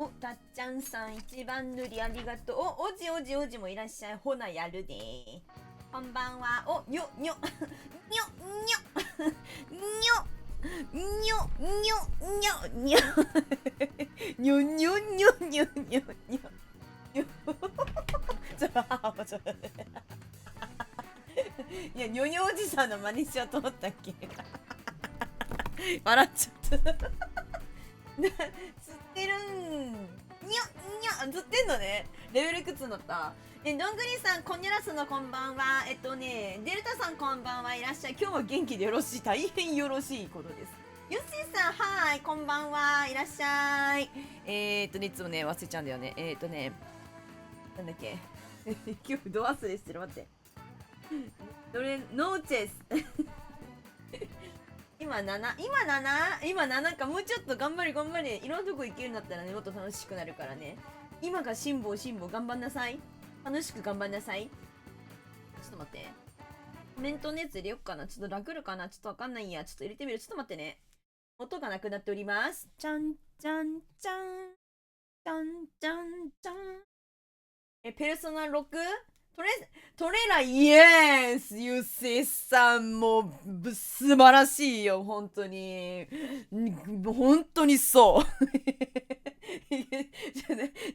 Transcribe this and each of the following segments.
お、たっちゃんさん一番塗りありがとう。お、おじおじおじもいらっしゃい。ほなやるで。こんばんは。お、にょ、にょ、にょ、にょ、にょ、にょ、にょ、にょ、にょ、にょ、にょ、にょ、にょ、にょ、にょ。いや、にょにょおじさんの真似しようと思ったっけ。笑っちゃった。釣ってるん。にょ、にょ、釣ってんのね。レベルいくつになった？どんぐりさん、こんにゃらすのこんばんは。デルタさんこんばんはいらっしゃい。今日は元気でよろしい。大変よろしいことです。ヨッシーさん、はーい、こんばんは。いらっしゃい。いつもね、忘れちゃうんだよね。なんだっけ。今日、ど忘れしてる。待って。ノーチェス。今7か。もうちょっと頑張り。いろんなとこ行けるんだったらね、もっと楽しくなるからね。今が辛抱頑張んなさい。楽しく頑張んなさい。ちょっと待って。コメントのやつ入れよっかな。ちょっとラグるかな。ちょっとわかんないや。ちょっと入れてみる。ちょっと待ってね。音がなくなっております。ちゃんちゃんちゃん。ちゃんちゃんちゃん。ペルソナ 6？ トレライエースゆせさんも素晴らしいよ。本当に。本当にそう。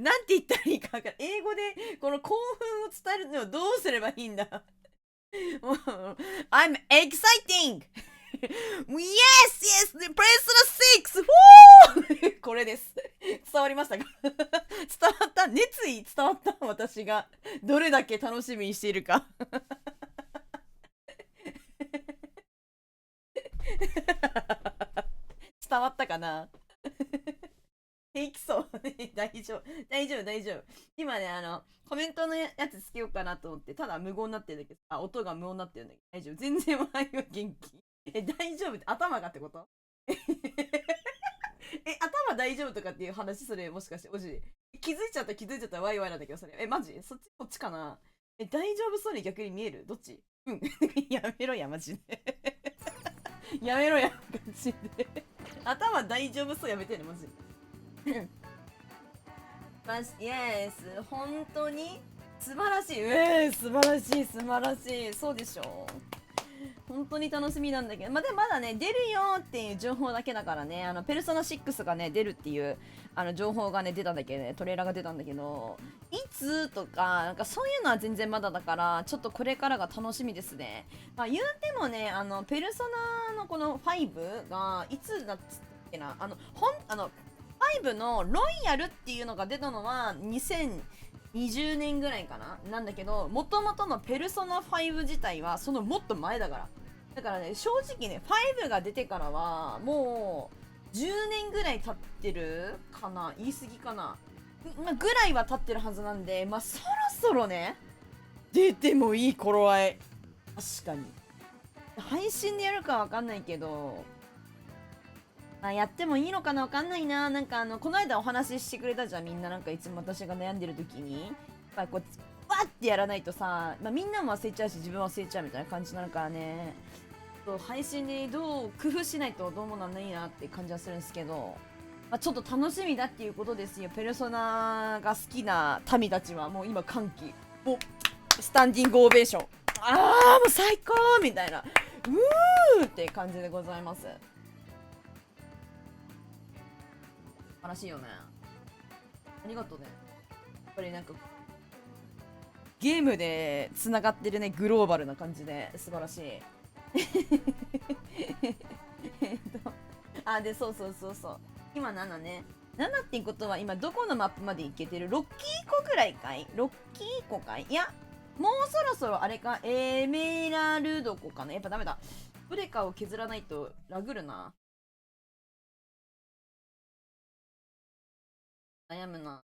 なんて言ったらいいか分かんない。英語でこの興奮を伝えるのはどうすればいいんだ。I'm exciting! Yes! Persona 6! これです。伝わりましたか？伝わった？熱意伝わった？私がどれだけ楽しみにしているか。伝わったかな？平気そう。大丈夫。今ね、コメントのやつつけようかなと思って、ただ無言になってるんだけど、音が無音になってるんだけど、大丈夫。全然笑いは元気。大丈夫って、頭がってこと？頭大丈夫とかっていう話、それもしかして、おじ。気づいちゃったワイワイなんだけど、それ。マジそっちかな？大丈夫そうに逆に見える？どっち？うん。やめろや、マジで。やめろや、マジで。頭大丈夫そうやめてね、マジで。イエス、本当に素晴らしい。素晴らしい。そうでしょう。本当に楽しみなんだけど、でもまだね、出るよっていう情報だけだからね、ペルソナ6がね、出るっていう、情報がね、出たんだけどね、トレーラーが出たんだけど、いつとか、なんかそういうのは全然まだだから、ちょっとこれからが楽しみですね。言うてもね、ペルソナのこの5が、いつだっつっけな、5のロイヤルっていうのが出たのは、2020年ぐらいかななんだけど、もともとのペルソナ5自体はそのもっと前だから。だからね、正直ね、5が出てからは、もう、10年ぐらい経ってるかな？言い過ぎかな？ぐらいは経ってるはずなんで、そろそろね、出てもいい頃合い。確かに。配信でやるかわかんないけど、やってもいいのかなわかんないな。なんかこの間お話ししてくれたじゃん。みんななんかいつも私が悩んでる時に。やっぱこう、バッてやらないとさ、みんなも忘れちゃうし、自分も忘れちゃうみたいな感じなのからね。配信でどう工夫しないとどうもなんないなって感じはするんですけど、ちょっと楽しみだっていうことですよ。ペルソナが好きな民たちはもう今歓喜。もう、スタンディングオベーション。もう最高みたいな。うーって感じでございます。素晴らしいよね。ありがとうね。やっぱりなんか、ゲームで繋がってるね、グローバルな感じで素晴らしい。で、そう。今7ね。7ってことは今どこのマップまで行けてる？ 6 キー個くらいかい？ 6 キー個かい？いや、もうそろそろあれか、エメラルド湖かな？やっぱダメだ。どれかを削らないとラグるな。悩むな。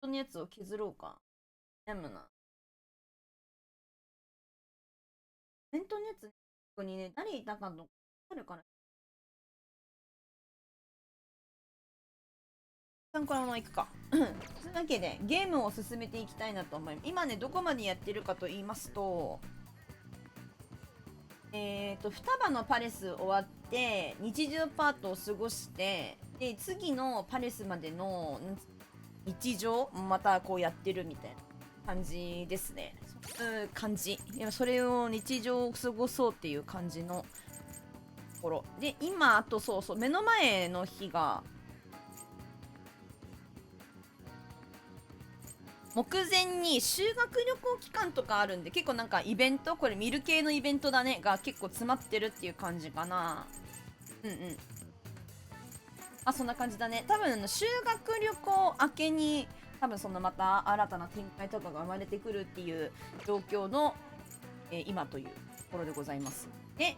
人のやつを削ろうか。悩むな。本当のやつ、ここにね、誰いたかの、あるかな？このまま行くか。というわけで、ゲームを進めていきたいなと思います。今ね、どこまでやってるかと言いますと、双葉のパレス終わって日常パートを過ごして、で次のパレスまでの日常またこうやってるみたいな感じですね。感じ。いや、それを日常を過ごそうっていう感じのところで、今あとそうそう目の前の日が目前に修学旅行期間とかあるんで、結構なんかイベント、これ見る系のイベントだねが結構詰まってるっていう感じかな。うんうん。あ、そんな感じだね。多分修学旅行明けに多分そのまた新たな展開とかが生まれてくるっていう状況の、今というところでございます。で、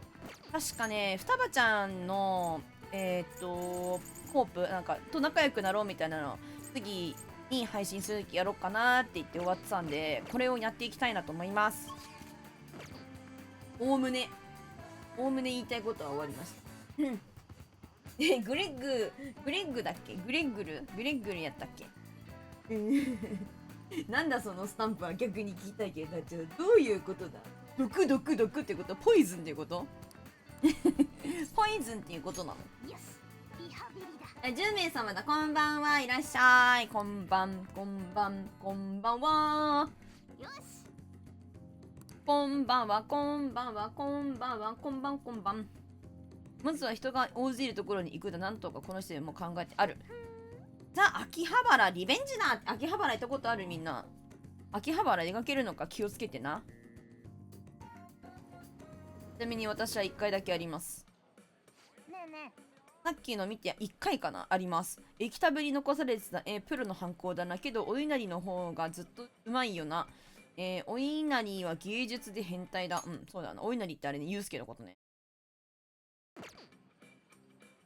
確かね、双葉ちゃんのホープなんかと仲良くなろうみたいなの次に配信する時やろうかなって言って終わってたんで、これをやっていきたいなと思います。おおむね言いたいことは終わりました。グレッグだっけ、グレッグルやったっけ。なんだそのスタンプは逆に聞きたいけど、どういうことだ。毒ってこと、ポイズンっていうことポイズンっていうことなの。10名様だ。こんばんは。いらっしゃい。こんばんは。よし。こんばんは。まずは人が大勢いるところに行くだ。なんとかこの人でも考えてある。さあ、秋葉原リベンジだ。秋葉原行ったことあるみんな。秋葉原出かけるのか気をつけてな。ちなみに私は1回だけあります。ねえねえ。さっきの見て1回かなあります。液体ぶり残されてた、プロの犯行だな。けどお稲荷の方がずっとうまいよな。お稲荷は芸術で変態だ。うん、そうだな。お稲荷ってあれね、ユうスケのことね。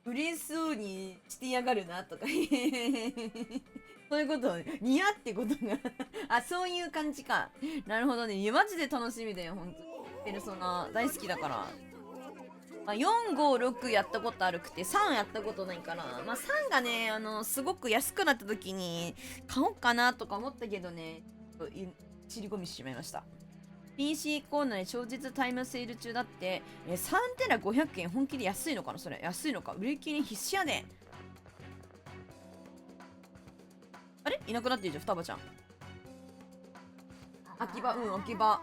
嬉しそうにしてやがるなとかそういうこと似合ってことがあ、そういう感じか。なるほどね。いやマジで楽しみだよ、ほんと。ペルソナ大好きだから。まあ、4、5、6やったことあるくて3やったことないから、まあ、3がね、すごく安くなった時に買おうかなとか思ったけどね、尻込みしてしまいました。PC コーナーで超絶タイムセール中だって、3テラ500円本気で安いのかなそれ。安いのか。売り切れ必死やで。あれいなくなってるじゃん、双葉ちゃん。秋葉、秋葉。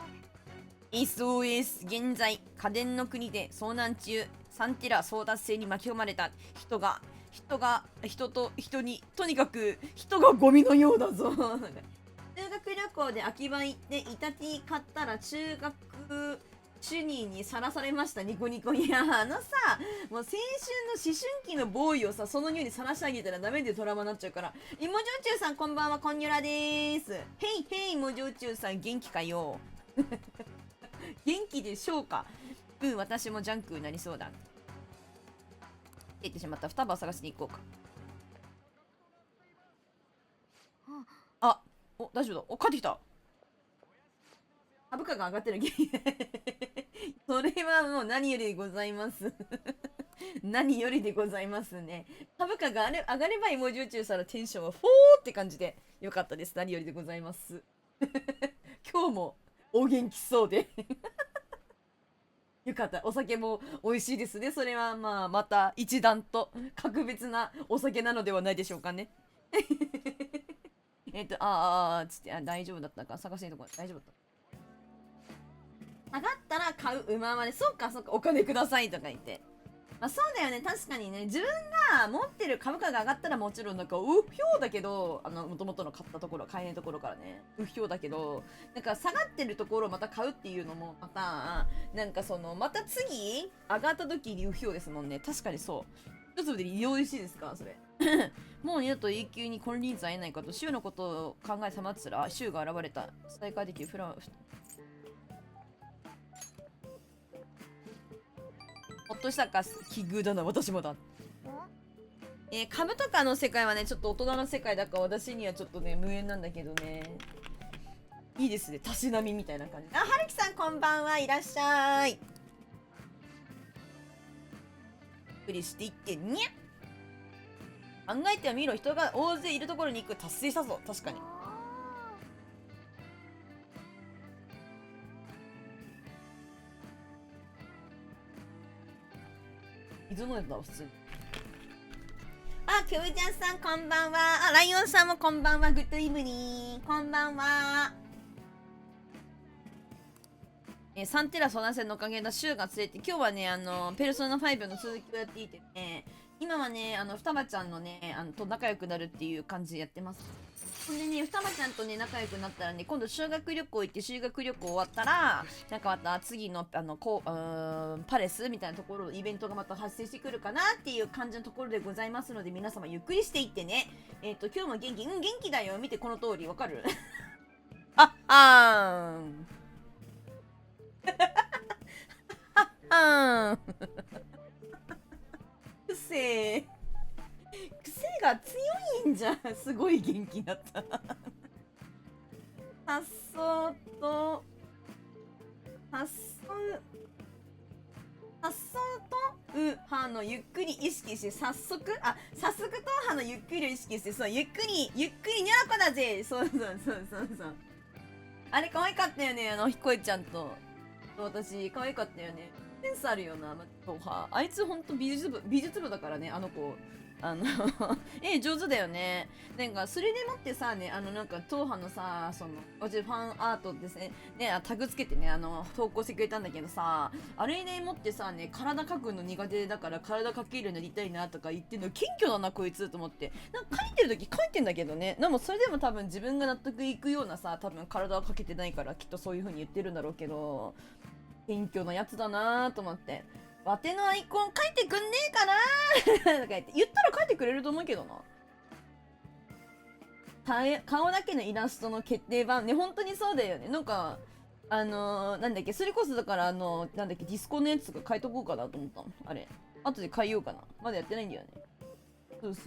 SOS、現在、家電の国で遭難中。サンテラ争奪戦に巻き込まれた人と人に、とにかく人がゴミのようだぞ。修学旅行で秋葉行ってイタティ買ったら中学主任にさらされました。ニコニコ。いや、さ、もう青春の思春期のボーイをさ、その匂いにさらしてあげたらダメでトラウマになっちゃうから。いもじょうちゅうさんこんばんは、こんにゅらでーす。へいへい、もじょうちゅうさん元気かよ。元気でしょうか。私もジャンクになりそうだ。って言ってしまった。双葉を探しに行こうか。あ、お、大丈夫だ。お、帰ってきた。株価が上がってる。それはもう何よりでございます。何よりでございますね。株価が上がれば芋焼酎さんのテンションはフォーって感じでよかったです。何よりでございます。今日もお元気そうで。よかった。お酒も美味しいですね。それはまあまた一段と格別なお酒なのではないでしょうかね。つって、大丈夫だったか。探していいとこ大丈夫だった。下がったら買う馬まで、そっか、お金くださいとか言って。まあそうだよね、確かにね、自分が持ってる株価が上がったらもちろんなんか、うひょうだけど、もともとの買ったところ、買えないところからね、うひょうだけど、なんか下がってるところをまた買うっていうのも、また、なんかその、また次、上がった時にうひょうですもんね。確かにそう。一粒でよろしいですかそれ。もう二度と永久に金輪際会えないかと、週のことを考えさまってたら、週が現れた。再開できるフラン、ほっとしたか奇遇だな、私もだ。株とかの世界はね、ちょっと大人の世界だから私にはちょっとね、無縁なんだけどね。いいですね、たしなみみたいな感じ。あ、はるきさんこんばんは、いらっしゃい。ゆっくりしていってにゃ。考えてみろ、人が大勢いるところに行く達成したぞ、確かに。いつ飲んでたわ普通に。あ、キョウちゃんさんこんばんは。あ、ライオンさんもこんばんは。グッドイブニー。こんばんは。サンテラソナセのおかげで週が連れて、今日はね、ペルソナ5の続きをやっていてね、今はね、双葉ちゃんのね、と仲良くなるっていう感じでやってます。ほんでね、双葉ちゃんとね、仲良くなったらね、今度修学旅行行って、修学旅行終わったら、なんかまた次の、パレスみたいなところ、イベントがまた発生してくるかなっていう感じのところでございますので、皆様ゆっくりしていってね。今日も元気、元気だよ。見て、この通り、わかるあーん。癖が強いんじゃん。すごい元気だったさっそうと歯のゆっくり意識して、早速と歯のゆっくり意識して、そう、ゆっくりにゃらこだぜ。そう。あれ可愛かったよね、ひこえちゃんと私可愛かったよね。センスあるよな、あいつほんと美術部だからね、あの子。上手だよね。なんか、それでもってさ、ね、なんか、当派のさ、ファンアートですね、タグつけてね、投稿してくれたんだけどさ、あれでもってさ、ね、体描くの苦手だから、体描けるようになりたいなとか言ってんの、謙虚だな、こいつと思って。なんか、描いてる時描いてんだけどね、でも、それでも多分自分が納得いくようなさ、多分体は描けてないから、きっとそういう風に言ってるんだろうけど、謙虚なやつだなと思って。わてのアイコン書いてくんねえかなとか言ったら書いてくれると思うけどな。顔だけのイラストの決定版ね、本当にそうだよね。なんか、なんだっけ、それこそだから、なんだっけ、ディスコのやつとか書いとこうかなと思ったの。あれ。後で変えようかな。まだやってないんだよね。そう。はい、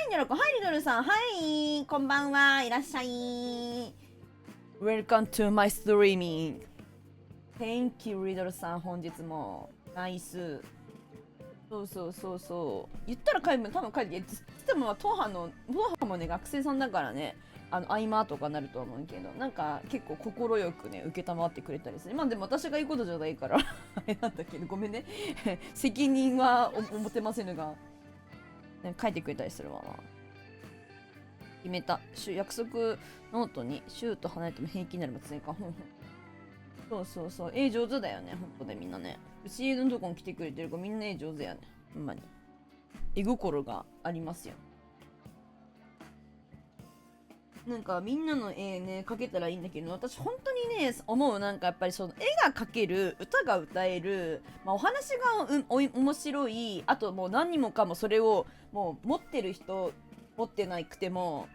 ニョロコ、はい、リドルさん、はい、こんばんは、いらっしゃい。Welcome to my streaming.Thank you, リドルさん、本日も。ナイス。そう。言ったら多分書いて、つっても、当派もね、学生さんだからね、合間とかなると思うけど、なんか結構快くね、受けたまってくれたりする。まあでも私が言うことじゃないから、あれなんだけど、ごめんね。責任は持てませんが、ね、書いてくれたりするわな。決めた。約束ノートに、シュート離れても平気になれば追加。そう。上手だよね、ほんとでみんなね。うちのとこに来てくれてる子みんな上手だよね。ほんまに。絵心がありますよ。なんかみんなの絵ね、描けたらいいんだけど、私本当にね、思うなんかやっぱりその絵が描ける、歌が歌える、まあ、お話が面白い、あともう何にもかもそれをもう持ってる人、持ってなくても、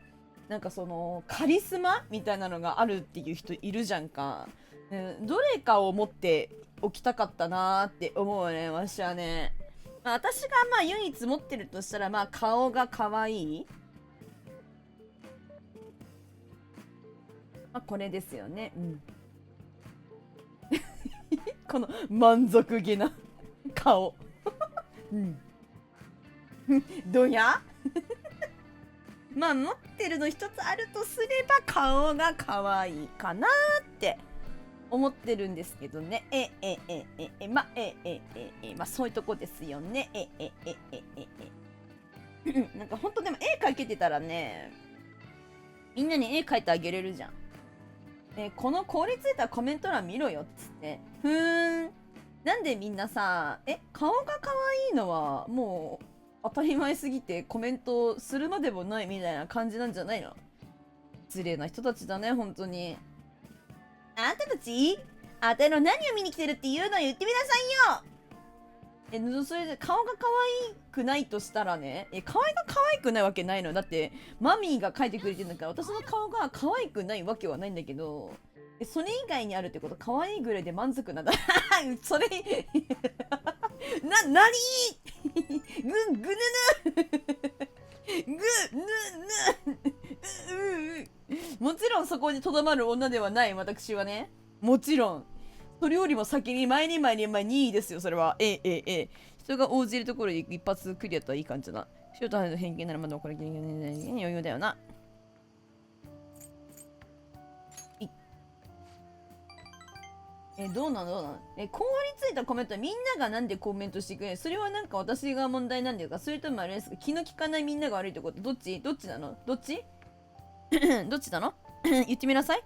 なんかそのカリスマみたいなのがあるっていう人いるじゃんか。どれかを持っておきたかったなーって思うね、私はね。まあ、私がまあ唯一持ってるとしたら、まあ顔が可愛い。まあこれですよね。うん。この満足げな顔。うん。どやまあ持ってるの一つあるとすれば顔が可愛いかなって思ってるんですけどね。まあそういうとこですよね。なんかほんとでも絵描けてたらね、みんなに絵描いてあげれるじゃん。この凍りついたコメント欄見ろよっつって。なんでみんなさ、顔が可愛いのはもう当たり前すぎてコメントするまでもないみたいな感じなんじゃないの？失礼な人たちだね、本当に。あんたたちあたいの何を見に来てるっていうのを言ってみなさいよ。それで顔が可愛くないとしたらね、顔が可愛くないわけないの。だって、マミーが描いてくれてるんだから、私の顔が可愛くないわけはないんだけど、それ以外にあるってこと、可愛いぐらいで満足なんだ。それ、なにぐぬぬもちろんそこにとどまる女ではない私はね。もちろん。それよりも先に前に2位ですよ、それは。人が応じるところで一発クリアだったらいい感じだ。シュートの偏見ならまだこれ余裕だよな。どうなのどうなの今後についてコメントはみんながなんでコメントしてくれるそれはなんか私が問題なんですかそれともあれですか気の利かないみんなが悪いってことどっちなのどっちどっちなの言ってみなさい。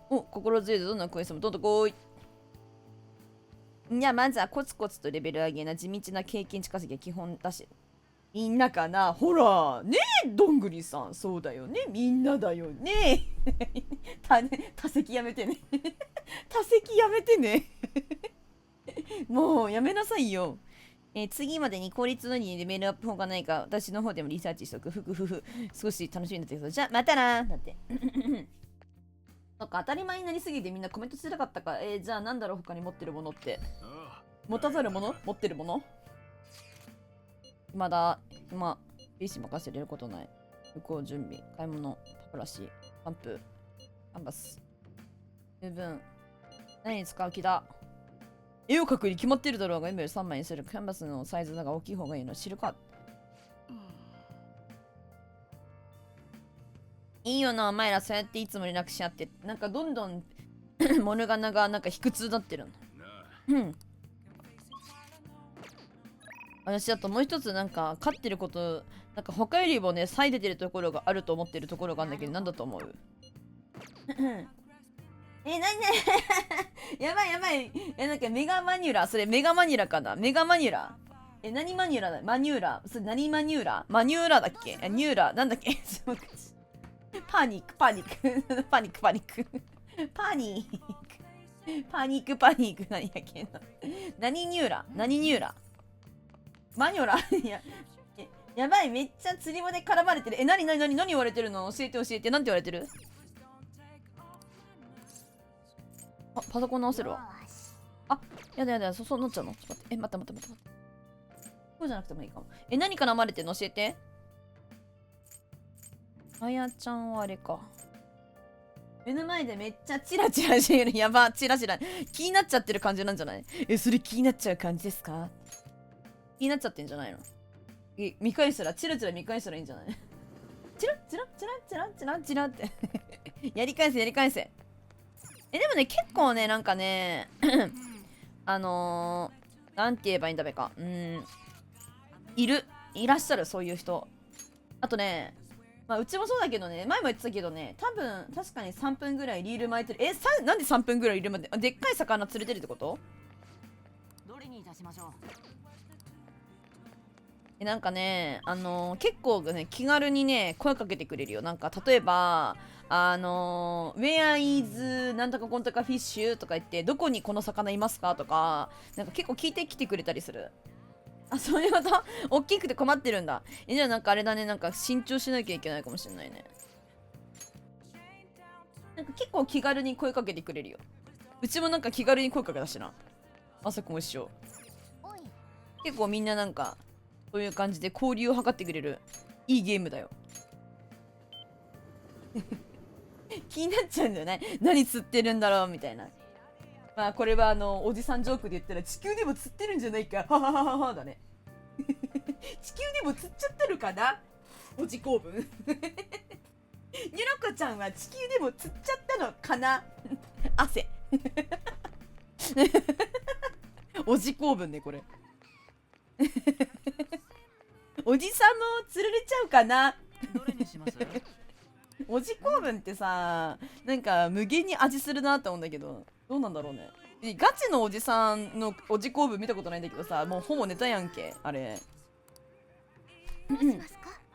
心強いでどんなクエストもどんどん来い。いや、まずはコツコツとレベル上げな地道な経験値稼ぎが基本だし。みんなかなほら、ねえ、どんぐりさん。そうだよね。みんなだよね。多席やめてね。多席やめてね。もうやめなさいよ。次までに効率のいいレベルアップ法がないか、私の方でもリサーチしとく。ふくふふ。少し楽しみになってきそう。じゃあ、またなだって。なんか当たり前になりすぎてみんなコメントしてなかったか。じゃあなんだろう他に持ってるものって。持たざるもの持ってるものまだ、今、PC 任せれることない。旅行準備、買い物、歯ブラシ、パンプ、キャンバス。十分。何に使う気だ絵を描くに決まってるだろうが、今より3枚にする。キャンバスのサイズが大きい方がいいの知るか。いいよな、お前らそうやっていつも連絡し合って。なんかどんどんモルガナがなんか卑屈になってるの。うん。私だともう一つなんか勝ってること、なんか他よりもね、差異出てるところがあると思ってるところがあるんだけど、なんだと思うなにやばいやばい。なんかメガマニュラ。それメガマニュラかなメガマニュラ。何マニュラだマニューラ。それ何マニューラマニューラだっけニューラ。なんだっけパニック、パニック。パニック、パニック。パニック。パニック、パニック。何やっけな。何ニューラ何ニューラマニョラやばい、めっちゃ釣り場で絡まれてる。何言われてるの教えて教えて。なんて言われてるパソコン直せるわ。やだ、そうなっちゃうのちょっと待って。待って。そうじゃなくてもいいかも。何絡まれてるの教えて。あやちゃんはあれか。目の前でめっちゃチラチラしてる。やば、チラチラ。気になっちゃってる感じなんじゃないそれ気になっちゃう感じですか気になっちゃってんじゃないの見返したら、チラチラ見返したらいいんじゃないチラってやり返せ。でもね、結構ね、なんかね、なんて言えばいいんだべか。いらっしゃる、そういう人。あとね、まあ、うちもそうだけどね、前も言ってたけどね、多分、確かに3分ぐらいリール巻いてる。なんで3分ぐらいリール巻いてるでっかい魚釣れてるってことどれにいたしましょうなんかね、結構ね、気軽にね、声かけてくれるよ。なんか、例えば、Where is なんとかこんとかフィッシュとか言って、どこにこの魚いますかとか、なんか結構聞いてきてくれたりする。そういうこと大きくて困ってるんだ。じゃあなんかあれだね、なんか慎重しなきゃいけないかもしれないね。なんか結構気軽に声かけてくれるよ。うちもなんか気軽に声かけたしな。まさくも一緒。結構みんななんか、そういう感じで交流を図ってくれるいいゲームだよ気になっちゃうんじゃない何釣ってるんだろうみたいな。まあこれはおじさんジョークで言ったら地球でも釣ってるんじゃないかはははははだね地球でも釣っちゃってるかなおじ公文ニュロコちゃんは地球でも釣っちゃったのかな汗おじ公文ねこれおじさんも釣られちゃうかなどれにしますおじ公文ってさなんか無限に味するなって思うんだけどどうなんだろうねガチのおじさんのおじ公文見たことないんだけどさもうほぼネタやんけあれどうしますか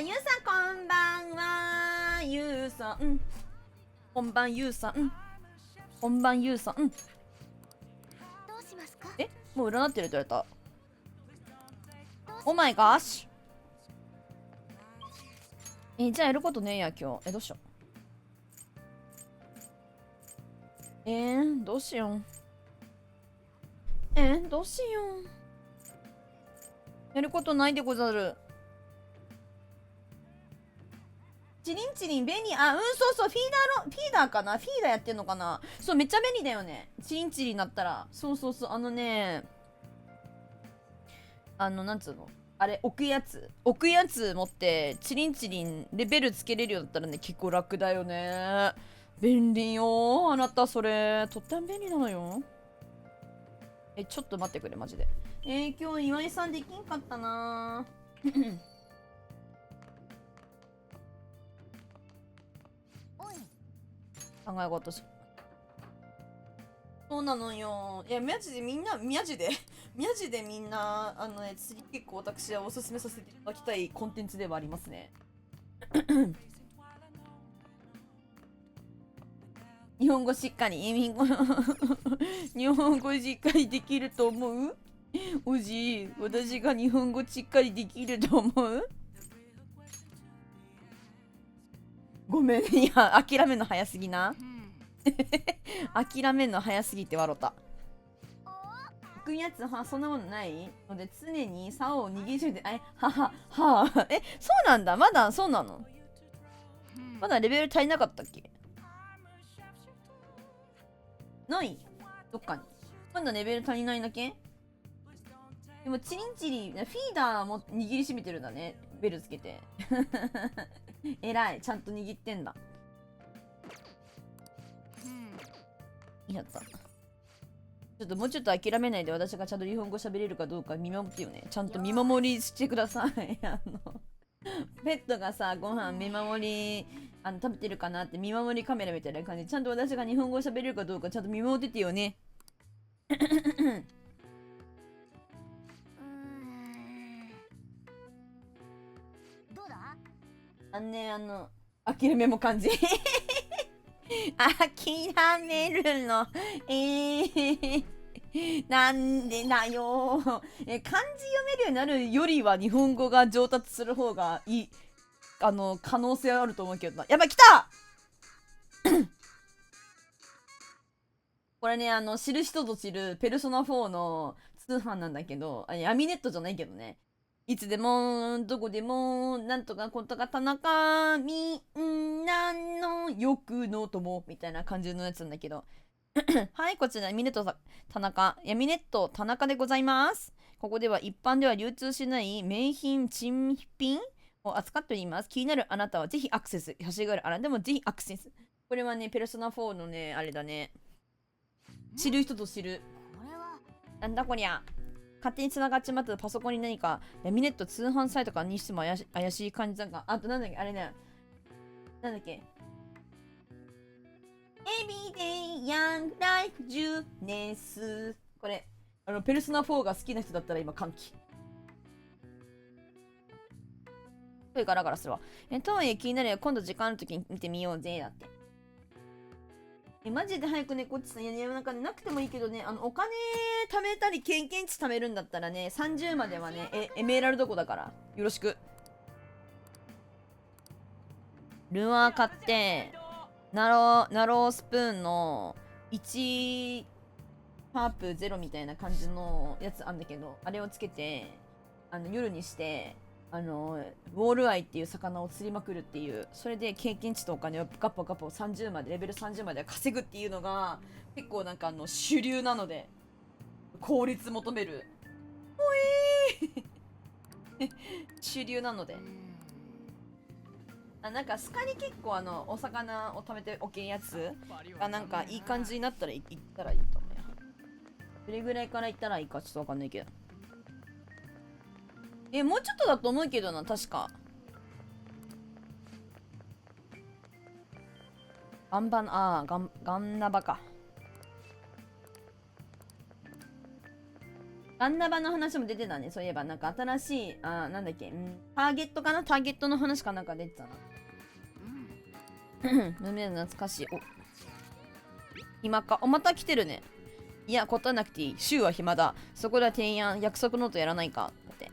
ゆうさんこんばんはゆうさんこんばんゆうさんこんばんゆうさんどうしますかもう占ってるって言われたお前ガッシュじゃあやることねえや今日どうしようどうしようどうしようやることないでござるチリンチリン便利そうフィーダーかなフィーダーやってんのかなそうめっちゃ便利だよねチリンチリンだったらそうなんつうのあれ、置くやつ持って、チリンチリンレベルつけれるようだったらね、結構楽だよね。便利よ。あなた、それ。とっても便利なのよ。ちょっと待ってくれ、マジで。今日岩井さんできんかったな考え事し。そうなのよ。いや、マジでみんな、マジでみんな、次結構私はおすすめさせていただきたいコンテンツではありますね。日本語しっかり、日本語しっかりできると思う？おじ、私が日本語しっかりできると思う？ごめん、いや、諦めの早すぎな。諦めんの早すぎて笑った。置くやつはそんなものないので常に竿を握りしめて、はそうなんだ。まだそうなの？まだレベル足りなかったっけ？ない？どっかに。まだレベル足りないだけ？でもチリンチリン、フィーダーも握りしめてるんだね。ベルつけて。えらい。ちゃんと握ってんだ。やった。ちょっともうちょっと諦めないで私がちゃんと日本語喋れるかどうか見守ってよね。ちゃんと見守りしてください。ペットがさ、ご飯見守り、食べてるかなって見守りカメラみたいな感じで、ちゃんと私が日本語喋れるかどうかちゃんと見守っててよね。どうだ？諦めも感じ。諦めるの。なんでだよ。漢字読めるようになるよりは日本語が上達する方がいい。可能性はあると思うけどな。やばい、来たこれね、知る人ぞ知るペルソナ4の通販なんだけど、闇ネットじゃないけどね。いつでも、どこでも、なんとかことが田中、みんなの欲の友みたいな感じのやつなんだけど。はい、こちら、闇ネット田中、闇ネット田中でございます。ここでは一般では流通しない名品、珍品を扱っております。気になるあなたはぜひアクセス。欲しがるあなたでもぜひアクセス。これはね、ペルソナ4のね、あれだね。知る人ぞ知る。なんだこりゃ。勝手に繋がっちまったパソコンに何か闇ネット通販サイトかにしても怪しい感じなんか。あとなんだっけあれね。なんだっけ Everyday Young Life 10年数。これ、ペルソナ4が好きな人だったら今歓喜。声ガラガラするわ。とはいえ気になるよ。今度時間あるときに見てみようぜ。だって。マジで早くね、こっちさん、なんかね、なくてもいいけどね、お金貯めたり経験値貯めるんだったらね、30まではね、エメラルド湖だから、よろしく。ルアー買って、ナロースプーンの1パープ0みたいな感じのやつあんだけど、あれをつけて、夜にして、ウォールアイっていう魚を釣りまくるっていう、それで経験値とお金をガッポガッポ30まで、レベル30まで稼ぐっていうのが結構なんか主流なので、効率求める主流なので、なんかスカに結構お魚を食べておけんやつがなんかいい感じになったら行ったらいいと思うよ。どれぐらいから行ったらいいかちょっとわかんないけど、もうちょっとだと思うけどな、確か。ガンナバか。ガンナバの話も出てたね。そういえば、なんか新しい、なんだっけ、ターゲットかな、ターゲットの話かなんか出てたな。飲める懐かしい。お。暇か。また来てるね。いや、答えなくていい。週は暇だ。そこでは提案、約束ノートやらないか。って。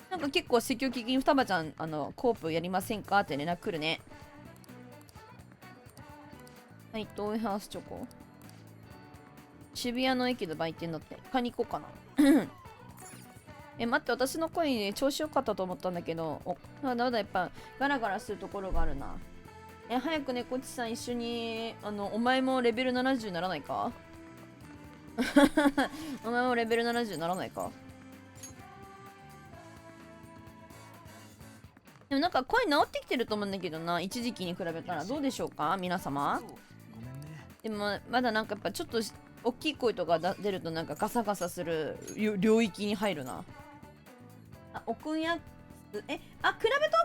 なんか結構積極的に双葉ちゃん、コープやりませんかって連絡来るね。はい、トーイハウスチョコ。渋谷の駅で売店だって。買いに行こうかな。待って、私の声ね、調子良かったと思ったんだけど、まだやっぱガラガラするところがあるな。早くね、こっちさん一緒に、お前もレベル70ならないかお前もレベル70ならないかでもなんか声治ってきてると思うんだけどな、一時期に比べたらどうでしょうか皆様。でもまだなんかやっぱちょっと大きい声とか出るとなんかガサガサする領域に入るな。あ、おくんやつ、比べと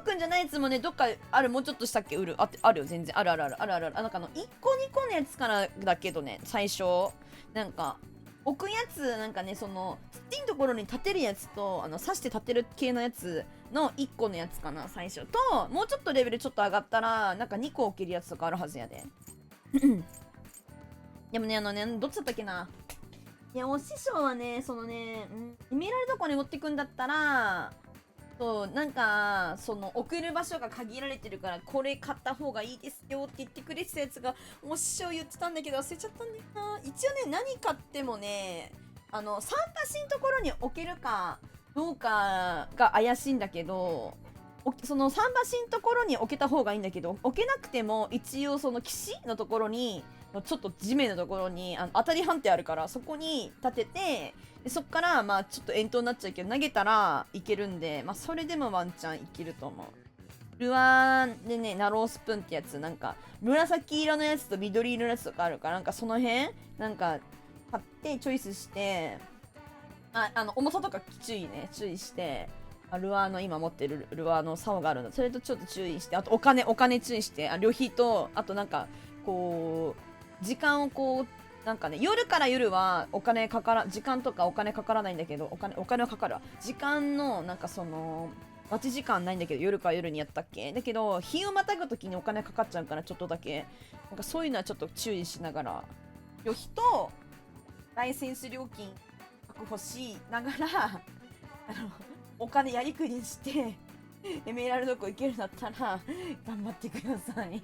おくんじゃないやつもね、どっかある、もうちょっとしたっけ、あるよ、全然。ある。なんか1個2個のやつからだけどね、最初。なんか、置くやつ、なんかね、その、ちっちゃいところに立てるやつと、刺して立てる系のやつの1個のやつかな、最初。と、もうちょっとレベルちょっと上がったら、なんか2個置けるやつとかあるはずやで。でもね、どっちだったっけな。いや、お師匠はね、そのね、エメラルド湖に持ってくんだったら、そう、なんか、その、送る場所が限られてるから、これ買った方がいいですよって言ってくれてたやつが、お師匠言ってたんだけど、忘れちゃったんだよな。一応ね、何買ってもね、桟橋のところに置けるかどうかが怪しいんだけど、その桟橋のところに置けた方がいいんだけど、置けなくても、一応その岸のところに、ちょっと地面のところに当たり判定あるから、そこに立てて、でそっからまあちょっと遠投になっちゃうけど投げたらいけるんで、まあそれでもワンチャンいけると思う。ルアーでね、ナロースプーンってやつ、なんか紫色のやつと緑色のやつとかあるから、なんかその辺なんか買ってチョイスして、重さとか注意して、ルアーの今持ってるルアーの竿があるの、それとちょっと注意して、あとお金注意して、旅費と、あとなんかこう時間をこうなんかね、夜から夜は時間とかお金かからないんだけど、お金はかかるわ。時間のなんかその待ち時間ないんだけど、夜から夜にやったっけだけど、日をまたぐときにお金かかっちゃうから、ちょっとだけなんかそういうのはちょっと注意しながら、旅費とライセンス料金確保しながらお金やりくりしてエメラルド湖行けるんだったら頑張ってください。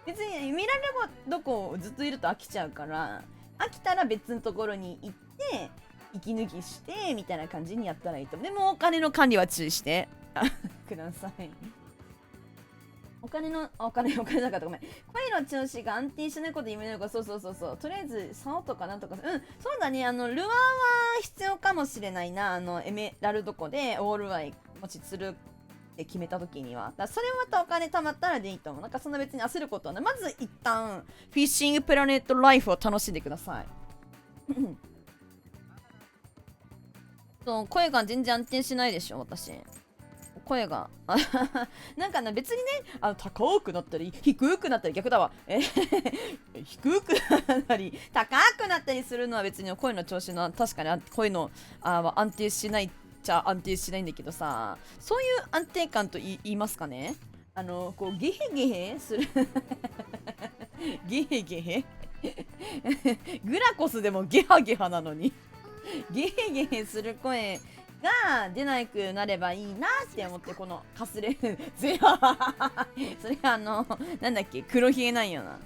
別にエメラルド湖ずっといると飽きちゃうから、飽きたら別のところに行って息抜きしてみたいな感じにやったらいいと思う。でもお金の管理は注意してください。お金なかったごめん。声の調子が安定しないこと夢なのか、そう。とりあえず、竿とかなんとか、そうだね、ルアーは必要かもしれないな。エメラルド湖でオールアイもし釣るって決めた時には。それはまたお金貯まったらでいいと思う。なんかそんな別に焦ることはない。まず一旦、フィッシングプラネットライフを楽しんでください。そう、声が全然安定しないでしょ、私。声がなんか別にね、高くなったり低くなったり、逆だわ低くなったり高くなったりするのは別に声の調子の、確かに声の安定しないっちゃ安定しないんだけどさ、そういう安定感と言いますかね、こうゲヘゲヘするゲヘゲヘグラコスでもゲハゲハなのにゲヘゲヘする声が出なくなればいいなって思って、このかすれゼハそれなんだっけ、黒ひげなんよな。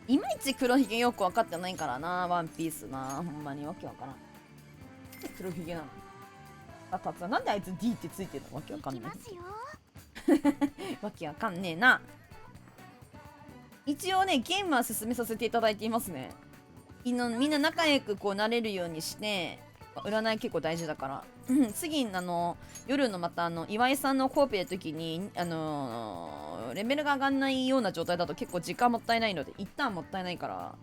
いまいち黒ひげよく分かってないからな、ワンピースな。ほんまにわけわからん。黒ひげなの。なんであいつ D ってついてるの、わけわかんないわけわかんねえな。一応ね、ゲームは進めさせていただいていますね。みんな仲良くこうなれるようにして、占い結構大事だから次夜のまた岩井さんのコーペの時にレベルが上がんないような状態だと結構時間もったいないので、一旦もったいないから、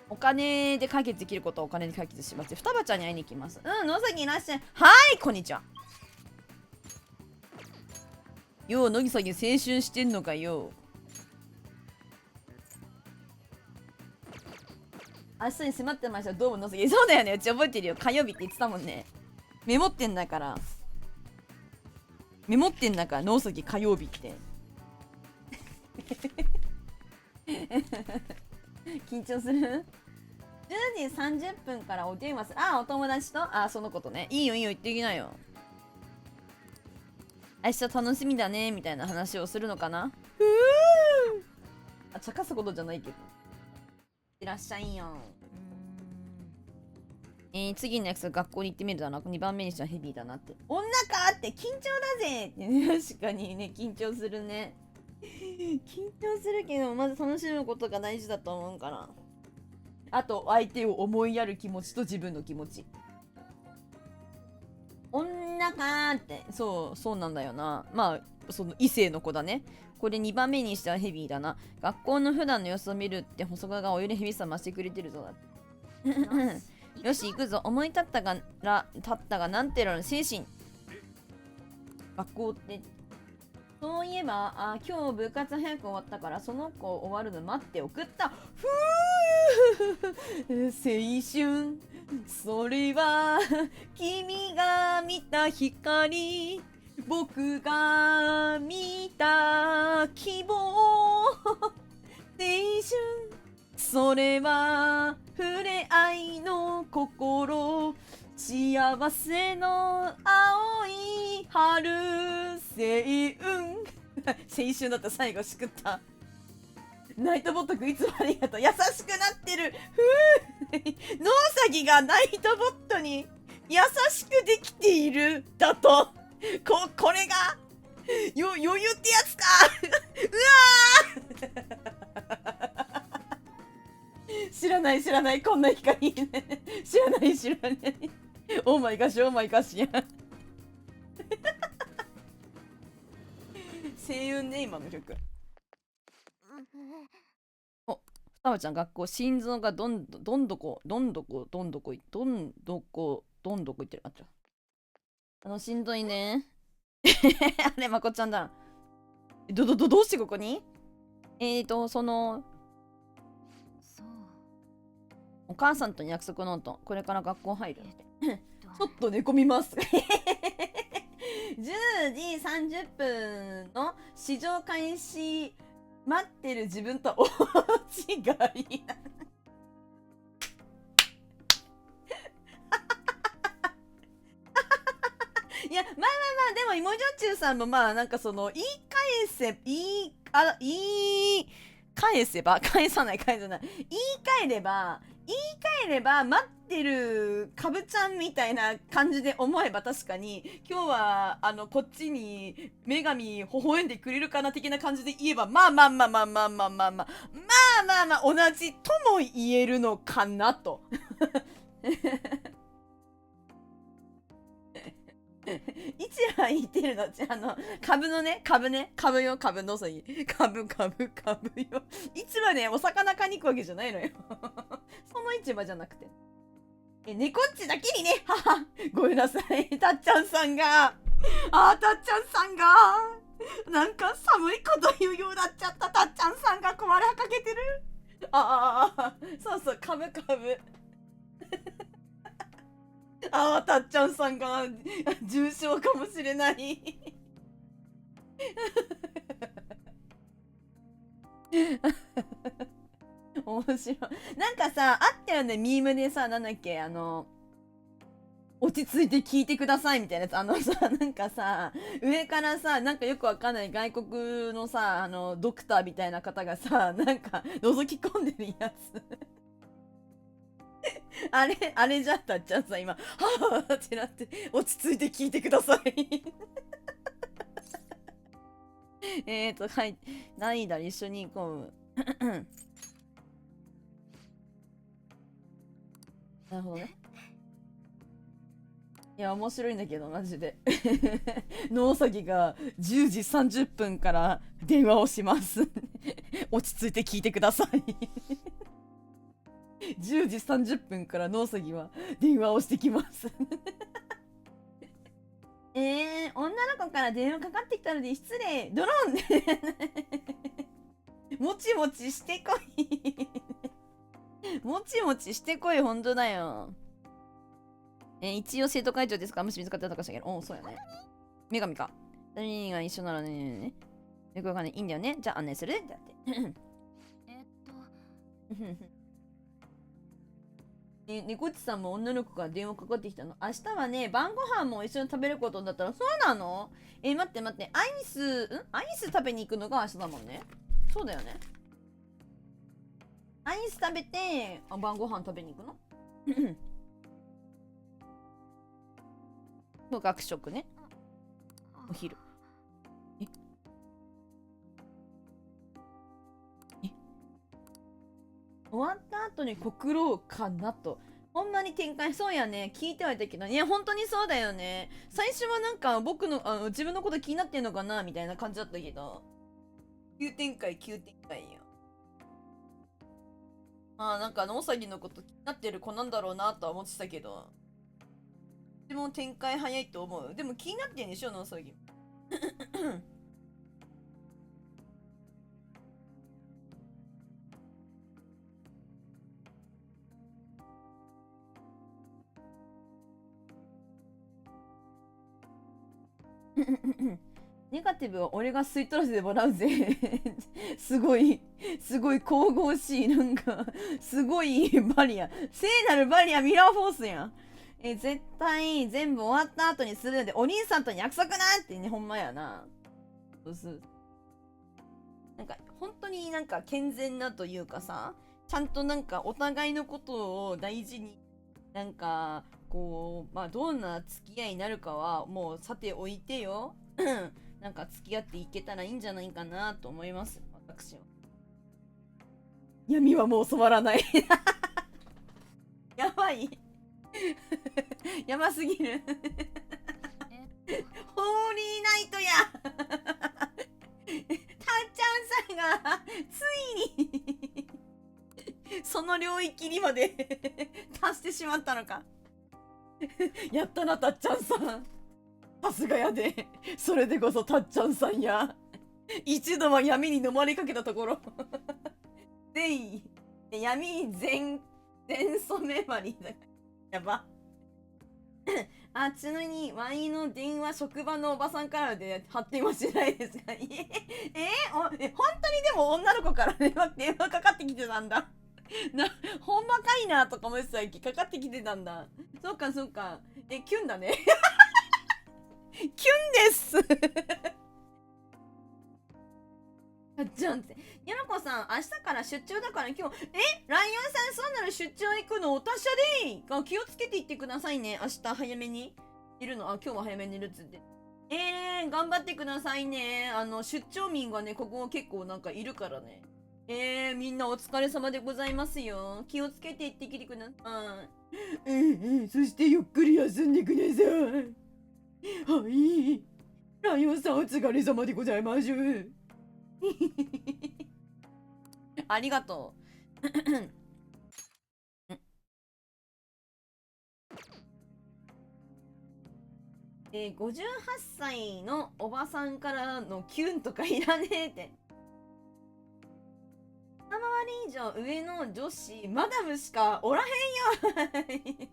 お金で解決できることはお金で解決します。双葉ちゃんに会いに行きます。野崎いらっしゃい。はい、こんにちは。よう、野崎青春してんのかよ。明日に迫ってました。どうも野崎。そうだよね、うち覚えてるよ。火曜日って言ってたもんね。メモってんだから野崎火曜日って緊張する。10時30分からお電話する。お友達とそのことね。いいよ言ってきなよ。明日楽しみだねみたいな話をするのかな。茶化すことじゃないけど。いらっしゃいよ。次のやつは学校に行ってみるだな。2番目にしたらヘビーだなって。女かって緊張だぜって、ね、確かにね、緊張するね。緊張するけど、まず楽しむことが大事だと思うから。あと相手を思いやる気持ちと自分の気持ち。女かーって、そうなんだよな。まあその異性の子だね。これ2番目にしてはヘビーだな。学校の普段の様子を見るって細川がお湯でヘビーさ増してくれてるぞだって。よし行くぞ。思い立ったがなんていうの精神。学校ってそういえば今日部活早く終わったからその子終わるの待って送った。青春それは君が見た光僕が見た希望青春それは触れ合いの心幸せの青い春青春だった。最後しくったナイトボットくいつもありがとう。優しくなってる。ノウサギがナイトボットに優しくできているだと。これが余裕ってやつかうわー知らないこんな光知らないオーマイガシや星雲ね今の曲。双葉ちゃん学校心臓がどんどこいってる。心臓にねあれまこちゃんだ。どうしてここにそのお母さんとの約束ノートこれから学校入るちょっと寝込みます10時30分の試乗開始待ってる自分と大違いいやまあでも芋焼酎さんもまあなんかその言い返れば待ってるかぶちゃんみたいな感じで思えば確かに今日はこっちに女神微笑んでくれるかな的な感じで言えばまあ同じとも言えるのかなと一番言ってるの株のさ株よ市場ねお魚買いに行くわけじゃないのよその市場じゃなくて猫っちだけにねごめんなさいたっちゃんさんがなんか寒いこと言うようになっちゃった。たっちゃんさんが壊れかけてるそう株たっちゃんさんが重症かもしれない面白い。なんかさあったよねミームでさなんだっけ落ち着いて聞いてくださいみたいなやつさなんかさ上からさなんかよくわかんない外国のさドクターみたいな方がさなんか覗き込んでるやつあれじゃったっちゃんさ今はぁってなって落ち着いて聞いてくださいはいないだ一緒に行こうなるほどね。いや面白いんだけどマジで野うさぎが10時30分から電話をします落ち着いて聞いてください10時30分から野うさぎは電話をしてきます女の子から電話かかってきたので失礼ドローンもちもちしてこいもちもちしてこいほんとだよ一応生徒会長ですかもし見つかったのかしらけどそうやね女神か何が一緒ならねよくわかんないいいんだよねじゃあ案内するだって猫っちさんも女の子から電話かかってきたの。明日はね晩ご飯も一緒に食べることになったらそうなの待ってアイス食べに行くのが明日だもんね。そうだよねアイス食べて晩ご飯食べに行くのの学食ねお昼終わった後に告ろうかなと。ほんまに展開、そうやね。聞いてはいたけど、いや、本当にそうだよね。最初はなんか僕の、自分のこと気になってんのかなみたいな感じだったけど。急展開よ。なんかおさぎのこと気になってる子なんだろうなとは思ってたけど。でも展開早いと思う。でも気になってんでしょ、おさぎ。ネガティブは俺が吸い取らせてもらうぜ。すごい神々しい、なんか、すごいバリア。聖なるバリアミラーフォースやん。絶対全部終わった後にするので、お兄さんと約束なんてね、ほんまやな。そうそう。なんか、本当になんか健全なというかさ、ちゃんとなんかお互いのことを大事に、なんか、こう、まあどんな付き合いになるかはもうさておいてよ。なんか付き合っていけたらいいんじゃないかなと思います、私は。闇はもう染まらない。やばい。やばすぎる。ホーリーナイトや。たっちゃんさんがついにその領域にまで達してしまったのか。やったな、たっちゃんさん。さすがやで。それでこそたっちゃんさんや。一度は闇に飲まれかけたところ。闇に全染めまりだ。やば。ちなみに、ワイの電話職場のおばさんからで発展はしないですか？本当にでも女の子から電話かかってきてたんだ。ほんまかいなとか思ってたけど、かかってきてたんだ。そうか。キュンだね。キュンですじゃんって。やまこさん、明日から出張だから今日、ライオンさん、そうなら出張行くのお達者でいい。気をつけていってくださいね。明日早めにいるの。今日は早めにいるっつって。頑張ってくださいね。出張民がね、ここ結構なんかいるからね。みんなお疲れ様でございますよ。気をつけていってきてください。そしてゆっくり休んでください。はい。ライオンさんお疲れ様でございます。ありがとう。58歳のおばさんからのキュンとかいらねえって。二回り以上上の女子、マダムしかおらへんよ。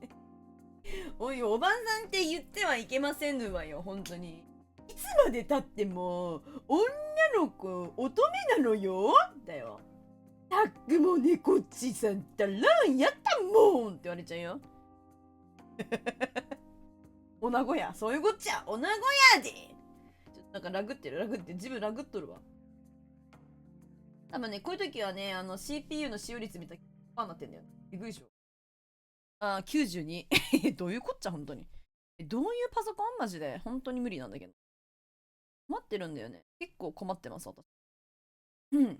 おい、おばさんって言ってはいけませぬわよ、本当に。いつまでたっても、女の子、乙女なのよだよ。たっくもねこっちさんったらやったもんって言われちゃうよ。おなごや、そういうこっちゃ、おなごやで。ちょっとなんかラグってる、自分ラグっとるわ。多分ね、こういう時はね、CPU の使用率みたいなになってんだよ。えぐいでしょ。92。どういうこっちゃ、本当に。どういうパソコンマジで。本当に無理なんだけど。困ってるんだよね。結構困ってます、私。うん。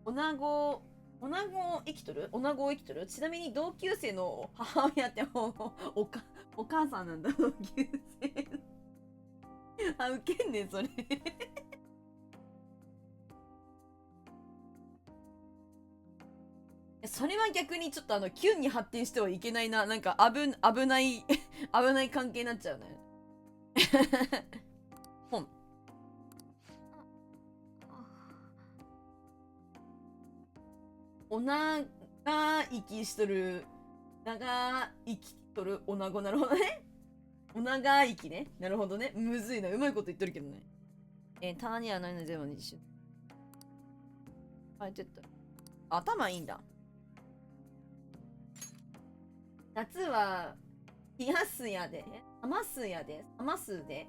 女子生きとるちなみに同級生の母親ってお母さんなんだ、同級生。ウケんねん、それ。それは逆にちょっとキュンに発展してはいけないな。なんか危ない危ない関係になっちゃうね。本。おなが息しとる、長生きとるおなご、なるほどね。おなが息ね。なるほどね。むずいな。うまいこと言ってるけどね。棚にはないの全部にし変えてった。頭いいんだ。夏は冷やすやで。冷ますやで。冷ますで。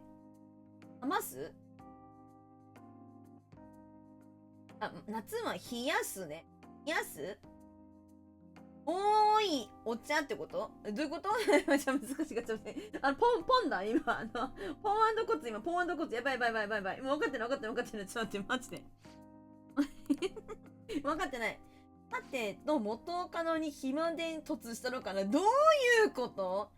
冷ます夏は冷やすね。冷やすおーい、お茶ってことどういうことめっちゃ難しかった。ポンだ、今。ポンコツ、やばい。もう分かってる。ちょっと待って、マジで。分かってない。さてと元カノに暇で突したのかな。どういうこと？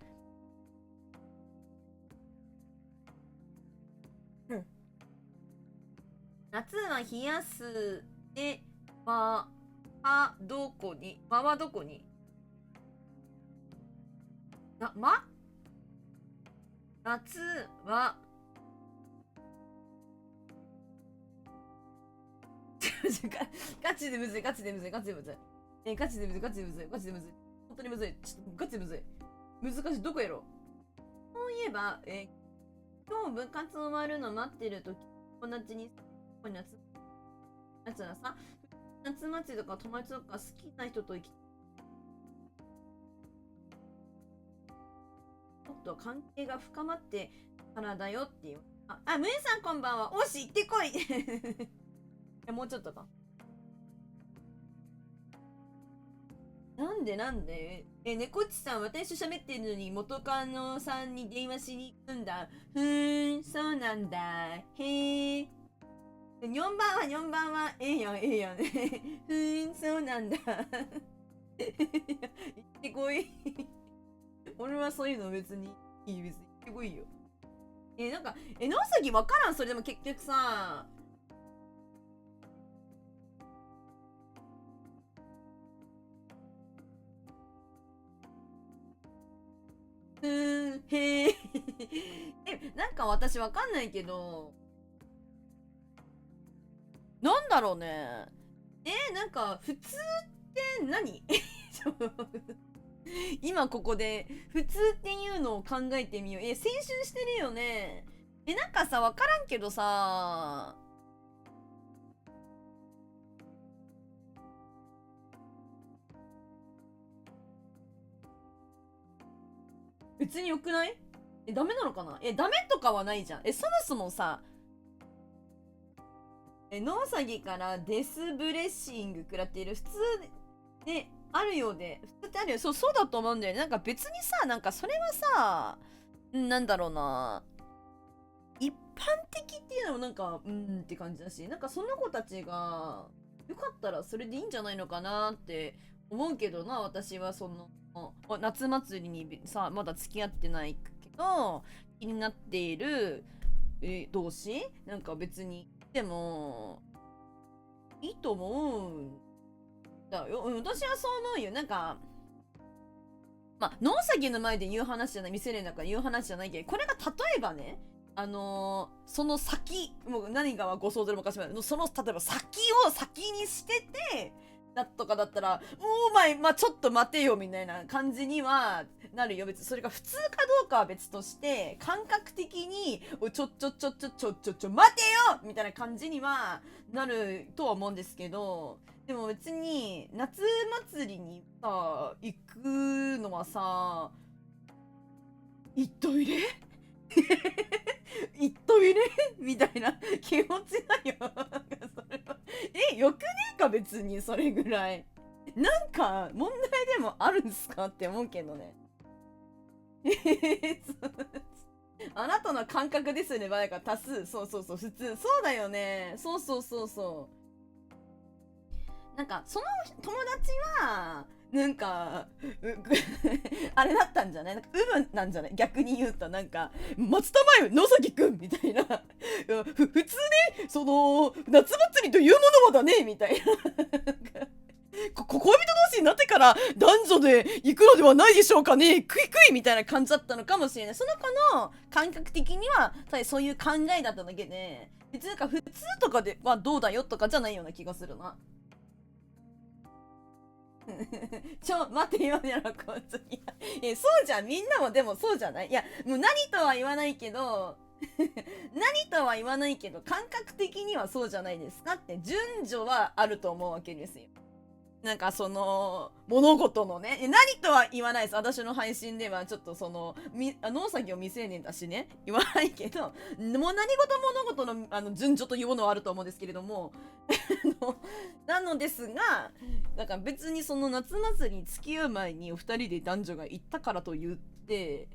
夏は冷やすではどこにはどこに夏はガチでむずいガチでむずいガチでむずいガチでむずいガチでむずいガチでむずい本当にむずいちょっとガチでむずい難しいどこやろ。そういえば今日部活終わるの待ってるとき友達に夏はさ夏祭りとか友達とか好きな人と行きもっと関係が深まってからだよっていう。ムエさんこんばんは。おし行ってこいもうちょっとか。なんで猫っちさん私と喋ってるのに元カノさんに電話しに行くんだ。そうなんだ。へえ。4番はええやんそうなんだ行ってこい俺はそういうの別にいい別に行ってこいよ。なんか野崎わからん。それでも結局さへえなんか私わかんないけどなんだろうね。なんか普通って何今ここで普通っていうのを考えてみよう。青春してるよね。なんかさわからんけどさ別によくない？ダメなのかな？ダメとかはないじゃん。そもそもさノウサギからデスブレッシング食らっている普通であるようで普通ってあるよ。そうだと思うんだよね。なんか別にさなんかそれはさなんだろうな一般的っていうのもなんかって感じだし、なんかその子たちがよかったらそれでいいんじゃないのかなって思うけどな。私はその夏祭りにさまだ付き合ってないけど気になっている同士なんか別にでもいいと思うんだよ。私はそう思うよ。なんかノウサギの前で言う話じゃない、未成年だから言う話じゃないけど、これが例えばねその先もう何がご想像でもおかしくないその例えば先を先にしててだとかだったらちょっと待てよみたいな感じにはなるよ。別にそれが普通かどうかは別として感覚的にちょ待てよみたいな感じにはなるとは思うんですけど、でも別に夏祭りにさ行くのはさ行っといれ行っといれみたいな気持ちだよ。なんかそれはよくねえか別にそれぐらいなんか問題でもあるんすかって思うけどね。あなたの感覚ですね。だから多数そう普通そうだよね。そうなんかその友達はなんかあれだったんじゃない？なんかなんじゃない？逆に言うとなんか松田前野崎くんみたいな普通ねその夏祭りというものはだねみたいな恋人同士になってから男女で行くのではないでしょうかねクイみたいな感じだったのかもしれない。その子の感覚的にはそういう考えだっただけで別になんか普通とかではどうだよとかじゃないような気がするな。待てよやろこいつ。そうじゃん。みんなもでもそうじゃない？いやもう何とは言わないけど感覚的にはそうじゃないですかって順序はあると思うわけですよ。なんかその物事のね何とは言わないです。私の配信ではちょっとその農作業未成年だしね言わないけどもう何事物事の順序というものはあると思うんですけれどもなのですがだから別にその夏祭りに付き合う前にお二人で男女が行ったからと言って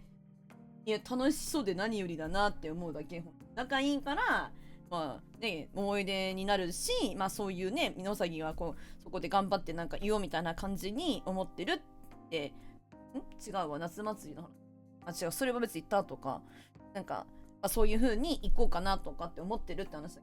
いや楽しそうで何よりだなって思うだけ。仲いいからまあね、思い出になるし、まあそういうね、野崎がこうそこで頑張ってなんか言おうみたいな感じに思ってるって、違うわ、夏祭りの話。あ、違う、それは別に言ったとか、なんか、まあ、そういう風に行こうかなとかって思ってるって話だ。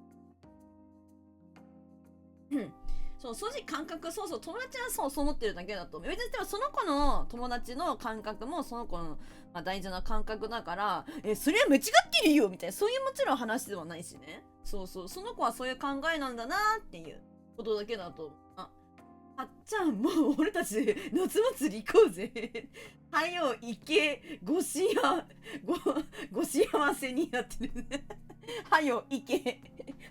そう、正直感覚、そうそう、友達はそう思ってるだけだと思う。別にでもその子の友達の感覚もその子の、まあ、大事な感覚だから、それは間違ってるよみたいな、そういうもちろん話ではないしね。そうそう、その子はそういう考えなんだなっていうことだけだと。あっちゃん、もう俺たち夏祭り行こうぜ。はよ、行け、ご幸せになってるね。はよ、行け。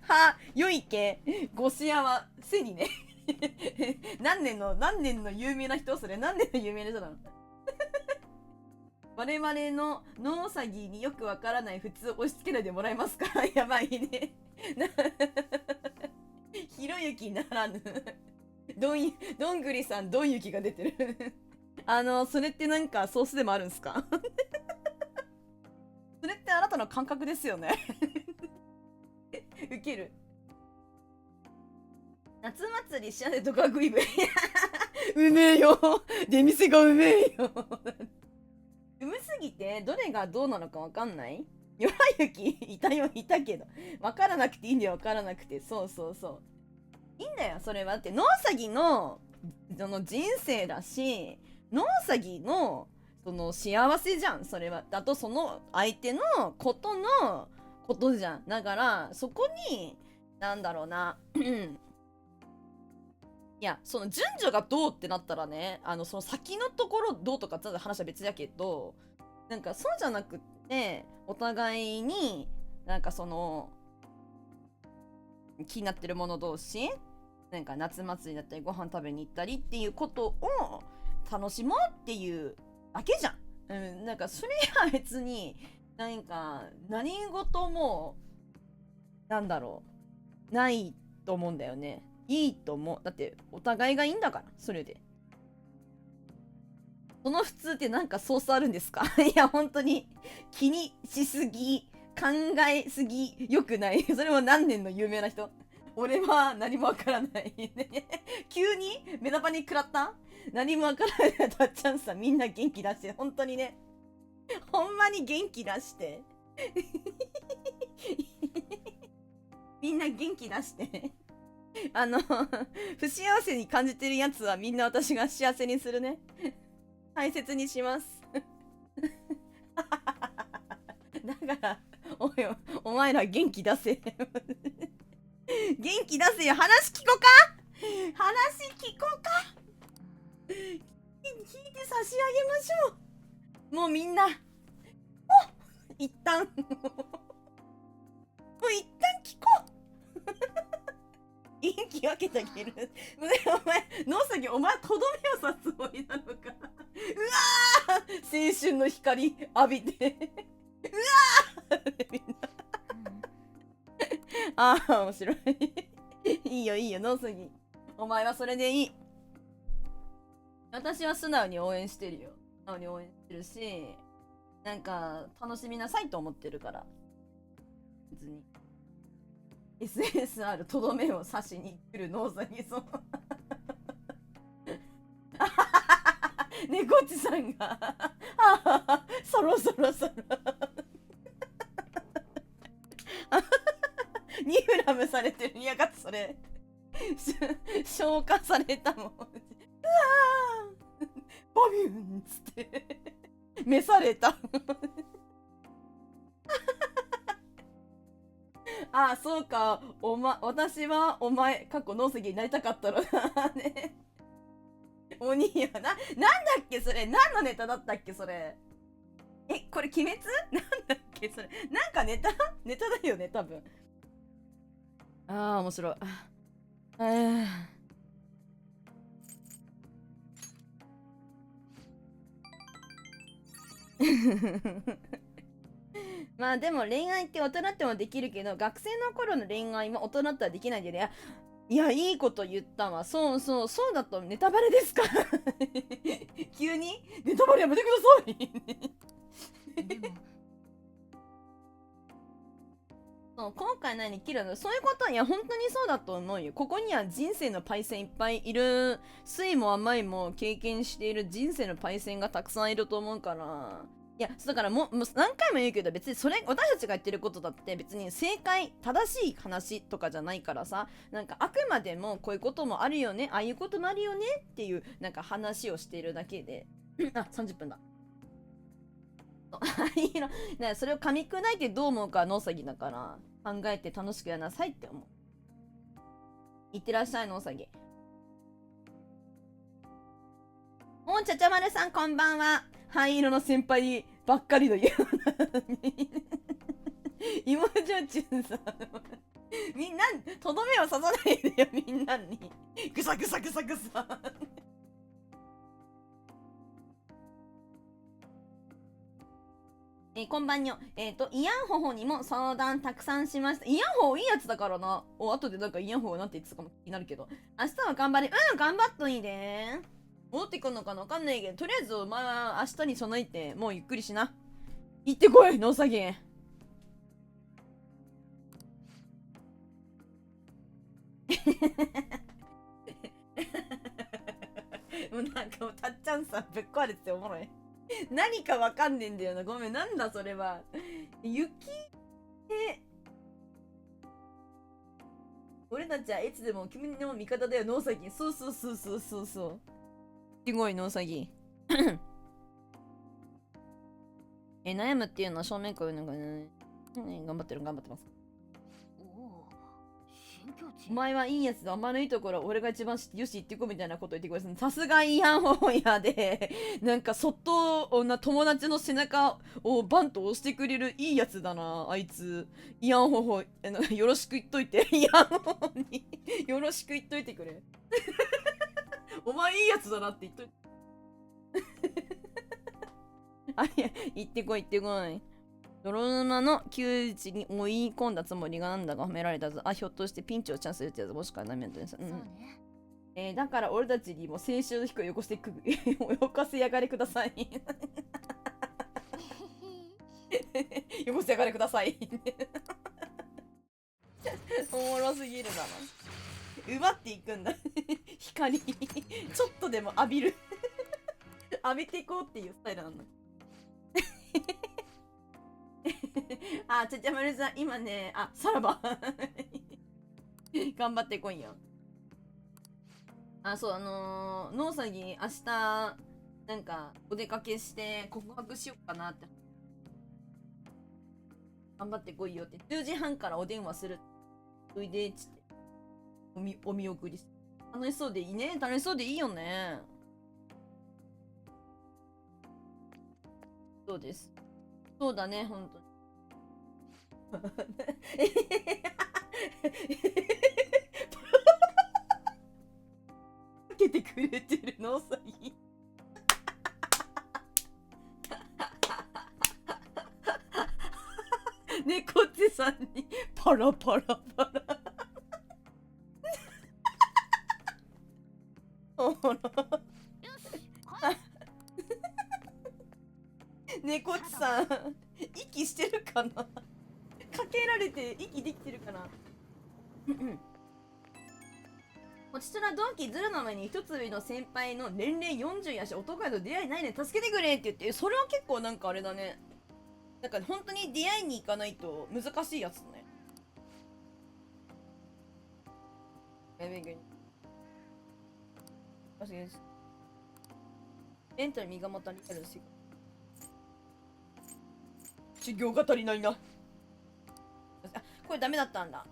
はよ、行け。ご幸せにね。何年の有名な人それ何年の有名な人なの我々のノウサギによくわからない普通押し付けないでもらえますかやばいね。ひろゆきならぬ。どんぐりさん、どんゆきが出てる。それってなんかソースでもあるんすかそれってあなたの感覚ですよね。ウケる。夏祭り幸せとかグイブ。うめえよ。出店がうめえよ。うますぎてどれがどうなのかわかんない？よらゆきいたけど。わからなくていいんだよ、わからなくて。そうそうそう。いいんだよ、それは。って、ノウサギの、その人生だし、ノウサギの、その幸せじゃん、それは。あと、その相手のことじゃん。だから、そこに、なんだろうな。いや、その順序がどうってなったらね、その先のところどうとかって話は別だけど、なんかそうじゃなくって、お互いに、なんかその、気になってる者同士、なんか夏祭りだったりご飯食べに行ったりっていうことを楽しもうっていうだけじゃん。なんかそれは別に、なんか何事も、なんだろう、ないと思うんだよね。いいと思う。だってお互いがいいんだから、それで。その普通ってなんかソースあるんですか？いや、本当に気にしすぎ、考えすぎ、よくない。それも何年の有名な人。俺は何もわからないね。急に目玉に食らった？何もわからないたっちゃんさ、みんな元気出して、本当にね。ほんまに元気出して。みんな元気出して。不幸せに感じてるやつはみんな私が幸せにするね。大切にします。だから、お前ら元気出せ。元気出せよ。話聞こうか？話聞こうか？聞いて差し上げましょう。もうみんな、一旦もう一旦聞こう。元気分けてあげる。お前、野崎、お前とどめを刺すつもりなのか。うわー、青春の光浴びて。うわーみんな。ああ、面白い。いいよ、いいよ、野崎。お前はそれでいい。私は素直に応援してるよ。素直に応援してるし、なんか、楽しみなさいと思ってるから。別に。SSR とどめを刺しに来るノーザギソン。猫ちさんがそろそろニフラムされてるにやがってそれ消化されたもん。うわーボビューンっつって召された。ああ、そうか。私はお前、過去農石になりたかったのだね。鬼やな。なんだっけそれ。何のネタだったっけそれ。これ鬼滅？なんだっけそれ。なんかネタだよね、多分。ああ、面白い。まあでも恋愛って大人ってもできるけど、学生の頃の恋愛も大人ってはできないんでね。いや、いいこと言ったわ。そうだとネタバレですか？急にネタバレやめてください。でもそう今回何切るのそういうこといや本当にそうだと思うよ。ここには人生のパイセンいっぱいいる、酸いも甘いも経験している人生のパイセンがたくさんいると思うから。いやだからもう何回も言うけど別にそれ私たちが言ってることだって別に正解正しい話とかじゃないからさ、なんかあくまでもこういうこともあるよねああいうこともあるよねっていうなんか話をしているだけであ30分だいいのね、それを噛み砕いてどう思うかノウサギだから考えて楽しくやなさいって思う。いってらっしゃいノウサギ。おんちゃちゃまるさんこんばんは。灰色の先輩ばっかりの言うイモジョチュンさんみんなとどめを刺さないでよみんなにぐさぐさぐさぐさこんばんにょ。イヤンホホにも相談たくさんしました。イヤンホホいいやつだからな。後でなんかイヤンホホなんて言ってたかも気になるけど。明日は頑張れ。頑張っといいで。戻ってくんのかなわかんないけど、とりあえずお前は明日に備えて、もうゆっくりしな。行ってこい、ノウサギ。もうなんかもうたっちゃんさんぶっ壊れてておもろい。何かわかんねえんだよな。ごめん、なんだそれは。雪って俺たちはいつでも君の味方だよ、ノウサギ。そうそうそうそうそうそう。すごい、ノウサギ。悩むっていうのは正面から言うのがね、頑張ってます。お前はいいやつだ。お前のいいところ俺が一番知ってよし言ってこみたいなこと言ってくれる。さすがイヤンホホヤでなんかそっと友達の背中をバンと押してくれるいいやつだなあいつ。イヤンホホよろしく言っといてイヤンホホによろしく言っといてくれお前いいやつだなって言っといてあいや行ってこい行ってこい。泥沼の窮地に追い込んだつもりがなんだか褒められたぞ。ひょっとしてピンチをチャンスでってやつもしかダメだったんです。だから俺たちにも青春の飛行よこせよこせやがれくださいよこせやがれくださいおもろすぎるだな。奪っていくんだ光ちょっとでも浴びる浴びていこうっていうスタイルなんだちゃちゃまるさん、今ね、さらば頑張ってこいよ。そう、ノウサギ、明日、なんか、お出かけして告白しようかなって。頑張ってこいよって。10時半からお電話する。おいで、つって。お見送りする。楽しそうでいいね。楽しそうでいいよね。そうです。そうだね、ほんとに。かけてくれてるのさぎ猫ってさんにパラパラパラおもろ猫っちさん息してるかなかけられて息できてるかなこちとら同期ズルの前に一つ上の先輩の年齢40やし男やと出会いないね助けてくれって言って、それは結構なんかあれだね。なんか本当に出会いに行かないと難しいやつね。やべえけどメンタル身がまたりあるし修行が足りないな。これダメだったんだ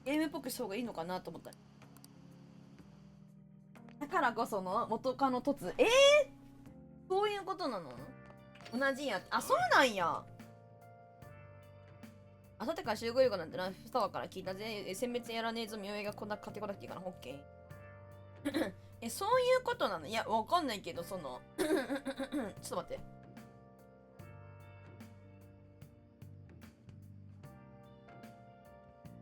ゲームっぽくした方がいいのかなと思った。だからこその元カノ凸そういうことなの。同じやそうなんや。あさってから集合予約なんてなスタワーから聞いたぜ。選別やらねえぞ。みおいがこんな買ってこなくていいからホッケーそういうことなの。いやわかんないけどそのちょっと待って。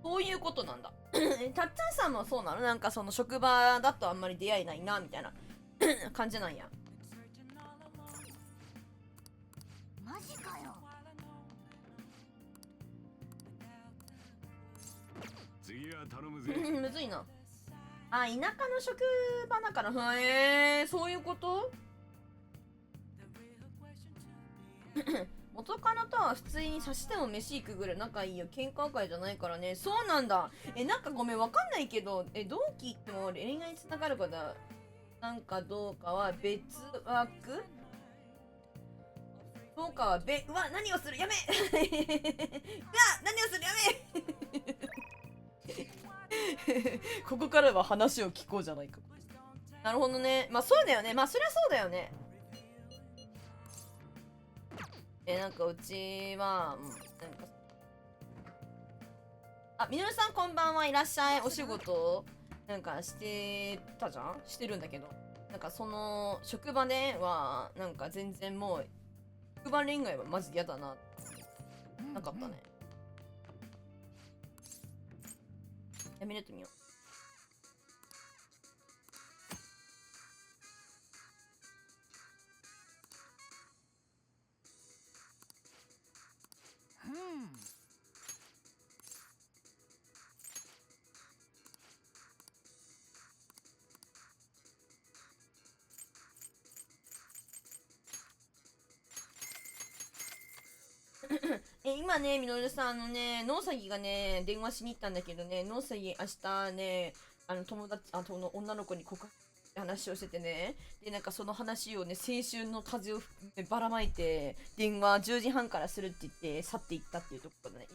そういうことなんだたっちゃんさんもそうなの。なんかその職場だとあんまり出会えないなみたいな感じなんや。マジかよ。次は頼むぜ。むずいな。あ、田舎の職場だから。へえ、そういうこと？元カノとは普通に差しても飯行くぐらい仲いいよ。喧嘩会じゃないからね。そうなんだ。なんかごめん、わかんないけど、同期っても恋愛につながるかなんかどうかは別枠どうかはうわ、何をするやめうわ、何をするやめここからは話を聞こうじゃないか。なるほどね。まあそうだよね。まあそりゃそうだよね。なんかうちは、なんかあ、みのるさんこんばんはいらっしゃい。お仕事なんかしてたじゃん？してるんだけど、なんかその職場ではなんか全然もう職場恋愛はマジで嫌だな。なかったね。やめれてみよう。今ね、みのるさんのね、ノウサギがね、電話しに行ったんだけどね、ノウサギ明日ね、友達、その女の子に告白って話をしててね、で、なんかその話をね、青春の風を、ね、ばらまいて、電話10時半からするって言って去っていったっていうところだね。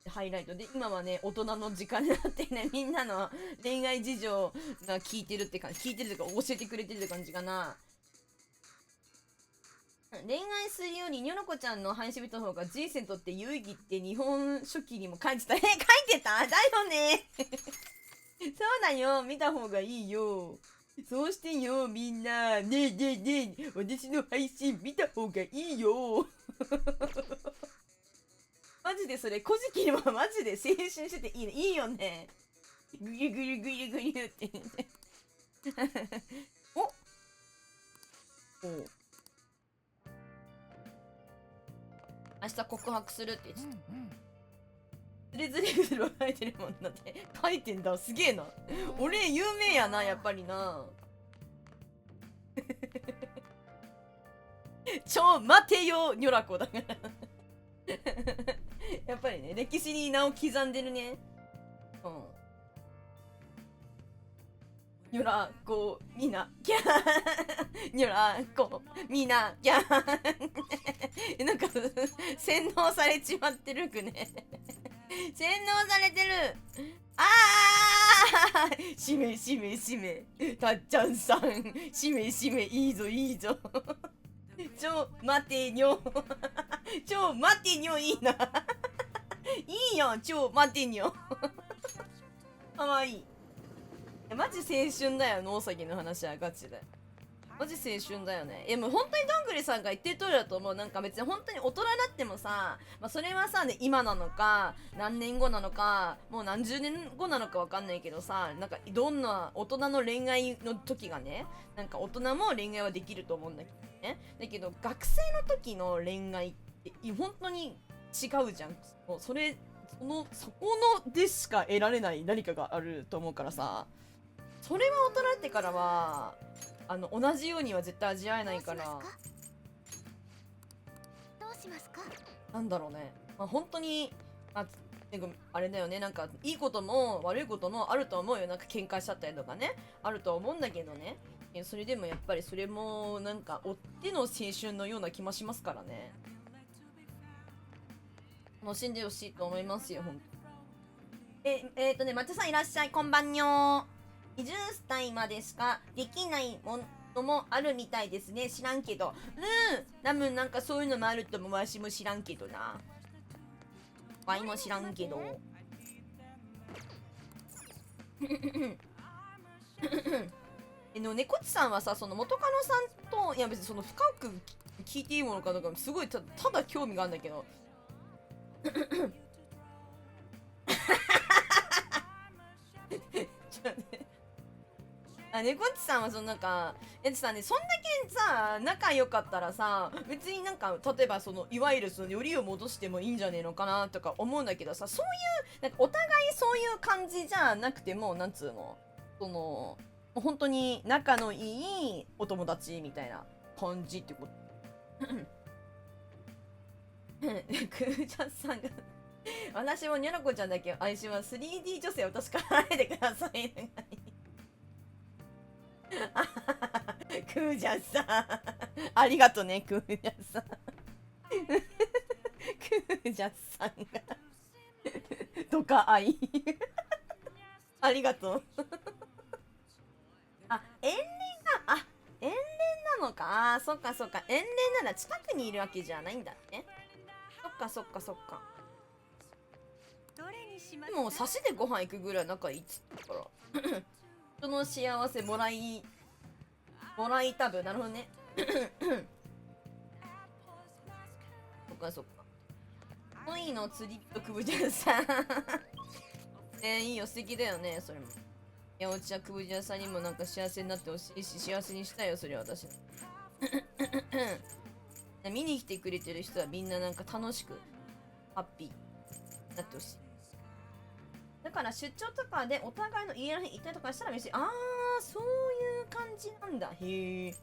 ハイライトで、今はね、大人の時間になってね、みんなの恋愛事情が聞いてるって感じ、聞いてるというか教えてくれてるって感じかな。恋愛するよりニョロコちゃんの配信見た方が人生にとって有意義って日本書紀にも書いてた。書いてただよねそうだよ、見た方がいいよ。そうしてよ、みんな。ねえねえねえ、私の配信見た方がいいよマジでそれ、古事記はマジで青春してていいね。いいよね。ぐりぐりぐりぐりっておお明日告白するって言ってた。ズレズレグズルは書いてるもんだって。書いてんだ。すげえな。俺有名やな、やっぱりな。ちょ待てよニョラコだからやっぱりね、歴史に名を刻んでるね。うん。ニョラコみなキャーニョラコみなキャーなんか洗脳されちまってるくね洗脳されてる。あーしめしめしめたっちゃんさんしめしめいいぞいいぞちょ待てにょちょ待てにょいいないいよちょ待てにょかわいい。マジ青春だよ、ノウサギの話はガチで。マジ青春だよね。もう本当にどんぐりさんが言ってる通りだと思う。なんか別に本当に大人になってもさ、まあそれはさ、ね、今なのか、何年後なのか、もう何十年後なのかわかんないけどさ、なんかどんな大人の恋愛の時がね、なんか大人も恋愛はできると思うんだけどね。だけど学生の時の恋愛って本当に違うじゃん。もうそこのでしか得られない何かがあると思うからさ。それは大人になってからは同じようには絶対味わえないから、どうしますか？なんだろうね、まあ、本当に、まあ、あれだよね、なんかいいことも悪いこともあると思うよ。なんか喧嘩しちゃったりとかね、あると思うんだけどね。それでもやっぱりそれもなんか追っての青春のような気もしますからね。楽しんでほしいと思いますよ、ほんと。抹茶さんいらっしゃい、こんばんにょー。20歳までしかできないものもあるみたいですね。知らんけど。多分なんかそういうのもあるともわしも知らんけどな。わいも知らんけど。猫ちさんはさ、その元カノさんと、いや別にその深く聞いていいものかどうかすごいただ興味があるんだけど。猫っちさんはそのなんかさね、そんだけさ仲良かったらさ、別になんか例えばそのいわゆるそのよりを戻してもいいんじゃねえのかなとか思うんだけどさ、そういうなんかお互いそういう感じじゃなくても、なんつうの、そのもう本当に仲のいいお友達みたいな感じってこと。くーちゃんさんが私もにゃなこちゃんだけ愛します。 3D 女性を確かめてください。クージャンさんありがとね、クージャンさん。クージャンさんがとか愛ありがとう。あ、遠恋遠恋なのか。そっかそっか、遠恋なら近くにいるわけじゃないんだね。そっかそっかそっか。でも差しでご飯行くぐらい仲いいっつったから人の幸せもらいたぶ。なるほどね。そっかそっか。恋の釣り人くぶじゃんさんいいよ、素敵だよね、それも。いや、おちはくぶじゃんさんにもなんか幸せになってほしいし、幸せにしたいよ、それは私見に来てくれてる人はみんななんか楽しくハッピーになってほしい。だから出張とかでお互いの家らへん行ったりとかしたら別に、あー、そういう感じなんだ。へえ。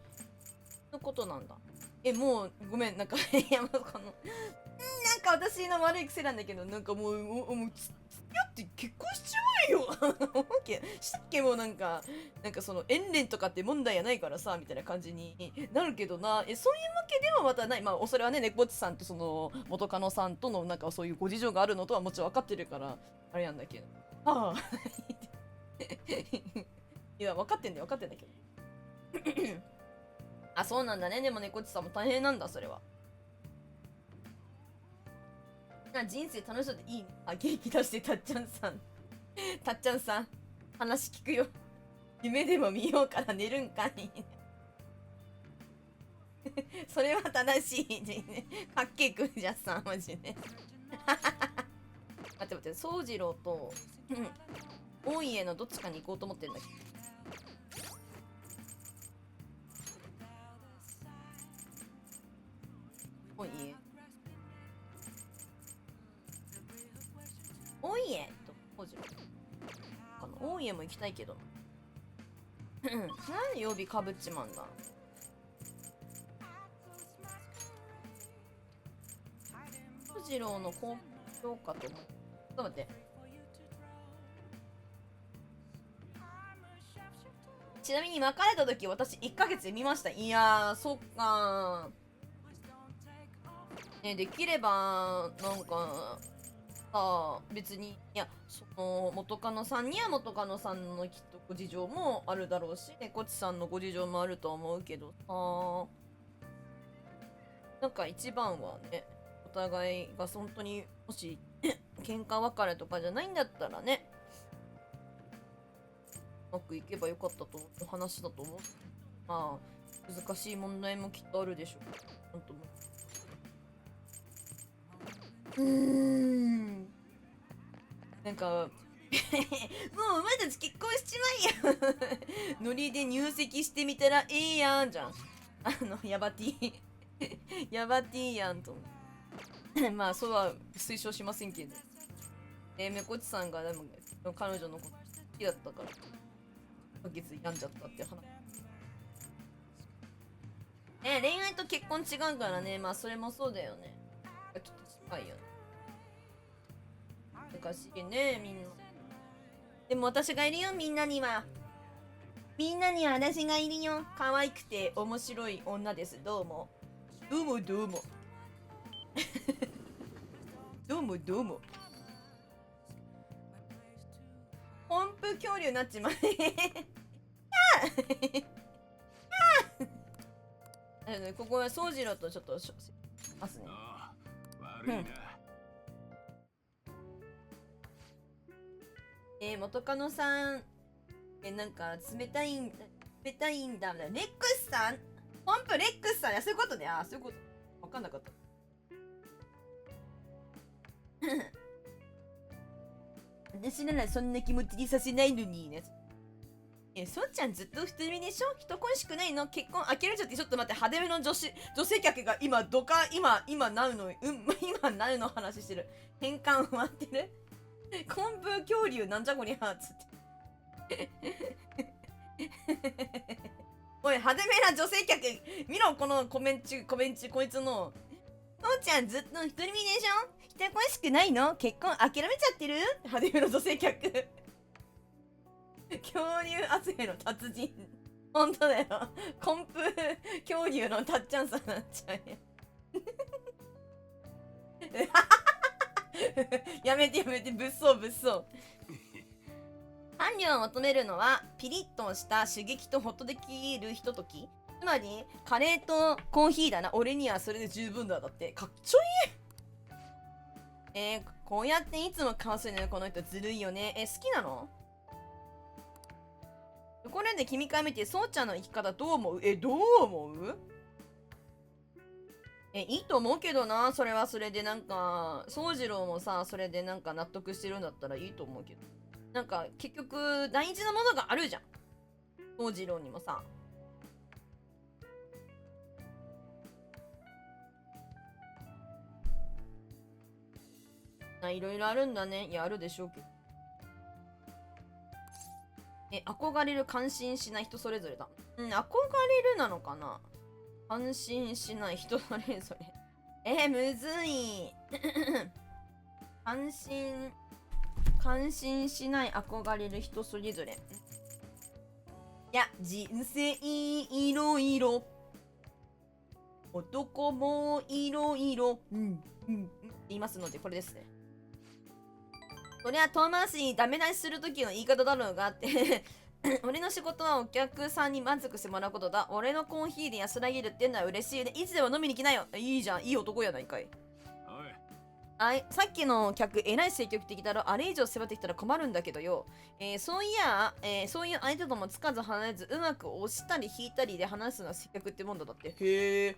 のことなんだ。もう、ごめん、なんか、いや、もうこの、なんか私の悪い癖なんだけど、なんかもう、付き合って結婚しちゃうよしたっけ。もうなんかその、遠恋とかって問題やないからさ、みたいな感じになるけどな。そういうわけではまたない。まあ、それはね、猫っちさんとその、元カノさんとのなんかそういうご事情があるのとはもちろん分かってるから、あれなんだけど。ああ。いや、分かってんだよ、分かってんだけど。あ、そうなんだね。でも猫っちさんも大変なんだ、それは。人生楽しそうでいいね。あ、元気出してたっちゃんさん。たっちゃんさん、話聞くよ。夢でも見ようから寝るんかい。それは正しいね。かっけえくんじゃさん、マジで。待って待って、宗次郎と、大家のどっちかに行こうと思ってんだけど。大家と宗次郎かな。大家も行きたいけど。なんで曜日かぶっちまうんだ。宗次郎の高評価と思う。ちょっと待って。ちなみに別れた時私1ヶ月で見ました。いやー、そっかー。ね、できればなんかさ、別に、いや、その元カノさんには元カノさんのきっとご事情もあるだろうし、猫ちさんのご事情もあると思うけどさ、なんか一番はね、お互いが本当にもし喧嘩別れとかじゃないんだったらね、うまくいけばよかったと思う話だと思う。まあ難しい問題もきっとあるでしょう。本当もなんかもうお前たち結婚しちまいよノリで入籍してみたらええやんじゃん。ヤバティヤバティやんとまあそうは推奨しませんけど、めこちさんがでも彼女のこと好きだったから1ヶ月病んじゃったって話。恋愛と結婚違うからね。まあそれもそうだよね。ちょっと近いよね。難しいね、みんな。でも私がいるよ、みんなには。みんなには私がいるよ。可愛くて面白い女です。どうも。どうもどうも。どうもどうも。ポンプ恐竜になっちまえ。ここは宗次郎とちょっとますね。悪いな。元カノさん、なんか冷たいんだ。レックスさん、ポンプレックスさん、そういうことね。あ、そういうこと。わかんなかった。私ならそんな気持ちにさせないのにね。そうちゃんずっと太りでしょ？人恋しくないの？結婚開けるちゃって。ちょっと待って、派手めの女性客が今今なるの今なるの話してる。変換終わってる。昆布恐竜なんじゃこりゃつっておい、派手めな女性客見ろ、このコメンチこいつの。そうちゃんずっと独り身でしょ？人恋しくないの？結婚諦めちゃってる？派手めの女性客恐竜集めの達人。ほんとだよ。コンプ恐竜のたっちゃんさんになっちゃうよやめて物騒伴侶を求めるのはピリッとした刺激とホッとできるひととき。つまりカレーとコーヒーだな。俺にはそれで十分だ。だってかっちょいい。こうやっていつも顔するのこの人ずるいよね。好きなの？これで君から見てそうちゃんの生き方どう思う？どう思う？いいと思うけどな。それはそれでなんか宗次郎もさ、それでなんか納得してるんだったらいいと思うけど、なんか結局大事なものがあるじゃん、宗次郎にもさ。いろいろあるんだね。いや、あるでしょうけど。憧れる、感心しない、人それぞれだ。憧れるなのかな。感心しない、人それぞれ。むずい感心しない、憧れる、人それぞれ。いや、人生いろいろ、男もいろいろ言いますので、これですね。そりゃ遠回しにダメ出しする時の言い方だろうがって俺の仕事はお客さんに満足してもらうことだ。俺のコーヒーで安らげるってのは嬉しいね。いつでも飲みに来なよ。いいじゃん、いい男やないかい。さっきの客えらい積極的だろ。あれ以上迫ってきたら困るんだけどよ。そういや、そういう相手ともつかず離れずうまく押したり引いたりで話すのは接客ってもんだ。だって。へえ。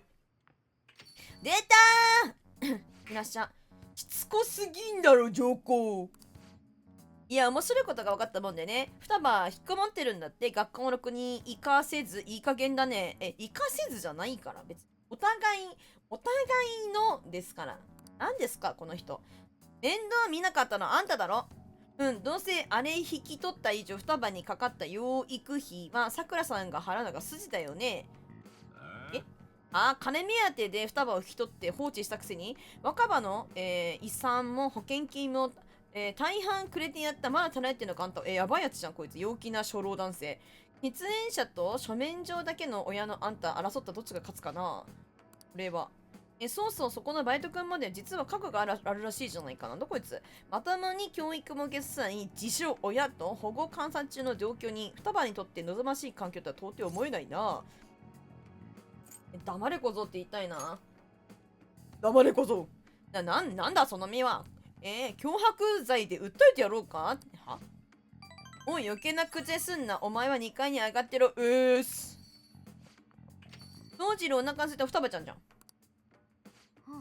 出たーいらっしゃ。しつこすぎんだろ上皇。いや、面白いことが分かったもんでね。双葉引っこもってるんだって。学校のろくに生かせず、いい加減だね。生かせずじゃないから、別に。お互いのですから。何ですか、この人。面倒見なかったのあんただろ。どうせあれ引き取った以上、双葉にかかった養育費は、さくらさんが払うのが筋だよね。金目当てで双葉を引き取って放置したくせに、若葉の、遺産も保険金も、大半くれてやった。まだ足らないってのかあんた。やばいやつじゃんこいつ。陽気な初老男性。喫煙者と書面上だけの親のあんた争ったどっちが勝つかな。これはそうそこのバイト君まで実は過去があるらしいじゃないか。なんだこいつ。まともに教育も受けずに自称親と保護観察中の状況に双葉にとって望ましい環境とは到底思えないな。黙れ小僧って言いたいな。黙れ小僧。なんだその身は。脅迫罪で訴えてやろうか。はおい、余計な口すんな。お前は2階に上がってろ。宗次郎お腹すいた双葉ちゃんじゃん。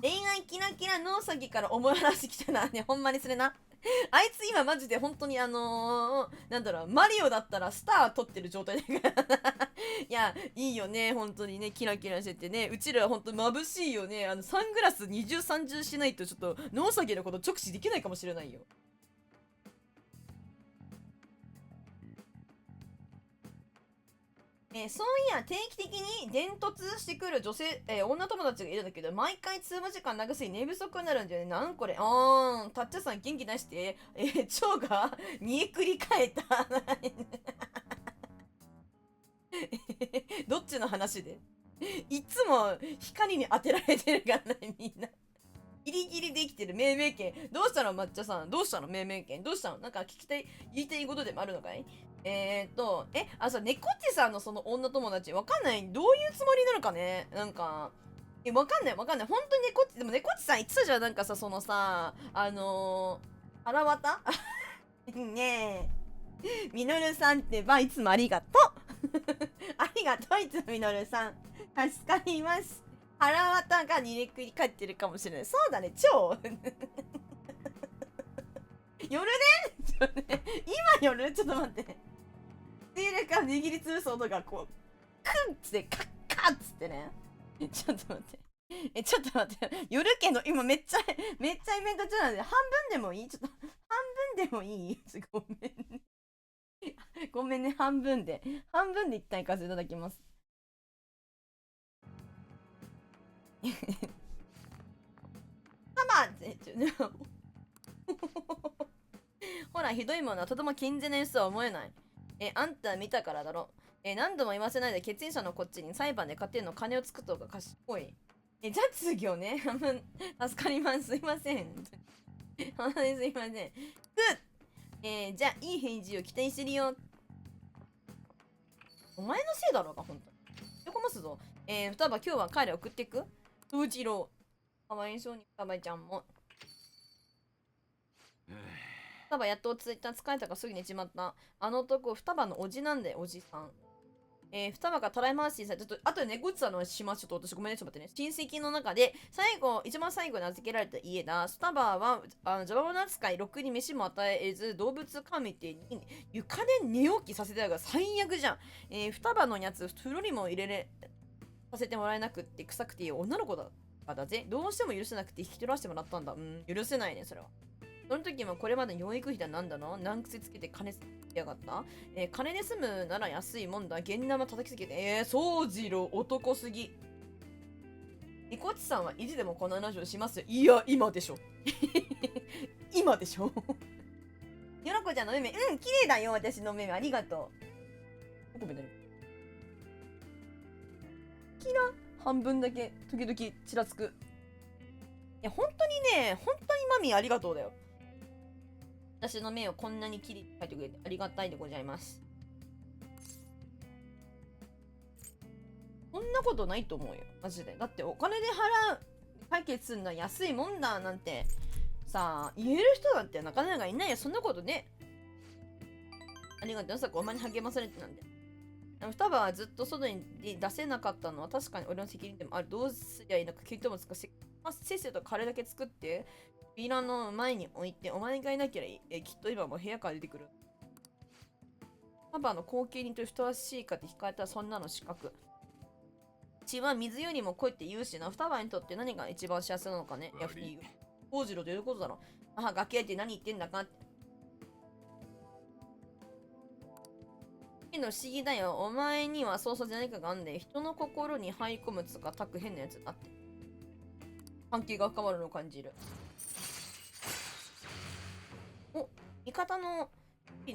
恋愛キラキラのうさぎから思い話してきたな。ね、ほんまにそれな。あいつ今マジで本当になんだろう、マリオだったらスター取ってる状態だからいや、いいよね、本当にね、キラキラしててね、うちらは本当眩しいよね。サングラス二重三重しないとちょっとノウサギのこと直視できないかもしれないよ。そういや定期的に伝突してくる女友達がいるんだけど、毎回通話時間長すぎ寝不足になるんだよね。なんこれ。タッチャさん元気出して。蝶が煮えくり返った。どっちの話でいつも光に当てられてるからね、みんな。ギリギリできてる命名権。どうしたの抹茶さん。どうしたの命名権。どうしたの。なんか言いたいことでもあるのかい。そう、猫っちさんのその女友達、わかんない。どういうつもりなのかね。なんか、わかんない。本当にでも猫っちさん言ってたじゃん。なんかさ、そのさ、はらわたねえ。みのるさんってば、いつもありがとう。ありがとう、いつもみのるさん。助かります。はらわたが煮えくり返ってるかもしれない。そうだね、超。夜ね今夜ちょっと待って。ビール缶握りつぶす音がこうクンっつってカッカッつってね。ちょっと待ってちょっと待って、夜けど今めっちゃイベント中なんで、半分でもいい？ちょっと半分でもいい？ごめんねごめんね、半分で一旦行かせていただきますカマンってほら、ひどいものはとても健全な様子は思えない。あんた見たからだろ。何度も言わせないで欠員者のこっちに裁判で勝てるの金をつくとか賢い。雑業ね。助かります。すいません。本当にすいません。じゃあ、いい返事を期待してるよ。お前のせいだろうか、ほんとに。横ますぞ。双葉、今日は彼を送っていく？藤次郎。かわいそうに、双葉ちゃんも。双葉やっと落ち着いた。疲れたからすぐ寝ちまった。あの男、双葉のおじなんだよ、おじさん。双葉がたらい回しにさ、ちょっと、あとで猫ちさんのします。ちょっと私ごめんね、ちょっと待ってね。親戚の中で、一番最後に預けられた家だ。双葉は、邪魔者扱い、ろくに飯も与えず、動物神ってに床で寝起きさせてたから最悪じゃん。双葉のやつ、風呂にも入れれ、させてもらえなくって、臭くていい女の子だぜ。どうしても許せなくて引き取らせてもらったんだ。許せないね、それは。その時もこれまで養育費だなんだの難癖つけて金つけやがった、金で済むなら安いもんだ。現生叩きつけて。宗次郎男すぎ。ニコッチさんはいつでもこの話をしますよ。いや、今でしょ。今でしょ。よろこちゃんの目目、綺麗だよ、私の目目。ありがとう。どこ目だよ。キラ半分だけ、時々ちらつく。いや、本当にマミーありがとうだよ。私の目をこんなに切り描いてくれてありがたいでございます。そんなことないと思うよ、マジで。だってお金で解決するのは安いもんだなんてさあ言える人だってなかなかいないよ。そんなことね。ありがとう。さっきお前に励まされてなんで。双葉はずっと外に出せなかったのは確かに俺の責任でもある。どうすりゃいいのか聞いてもつかせっせとカレーだけ作って扉の前に置いて、お前がいなきゃきっと今も部屋から出てくる。双葉の後継人とふさわしいかって聞かれたらそんなの失格。血は水よりも濃いって言うしな。双葉にとって何が一番幸せなのかね。いや、幸次郎ということだろ。崖って何言ってんだかって。けど不思議だよ。お前にはそうそうじゃ何かがあんで、人の心に入り込むつかたく変なやつだって。関係が深まるのを感じる。味方の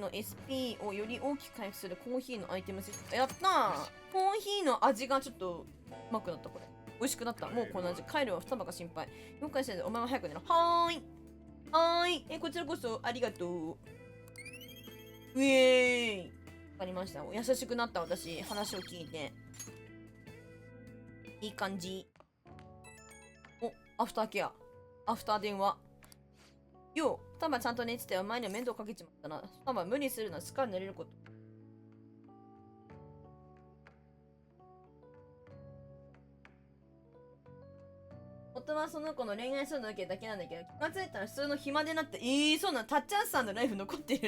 SP をより大きく回復するコーヒーのアイテムセット。やったー。コーヒーの味がちょっとうまくなった。これ美味しくなった。もうこの味。帰るは双葉が心配。了解してる。お前は早く寝ろ。はーい。こちらこそありがとう。ウェーイ。わかりました。優しくなった私。話を聞いて。いい感じ。アフターケア。アフター電話。よう、双葉ちゃんと寝ててお前には面倒かけちまったな。双葉無理するのはしっかり寝れること。夫はその子の恋愛するだけなんだけど、気がついたら普通の暇でなって、そうなの、たっちゃんさんのライフ残って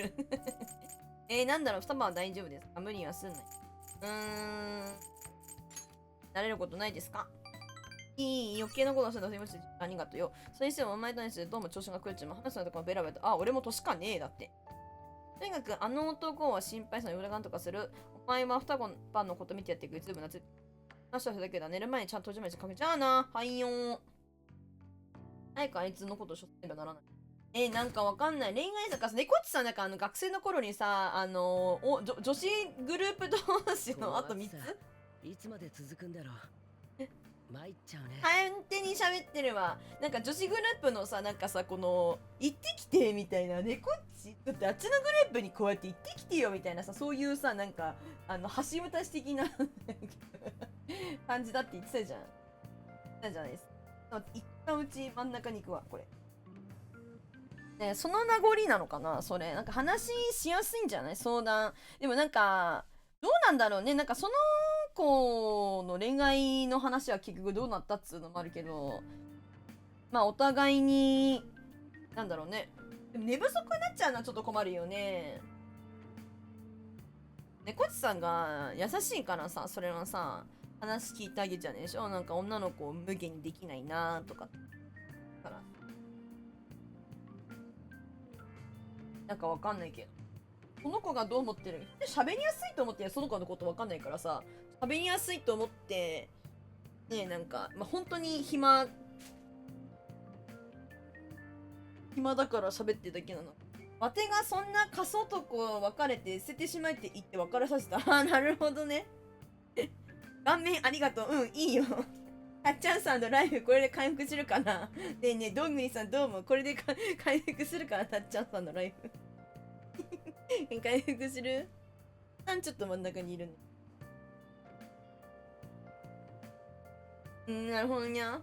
る。なんだろう、双葉は大丈夫ですか？無理はすんない。慣れることないですか？余計なことをするのすみません。ありがとうよ。それにしてもお前とにしてどうも調子が狂っちゃう。話すのとかもベラベラと。俺も年かねえだって。とにかくあの男は心配さの裏んとかする。お前は双子パンのこと見てやっていく。ずいぶん夏。話はするだけだ。寝る前にちゃんと閉じまでかけ。じゃあな。はいよー。早くあいつのことをしょってばならない。なんかわかんない。恋愛とかさ、猫っちさんなんか学生の頃にさ、女子グループ同士のあと3ついつまで続くんだろう。参っちゃうね。勝手に喋ってるわ。なんか女子グループのさ、なんかさ、この行ってきてみたいな、猫っちだってあっちのグループにこうやって行ってきてよみたいなさ、そういうさ、なんか橋渡し的な感じだって言ってたじゃん。じゃないです。一旦うち真ん中に行くわ、これ。ね、その名残なのかな、それ。なんか話しやすいんじゃない？相談。でもなんか、どうなんだろうね。なんかその子の恋愛の話は結局どうなったっつうのもあるけど、まあお互いに、なんだろうね。でも寝不足になっちゃうのはちょっと困るよね。猫ちさんが優しいからさ、それはさ、話聞いてあげちゃうでしょ。なんか女の子を無限にできないなとか。から。なんかわかんないけど。その子がどう思ってる？喋りやすいと思ってその子のことわかんないからさ、喋りやすいと思って、ね、なんか、まあ、本当に暇だから喋ってるだけなの。わてがそんなカス男別れて捨ててしまえって言って別れさせた。ああ、なるほどね。顔面ありがとう。うん、いいよ。たっちゃんさんのライフこれで回復するかな。ねえねえ、どんぐりさんどうもこれで回復するかな、たっちゃんさんのライフ。回復する？ちょっと真ん中にいるの。なるほどにゃ。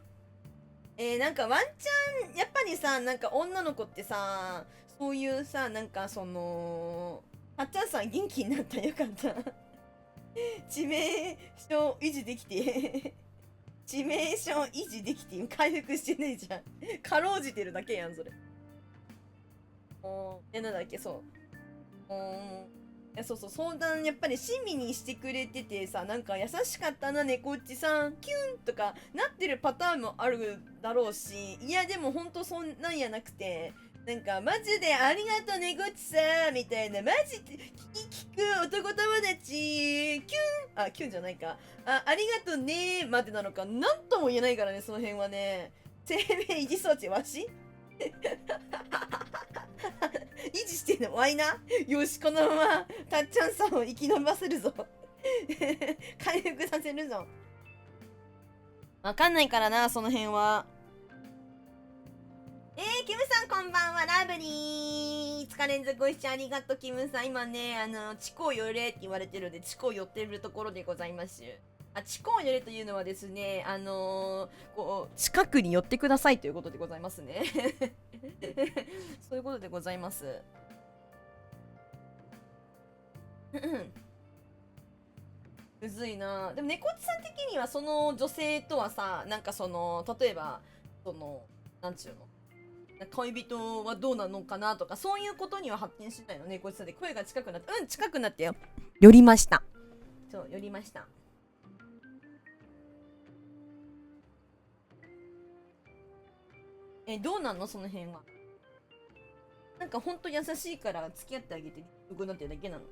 なんかワンチャン、やっぱりさ、なんか女の子ってさ、そういうさ、なんかその、たっちゃんさん元気になった。よかった。致命傷維持できて、致命傷維持できて、回復してねえじゃん。かろうじてるだけやん、それ。なんだっけ、そう。そうそう、相談やっぱり親身にしてくれててさ、なんか優しかったな、猫っちさん、キュンとかなってるパターンもあるだろうし、いやでもほんとそんなんやなくて、なんかマジでありがとう猫っちさんみたいな、マジで聞く男友達、キュン、あ、キュンじゃないか、ありがとうねまでなのか、なんとも言えないからね、その辺はね。生命維持装置わし維持してんのわいな。よし、このままたっちゃんさんを生き延ばせるぞ。回復させるぞ。わかんないからな、その辺は。キムさんこんばんは、ラブリー。5日連続ご視聴ありがとう、キムさん。今ね、地高寄れって言われてるので、地高寄ってるところでございます。地高寄れというのはですね、こう、近くに寄ってくださいということでございますね。そういうことでございます。むずいな。でも猫ちさん的にはその女性とはさ、なんかその例えばそのなんちゅうの、恋人はどうなのかなとか、そういうことには発展しないの。猫ちさんで声が近くなって、近くなってよ。寄りました。そう、寄りました。どうなんのその辺は。なんかほんと優しいから付き合ってあげてよくなってるだけなの。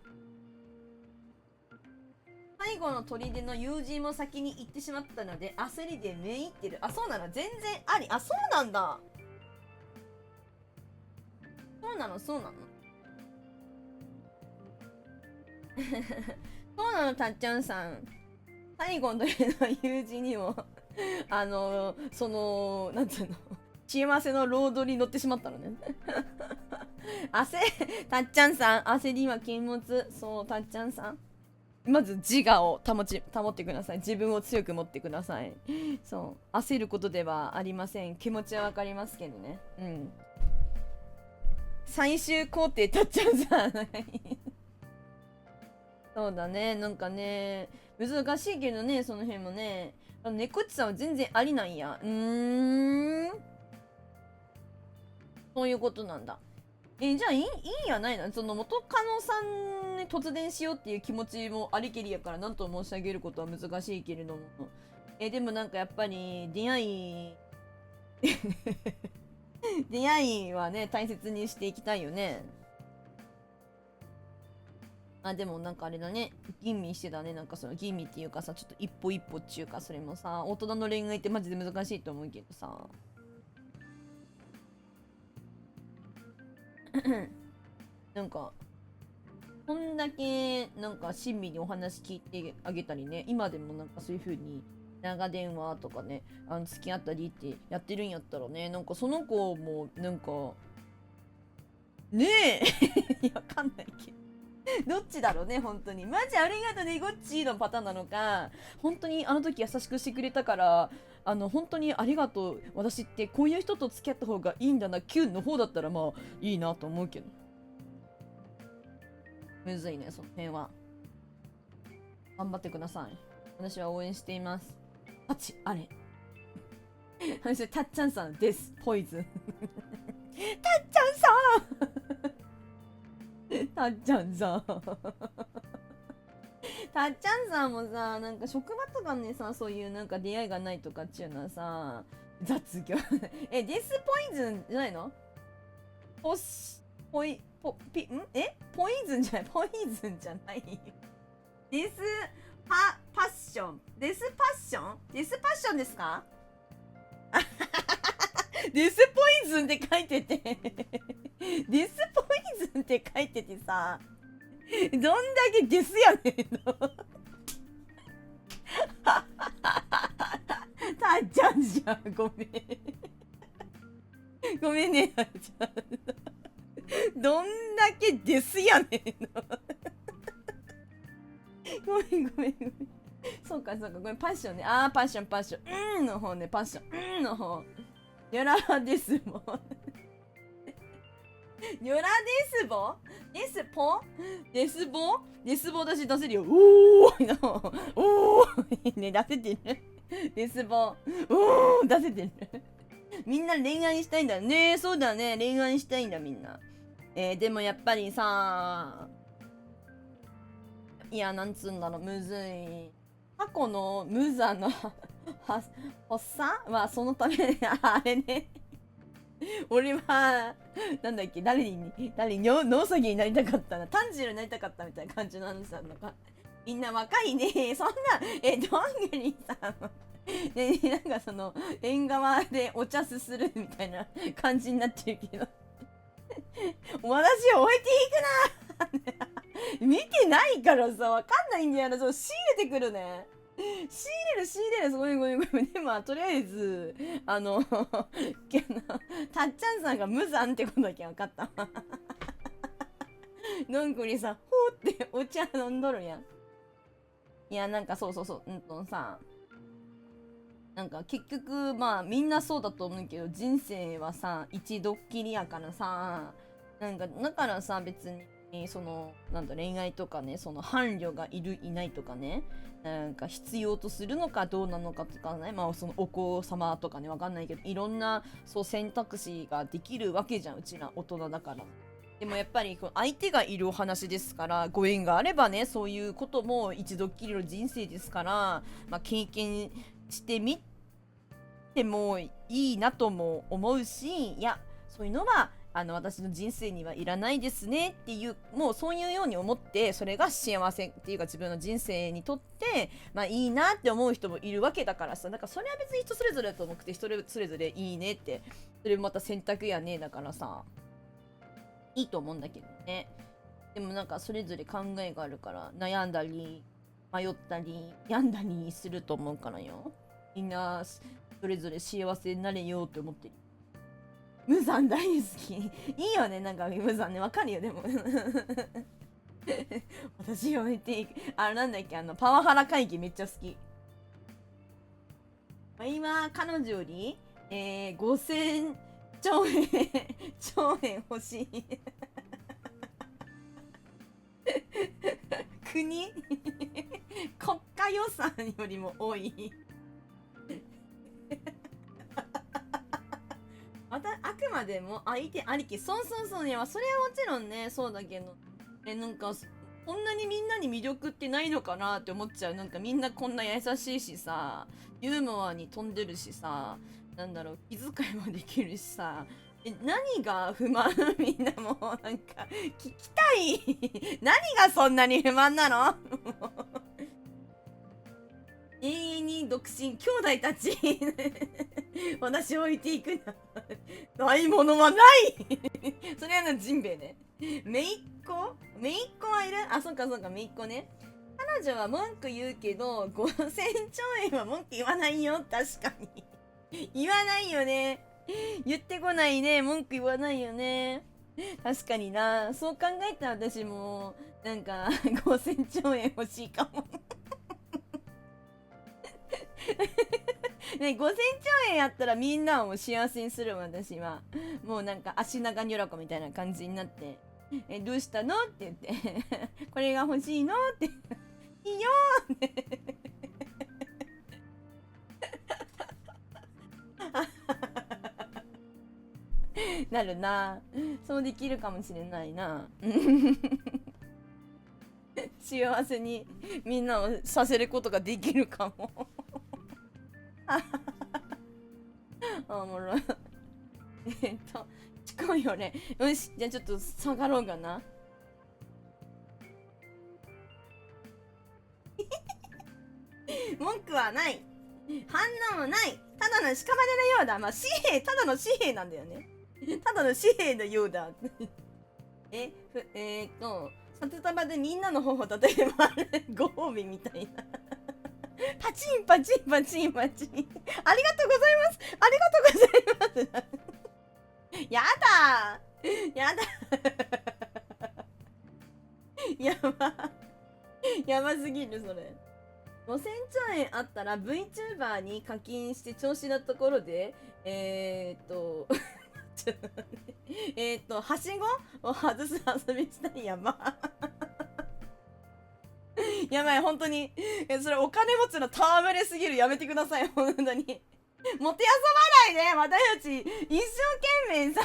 最後の砦の友人も先に行ってしまったので焦りでめいってる。あ、そうなの、全然あり。あ、そうなんだ。そうなの、そうなの。そうなの、たっちゃんさん。最後の砦の友人にもそのなんつうの、幸せのロードに乗ってしまったのね。たっちゃんさん、焦りは禁物。そう、たっちゃんさん。まず自我を保ってください。自分を強く持ってください。そう。焦ることではありません。気持ちはわかりますけどね。うん。最終工程たっちゃんさん。そうだね。なんかね、難しいけどね、その辺もね。猫っちさんは全然ありなんや。そういうことなんだ。じゃあいいやないな。その元カノさんに突然しようっていう気持ちもありきりやから何と申し上げることは難しいけれども。でもなんかやっぱり出会い出会いはね、大切にしていきたいよね。でもなんかあれだね。吟味してたね。なんかその吟味っていうかさ、ちょっと一歩一歩っていうか、それもさ、大人の恋愛ってマジで難しいと思うけどさ。なんかこんだけなんか親身にお話聞いてあげたりね、今でもなんかそういう風に長電話とかね、付き合ったりってやってるんやったらね、なんかその子もなんかねえわかんないけどどっちだろうね、本当に。マジありがとうねごっちのパターンなのか、本当にあの時優しくしてくれたから本当にありがとう、私ってこういう人と付き合った方がいいんだな、キュンの方だったらまあいいなと思うけど、むずいね、その辺は。頑張ってください。私は応援しています。あれ私たっちゃんさんです。ポイズンたっちゃんさんたっちゃんさんたっちゃんさんもさ、なんか職場とかねさ、そういうなんか出会いがないとかっていうのはさ、雑業デスポイズンじゃないの？ポスポイポピんポイズンじゃない、ポイズンじゃないデスパッション、デスパッション、デスパッションですか？デスポイズンって書いててデスポイズンって書いててさ、どんだけデスやねんのたっちゃんじゃん、ごめんごめんね、たっちゃんどんだけデスやねんのごめんごめんごめん、そうかそうか、ごめん、パッションね、パッションパッション、の方ね、パッション、の方、ニョラですもんニョラデスボデスポデスボデスボ私出せるよ。おーのおーね、出せてるデスボおー出せてるみんな恋愛したいんだね。そうだね、恋愛したいんだみんな。でもやっぱりさ、いや、なんつうんだろう、むずい。過去の無残な発作はそのためあれね俺はなんだっけ、誰にノウサギになりたかったな、炭治郎になりたかったみたいな感じの話なのか。みんな若いね、そんなどんぐりさんね、なんかその縁側でお茶すするみたいな感じになってるけど私を置いていくな見てないからさ、わかんないんだよな。そう、仕入れてくるね。仕入れる、ごめんごめんごめん。でも、とりあえず、たっちゃんさんが無残ってことだけ分かった。のんこりさ、ほーってお茶飲んどるやん。いや、なんかそう、さ、なんか結局、まあみんなそうだと思うけど、人生はさ、一度っきりやからさ、なんか、だからさ、別に、その、なんだ、恋愛とかね、その伴侶がいる、いないとかね、なんか必要とするのかどうなのかとかね、まあそのお子様とかね、わかんないけど、いろんなそう選択肢ができるわけじゃん、うちら大人だから。でもやっぱりこう相手がいるお話ですから、ご縁があればね、そういうことも一度っきりの人生ですから、まあ経験してみてもいいなとも思うし、いや、そういうのは私の人生にはいらないですねっていう、もうそういうように思って、それが幸せっていうか自分の人生にとってまあいいなって思う人もいるわけだからさ、だからそれは別に人それぞれだと思って、人それぞれいいねって、それもまた選択やねだからさ、いいと思うんだけどね。でもなんかそれぞれ考えがあるから悩んだり迷ったり病んだりすると思うからよ。みんなそれぞれ幸せになれようって思ってる。無惨大好き。いいよね、なんか無惨ね、わかるよ、でも。私を置いていく。なんだっけ、パワハラ会議めっちゃ好き。今、彼女より、5000兆円欲しい。国国家予算よりも多い。またあくまでも相手ありき。そうね、それはもちろんね、そうだけど、なんかこんなにみんなに魅力ってないのかなって思っちゃう。なんかみんなこんな優しいしさ、ユーモアに飛んでるしさ、なんだろう、気遣いもできるしさ、何が不満？みんなもうなんか聞きたい。何がそんなに不満なの？永遠に独身兄弟たち私を置いていくな。ないものはない。それはジンベエね。めいっ子はいる？あ、そっかめいっ子ね。彼女は文句言うけど5000兆円は文句言わないよ。確かに言わないよね。言ってこないね。文句言わないよね。確かにな。そう考えたら私もなんか5000兆円欲しいかも。ね、5000兆円やったらみんなを幸せにする。私はもうなんか足長にょらこみたいな感じになって、どうしたのって言ってこれが欲しいのっていいよーってなるな。そうできるかもしれないな。幸せにみんなをさせることができるかも。おもろい。近いよね。よし、じゃあちょっと下がろうかな。文句はない。反応もない。ただの屍のようだ。まあ、紙幣、ただの紙幣なんだよね。ただの紙幣のようだ。札束でみんなの方を例えば、ご褒美みたいな。パチンパチンパチンパチン。ありがとうございます。ありがとうございます。やだー。やだ。やば。やばすぎる、それ。5000兆円あったら VTuber に課金して調子なところで、はしごを外す遊びしたい。やば。やばい、本当に。それお金持ちの戯れすぎる。やめてください、本当に。もてあそばないで、私たち一生懸命さ、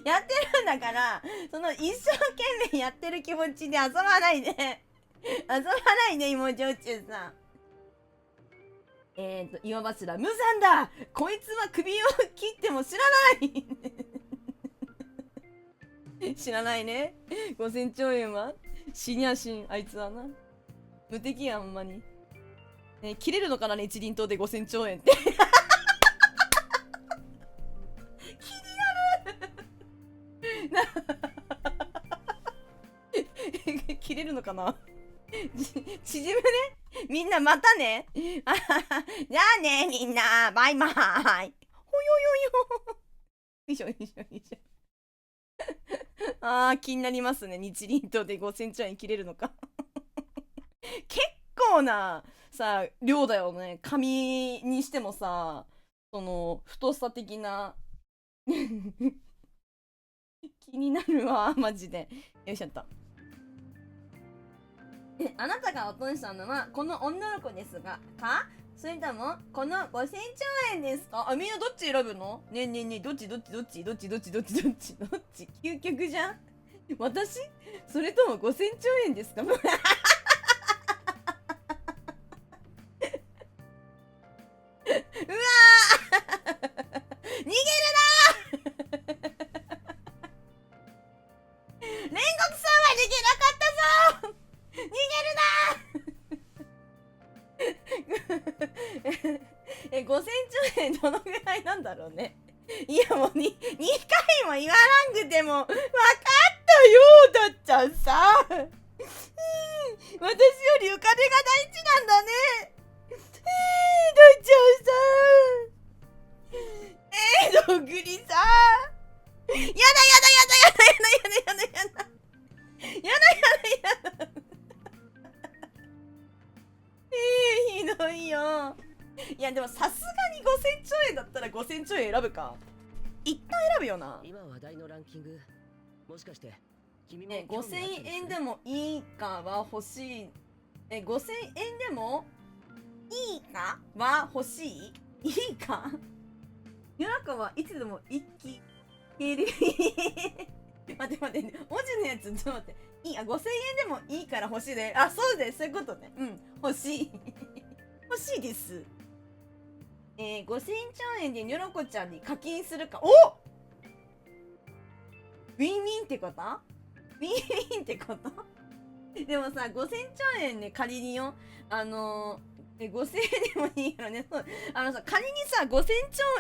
やってるんだから、その一生懸命やってる気持ちで遊ばないで。遊ばないで、芋焼酎さん。岩柱、無惨だ。こいつは首を切っても知らない知らないね。5000兆円は死にゃしん、あいつはな。無敵やん、ほんまに。切れるのかなね、一輪刀で5000兆円って。気になる切れるのかな縮むね。みんなまたね。じゃあね、みんな。バイバイ。ほよよよ。よいしょよいしょよいしょ。気になりますね。日輪刀で5000兆円切れるのか。結構なさ、量だよね。紙にしてもさ、その太さ的な。気になるわ、マジで。よいしょっと。あなたがおとんしたのはこの女の子ですが、それともこの5000兆円ですか？みんなどっち選ぶの？ねえねえねえ、どっち究極じゃん。私？それとも5000兆円ですか？うわ逃げるな煉獄さんは逃げなかったぞ逃げるな5000兆円どのぐらいなんだろうね。いやもう2回も言わなくても分かったようだっちゃうさ。私よりお金が大事なんだね。だっちゃうさ。どんぐりさ。やだやだやだやだやだやだやだやだ。ひどいよ。いやでもさすがに5000兆円だったら5000兆円選ぶか。一旦選ぶよな。今話題のランキング、もしかして君もね、5000円でもいいかは欲しい。5000円でもいいかは欲しい。いいか夜中はいつでも一気経理待って、文字のやつちょっと待って。5000円でもいいから欲しいで。そうです。そういうことね。欲しい。欲しいです。5000兆円でニョロコちゃんに課金するか。ウィンウィンってこと？ウィンウィンってことでもさ、5000兆円ね、仮によ。5000円でもいいからね。仮にさ、5000兆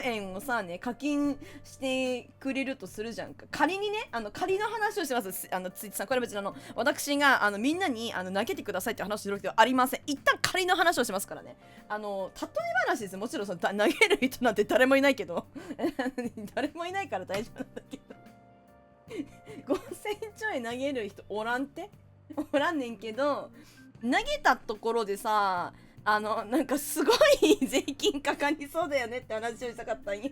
円をさ、課金してくれるとするじゃんか。仮にね、仮の話をします。ツイッチさん、これ別に私が、みんなに、投げてくださいって話をするわけではありません。一旦仮の話をしますからね。例え話ですよ。もちろん投げる人なんて誰もいないけど。誰もいないから大丈夫なんだけど。5000兆円投げる人おらんねんけど、投げたところでさ、なんかすごい税金かかりそうだよねって話をしたかったんよ。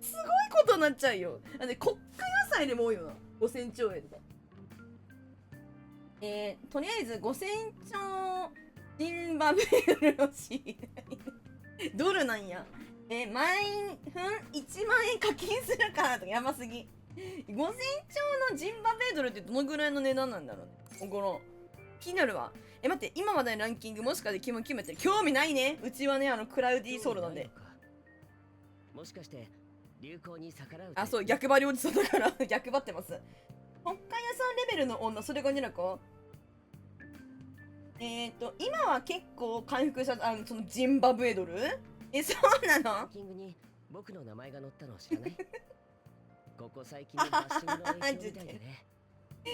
すごいことになっちゃうよ。だって国家予算でも多いよな。5000兆円で。とりあえず5000兆ジンバブエドルの支払い。ドルなんや。毎分1万円課金するからとかやばすぎ。5000兆のジンバブエドルってどのぐらいの値段なんだろうね。この気になるわ。待って、今までのランキングもしかして決めてる？興味ないね。うちはね、クラウディーソウルなんで。もしかして流行に逆らう？あ、そう、逆張りおじさんだから逆張ってます。北海屋さんレベルの女、それがニラコ。今は結構回復した、そのジンバブエドル？そうなの？ランキングに僕の名前が載ったの知らない？ここ最近のバッシングの影響みたいだね。ユ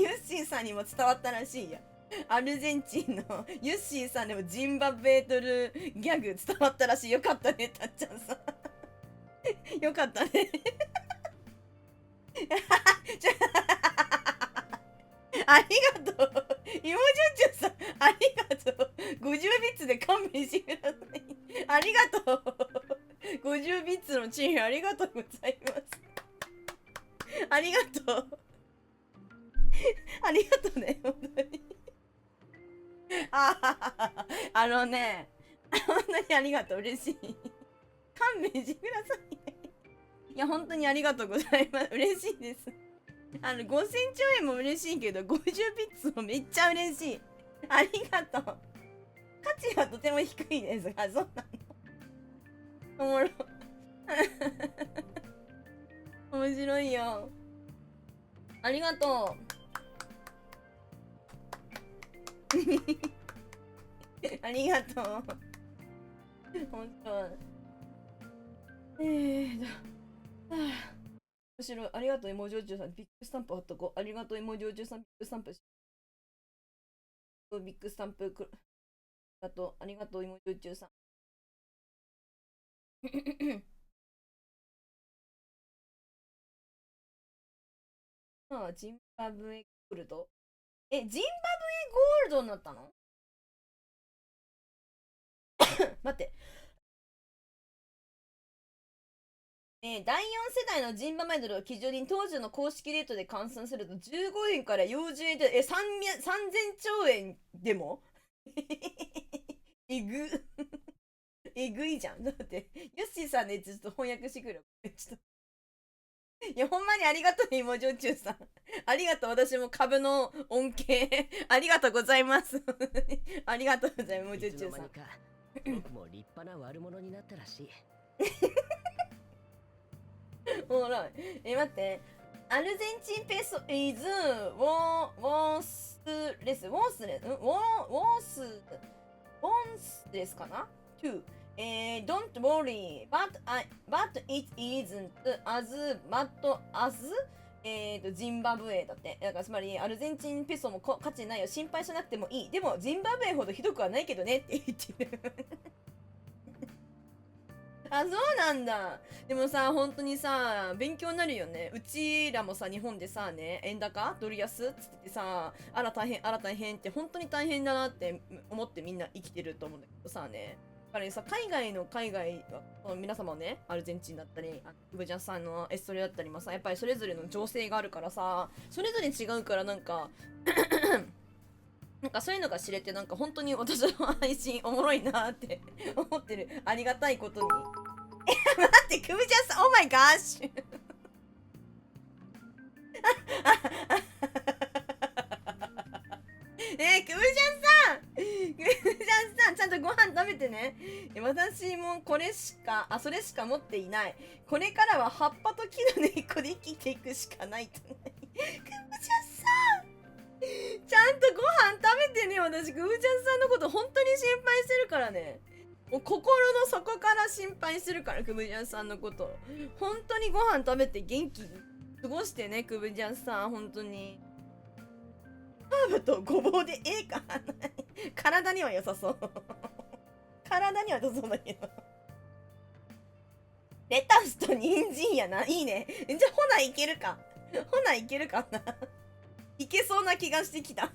ッシーさんにも伝わったらしいや。アルゼンチンのユッシーさんでもジンバブエドルギャグ伝わったらしい。よかったね、たっちゃんさん。よかったね。ありがとう。イモジュンチュさん、ありがとう。50ビッツで勘弁してください。ありがとう。50ビッツのチームありがとうございます。ありがとう。ありがとうね、本当に。あのね、本当にありがとう。嬉しい。勘弁してください。いや、本当にありがとうございます。嬉しいです。5000兆円も嬉しいけど、50ビッツもめっちゃ嬉しい。ありがとう。価値はとても低いですが、そうなの。おもろ。面白いよ。ありがとう。ありがとう。本当。むしろありがとう、芋焼酎さん。ビッグスタンプ貼っとこう。ありがとう、芋焼酎さん。ビッグスタンプ。ビッグスタンプ。ありがとう、芋焼酎さん。ああ、ジンバブエゴールド。ジンバブエゴールドになったの？待って。第4世代のジンバメドルを基準に当時の公式レートで換算すると15円から40円で、3000兆円でもえぐえぐいじゃん。だって、ヨッシーさんでちょっと翻訳してくる。ちょっといや、ほんまにありがとうね、芋焼酎さん。ありがとう、私も株の恩恵。ありがとうございます。ありがとうございます、芋焼酎さん。僕も立派な悪者になったらしい。おもろい。待って。アルゼンチンペソイズウォースレスかな ?2 don't worry but it isn't as bad as ジンバブエだって。だからつまりアルゼンチンペソも価値ないよ。心配しなくてもいい。でもジンバブエほどひどくはないけどねって言ってる。あ、そうなんだ。でもさ、本当にさ、勉強になるよね。うちらもさ、日本でさ、ね、円高ドル安っつってさ、あら大変って本当に大変だなって思ってみんな生きてると思うんだけどさね。だからさ、海外は、皆様ね、アルゼンチンだったり、ウブジャンさんのエストレだったりもさ、やっぱりそれぞれの情勢があるからさ、それぞれ違うからなんか、なんかそういうのが知れて、なんか本当に私の配信おもろいなって思ってる。ありがたいことに。待って、クブちゃんさん、オーマイガッシュ。クブちゃんさん、ちゃんとご飯食べてね。私もこれしか、それしか持っていない。これからは葉っぱと木の根っこで生きていくしかないと。クブちゃんさんちゃんとご飯食べてね。私、グーちゃんさんのこと本当に心配してるからね。もう心の底から心配してるから、クブちゃんさんのこと。本当にご飯食べて元気に過ごしてね、クブちゃんさん。本当に。ハーブとごぼうでええか体には良さそう。体には良さそうだけど。レタスと人参やな。いいね。じゃあ、ほないけるか。ほないけるかな。いけそうな気がしてきた。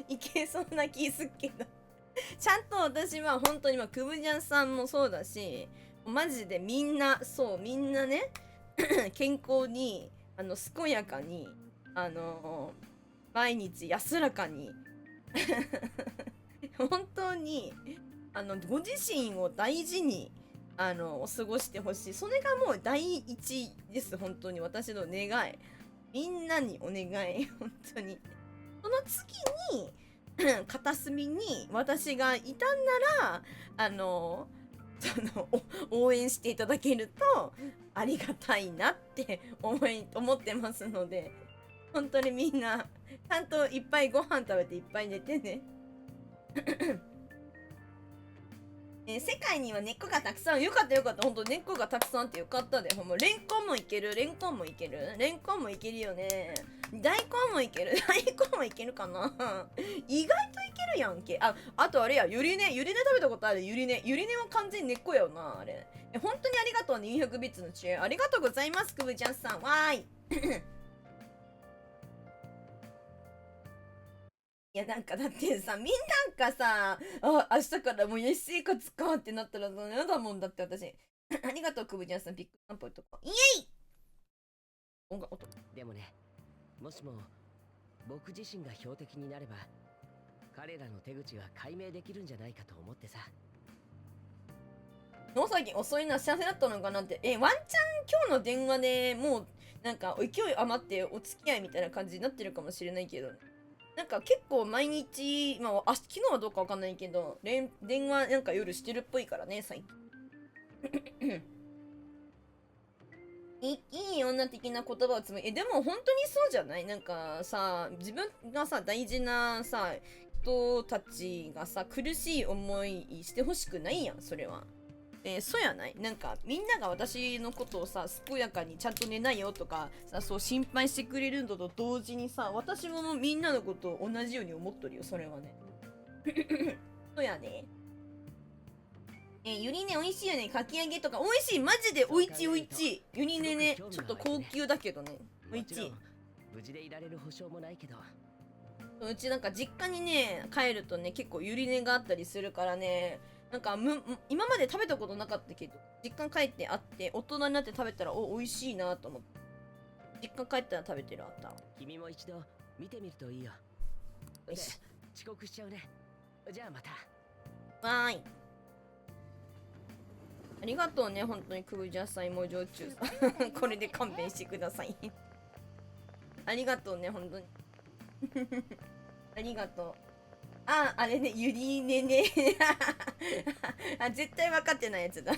いけそうな気すっけど。ちゃんと私は本当にクブジャンさんもそうだし、マジでみんなね、健康に、健やかに、毎日安らかに、本当に、ご自身を大事に、過ごしてほしい。それがもう第一です。本当に私の願い。みんなにお願い。本当に。その次に片隅に私がいたんなら応援していただけるとありがたいなって思ってますので、本当にみんなちゃんといっぱいご飯食べていっぱい寝てね。世界には根っこがたくさん、よかったよかった、ほんと根っこがたくさんあってよかったで、ほんまレンコンもいける、レンコンもいける、レンコンもいけるよね。大根もいける、大根もいけるかな。意外といけるやんけ。あとあれや、ゆりね食べたことある。ゆりねは完全に根っこやよな、あれ。本当にありがとうね、400ビッツの知恵。ありがとうございます、くぶちゃんさん。わーい。いやなんかだってさ、みんなんかさ、明日からもうヤシ生活かってなったらやだもんだって私。ありがとう、くぶちゃんさん、ビッグサンポイとか。イエイ音。でもね、もしも僕自身が標的になれば彼らの手口が解明できるんじゃないかと思ってさ。野崎遅いな、幸せだったのかなって。ワンチャン今日の電話でもうなんか勢い余ってお付き合いみたいな感じになってるかもしれないけど、なんか結構毎日、まあ昨日はどうかわかんないけど電話なんか夜してるっぽいからね、最近。いい女的な言葉を紡ぎ、でも本当にそうじゃない？なんかさ、自分がさ、大事なさ、人たちがさ、苦しい思いしてほしくないやん、それは。そうやない？なんかみんなが私のことをさ、健やかにちゃんと寝ないよとかさ、そう心配してくれるのと同時にさ、私もみんなのことを同じように思っとるよ、それはね。そうやね。ゆりね美味しいよね、かき揚げとか美味しい、マジでおいちいおいちい。ゆりねね、ちょっと高級だけどね、おいちい。無事でいられる保証もないけど、うちなんか実家にね帰るとね結構ゆりねがあったりするからね、なんか今まで食べたことなかったけど実家帰ってあって大人になって食べたら美味しいなと思って、実家帰ったら食べてる。あった。君も一度見てみるといいよ。よし、遅刻しちゃうね。じゃあまた。わーい。ありがとうね、本当にくぶじゃさいも常駐さん。これで勘弁してください。ありがとうね、本当に。ありがとう。あれね、ゆりねね。絶対分かってないやつだ。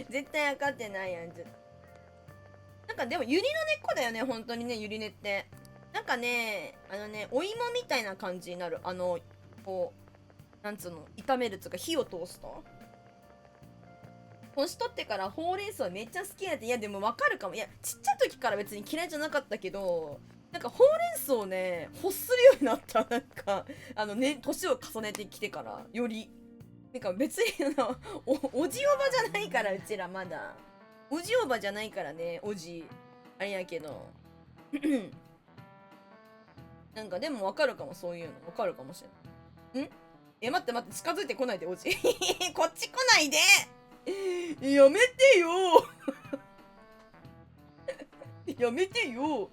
絶対分かってないやつ。なんかでも、ゆりの根っこだよね、本当にね、ゆりねって。なんかね、お芋みたいな感じになる。こう、なんつうの、炒めるつうか、火を通すと。年取ってからほうれん草めっちゃ好きやって。いやでもわかるかも。いやちっちゃい時から別に嫌いじゃなかったけど、なんかほうれん草をね欲するようになった。なんかね、年を重ねてきてからよりなんか別におじおばじゃないから、うちらまだおじおばじゃないからね、おじあれやけど。なんかでもわかるかも、そういうのわかるかもしれない。待って近づいてこないで、おじ。こっち来ないで。やめてよ。やめてよ。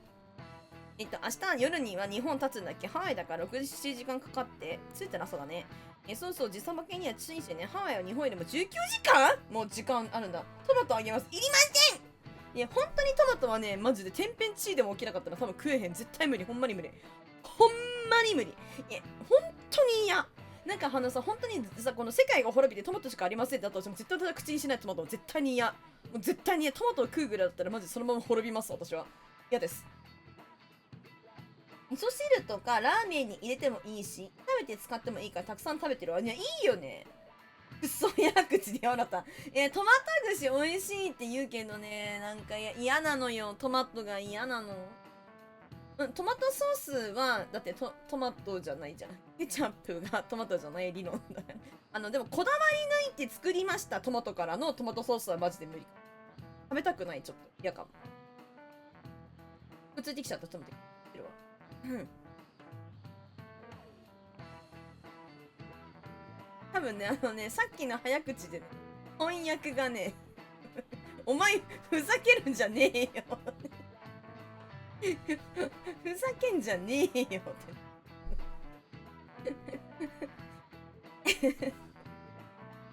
明日夜には日本立つんだっけ。ハワイだから6、7時間かかって着いたらそうだね。そうそう、時差ボケには注意してね。ハワイは日本よりも19時間もう時間あるんだ。トマトあげます。いりません。いや本当にトマトはね、マジで天変地異でも起きなかったら多分食えへん。絶対無理。ほんまに無理。ほんまに無理。いや本当に嫌。なんかさ、本当にさ、この世界が滅びてトマトしかありませんってあったら、絶対口にしないトマト。絶対に嫌。もう絶対に嫌。トマトを食うぐらいだったらマジそのまま滅びます、私は。嫌です。味噌汁とかラーメンに入れてもいいし、食べて使ってもいいからたくさん食べてるわ。いや、いいよね。くそや口で笑った。トマト串美味しいって言うけどね、なんか嫌なのよ。トマトが嫌なの。トマトソースはだってトマトじゃないじゃん。ケチャップがトマトじゃない理論だよ。でもこだわり抜いて作りましたトマトからのトマトソースはマジで無理。食べたくない。ちょっと嫌かも。くっついてきちゃった。ちょっと待ってるわ。多分ね、さっきの早口でね、翻訳がねお前ふざけるんじゃねえよふざけんじゃねえよって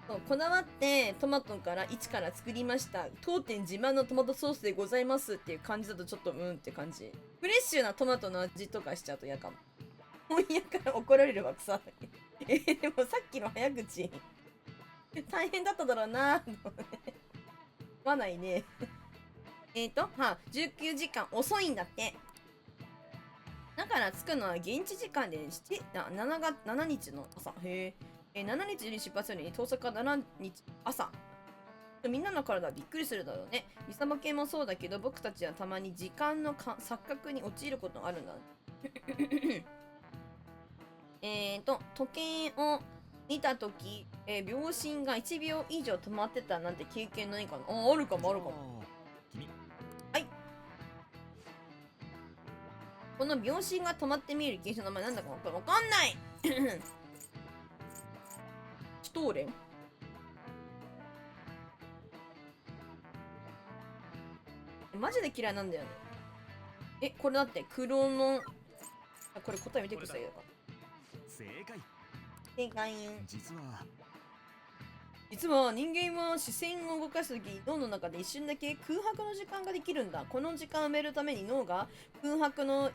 そうこだわってトマトから一から作りました、当店自慢のトマトソースでございますっていう感じだとちょっとって感じ。フレッシュなトマトの味とかしちゃうと嫌かも。本屋から怒られるわ草。でもさっきの早口大変だっただろうな。まないね。19時間遅いんだって。だから着くのは現地時間で7日の朝。へえ。7日より出発より到着は7日朝。みんなの体はびっくりするだろうね。リサバ系もそうだけど、僕たちはたまに時間の錯覚に陥ることがあるんだ。時計を見たとき、秒針が1秒以上止まってたなんて経験ないかな。あるかもあるかも。はい。この秒針が止まって見える現象の名前なんだかわかんない。シュトーレンマジで嫌いなんだよね。これだって黒のこれ答え見てくださいよ。正解。正解。実は人間は視線を動かすとき脳の中で一瞬だけ空白の時間ができるんだ。この時間を埋めるために脳が空白の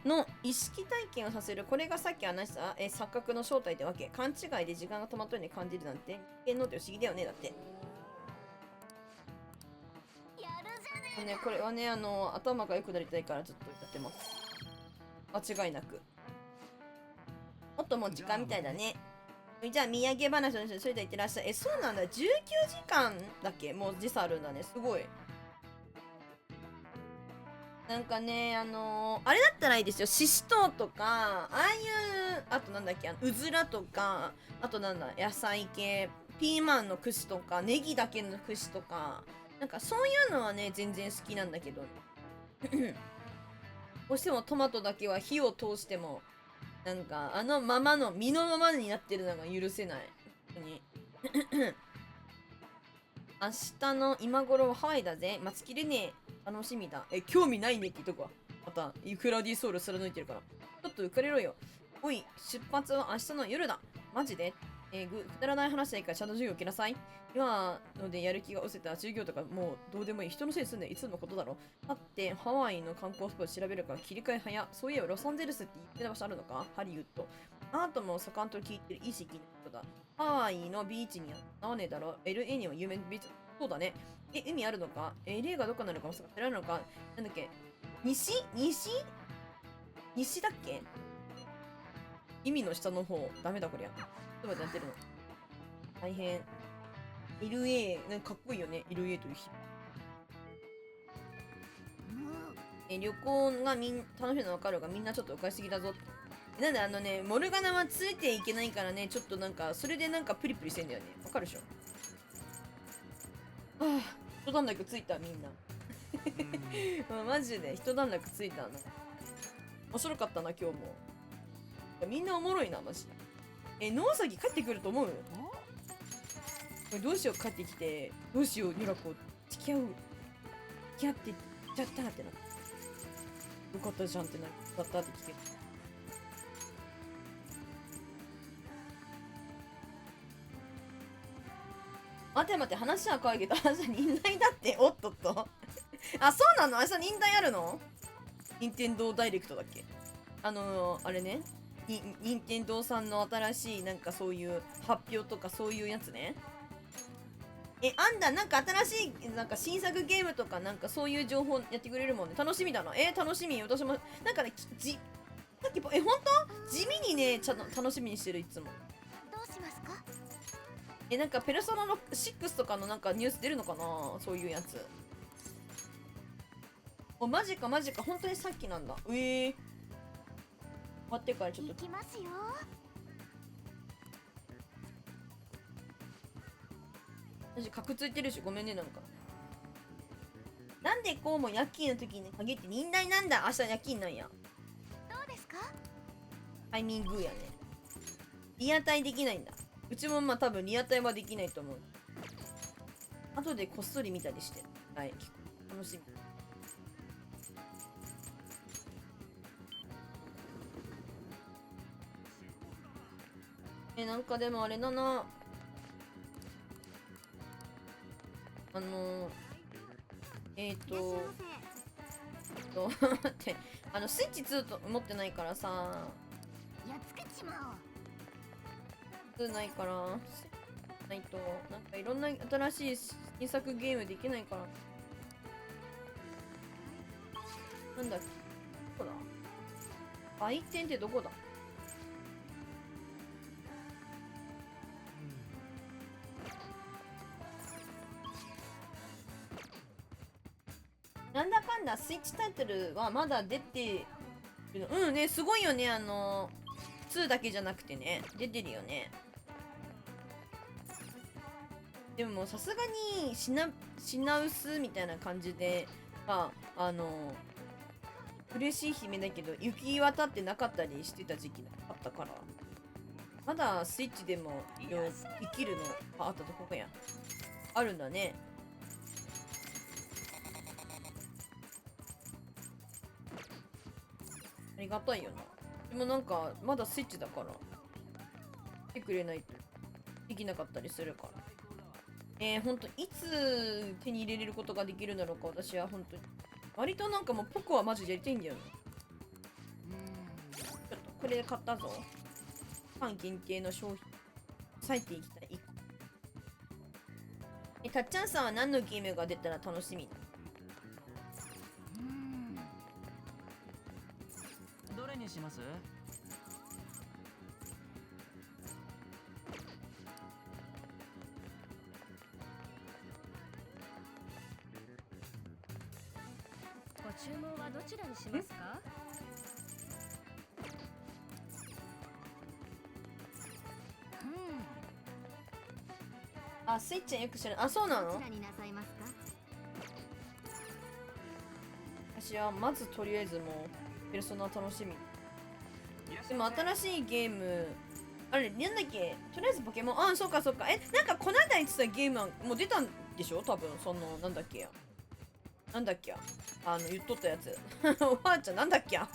の意識体験をさせる。これがさっき話した錯覚の正体ってわけ。勘違いで時間が止まったように感じるなんて人間脳って不思議だよね。だってこれはね、頭が良くなりたいからずっとやってます。間違いなく。もっともう時間みたいだね。じゃあ、土産話の人にそれで言ってらっしゃい。そうなんだ。19時間だっけもう時差あるんだね。すごい。なんかね、あれだったらいいですよ。ししとうとか、ああいう、あとなんだっけ、うずらとか、あとなんだ、野菜系、ピーマンの串とか、ネギだけの串とか、なんかそういうのはね、全然好きなんだけど。どうしてもトマトだけは火を通しても、なんかあのままの、身のままになってるのが許せない。本当に。明日の今頃はハワイだぜ。待ちきれねえ。楽しみだ。興味ないねって言っとくわ。また、クラディソウル貫いてるから。ちょっと浮かれろよ。おい、出発は明日の夜だ。マジでくだらない話はいいからちゃんと授業受けなさい。今のでやる気が失せた授業とかもうどうでもいい。人のせいにすんねいつのことだろ。だってハワイの観光スポット調べるから切り替え早。そういえばロサンゼルスって言ってた場所あるのか。ハリウッド。アートも盛んと聞いてる。いいし聞いたことだ。ハワイのビーチに合わねえだろ。LA には有名なビーチ。そうだね。海あるのか。LA がどこなのかも知らないのか。なんだっけ。西だっけ。意味の下の方。ダメだこりゃ。どうやってやってるの。大変。LA、なんかかっこいいよね。LA という日。旅行が楽しいの分かるが、みんなちょっとお買いすぎだぞ。なんでモルガナはついていけないからね、ちょっとなんか、それでなんかプリプリしてんだよね。わかるでしょ。はぁ、一段落ついた、みんな。マジで一段落ついたな。面白かったな、今日も。みんなおもろいな、マジで。野崎帰ってくると思う？どうしよう、帰ってきて、どうしよう、ニュラコ、付き合ってちゃったってな。よかったじゃんってな、だったって聞ける。待て、話は可愛いけど、明日忍耐だって、おっとっと。あ、そうなの？明日忍耐あるの？任天堂ダイレクトだっけ？あれね。任天堂さんの新しいなんかそういう発表とかそういうやつね。あんだ、なんか新しいなんか新作ゲームとかなんかそういう情報やってくれるもんね。楽しみだな。楽しみ。私もなんかね、さっき本当地味にね楽しみにしてる。いつも。どうしますか？なんかペルソナの6とかのなんかニュース出るのかな、そういうやつ。マジか本当にさっきなんだ。終わってからちょっと。行きますよ。私カクついてるしごめんね。なんでこうも夜勤の時に限って忍耐なんだ。明日夜勤なんや。どうですか？タイミングやね。リアタイできないんだ。うちもまあ多分リアタイはできないと思う。後でこっそり見たりして。はい、楽しみ。なんかでもあれだな。待って、スイッチ2と持ってないからさ、やっつけちまおう。2ないから、ないと、なんかいろんな新しい新作ゲームできないから。なんだっけ、どこだ、売店ってどこだ。なんだかんだスイッチタイトルはまだ出てるの。うんね、すごいよね。2だけじゃなくてね、出てるよね。でもさすがに品薄みたいな感じで、まあ嬉しい姫だけど行き渡ってなかったりしてた時期あったから、まだスイッチでも生きるのあったとこやあるんだね。ありがたいよな。でもなんかまだスイッチだから来てくれないとできなかったりするから、ほんといつ手に入れれることができるんだろうか。私は本当に割となんかもうポコはマジでやりたいんだよね。ちょっとこれで買ったぞ。ファン限定の商品割いていきたい。たっちゃんさんは何のゲームが出たら楽しみ？どれにします？ご注文はどちらにしますか？あ、スイッチはよく知らない。あ、そうなの？どちらになさいますか？私はまずとりあえずもうペルソナ楽しみ。でも新しいゲームあれなんだっけ、とりあえずポケモン、あ、そうかそうか。なんかこの間言ってたゲームはもう出たんでしょ多分。そのなんだっけや、なんだっけや、言っとったやつおばあちゃんなんだっけや、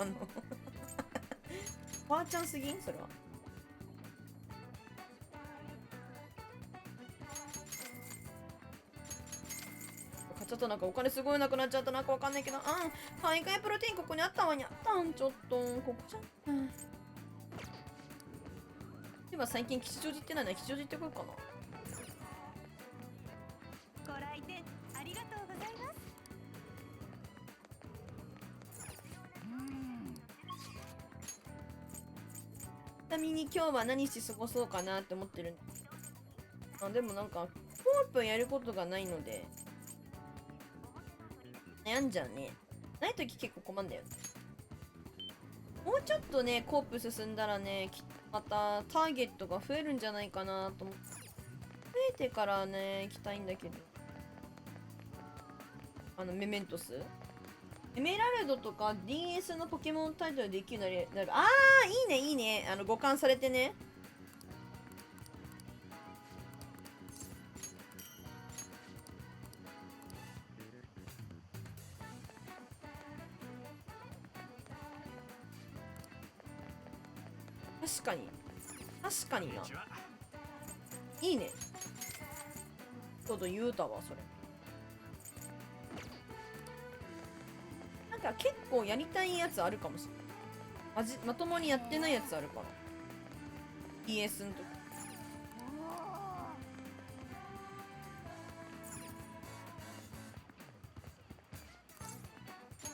おばあちゃんすぎんそれは。ちょっとなんかお金すごいなくなっちゃった。なんかわかんないけど、海外プロテインここにあったわにゃったん。ちょっとここじゃん。今最近吉祥寺行ってないな。吉祥寺行ってこようかな。ご来店ありがとうございます。ちなみに今日は何して過ごそうかなって思ってるんです。でもなんかコープやることがないので悩んじゃうね。ないとき結構困んだよね。もうちょっとねコープ進んだらね、またターゲットが増えるんじゃないかなと思って、増えてからね行きたいんだけど、メメントスエメラルドとか DS のポケモンタイトルできるようになる。あー、いいねいいね。互換されてね。確かに確かにな。いいね。ちょうど言うたわそれ。なんか結構やりたいやつあるかもしれない。まともにやってないやつあるから。DS の時。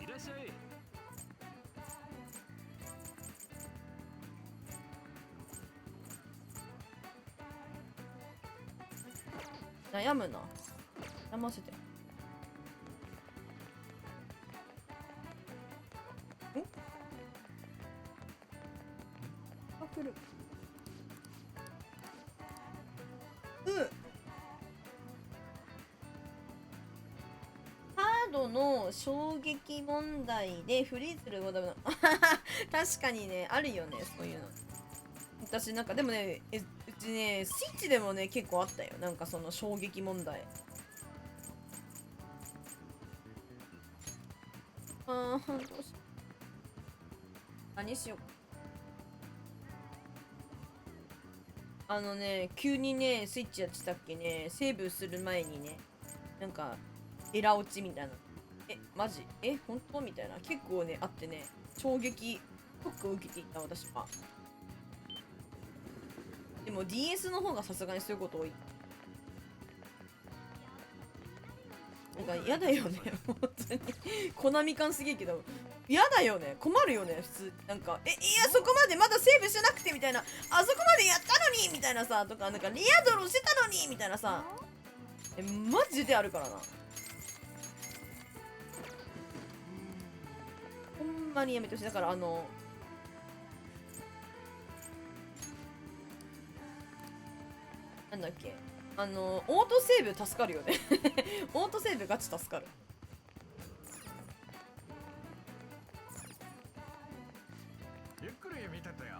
いらっしゃい。悩むな。悩ませて。来る。カードの衝撃問題でフリーズすることだ。確かにね、あるよね、そういうの。私なんかでもね、うちね、スイッチでもね、結構あったよ。なんかその衝撃問題。どうしよう。何しよう。急にね、スイッチやってたっけね、セーブする前にね、なんか、エラ落ちみたいな。マジ本当みたいな結構ねあってね、衝撃ショックを受けていた私は。でも DS の方がさすがにそういうこと多い。なんか嫌だよね本当にコナミ感すげえけど嫌だよね、困るよね普通。なんかいやそこまでまだセーブしなくてみたいな、あそこまでやったのにみたいなさ、とかなんかリアドロしてたのにみたいなさ、マジであるからな。ほんまにやめてほしい。だからなんだっけ、オートセーブ助かるよねオートセーブガチ助かる。ゆっくり見てってよ。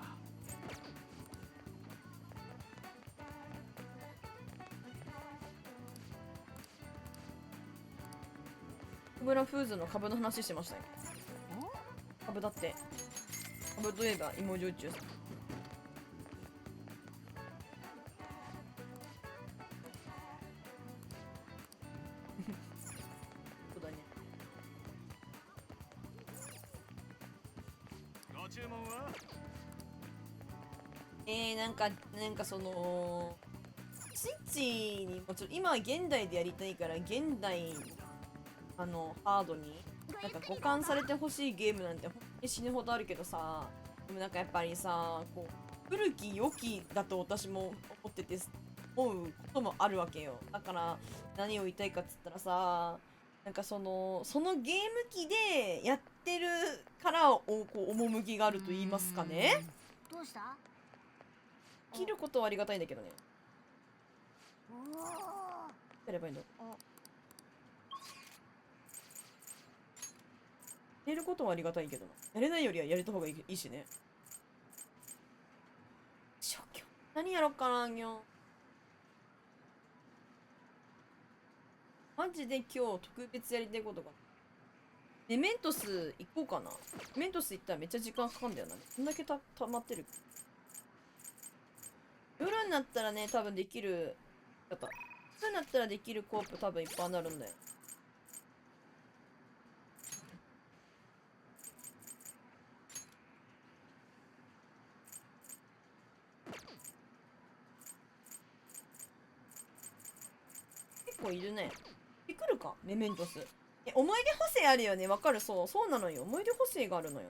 小倉フーズの株の話してましたよ。株だって、株といえば芋焼酎さん。そうだね。ご注文は？なんかそのスイッチにもちろん今は現代でやりたいから現代ハードになんか互換されてほしいゲームなんて本当に死ぬほどあるけどさ、でもなんかやっぱりさ、こう古き良きだと私も思ってて思うこともあるわけよ。だから何を言いたいかっつったらさ、なんかそのゲーム機でやってるからこう趣があると言いますかね。どうした？切ることはありがたいんだけどね。おお。やればいいの？やれることはありがたいけどな。やれないよりはやれた方がいいしね。消去。何やろっかな、今日。マジで今日特別やりたいことが。メメントス行こうかな。メメントス行ったらめっちゃ時間かかるんだよな。こんだけたまってる。夜になったらね、多分できる。夜になったらできるコープ多分いっぱいになるんだよ。結構いるね。来るかメメントス。思い出補正あるよね。わかる。そうなのよ。思い出補正があるのよ。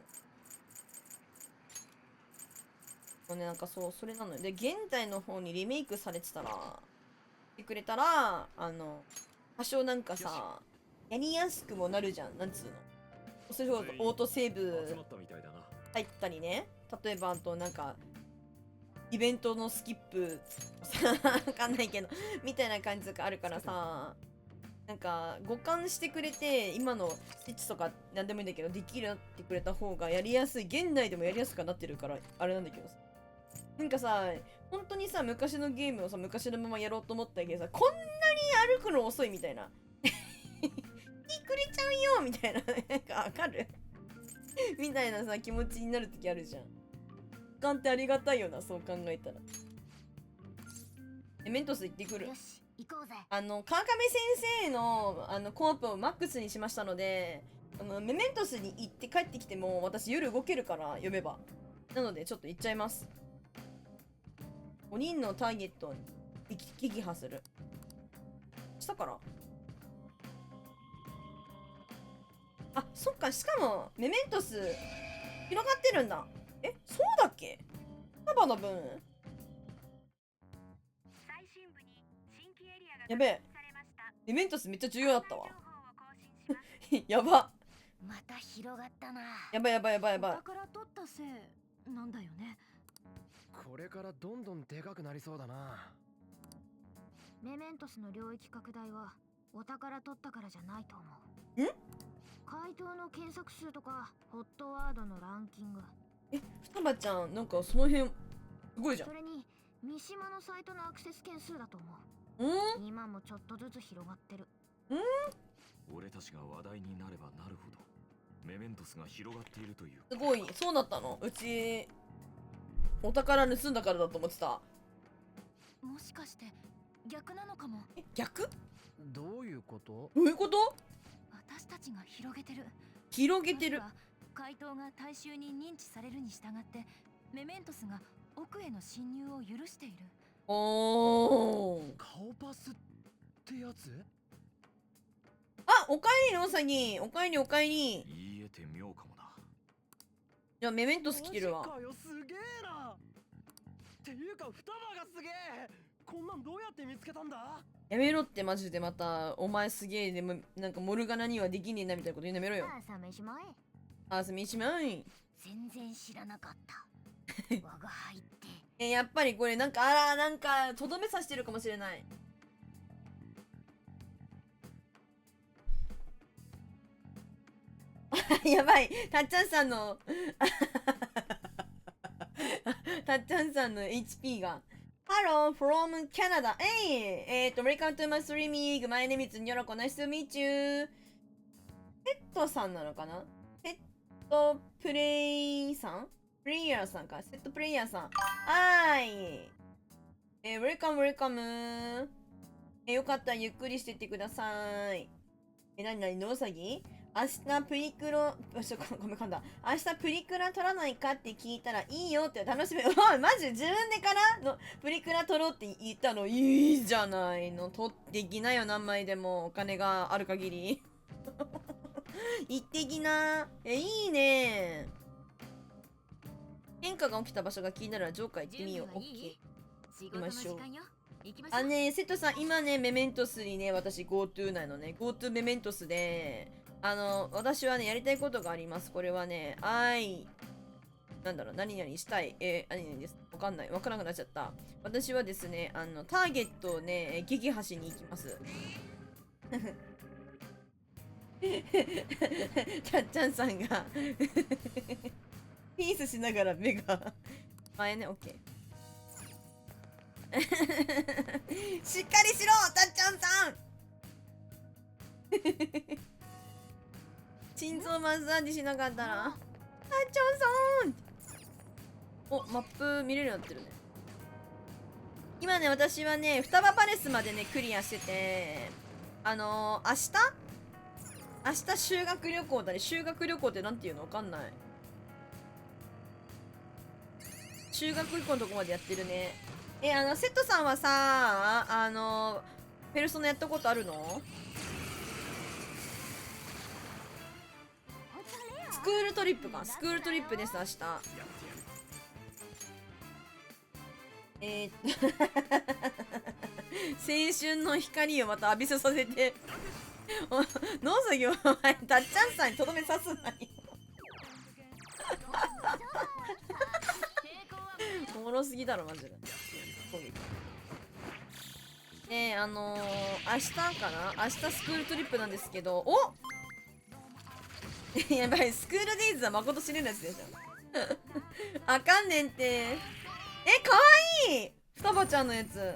ね、なんかそれなのよ。で、現代の方にリメイクされてたら、してくれたら、多少なんかさ、やりやすくもなるじゃん。なんつうの。そうするとオートセーブ入ったりね。例えば、なんか、イベントのスキップ、わかんないけど、みたいな感じとかあるからさ、なんか、互換してくれて、今のスティッチとかなんでもいいんだけど、できるようになってくれた方がやりやすい。現代でもやりやすくなってるから、あれなんだけどさ。なんかさ、本当にさ、昔のゲームをさ、昔のままやろうと思ったけどさ、こんなに歩くの遅いみたいな。日暮れちゃうよみたいな。なんかわかるみたいなさ、気持ちになるときあるじゃん。時間ってありがたいよな、そう考えたら。メントス行ってくる。よし、行こうぜ。川上先生のコープをマックスにしましたので、メメントスに行って帰ってきても私夜動けるから読めば。なのでちょっと行っちゃいます。5人のターゲットに撃破する。したから。あ、そっか、しかもメメントス広がってるんだ。そうだっけ？サバの分？やべえ。メメントスめっちゃ重要だったわ。やば。また広がったな。やばい。だから取ったせいなんだよね。これからどんどんでかくなりそうだな。メメントスの領域拡大はお宝取ったからじゃないと思う。回答の検索数とかホットワードのランキング。双葉ちゃん、なんかその辺すごいじゃん。それに三島のサイトのアクセス件数だと思う。今もちょっとずつ広がってる。俺たちが話題になればなるほどメメントスが広がっているという。すごい。そうだったの？うちお宝盗んだからだと思ってた。もしかして逆なのかも。逆？どういうこと？どういうこと？私たちが広げてる。広げてる。まずは怪盗が大衆に認知されるに従ってメメントスが奥への侵入を許している。おー。顔パスってやつ？あ、おかえりのうさぎ。おかえりおかえり。言えて妙かもな。じゃあメメントス来てるわ。マジかよ、すげえな。っていうか双葉がすげえ。こんなんどうやって見つけたんだ？やめろってマジでまた、お前すげえ、でもなんかモルガナにはできねえなみたいなこと言うのやめろよ。朝飯前。あ、すみしまい。全然知らなかった我が輩ってやっぱりこれなんか、あら、なんか、とどめさしてるかもしれない。やばい、たっちゃんさんのたっちゃんさんの HP が。Hello from Canada. Hey! Welcome to my streaming. My name is Nyoroko. Nice to meet you. ペットさんなのかな？ペットプレイさん？プレイヤーさんか。セットプレイヤーさん。はーい。Welcome. よかったらゆっくりしてってください。なにノウサギ？明日プリクロ、ごめん噛んだ。明日プリクラ撮らないかって聞いたらいいよって楽しみ。おい、マジ自分でからのプリクラ撮ろうって言ったのいいじゃないの。撮ってきなよ、何枚でも。お金がある限り。行ってきな。いいね。変化が起きた場所が気になるらジョーカー行ってみよう。オッケー。仕事の時間よ。行きましょう。あね、瀬戸さん、今ね、メメントスにね、私 GoTo なのね。GoTo メメントスで、私はね、やりたいことがあります。これはね、なんだろう、何々したい。何々です。わかんない。わからなくなっちゃった。私はですね、ターゲットをね、撃破しに行きます。たっちゃんさんがピースしながら目が前ね、オッケー。しっかりしろ、たっちゃんさん。心臓マッサージしなかったら、たっちゃんさん。お、マップ見れるようになってるね。今ね、私はね、双葉パレスまでね、クリアしてて、明日修学旅行だね。修学旅行ってなんていうのわかんない。修学旅行のとこまでやってるね。セットさんはさ、ペルソナやったことあるの？スクールトリップか。スクールトリップです、明日。青春の光をまた浴びせさせて。農作業、お前、たっちゃんさんにとどめさすなよ。おもろすぎだろ、マジで。明日かな？明日スクールトリップなんですけど、おやばい、スクールデイズは誠知れるやつでしょ。あかんねんて。かわいい！双葉ちゃんのやつ。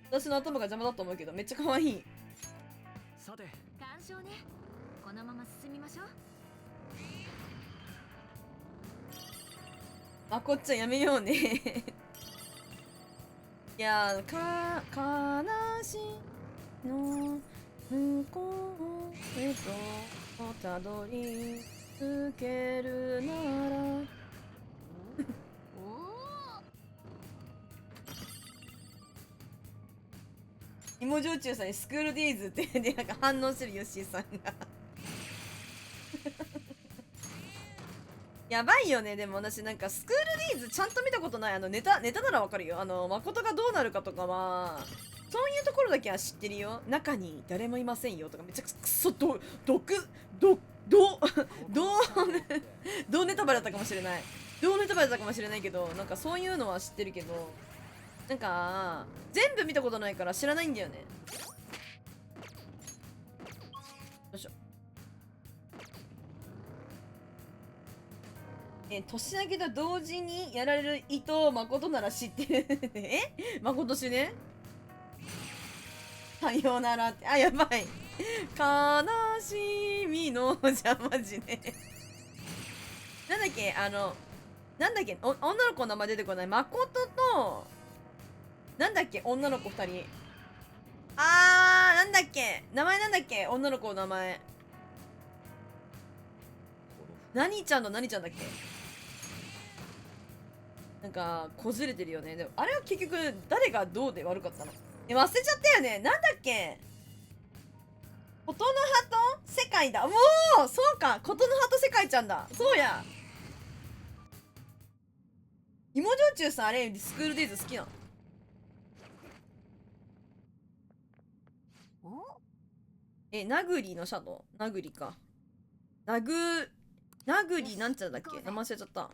私の頭が邪魔だと思うけど、めっちゃかわいい。さて、鑑賞ね。このまま進みましょう。あ、こっちゃんやめようね。いやー、悲しの向こうへとたどり着けるなら。芋焼酎さんにスクールデイズってでなんか反応してるヨッシーさんが。やばいよね。でも私なんかスクールデイズちゃんと見たことない。ネタならわかるよ。誠がどうなるかとかはそういうところだけは知ってるよ。中に誰もいませんよとかめっちゃくそどネタバレだったかもしれない。ネタバレだったかもしれないけど、なんかそういうのは知ってるけど、なんか全部見たことないから知らないんだよね。よいしょ。年明けと同時にやられる伊藤誠なら知ってる。誠しね。さようならって。あ、やばい。悲しみのじゃマジで。なんだっけ、女の子の名前出てこない。誠と、なんだっけ、女の子2人。なんだっけ、名前なんだっけ、女の子の名前。何ちゃんの何ちゃんだっけ。なんかこじれてるよね。でもあれは結局誰がどうで悪かったの。忘れちゃったよね。なんだっけ。琴の葉と世界だ。もうそうか、琴の葉と世界ちゃんだ。そうや。芋焼酎さん、あれスクールデイズ好きなの。ナグリのシャドウ、ナグリか。ナグリなんちゃらだっけ、名前忘れちゃった。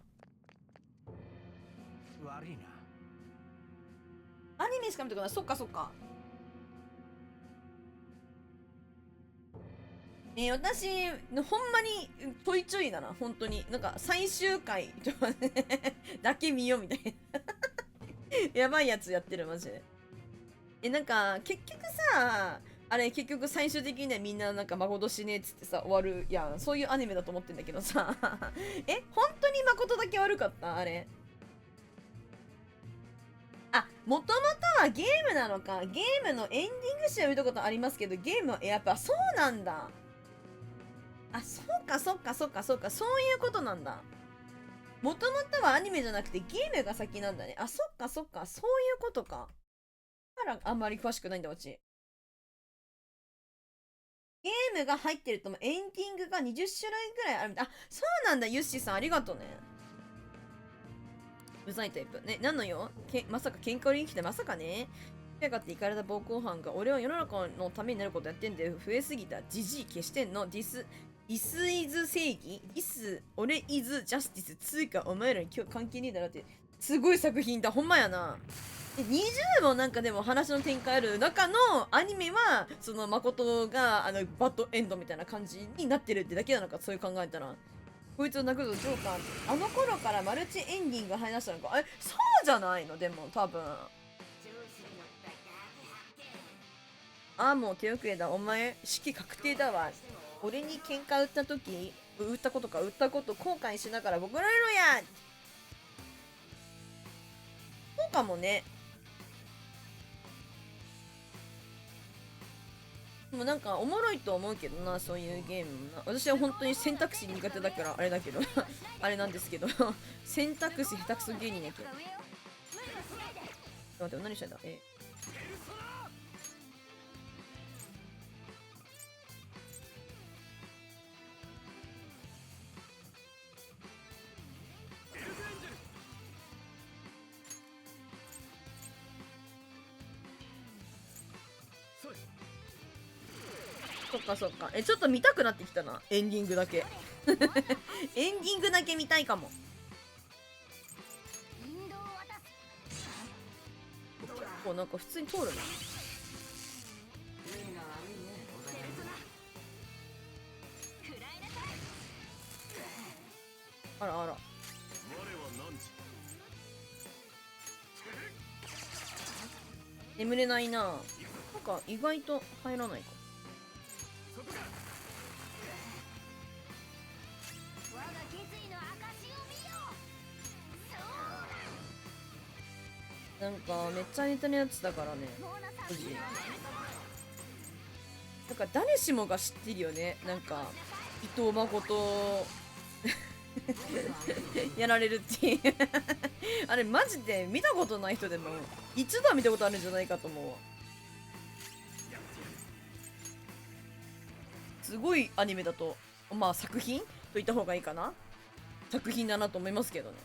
悪いな。アニメしか見てこない。そっかそっか。私ほんまにちょいちょいだな、本当に。なんか最終回だけ見ようみたいなやばいやつやってるマジで。なんか結局さ、あれ結局最終的にはみんななんか誠しねえっつってさ終わるやん。そういうアニメだと思ってんだけどさ本当に誠だけ悪かった、あれ。あ、もともとはゲームなのか。ゲームのエンディング集は見たことありますけど、ゲームはやっぱそうなんだ。あ、そうかそうかそうかそうか、そういうことなんだ。もともとはアニメじゃなくてゲームが先なんだね。あ、そっかそっか、そういうことか。だからあんまり詳しくないんだ、うち。ゲームが入ってるともエンディングが20種類ぐらいある。あ、そうなんだ、ユッシーさんありがとうね。うざいタイプ。ね、なんのよまさか喧嘩売りに来てまさかね。やがって行かれた暴行犯が俺は世の中のためになることやってんで増えすぎた。ジジイ消してんの。ディスイズ正義ディス俺イズジャスティスつうかお前らに今日関係ねえだろって。すごい作品だ、ほんまやな。20もなんかでも話の展開ある中のアニメはその誠がバッドエンドみたいな感じになってるってだけなのか。そういう考えたらこいつを殴るぞジョーカー、あの頃からマルチエンディング入らしたのか。そうじゃないの。でも多分もう手遅れだ。お前死期確定だわ。俺に喧嘩売った時売ったこと後悔しながら僕らいろや。そうかもね。でもなんかおもろいと思うけどな、そういうゲームもな。私は本当に選択肢苦手だからあれだけどあれなんですけど選択肢下手くそ芸人やけど。待って、何したんだ。そっかそっか。ちょっと見たくなってきたな、エンディングだけエンディングだけ見たいかも。こうなんか普通に通るな。あらあら。眠れないな。なんか意外と入らないか。なんかめっちゃネタのやつだからね。なんか誰しもが知ってるよね。なんか伊藤誠やられるっていうあれマジで見たことない人でも一度は見たことあるんじゃないかと思う。すごいアニメだと、まあ作品と言った方がいいかな。作品だなと思いますけどね。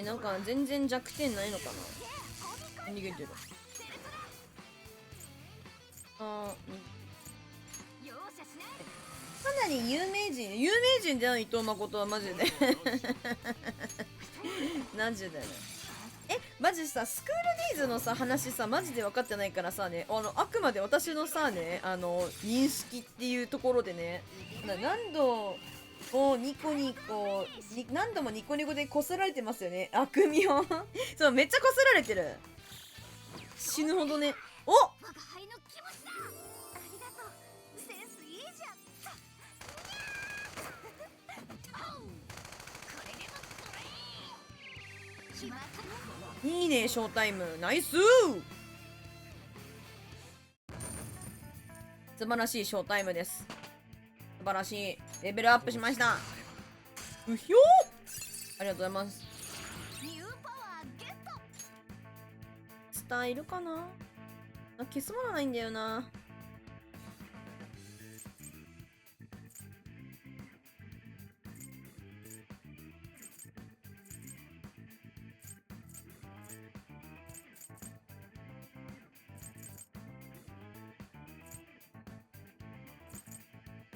なんか全然弱点ないのかな。逃げてる。かなり有名人じゃん、伊藤誠はマジでマジでね。マジさ、スクールデイズのさ話さマジで分かってないからさね、あくまで私のさね認識っていうところでね、何度もニコでこすられてますよね、悪名そう、めっちゃこすられてる。死ぬほどね。おっ、我が輩の気持ちだ。ありがとう。センスいいじゃん。いいね、ショータイム。ナイス。素晴らしいショータイムです。素晴らしい。レベルアップしました。うひょー、ありがとうございます。スタイルかなあ、消すものないんだよな。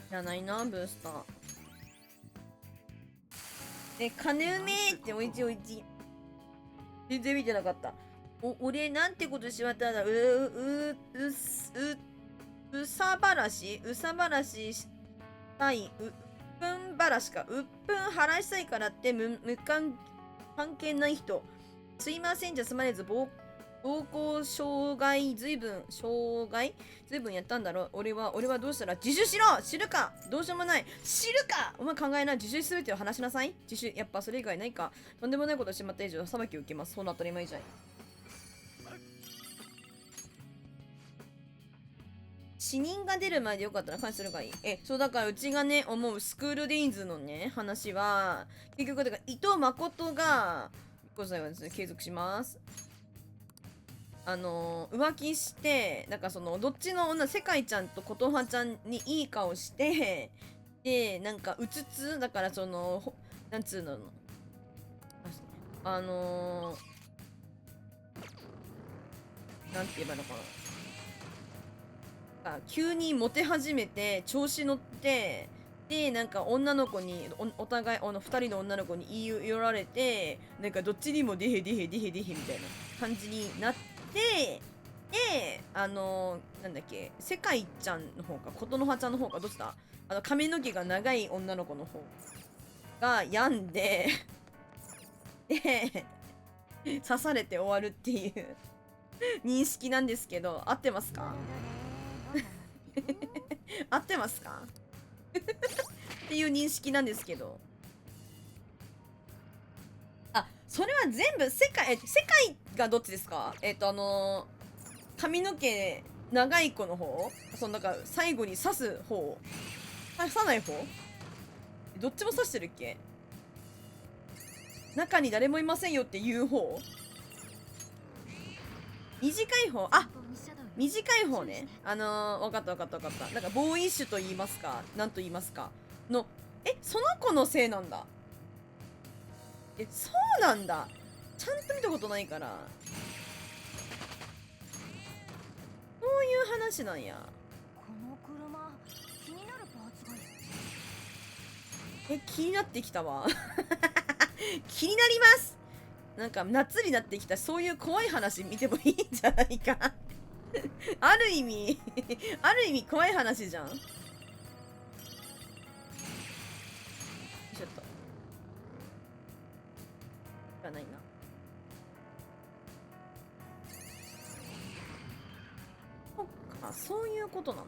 いらないな、ブースター。金埋めーっておいちおいち。全然見てなかった。俺なんてことしまったんだ。うさばらししたい。うっぷんばらしか。うっぷん晴らしたいからって関係ない人。すいません、じゃすまねず。暴行障害ずいぶんやったんだろう。俺はどうしたら自首しろ。知るか。どうしようもない。知るか。お前考えな。自首するって話しなさい。自首。やっぱそれ以外ないか。とんでもないことしまった以上裁きを受けます。そんな当たり前じゃん。死人が出る前でよかったら返するがいい。そうだからうちがね思うスクールデインズのね話は結局だから伊藤誠がございますね、継続します。浮気して、なんかそのどっちの女、世界ちゃんと琴葉ちゃんにいい顔してで、なんかうつつだからそのなんつうのなんて言えばいいのかな、急にモテ始めて調子乗ってで、なんか女の子にお互い2人の女の子に言い寄られて、なんかどっちにもデヘみたいな感じになって、でなんだっけ、世界ちゃんの方か琴ノ葉ちゃんの方か、どっちだ、髪の毛が長い女の子の方が病んでで刺されて終わるっていう認識なんですけど、合ってますか合ってますかっていう認識なんですけど、それは全部世界がどっちですか？髪の毛長い子の方、そのなんか最後に刺す方、刺さない方、どっちも刺してるっけ？中に誰もいませんよっていう方、短い方、短い方ね。わかった。なんかボーイッシュと言いますか、なんと言いますかの、その子のせいなんだ。そうなんだ。ちゃんと見たことないから。そういう話なんや。この車気になるパーツが気になってきたわ。気になります。なんか夏になってきた、そういう怖い話見てもいいんじゃないか。ある意味怖い話じゃん。ちょっとじゃないな。そっか、そういうことなの。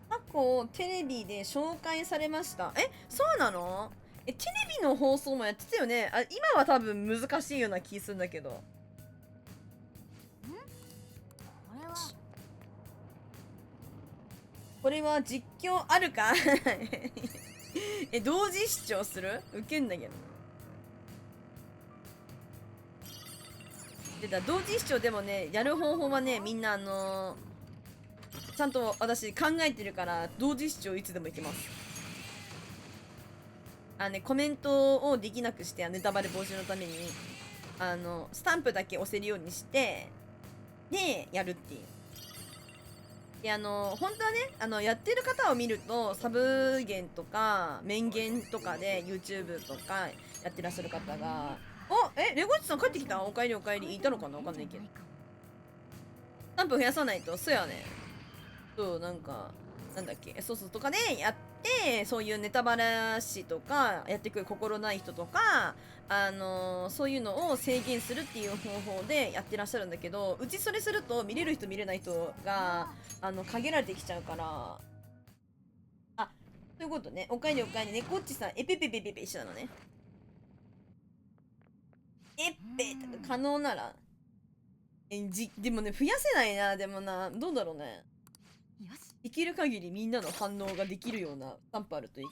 過去テレビで紹介されました。そうなの？テレビの放送もやってたよね。今は多分難しいような気するんだけど。これは実況あるか？同時視聴する？ウケんだけど。でだ同時視聴でもね、やる方法はね、みんなちゃんと私考えてるから同時視聴いつでもいけます。コメントをできなくして、ネタバレ防止のためにスタンプだけ押せるようにしてでやるっていう。で本当はね、やってる方を見るとサブ言とか面言とかで YouTube とかやってらっしゃる方が、レゴッチさん帰ってきた？おかえりおかえり。いたのかな、わかんないけど。スタンプ増やさないと。そうやね。そう、なんかなんだっけ、そうとかでやって、そういうネタバラシとかやってくる心ない人とかそういうのを制限するっていう方法でやってらっしゃるんだけど、うちそれすると見れる人見れない人が限られてきちゃうから。そういうことね。おかえりおかえり。ねこっちさん、ペペペペペ一緒なのね。エッペとか可能なら。でもね、増やせないな。でもな、どうだろうね。よし。できる限りみんなの反応ができるようなスタンプあるといい。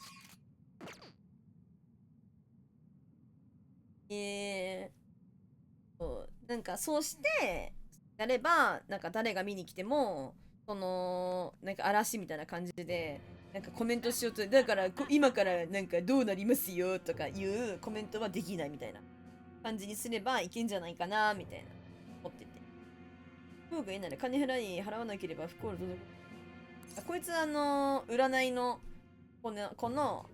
なんかそうしてやれば、なんか誰が見に来ても、なんか嵐みたいな感じで、なんかコメントしようと、だから今からなんかどうなりますよとかいうコメントはできないみたいな感じにすればいけんじゃないかなみたいな思ってて。不幸がいいなら金払わなければ不幸をどうぞ。こいつ占いのこの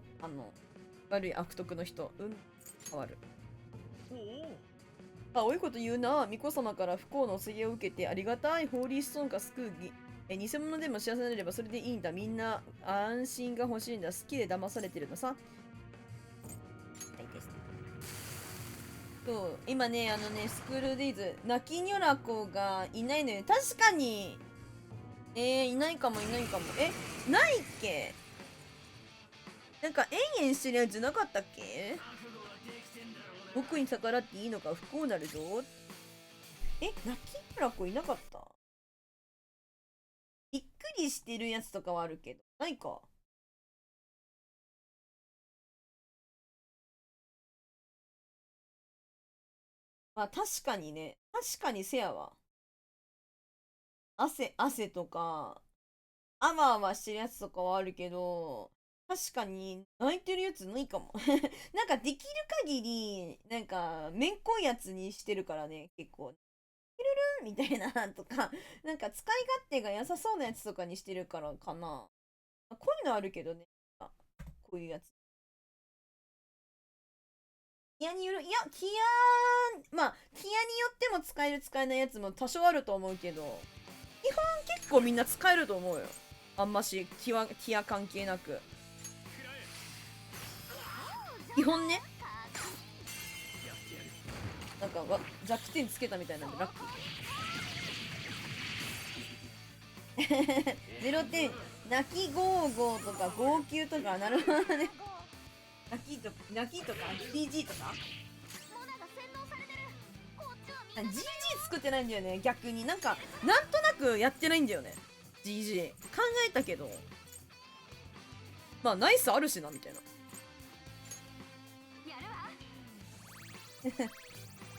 悪い悪徳の人、変わる。多いこと言うな。巫女様から不幸のお告げを受けてありがたいホーリーストーンが救う偽物でも幸せになればそれでいいんだ。みんな安心が欲しいんだ。好きで騙されてるのさ。はいです。そう、今ね、スクールデイズ、泣きニョラ子がいないのよ。確かに、いないかも。ないっけ？なんか、延々してるやつなかったっけ？僕に逆らっていいのか不幸なるぞ。泣きニョラ子いなかった？びっくりしてるやつとかはあるけど、ないか。まあ確かにね、確かにせやわ。汗とか、あわあわしてるやつとかはあるけど、確かに泣いてるやつないかも。なんかできる限り、なんか、めんこいやつにしてるからね、結構。ルルンみたいなとか、なんか使い勝手が良さそうなやつとかにしてるからかな。こういうのあるけどね。こういうやつ。ティアによる、いや、ティアによっても使える使えないやつも多少あると思うけど、基本結構みんな使えると思うよ。あんましティア関係なく。基本ね。なんか弱点つけたみたいなんでラッキー。0点。泣きゴーゴーとか号泣とか、なるほどね。泣きとか GG とか GG 作ってないんだよね。逆になんとなくやってないんだよね。 GG 考えたけど、まあナイスあるしなみたいな。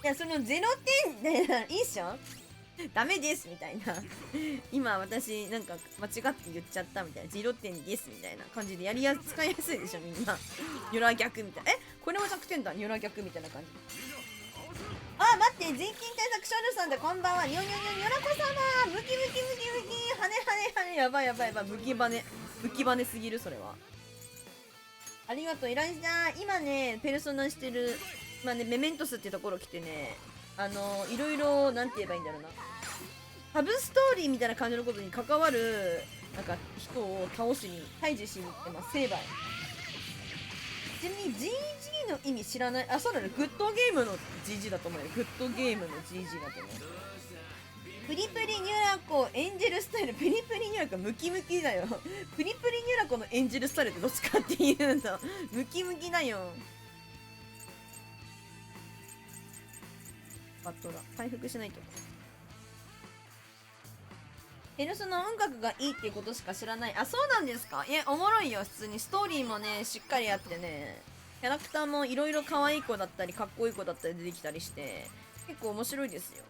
いや、その0点でいいっしょダメですみたいな。今私なんか間違って言っちゃったみたいな。0点ですみたいな感じで使いやすいでしょみんな。ニョラ逆みたいな。これも弱点だ。ニョラ逆みたいな感じ。あ、待って、税金対策少女さんだ、こんばんは。ニョニョニョニョラコ様、ムキムキはね、やばい、ムキバネすぎる、それは。ありがとう、いらっしゃい。今ね、ペルソナしてる、まあね、メメントスってところ来てね、いろいろ、なんて言えばいいんだろうな。サブストーリーみたいな感じのことに関わる、なんか、人を退治しに行ってます、成敗。ちなみに GG の意味知らない。あ、そうだね。グッドゲームの GG だと思うよ。グッドゲームの GG だと思う。プリプリニュラコエンジェルスタイル。プリプリニュラコムキムキだよ。プリプリニュラコのエンジェルスタイルってどっちかっていうとムキムキだよ。バットだ。回復しないと。ペルソナ音楽がいいっていうことしか知らない。あ、そうなんですか。おもろいよ。普通にストーリーもね、しっかりあってね、キャラクターもいろいろ可愛い子だったりかっこいい子だったり出てきたりして結構面白いですよ。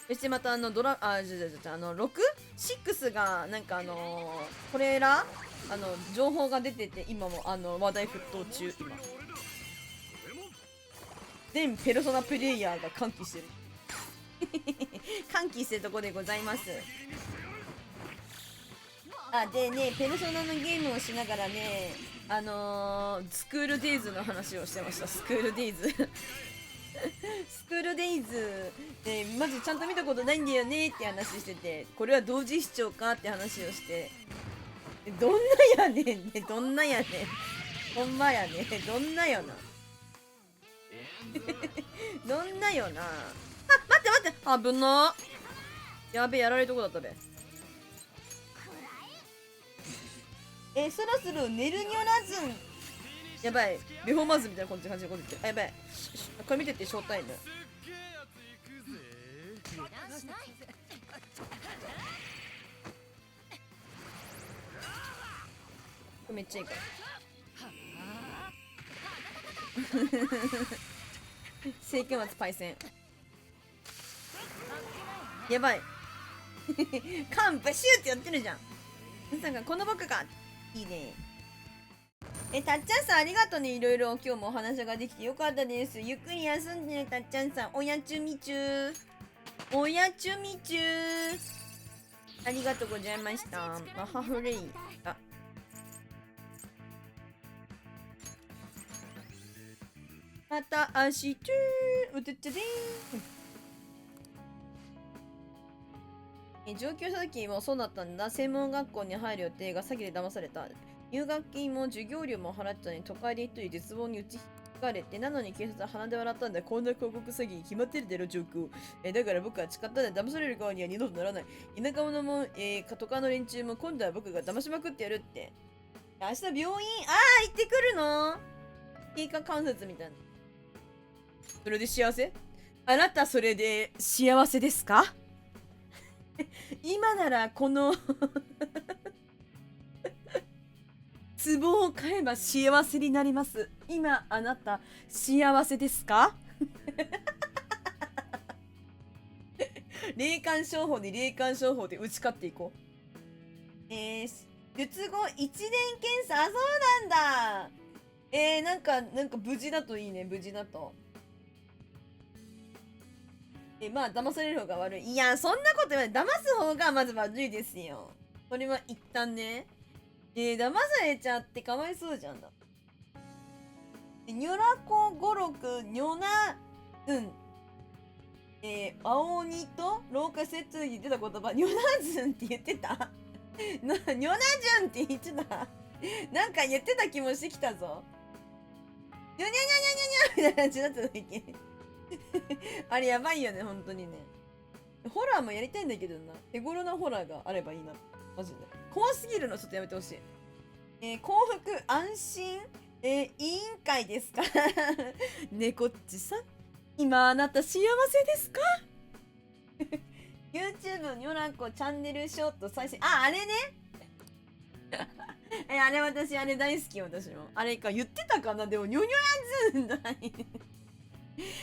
そしてまた6？6がなんかこれら情報が出てて、今も話題沸騰中。今全ペルソナプレイヤーが歓喜してる歓喜してるとこでございます。あ、でね、ペルソナのゲームをしながらね、スクールデイズの話をしてました。スクールデイズスクールデイズでマジちゃんと見たことないんだよねって話してて、これは同時視聴かって話をして、どんなやねんね、どんなやねん、ほんまやね、どんなよなどんなよな。あ、待って危な。やべえ、やられるとこだったべ。そろそろ寝るにょらずんやばい、リフォーマーズみたいな感じのこと言ってる。あ、やばい、これ見ててショータイム。油断しない。これめっちゃいいから世紀末パイセンやばいカンパシューってやってるじゃん。なんかこの僕かいいね。たっちゃんさんありがとね。いろいろ今日もお話ができてよかったです。ゆっくり休んでねたっちゃんさん。おやちゅみちゅーおやちゅみちゅーありがとうございました。マハフレイあまた明日うつつでー上京した時もそうだったんだ。専門学校に入る予定が詐欺で騙された。入学金も授業料も払ったのに都会で一人絶望に打ちひかれて、なのに警察は鼻で笑ったんだ。こんな広告詐欺に決まってるだろ状況。だから僕は誓ったんだ。騙される側には二度とならない。田舎者も、都会の連中も今度は僕が騙しまくってやるって。明日病院行ってくるの経過観察みたいな。それで幸せ？あなたそれで幸せですか？今ならこの壺を買えば幸せになります。今あなた幸せですか？霊感商法で霊感商法で打ち勝っていこう。術後1年検査、そうなんだ。なんか無事だといいね。無事だと。まあ騙される方が悪い。いやそんなこと言わない。騙す方がまず悪いですよ。これは一旦ね。騙されちゃってかわいそうじゃんだ。ニョラコ語録ニョナ青鬼と廊下設置に出た言葉ニョナズンって言ってたニョナジュンって言ってたなんか言ってた気もしてきたぞ。ニョニャニャニャニャニャみたいな感じになった時あれやばいよね、本当にね。ホラーもやりたいんだけどな。手頃なホラーがあればいいな。マジで。怖すぎるのちょっとやめてほしい。幸福安心、委員会ですか猫っちさん。今あなた幸せですかYouTube ニョラコチャンネルショート再生。あれねあれ私あれ大好きよ。私もあれか言ってたかな。でもニョニョラズンだ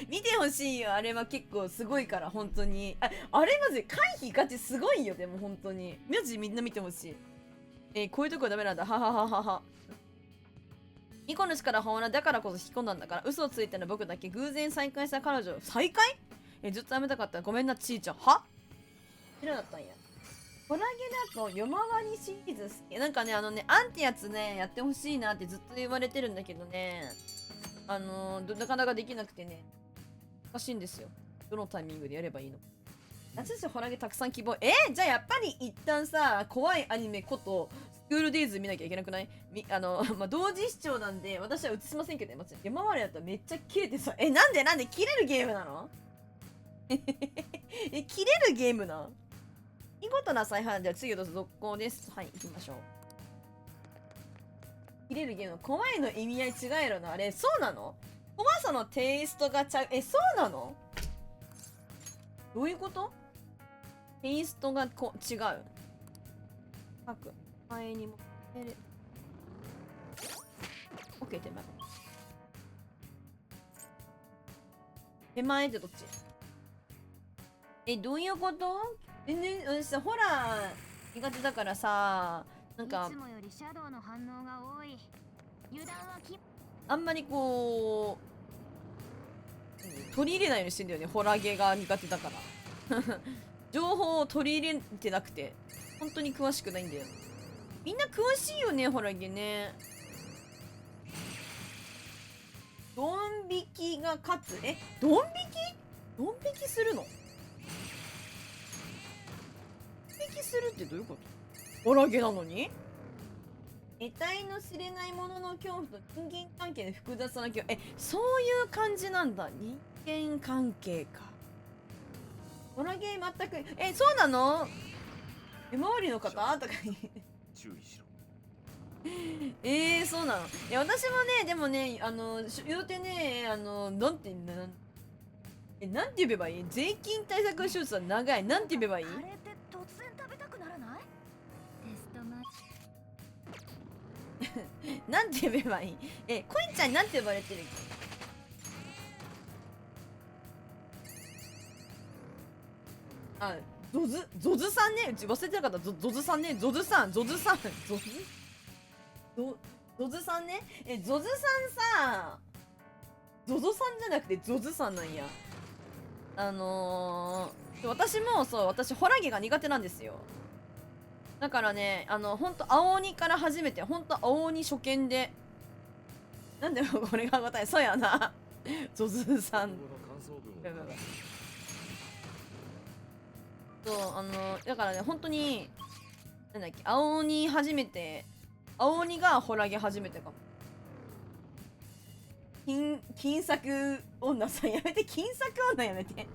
見てほしいよ。あれは結構すごいから本当に。あれマジ回避ガチすごいよ。でも本当にマジみんな見てほしい。こういうとこはダメなんだ。ははははは。ニコの力本物だからこそ引き込んだんだから。嘘をついたの僕だけ。偶然再会した彼女。再会？ずっとやめたかった。ごめんなちーちゃん。は？知らなかったんや。ホラゲだと夜回りシリーズ好き。なんかねアンティやつねやってほしいなってずっと言われてるんだけどね。なかなかできなくてね。難しいんですよ。どのタイミングでやればいいの？夏しホラゲたくさん希望。じゃあやっぱり一旦さ、怖いアニメこと、スクールデイズ見なきゃいけなくない？まあ、同時視聴なんで、私は映しませんけどね。山回りだったらめっちゃ切れてさ、なんで切れるゲームなの切れるゲームな見事な再販では次どうぞ続行です。はい、行きましょう。切れるゲーム怖いの意味合い違えろな。あれそうなの？怖さのテイストがそうなの？どういうこと？テイストが違う。書く前にもOK。手前手前ってどっち？どういうこと？全然私さホラー苦手だからさ、なんかいつもよりシャドウの反応が多い。油断はあんまりこう取り入れないようにしてんだよね。ホラーゲーが苦手だから情報を取り入れてなくて本当に詳しくないんだよ。みんな詳しいよねホラーゲーね。ドン引きが勝つ。ドン引きするの？ドン引きするってどういうこと？ホラーゲーなのに？得体の知れないものの恐怖と人間関係の複雑な恐怖。そういう感じなんだ。人間関係か。ホラーゲー全く。そうなの？周りの方とかに注意しろ。そうなの。いや、私もね、でもね、言うてね、なんて言うんだ、なんて言えばいい？税金対策手術は長い。なんて言えばいい？カレーって突然食べたくならない？テストマッチなんて言えばいい？コインちゃんになんて呼ばれてるっけ？あ、ゾズさんね。うち忘れてなかった。ゾズさんね。ゾズさんね。ゾズさんね。ゾズさんさ、ゾゾさんじゃなくてゾズさんなんや。私もそう、私ホラゲが苦手なんですよ。だからね、ほんと青鬼から初めて、ほんと青鬼初見で、なんでこれが答え、そうやな。ゾズさん。やばいやばいそう、だからね、本当に、なんだっけ、青鬼初めて、青鬼がホラゲ初めてかも。金作女さんやめて、金作女やめて。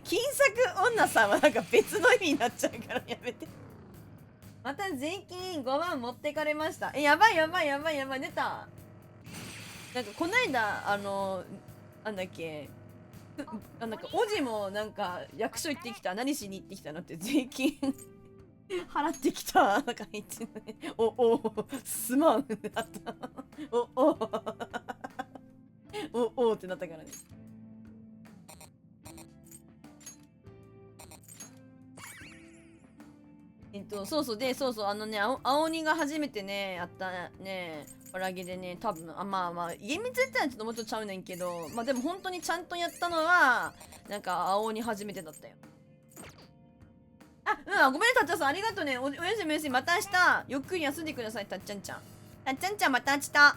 金作女さんはなんか別の意味になっちゃうからやめて。また税金5万持ってかれました。やばい、出た。なんかこないだ、なんだっけ、なんかおじもなんか役所行ってきた、何しに行ってきたのって税金払ってきたなんか言ってね、すまんあったおってなったからね。そうそう青鬼が初めてねやったねホラゲでね、多分まあ厳密に言ったらちょっともうちょっとちゃうねんけど、まあでも本当にちゃんとやったのはなんか青鬼初めてだったよ。ごめんね、たっちゃんさん、ありがとうね。おやすみおやすみ、また明日ゆっくり休んでください。たっちゃんちゃんまた明日。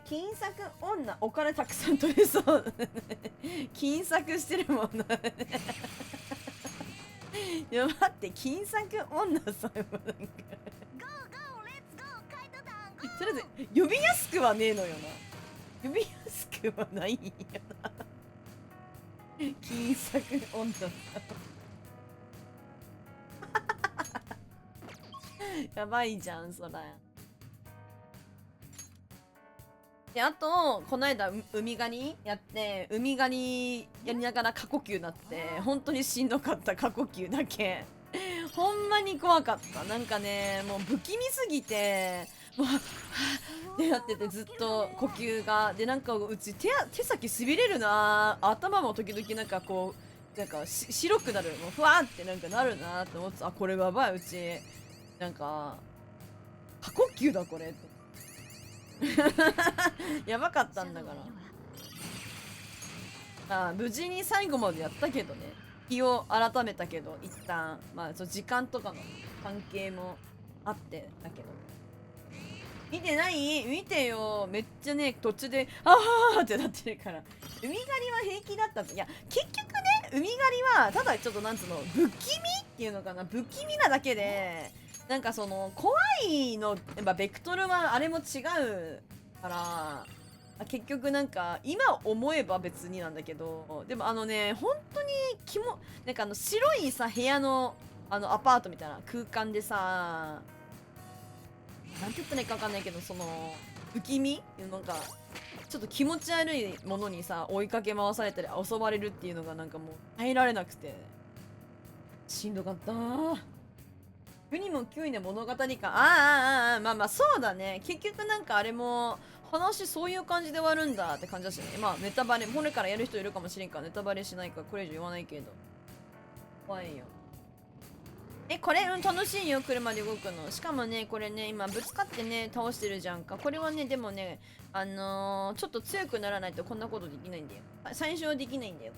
金作女、お金たくさん取れそう金作してるもんないや待って、金作女さんはなんかとりあえず呼びやすくはねえのよな。呼びやすくはないんやな金作女さんやばいじゃんそれ。で、あとこの間海ガニやって、海ガニやりながら過呼吸になって、本当にしんどかった。過呼吸だけほんまに怖かった。なんかね、もう不気味すぎて、もうはぁってなってて、ずっと呼吸がで、なんかうち手先しびれるな、頭も時々なんかこうなんか白くなる、もうふわーってなんかなるなって思って、これやばい、うちなんか過呼吸だこれってやばかったんだから無事に最後までやったけどね。日を改めたけど、一旦時間とかの関係もあってだけど、見てない？見てよ。めっちゃね、途中でってなってるから。海狩りは平気だった。いや結局ね、海狩りはただちょっとなんつうの、不気味っていうのかな、不気味なだけで、なんかその怖いのやっぱベクトルはあれも違うから結局なんか今思えば別になんだけど、でも本当になんか白いさ部屋のアパートみたいな空間でさ、なんて言ったらいいか分かんないけど、その不気味なんかちょっと気持ち悪いものにさ追いかけ回されたり襲われるっていうのがなんかもう耐えられなくてしんどかった世にも9位の物語か。まあそうだね。結局なんかあれも話そういう感じで終わるんだって感じだしね。まあネタバレ、骨からやる人いるかもしれんからネタバレしないからこれ以上言わないけど、怖いよ。これ楽しいよ、車で動くの。しかもね、これね今ぶつかってね倒してるじゃんか。これはねでもねちょっと強くならないとこんなことできないんだよ。最初はできないんだよ。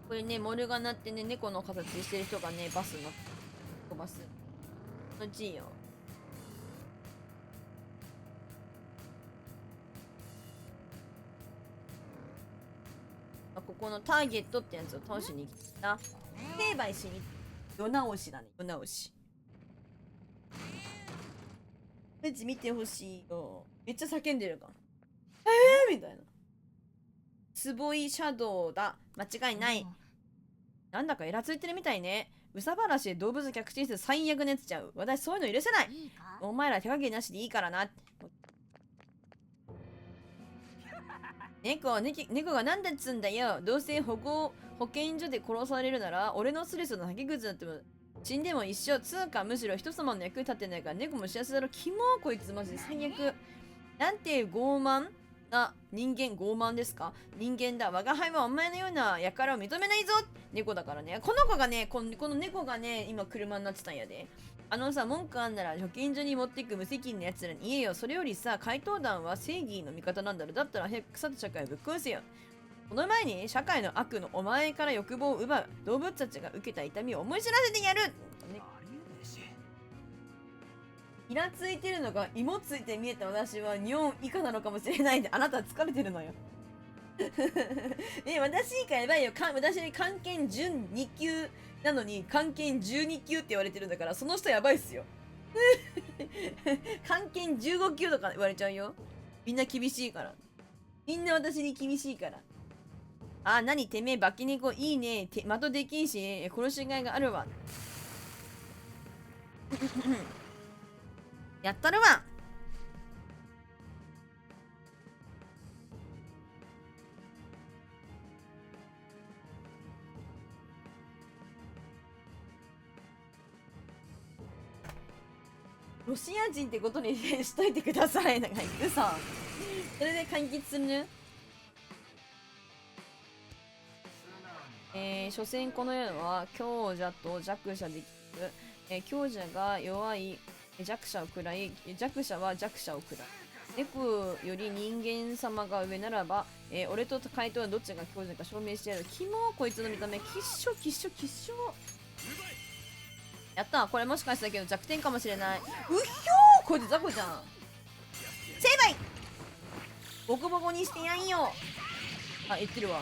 これね、モルガナってね、猫の形してる人がね、バスの飛ばす。気持ちいいよ。ここのターゲットってやつを倒しに来た。成敗しに、世直しだね、世直し。うち見てほしいよ。めっちゃ叫んでるか。みたいな。つぼいシャドウだ。間違いない。なんだかイラついてるみたいね。うさばらしで動物客進する最悪のやつちゃう。私そういうの許せない。いいかお前ら手加減なしでいいからな。猫がなんだっつんだよ。どうせ保健所で殺されるなら、俺のスレスの吐き口になっても死んでも一緒。つうかむしろ人様の役に立ってないから猫も幸せだろ。キモーこいつマジで最悪。なんて傲慢な人間、傲慢ですか？人間だ。我が輩はお前のような輩を認めないぞ。猫だからね。この子がね、この猫がね、今車になってたんやで。文句あんなら保健所に持っていく無責任な奴らに言えよ。それよりさ、怪盗団は正義の味方なんだろ。だったら早く腐った社会をぶっ壊せよ。この前に社会の悪のお前から欲望を奪う動物たちが受けた痛みを思い知らせてやる、ね、ありえねえし。イラついてるのが芋ついて見えた私は日本以下なのかもしれないんで、あなたは疲れてるのよ。私以下やばいよ。私漢検準2級なのに漢検12級って言われてるんだから、その人やばいっすよ。漢検15級とか言われちゃうよ。みんな厳しいから。みんな私に厳しいから。あ、なにてめえ化け猫いいね。的できんし殺しがいがあるわ。やったるわ。ロシア人ってことにしといてください。なんか言うさ。それで完結するね。所詮この世は強者と弱者できる。強者が弱い弱者を食らい、弱者は弱者を食らい。猫より人間様が上ならば、俺と怪盗はどっちが強者か証明してやる。キモーこいつの見た目。きっしょきっしょきっしょ。やった。これもしかしたけど弱点かもしれない。うひょーこいつ雑魚じゃん。成敗ボコボコにしてやんよ。あ、言ってるわ。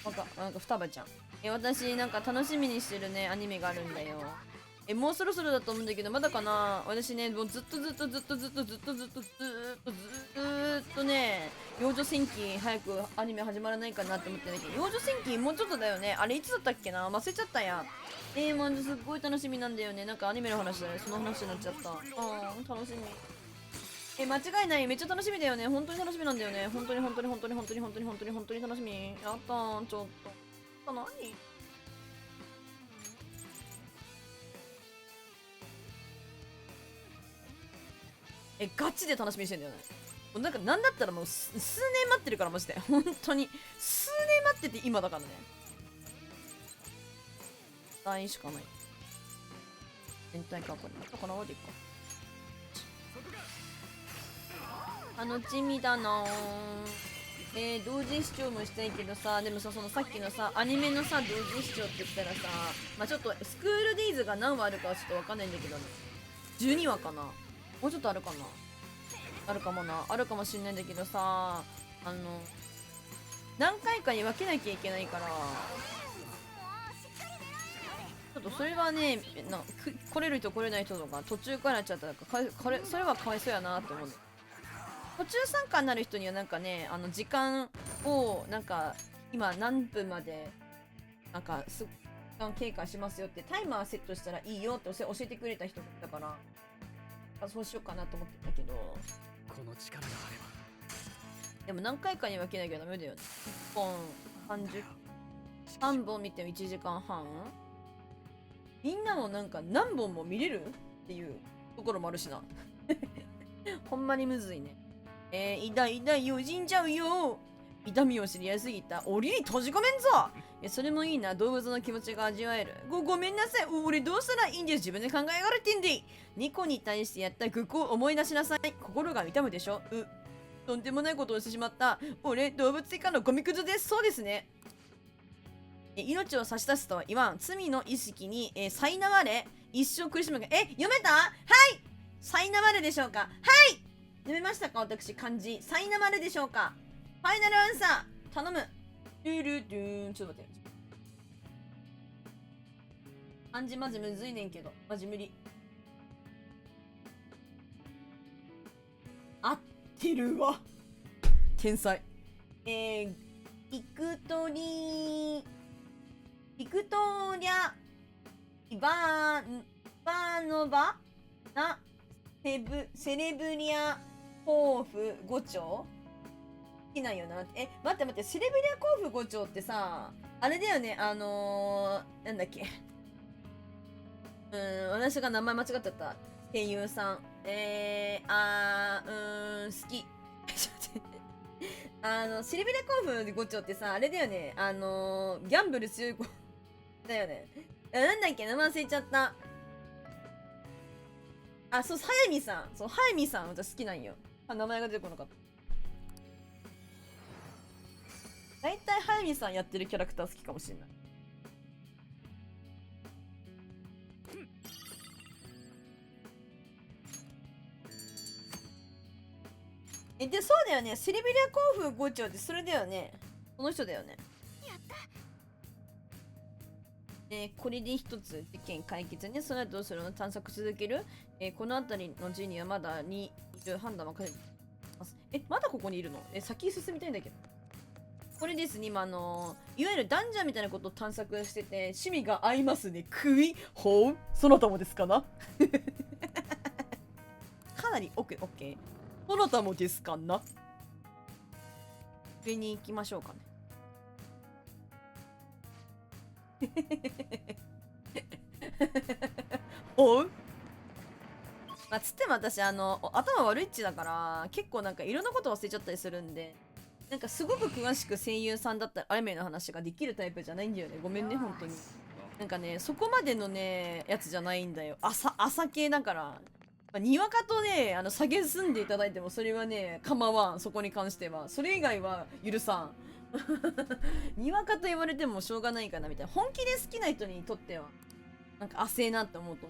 なんか双葉ちゃん。私なんか楽しみにしてるねアニメがあるんだよ。もうそろそろだと思うんだけど、まだかな。私ね、もうずっとね、幼女戦記早くアニメ始まらないかなって思ってんだけど、幼女戦記もうちょっとだよね。あれいつだったっけな、忘れちゃったや。もうすっごい楽しみなんだよね。なんかアニメの話だよ。その話になっちゃった。楽しみ。間違いない。めっちゃ楽しみだよね。本当に楽しみなんだよね。本当に楽しみ。やったー。ちょっと。何？ガチで楽しみにしてんだよね。なんかなんだったらもう数年待ってるからマジで。本当に。数年待ってて今だからね。大しかない。全体かこれ。だからでいっか。楽しみだなー。同時視聴もしたいけどさ、でもさ、そのさっきのさ、アニメのさ、同時視聴って言ったらさ、まあちょっと、スクールデイズが何話あるかはちょっとわかんないんだけどね。12話かな。もうちょっとあるかな。あるかもな。あるかもしんないんだけどさ、何回かに分けなきゃいけないから、ちょっとそれはね、来れる人来れない人とか、途中からやっちゃったらそれはかわいそうやなって思う。途中参加になる人にはなんかね、時間をなんか今何分までなんか時間経過しますよってタイマーセットしたらいいよって教えてくれた人だから、そうしようかなと思ってたけど、この力があれば。でも何回かに分けなきゃダメだよね。1本3本見ても1時間半。みんなもなんか何本も見れるっていうところもあるしな。ほんまにむずいね。痛いよ、死んじゃうよ。痛みを知りやすぎた。檻に閉じ込めんぞ。それもいいな。動物の気持ちが味わえる。ごめんなさい。俺どうしたらいいんです。自分で考えがれてんで。猫に対してやった愚行を思い出しなさい。心が痛むでしょ。とんでもないことをしてしまった。俺、動物以下のゴミくずです。そうですね。命を差し出すとは言わん。罪の意識に、苛まれ、一生苦しむが。読めた？はい！苛まれでしょうか？はい！読めましたか？私、漢字。苛まれでしょうか？ファイナルアンサー頼む。ちょっと待って。漢字マジむずいねんけど。マジ無理。合ってるわ。天才。ビクトリトリャ・イバノバなセレブリア甲府5丁好きなんよな。待って、セレブリア甲府5丁ってさ、あれだよね、なんだっけ。私が名前間違っちゃった。声優さん。好き。セレブリア甲府5丁ってさ、あれだよね、ギャンブル強い子だよね。なんだっけ、名前忘れちゃった。あ、そう、早見さん。そう、早見さん、私好きなんよ。名前が出てこなかった。大体、早見さんやってるキャラクター好きかもしれない。で、そうだよね。セレブリア甲府5丁ってそれだよね。この人だよね。やった。これで一つ事件解決ね。それはどうするの？探索続ける？この辺りの陣にはまだ2いる。判断分かれます。まだここにいるの？先進みたいんだけど。これですね、今いわゆるダンジョンみたいなことを探索してて、趣味が合いますね。ほう？そなたもですかなかなり奥、オッケー。そなたもですかな上に行きましょうかね。おうつっても私頭悪いっちだから結構なんかいろんなこと忘れちゃったりするんで、なんかすごく詳しく声優さんだったらアニメの話ができるタイプじゃないんだよね。ごめんね本当に。なんかねそこまでのねやつじゃないんだよ。朝系だから。にわかとね下げすんでいただいてもそれはね構わん。そこに関してはそれ以外は許さん。にわかと言われてもしょうがないかなみたいな。本気で好きな人にとってはなんか汗なって思うと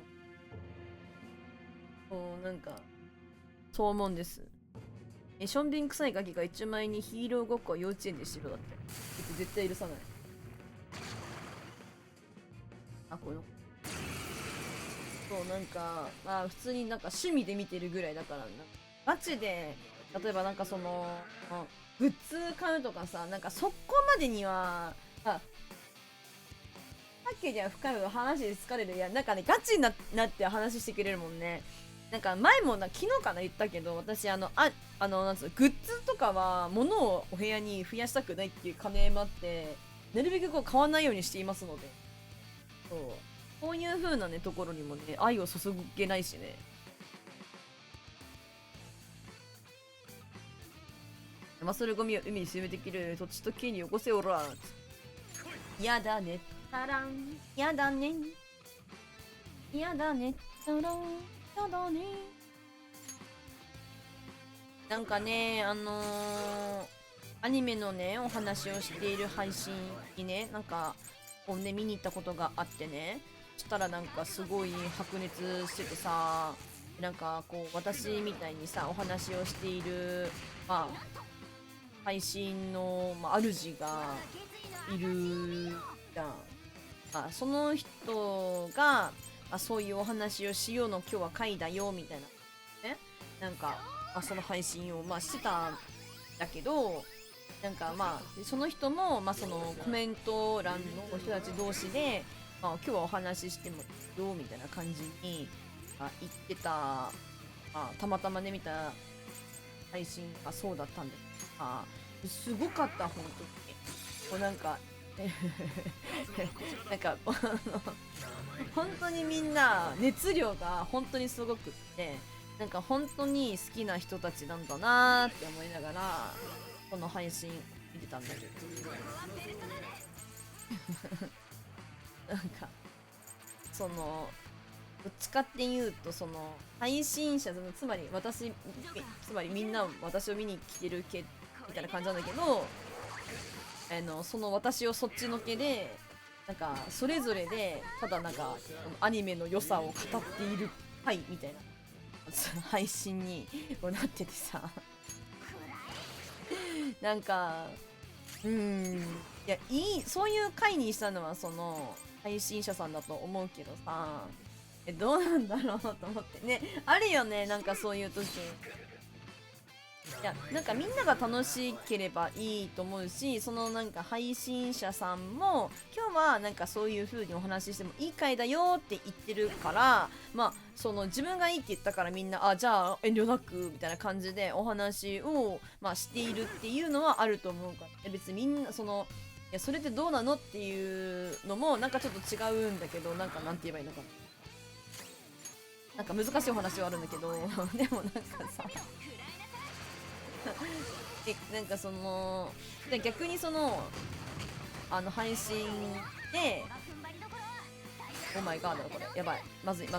なんかそう思うんです。ションビン臭いガキが一枚にヒーローごっこは幼稚園でしろだって。絶対許さない。このそうなんか普通になんか趣味で見てるぐらいだからな。ガチで例えばなんかそのグッズ買うとかさ、なんかそこまでにはさっきじゃ深い話で疲れる。いやなんかねガチになって話してくれるもんね。なんか前も昨日かな言ったけど、私なんつうグッズとかは物をお部屋に増やしたくないっていう金もあって、なるべくこう買わないようにしていますので、そういう風なねところにもね愛を注げないしね。それゴミを海に沈めてきる土地と木によこせおら。やだねたらん、やだねやだねたらん、やだね。なんかねアニメのねお話をしている配信にねなんかこうね見に行ったことがあってね、そしたらなんかすごい白熱しててさ、なんかこう私みたいにさお話をしている配信の、主がいるじゃん。その人が、そういうお話をしようの今日は回だよみたいなね、なんか、その配信を、してたんだけど、なんかその人も、そのコメント欄の人たち同士で、今日はお話ししてもいいよみたいな感じに言ってた、たまたまね見た配信がそうだったんだけどすごかった本当に。なんかなんか本当にみんな熱量が本当にすごくって、なんか本当に好きな人たちなんだなーって思いながらこの配信見てたんだけどなんかそのどっちかっていうとその配信者つまりみんな私を見に来てる系みたいな感じなんだけど、その私をそっちのけでなんかそれぞれでただなんかアニメの良さを語っている回みたいな配信になっててさなんかいやそういう回にしたのはその配信者さんだと思うけどさ、どうなんだろうと思ってね。あるよねなんかそういう時いやなんかみんなが楽しければいいと思うし、そのなんか配信者さんも今日はなんかそういう風にお話ししてもいい回だよって言ってるから、まあその自分がいいって言ったからみんなじゃあ遠慮なくみたいな感じでお話をまあしているっていうのはあると思うから、別にみんなそのいやそれってどうなのっていうのもなんかちょっと違うんだけど、なんかなんて言えばいいのかな、なんか難しいお話はあるんだけどでもなんかさなんかその逆にその配信でオーマイガーだろこれやばい、まずいこ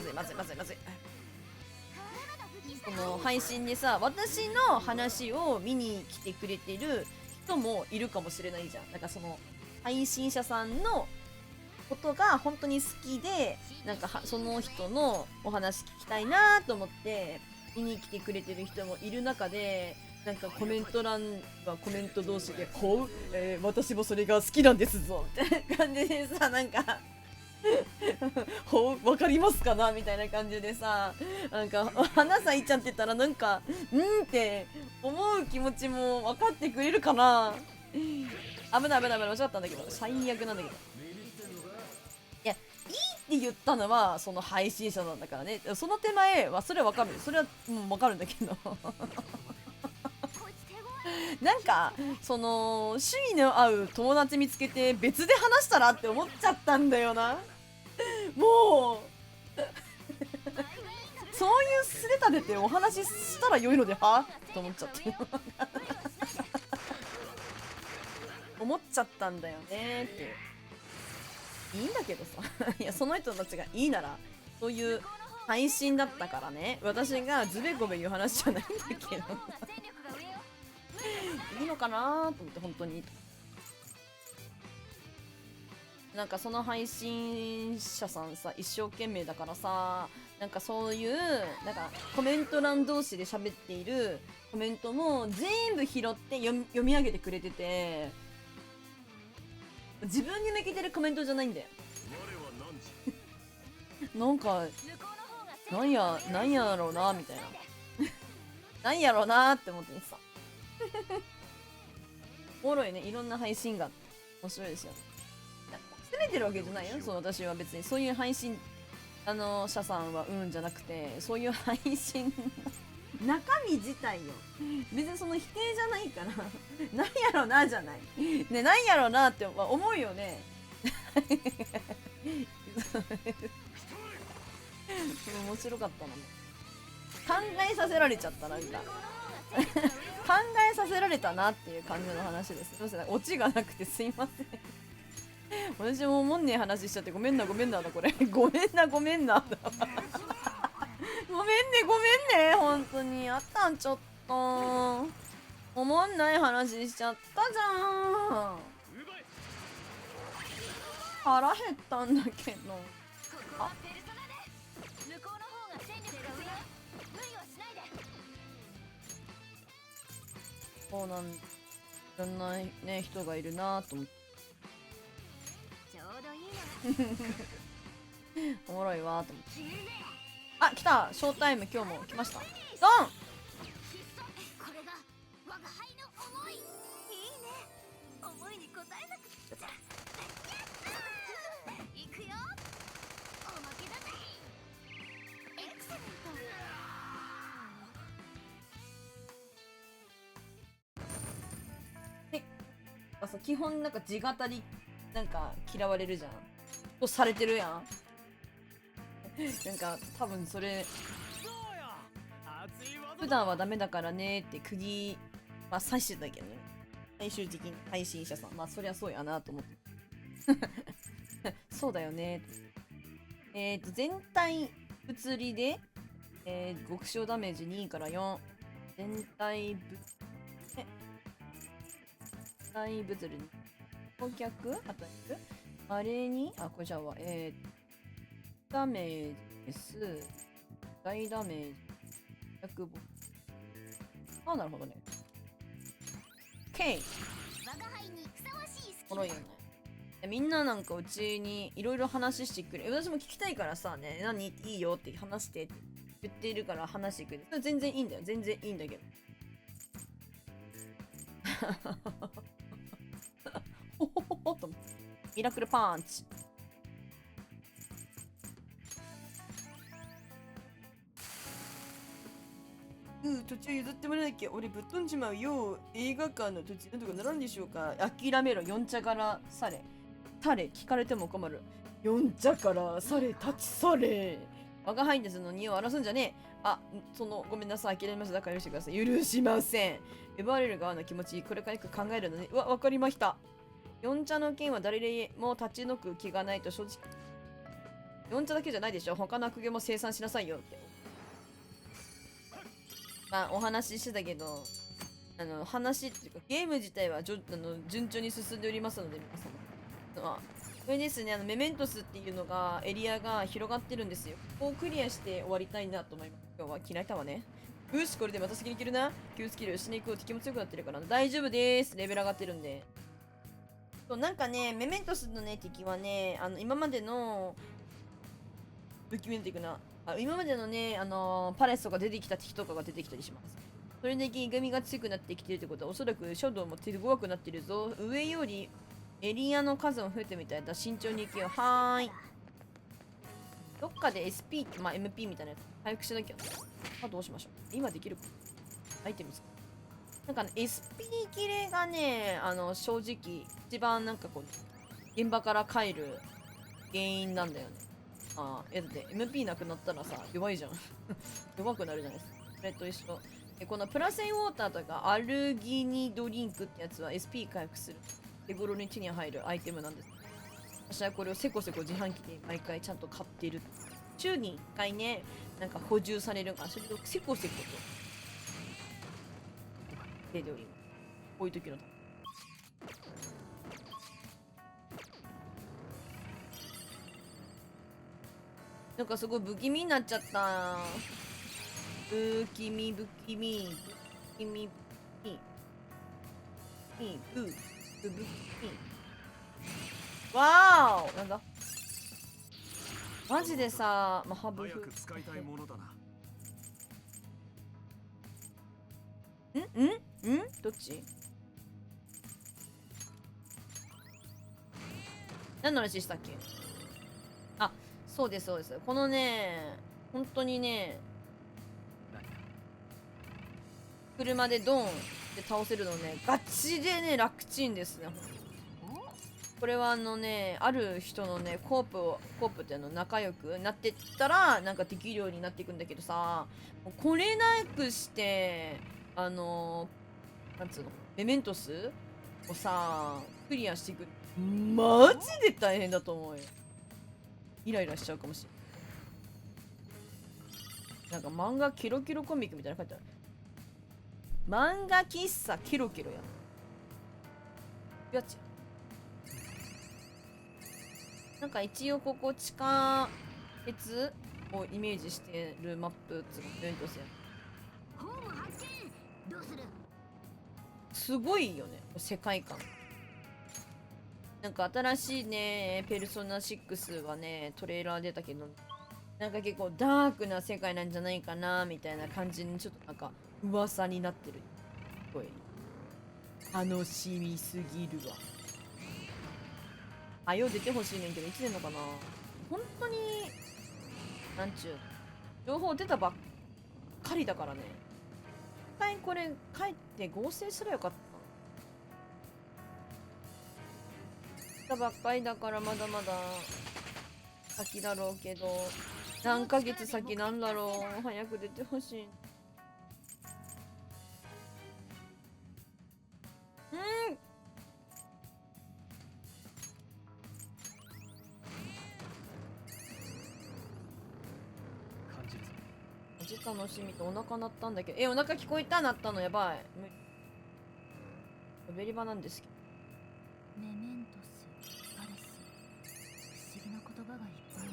の配信でさ私の話を見に来てくれてる人もいるかもしれないじゃん。なんかその配信者さんのことが本当に好きで、なんかその人のお話聞きたいなと思って見に来てくれてる人もいる中で、なんかコメント欄がコメント同士でこう、私もそれが好きなんですぞみたいな感じでさ、なんかほうわかりますかなみたいな感じでさ、なんか花咲いちゃんって言ったらなんかって思う気持ちも分かってくれるかな。危ない間違ったんだけど、最悪なんだけど、いやいいって言ったのはその配信者なんだからね。その手前はそれは分かる、それはもう分かるんだけどなんかその趣味の合う友達見つけて別で話したらって思っちゃったんだよな。もうそういうすれたでてお話ししたら良いのではと思っちゃって思っちゃったんだよねっていいんだけどさいやその人たちがいいならそういう配信だったからね、私がズベコベ言う話じゃないんだけどいいのかなと思って本当に。なんかその配信者さんさ一生懸命だからさ、なんかそういうなんかコメント欄同士で喋っているコメントも全部拾って読み上げてくれてて、自分に向けてるコメントじゃないんだよなんかなんやろうなみたいななんやろうなって思ってさおもろいね、いろんな配信が面白いですよね。責めてるわけじゃないよ、そう私は別にそういう配信者さんはじゃなくて、そういう配信の中身自体よ、別にその否定じゃないからなんやろなじゃないね、なんやろなって思うよね面白かったな、考えさせられちゃった、なんか考えさせられたなっていう感じの話です。すいません、オチがなくてすいません私もおもんねえ話しちゃってごめんなだこれごめんなごめんね本当にあったん、ちょっとおもんない話しちゃったじゃん、腹減ったんだけど。あそうなんいろんなね人がいるなと思っておもろいわと思って。あ、来た、ショータイム今日も来ました。ドン。これが我が輩の思い。いいね、思いに応えなくちゃ。行くよ、おまけだぜ。エクセレンさ、基本なんか地語りなんか嫌われるじゃんとされてるやんなんか多分それ普段はダメだからねって釘まあ刺してたけどね、最終的に配信者さん、まあそりゃそうやなと思ってそうだよね。全体物理で、極小ダメージ2から4、全体物理顧客あとあれにこれじゃあダメージです大ダメージ100ボなるほどね。 K おもろいよね。みんななんかうちにいろいろ話してくれ、私も聞きたいからさね、何いいよって話してって言っているから話してくれる、全然いいんだよ、全然いいんだけど、ほほほほとミラクルパンチ。途中譲ってもらわなきゃ俺ぶっ飛んじまうよ。映画館の途中なんとかならんでしょうか。諦めろ、四茶からされ。され、聞かれても困る。四茶からされ、立ち去れ。我が輩ですの荷を荒らすんじゃねえ。ごめんなさい、諦めました。だから許してください。許しません。奪われる側の気持ち、これからよく考えるのね。わかりました。四茶の件は誰でも立ち退く気がないと正直。四茶だけじゃないでしょ。他の悪行も清算しなさいよって。まあ、お話ししてたけど、話っていうか、ゲーム自体は順調に進んでおりますので、皆様。これですね、メメントスっていうのが、エリアが広がってるんですよ。ここをクリアして終わりたいなと思います。今日は嫌いたわね。よし、これでまた先に行けるな。気をつける。死に行く。敵も強くなってるから。大丈夫です。レベル上がってるんで。そう、なんかね、メメントスのね、敵はね、今までの、不気味な敵な。今までのね、パレスとか出てきた敵とかが出てきたりします。それだけ歪みが強くなってきてるってことは、おそらく書道も手強くなってるぞ。上よりエリアの数も増えてみたいだ。慎重に行けよ。はーい。どっかで SP、まあ、MP みたいなやつ回復しなきゃ。どうしましょう。今できるか。アイテムですか。なんかね、SP 切れがね、正直、一番なんかこう、現場から帰る原因なんだよね。だって MP なくなったらさ、弱いじゃん。弱くなるじゃないですか。それと一緒。このプラセイウォーターとかアルギニドリンクってやつは SP 回復する。手頃に手に入るアイテムなんです。私はこれをせこせこ自販機で毎回ちゃんと買ってる。週に1回ね、なんか補充されるから、それをせこせこと出ております。こういう時のため。なんかすごい不気味になっちゃった。不気味、不気味、不気味、不気味、不気味。わーお、なんだマジでさ、マハブフ。使いたいものだな。どっち？何の話したっけ？そうです、そうです。このね、本当にね、車でドーンって倒せるのね、ガチでね、楽ちんですね。これはある人のね、コープって仲良くなってったら、なんかできるようになっていくんだけどさ、これなくして、なんつうの、メメントスをさ、クリアしていく。マジで大変だと思うよ。イライラしちゃうかもしれない。なんか漫画キロキロコミックみたいなの書いてある。漫画喫茶キロキロや。やつや。なんか一応ここ地下鉄をイメージしてるマップつうかメントスや。ホーム発見。どうする？すごいよね、世界観。なんか新しいね、ペルソナ6はね、トレーラー出たけど、なんか結構ダークな世界なんじゃないかな、みたいな感じにちょっとなんか噂になってる。すごい。楽しみすぎるわ。よう出てほしいねんけど、いつ出んのかな。本当に、なんちゅう、情報出たばっかりだからね。一回これ帰って合成すればよかった。ばっかりだからまだまだ先だろうけど、何ヶ月先なんだろう。早く出てほしい。感じるぞ。マジ楽しみとお腹鳴ったんだけど、お腹聞こえた？鳴ったのやばい。ベリバなんですけど。メメントス、パレス、不思議な言葉がいっぱいね。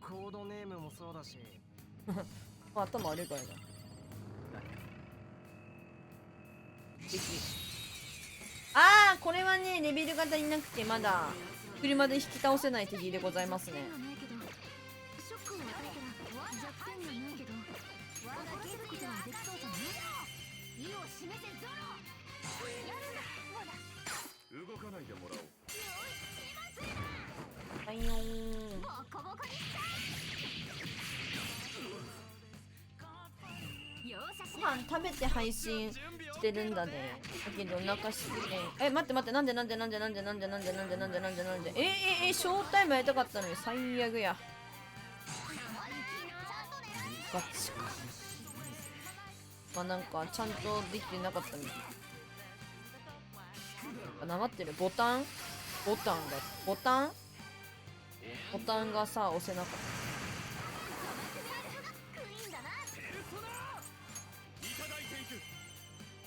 コードネームもそうだし。頭悪いからだ。これはね、レベルが足りなくてまだ車で引き倒せない敵でございますね。ショックを与えたら弱点がないけど、我がけることはできそうじゃない？意を示せゾロ。動かないでもらおう。はいよー。ボコボコに容赦しご飯食べて配信してるんだね。だけどお腹すくね。え、待って待って、なんでショータイムやりたかったのに最悪や。ガチか。まあなんかちゃんとできてなかったみたい。なまってる。ボタンがさ押せなかった。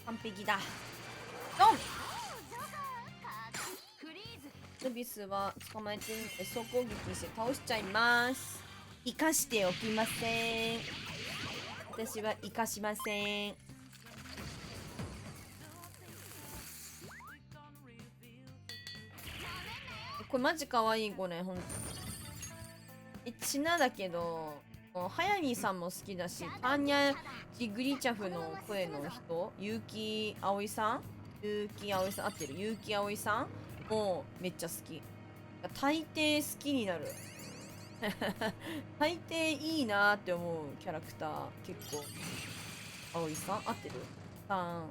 完璧だ。ドン。ルビスは捕まえてるので総攻撃して倒しちゃいます。生かしておきません。私は生かしません。これマジ可愛い。これほんとチナだけど速水さんも好きだし、ターニャ・ジグリチャフの声の人、結城葵さん合ってる。結城葵さんもめっちゃ好き。大抵好きになる。大抵いいなって思うキャラクター結構。葵さん合ってる？さんあっ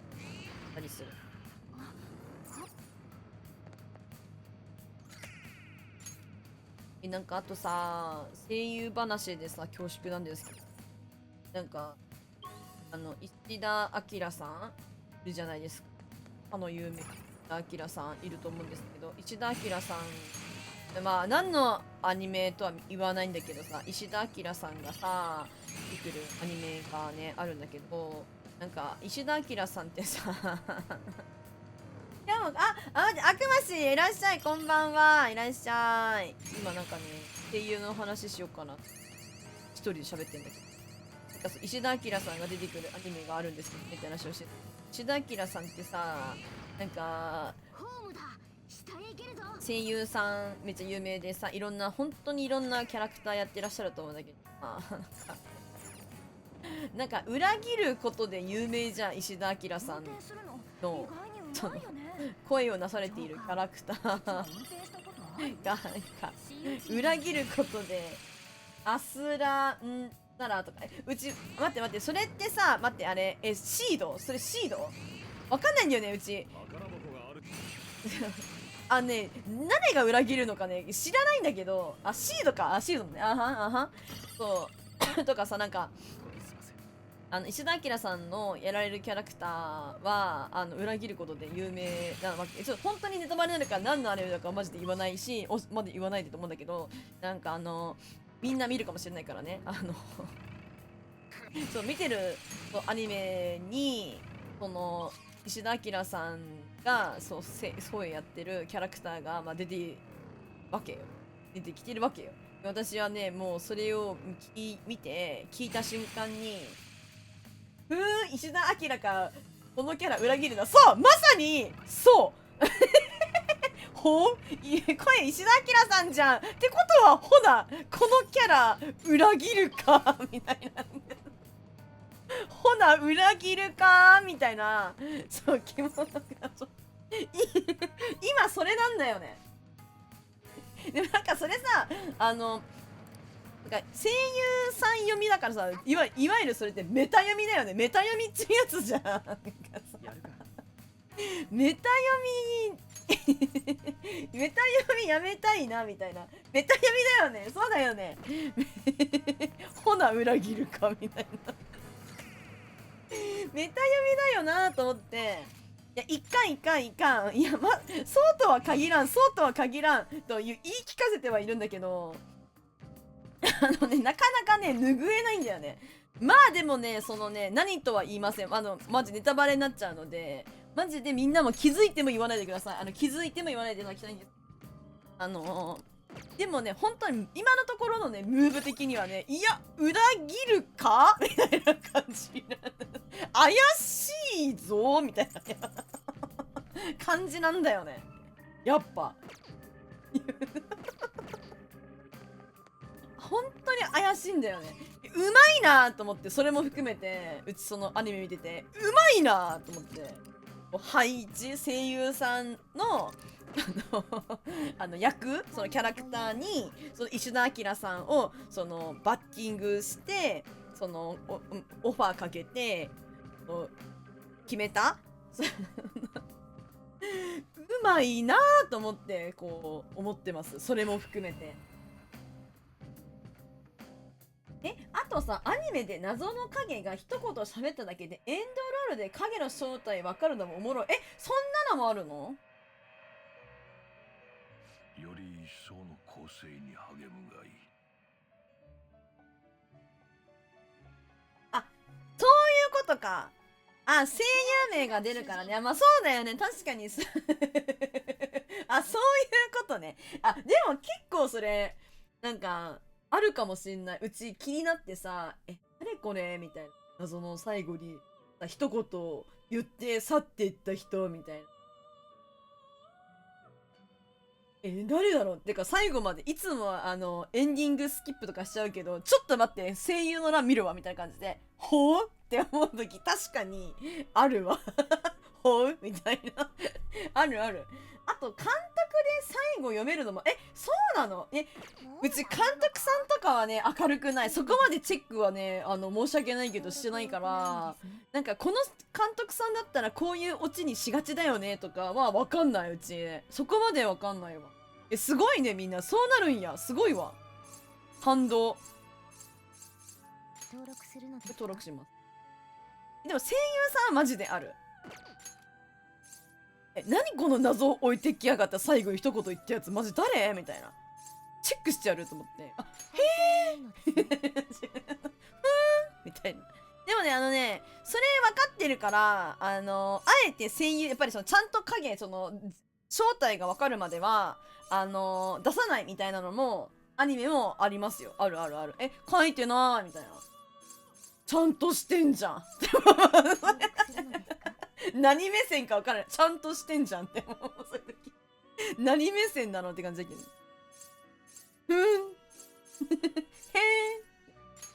たりする。なんかあとさ、声優話でさ恐縮なんですけど、なんか石田明さんいるじゃないですか。有名な石田明さんいると思うんですけど、石田明さん、まあ何のアニメとは言わないんだけどさ、石田明さんがさ出てくるアニメがねあるんだけど、なんか石田明さんってさでも悪魔氏いらっしゃい、こんばんは、いらっしゃい。今なんかね声優の話しようかな、一人で喋ってんだけど、なんか石田明さんが出てくるアニメがあるんですけどねって話をしてた。石田明さんってさ、なんか声優さんめっちゃ有名でさ、いろんな本当にいろんなキャラクターやってらっしゃると思うんだけど、なんか裏切ることで有名じゃん、石田明さんのその声をなされているキャラクターがなんか裏切ることでアスランならとか、うち待ってそれってさ、待ってあれシード、それシードわかんないんだよねうち。ね、何が裏切るのかね知らないんだけど、シードか、シードね、そうとかさ、なんか石田明さんのやられるキャラクターは裏切ることで有名なわけ。ちょっと本当にネタバレになるから何のアニメだかマジで言わないし、まだ言わないでと思うんだけど、なんかみんな見るかもしれないからね、そう見てるアニメにその石田明さんがそうやってるキャラクターが、出てきてるわけよ。私はねもうそれを見て聞いた瞬間に、石田明かこのキャラ裏切るな、そうまさにそう声石田明さんじゃんってことは、ほなこのキャラ裏切るかみたいなほな裏切るかみたいな、そう着物が今それなんだよね。でもなんかそれさ、なんか声優さん読みだからさ、いわゆるそれってメタ読みだよね。メタ読みっていうやつじゃん。なんかさメタ読みやめたいなみたいな。メタ読みだよね。そうだよね。ほな裏切るかみたいな。メタ読みだよなと思って、いやいかん、いやそうとは限らんと言い聞かせてはいるんだけど、なかなかね拭えないんだよね。まあでもね、そのね何とは言いません。マジネタバレになっちゃうので、マジでみんなも気づいても言わないでください。気づいても言わないでいただきたいんです。でもね本当に今のところのねムーブ的にはね、いや裏切るかみたいな感じ怪しいぞみたいな感じなんだよね、やっぱ本当に怪しいんだよね。うまいなと思って、それも含めてうちそのアニメ見ててうまいなと思って、声優さんの役、そのキャラクターにその石田明さんをそのバッティングして、そのオファーかけて決めたうまいなと思ってこう思ってます。それも含めて。あとさ、アニメで謎の影が一言喋っただけでエンドロールで影の正体わかるのもおもろい。そんなのもあるの？より一層の構成に励むがいい。そういうことか。声優名が出るからね。まあそうだよね。確かにそういうことね。でも結構それなんかあるかもしんない。うち気になってさ、誰これみたいな、謎の最後に一言言って去っていった人みたいな。誰だろうってか、最後までいつもエンディングスキップとかしちゃうけど、ちょっと待って声優の欄見るわみたいな感じでほうって思う時確かにあるわほうみたいなあるある。あと監督で最後読めるのもそうなの？うち監督さんとかはね明るくない。そこまでチェックはね申し訳ないけどしてないから、なんかこの監督さんだったらこういうオチにしがちだよねとかは分かんない。うちそこまで分かんないわ。すごいね、みんなそうなるんや。すごいわ。感動。登録するのですか？登録します。でも声優さんはマジである。何この謎を置いてきやがった最後に一言言ったやつマジ誰みたいな。チェックしてやると思って。へえみたいな。でもね、それ分かってるから、あえて声優、やっぱりそのちゃんと影、その正体が分かるまでは出さないみたいなのもアニメもありますよ。あるあるある。書いてないみたいな。ちゃんとしてんじゃん何目線か分からない。ちゃんとしてんじゃんって思う。そういう時何目線なのって感じだけど。へえ。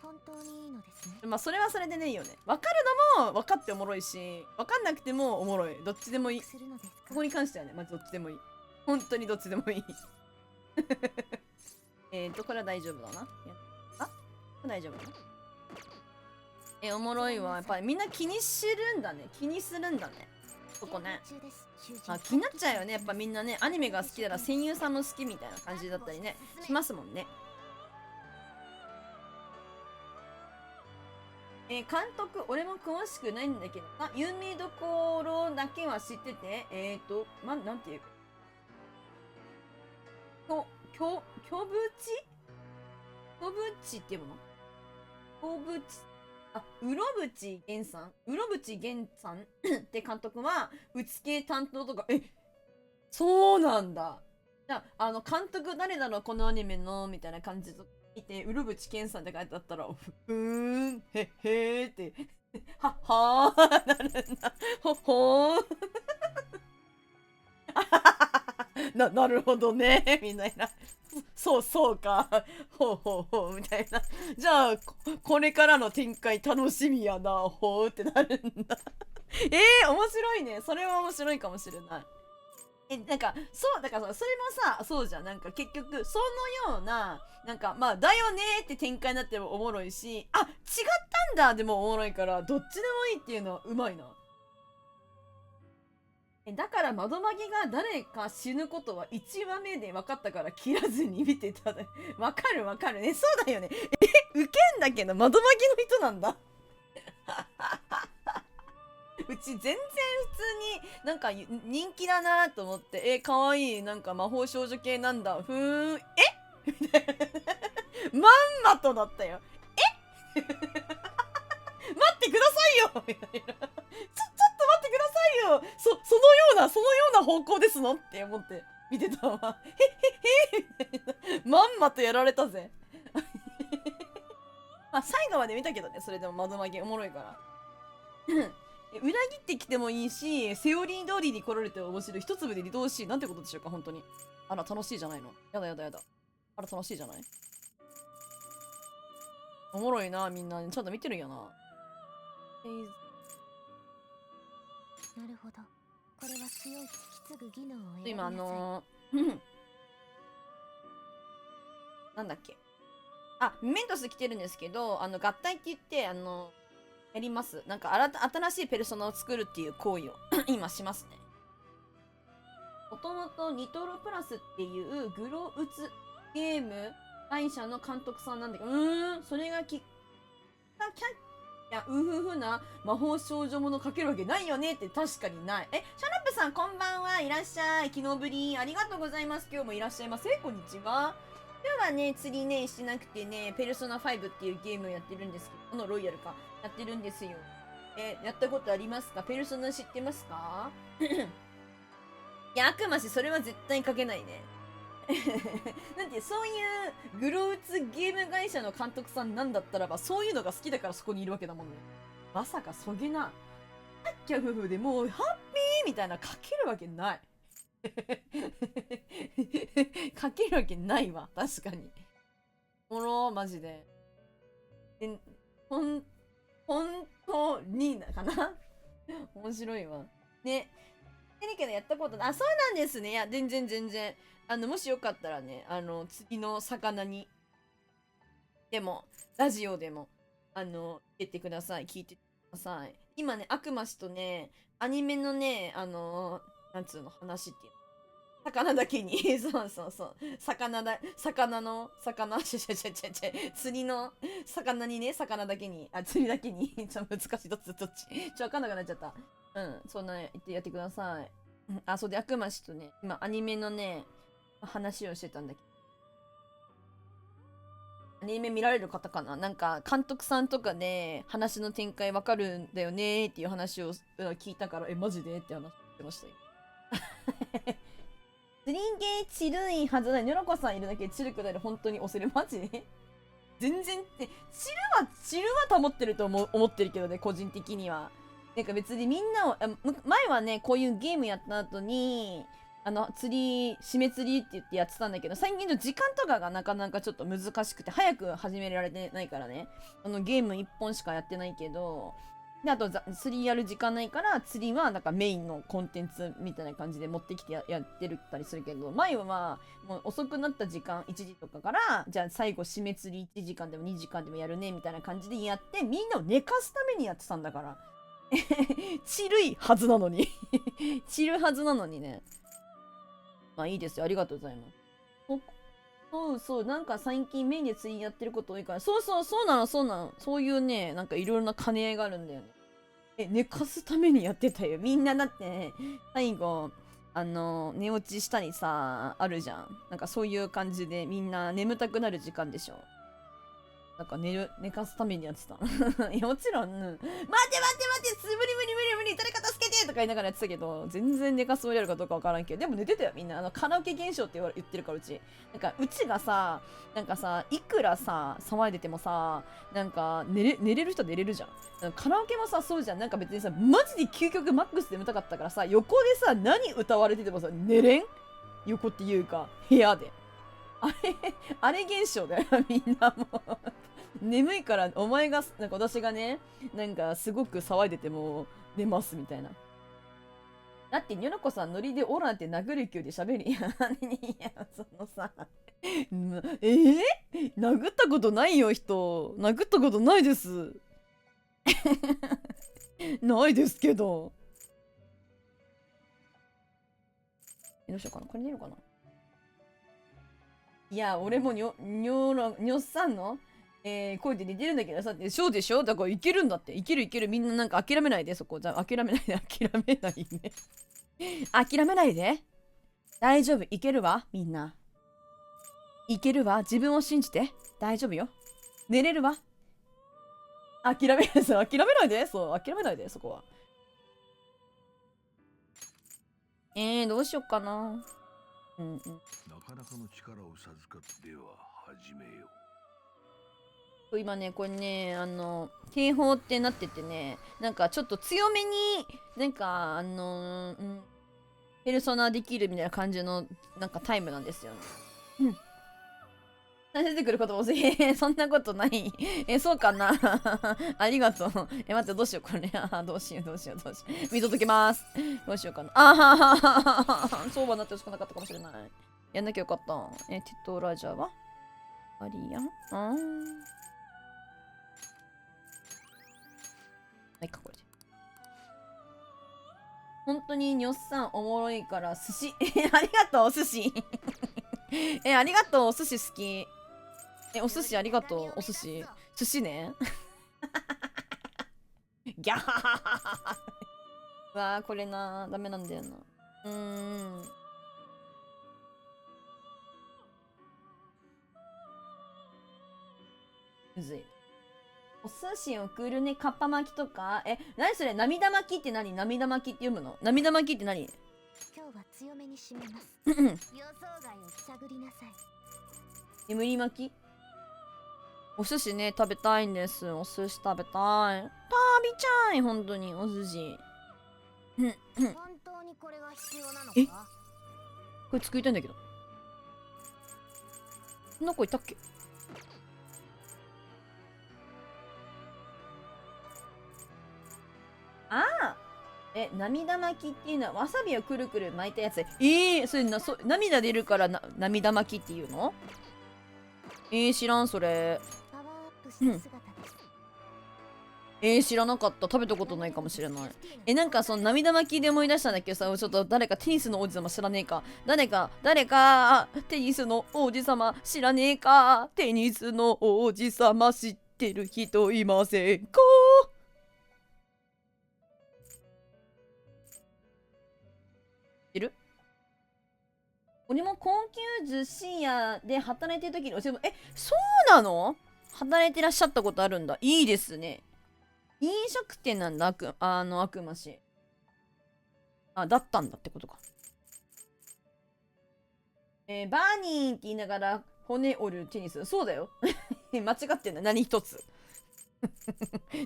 本当にいいのですね。まあそれはそれでねいいよね。分かるのも分かっておもろいし、分かんなくてもおもろい。どっちでもいい。するのですか？ここに関してはね、まずどっちでもいい。本当にどっちでもいいこれは大丈夫だな。これ大丈夫だな。おもろいわ。やっぱりみんな気にするんだね。気にするんだね。ここね。気になっちゃうよね。やっぱみんなね、アニメが好きなら声優さんも好きみたいな感じだったりね、しますもんね。監督、俺も詳しくないんだけど、有名どころだけは知ってて、なんていう京淵っていうもの？京淵、うろぶちげんさんって監督は、うつ系担当とか、そうなんだ。じゃあ、監督誰だろうこのアニメのみたいな感じと見て、うろぶちけんさんって書いてあったら、へっへーって、はーなるんだ。ほーなるほどねみたいな。そうか。ほうみたいな。じゃあこれからの展開楽しみやな。ほうってなるんだ。面白いね。それは面白いかもしれない。なんかそうだからそれもさ、そうじゃん。なんか結局そのようななんかまあだよねって展開になってもおもろいし、違ったんだでもおもろいから、どっちでもいいっていうのはうまいな。だから窓マギが誰か死ぬことは1話目で分かったから切らずに見てた。わかるね。そうだよね。ウケんだけど窓マギの人なんだ。うち全然普通になんか人気だなと思って、かわいい、なんか魔法少女系なんだ、みたいな。まんまとだったよ。待ってくださいよみたいな。ちょっと待ってくださいよ。そのような方向ですのって思って見てたわ。みたいな。まんまとやられたぜ。まあ最後まで見たけどね。それでも窓マギおもろいから裏切ってきてもいいし、セオリー通りに来られて面白い。一粒で二度おいしい。なんてことでしょうか、本当に。あら、楽しいじゃないの。やだ。あら、楽しいじゃない。おもろいな、みんな。ちゃんと見てるんやな。なるほど。これは強い引き継ぐ技能を選び今なさい。なんだっけ。あ、メントス来てるんですけど、合体って言って、やります。なんか新しいペルソナを作るっていう行為を今しますね。もともとニトロプラスっていうグロウツゲーム会社の監督さんなんだけど、それがいや、うふふな魔法少女ものかけるわけないよねって確かにない。シャラップさんこんばんは。いらっしゃい。昨日ぶり。ありがとうございます。今日もいらっしゃいませ。こんにちは。今日はね、釣りね、しなくてね、ペルソナ5っていうゲームをやってるんですけど、ロイヤルか。やってるんですよ。やったことありますか？ペルソナ知ってますか？いや、悪魔し、それは絶対かけないね。なんて、そういうグロウツゲーム会社の監督さんなんだったらば、そういうのが好きだからそこにいるわけだもんね。まさかそげな、ハッキャ夫婦でもうハッピーみたいなかけるわけない。かけるわけないわ、確かに。おろ、マジで。本当にかな面白いわ。ね。だけどやったことない。あ、そうなんですね。いや、全然。もしよかったらね、次の魚に、でも、ラジオでも、入れてください。聞いてください。今ね、悪魔氏とね、アニメのね、なんつうの話っていうの。魚だけに、そう。魚、釣りの魚にね、魚だけに、釣りだけに、ちょっと難しい、どっちわかんなくなっちゃった。そんな言ってやってください。そうで、悪魔氏とね、今、アニメのね、話をしてたんだけど。アニメ見られる方かな？なんか、監督さんとかで、話の展開わかるんだよねっていう話を聞いたから、マジでって話してましたよ。スリンゲーチルいはずない。ニョロコさんいるだけでチルくなる。本当に押せる。マジ全然って、チルは保ってると思ってるけどね、個人的には。なんか別にみんなを、前はね、こういうゲームやった後に、締め釣りって言ってやってたんだけど、最近の時間とかがなかなかちょっと難しくて、早く始められてないからね。ゲーム1本しかやってないけど、で、あと、釣りやる時間ないから、釣りはなんかメインのコンテンツみたいな感じで持ってきてやってるったりするけど、前はもう遅くなった時間、1時とかから、じゃあ最後締め釣り1時間でも2時間でもやるね、みたいな感じでやって、みんなを寝かすためにやってたんだから。チルいはずなのに。チルはずなのにね。まあいいですよ。ありがとうございます。そう、なんか最近メインで釣りやってること多いから、そうなの。そういうね、なんかいろいろな兼ね合いがあるんだよね。寝かすためにやってたよ。みんなだって、最後、寝落ちしたりさ、あるじゃん。なんかそういう感じでみんな眠たくなる時間でしょ。なんか寝かすためにやってた。いや、もちろん、待って、無理、誰か助けてとか言いながらやってたけど、全然寝かすつもりあるかどうかわからんけど、でも寝てたよ、みんな。カラオケ現象って言ってるから、うち。なんか、うちがさ、なんかさ、いくらさ、騒いでてもさ、なんか、寝れる人は寝れるじゃん。カラオケもさ、そうじゃん。なんか別にさ、マジで究極マックスで眠たかったからさ、横でさ、何歌われててもさ、寝れん？横っていうか、部屋で。あれ現象だよ、みんなもう。眠いから、お前が、なんか私がね、なんかすごく騒いでても寝ますみたいな。だって、ニョロコさんノリでオランって殴る勢いで喋る。いや、そのさ、殴ったことないよ、人。殴ったことないです。ないですけど。どうしようかな。これでいいのかな。いや、俺もにょっさんの声で似てるんだけどさ、そうでしょ？だからいけるんだって。いける。みんななんか諦めないで、そこ。じゃあ諦めないね。諦めないで。大丈夫。いけるわ、みんな。いけるわ。自分を信じて。大丈夫よ。寝れるわ。諦めないで。そう、諦めないで、そこは。どうしよっかな。なかなかの力を授かっては始めよう。今ね、これね、警報ってなっててね、なんかちょっと強めに、なんか、ペルソナできるみたいな感じの、なんかタイムなんですよね。出てくることもそんなことない。そうかな。ありがとう。待って、どうしよう、これ。どうしよう。見とけます。どうしようかな。相場になってほしくなかったかもしれない。やんなきゃよかった。テトラジャはありやん。いいか、これで。本当ににょっさんおもろいから寿司。ありがとう、寿司。ありがとう、お寿司好き。お寿司ありがとう、お寿司。寿司ね。ギャーうわー、これな、ダメなんだよな。むずい。お寿司送るね、かっぱ巻きとか。何それ、涙巻きって何？涙巻きって読むの？涙巻きって何？今日は強めに締めます。予想外を探りなさい。煙り巻き？お寿司ね、食べたいんです。お寿司食べたい。食べちゃい、本当に、お寿司。本当にこれが必要なのか？これ作りたいんだけど。こんな子いたっけ？涙巻きっていうのはわさびをくるくる巻いたやつ。それ涙出るから涙巻きっていうの？知らん、それ。知らなかった。食べたことないかもしれない。なんかその涙巻きで思い出したんだけどさ、ちょっと誰かテニスの王子様知らねえか。誰か、テニスの王子様知らねえか。テニスの王子様知ってる人いませんか？知ってる？俺も高級寿司屋で働いてる時に、そうなの？働いてらっしゃったことあるんだ。いいですね。飲食店なんだ、悪魔し。だったんだってことか。バーニーって言いながら骨折るテニス。そうだよ。間違ってない。何一つ。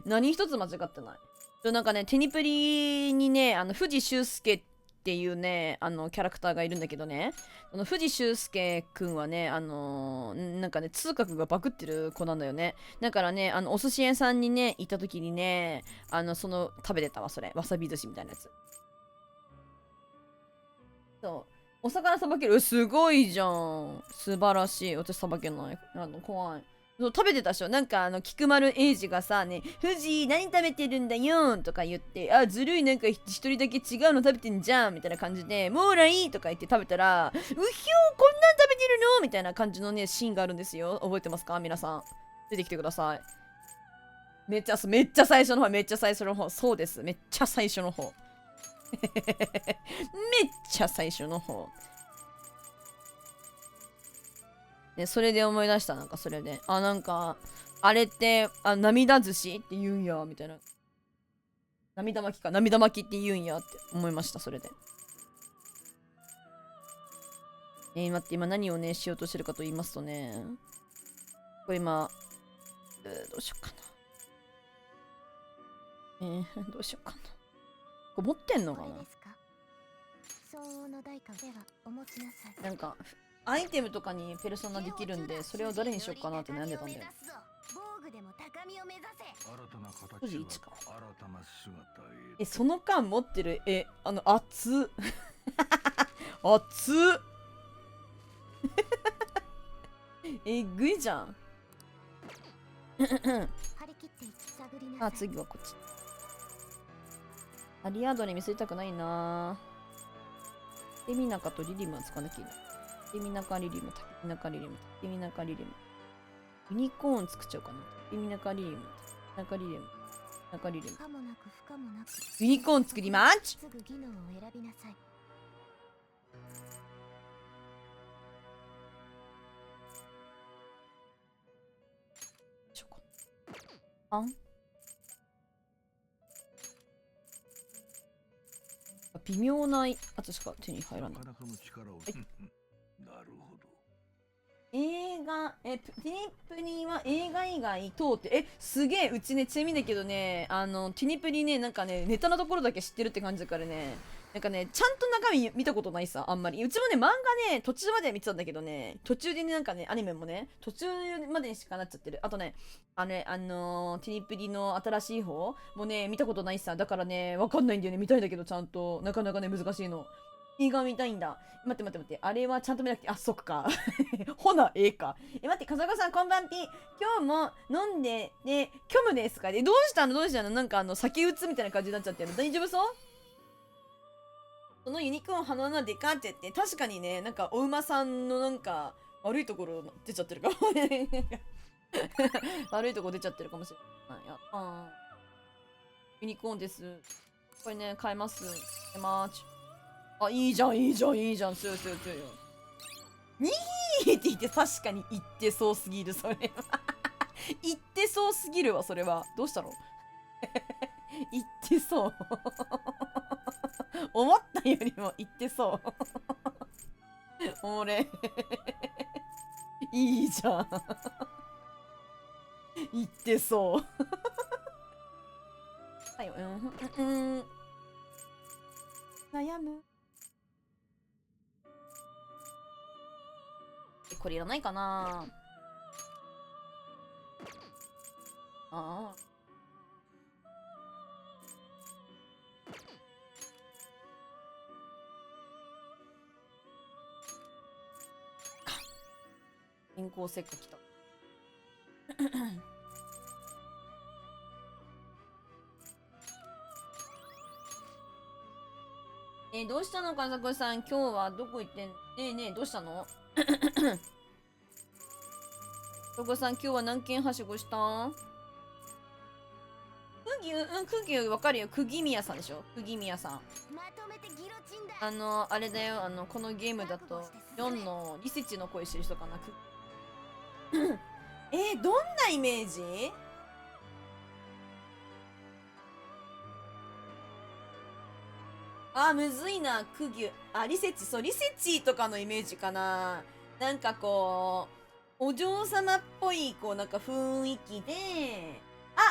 何一つ間違ってない。なんかね、テニプリにね、藤修介っていうね、キャラクターがいるんだけどね、藤修介くんはね、なんかね、通覚がバグってる子なんだよね。だからね、お寿司屋さんにね、行った時にね、食べてたわ、それ。わさび寿司みたいなやつ。そう。お魚さばける？すごいじゃん。素晴らしい。私さばけない。怖い。そう食べてたでしょ。なんか菊丸英二がさ、ね、藤井何食べてるんだよとか言って、ずるい、なんか一人だけ違うの食べてんじゃんみたいな感じで、もうらいいとか言って食べたら、うひょーこんなん食べてるのみたいな感じのね、シーンがあるんですよ。覚えてますか皆さん。出てきてください。めっちゃ最初の方。そうです。めっちゃ最初の方。めっちゃ最初の方。で、それで思い出した。なんかそれで。なんか、あれって、涙寿司って言うんや、みたいな。涙巻きって言うんやって思いました、それで。待って、今何をね、しようとしてるかと言いますとね。これ今、どうしようかな。どうしようかな。これ持ってんのかな？なんか、アイテムとかにペルソナできるんで、それを誰にしようかなって悩んでたんだよ。当時1か。その間持ってる、熱っ。熱っ。えぐいじゃん。次はこっち。アリアードに見せたくないなぁ。エミナカとリリムは使わなきゃいいな。エミナカリリム、タケミナカリリム、タケミナカリリム。ユニコーン作っちゃおうかな。タケミナカリリム、タケミナカリリム、タケミナカリリム。ユニコーン作りまーち。微妙なやつしか手に入らない。はい、映画、テニプリは映画以外通って、すげえ、うちね、ちなみにだけどね、テニプリね、なんかね、ネタのところだけ知ってるって感じだからね、なんかね、ちゃんと中身見たことないさ、あんまり。うちもね、漫画ね、途中まで見てたんだけどね、途中でね、なんかね、アニメもね、途中までにしかなっちゃってる。あとね、テニプリの新しい方もね、見たことないさ。だからね、わかんないんだよね。見たいんだけど、ちゃんと。なかなかね、難しいの。映画見たいんだ。待って待って待って。あれはちゃんと見なくて、あ、そっか。ほな、ええか。待って、風子さん、こんばんぴ。今日も飲んで、ね、虚無ですかね。どうしたのどうしたのなんか酒打つみたいな感じになっちゃってる。大丈夫そう？そのユニコーン鼻のでかって言って、確かにね、なんかお馬さんのなんか悪いところ出ちゃってるかもね。悪いとこ出ちゃってるかもしれない。ユニコーンです。これね、買えます。あ、いいじゃん、いいじゃん、いいじゃん。強い強い強いよ。にーって言って、確かに言ってそうすぎる、それは。言ってそうすぎるわ、それは。どうしたの？言ってそう。思ったよりも言ってそう。俺。いいじゃん。言ってそう。はいよ。悩む。これいらないかなあ。銀行石化来た。どうしたのかざこさん、今日はどこ行ってんの？ねえねえ、どうしたの？ざこさん、今日は何件はしごした？釘わかるよ。釘宮さんでしょ？釘宮さん。まとめてギロチンだ。あれだよ。このゲームだと、4のリセチの声してる人かな。どんなイメージ？むずいな。リセチ、そう、リセチとかのイメージかな。なんかこう、お嬢様っぽい、こう、なんか雰囲気で、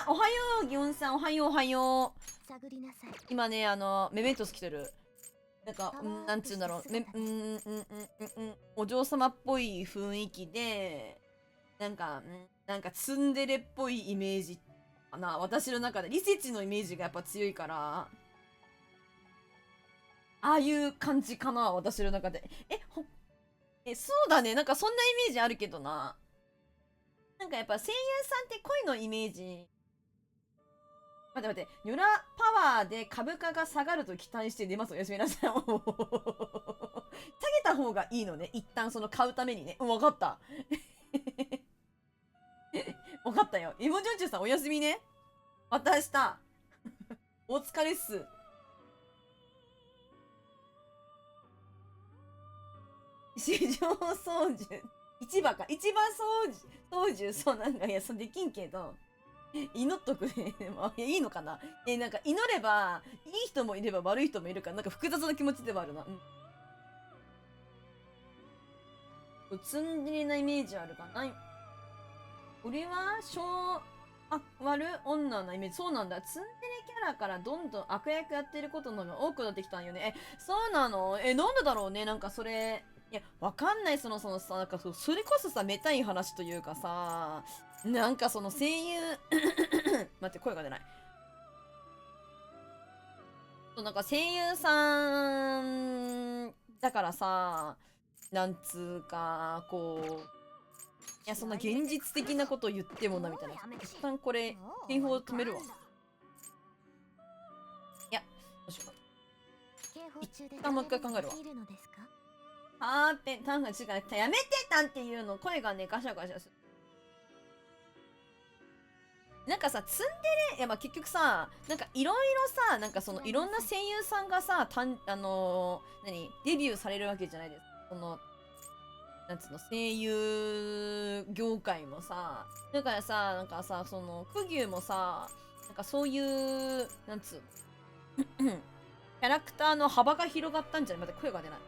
おはよう、ギョンさん、おはよう、おはよう。探りなさい。今ね、メメントス来てる。なんか、なんちゅうんだろう。お嬢様っぽい雰囲気で、なんかツンデレっぽいイメージかな。私の中で。リセチのイメージがやっぱ強いから、ああいう感じかな、私の中で。そうだね。なんかそんなイメージあるけどな。なんかやっぱ声優さんって声のイメージ。待って待って。ニョラパワーで株価が下がると期待して出ます。おやすみなさい。下げた方がいいのね。一旦その買うためにね。わかった。わかったよ。イモジョンチュさんおやすみね。また明日。お疲れっす。市場操縦。市場か。市場操縦。そうなんか、いや、そうできんけど。祈っとくね。いいのかな。なんか祈れば、いい人もいれば悪い人もいるから、なんか複雑な気持ちではあるな。ツンデレなイメージあるかな。俺は悪女のイメージ。そうなんだ。ツンデレキャラからどんどん悪役やってることの方が多くなってきたんよね。そうなの？なんでだろうね。なんかそれ。いや、わかんない。そのさ、なんかそれこそさ、めたい話というかさ、なんかその声優待って、声が出ない。なんか声優さんだからさ、なんつうか、こう、いや、そんな現実的なことを言ってもな、みたいな。一旦これ、警報止めるわ。いや、どうしようか。一旦もう一回考えるわ。タンが違う。やめてタンっていうの。声がね、ガシャガシャする。なんかさ、ツンデレ、いやまあ結局さ、なんかいろいろさ、なんかそのいろんな声優さんがさ、デビューされるわけじゃないですか。その、なんつうの、声優業界もさ、だからさ、なんかさ、その、クギュもさ、なんかそういう、なんつうの、キャラクターの幅が広がったんじゃない？また声が出ない。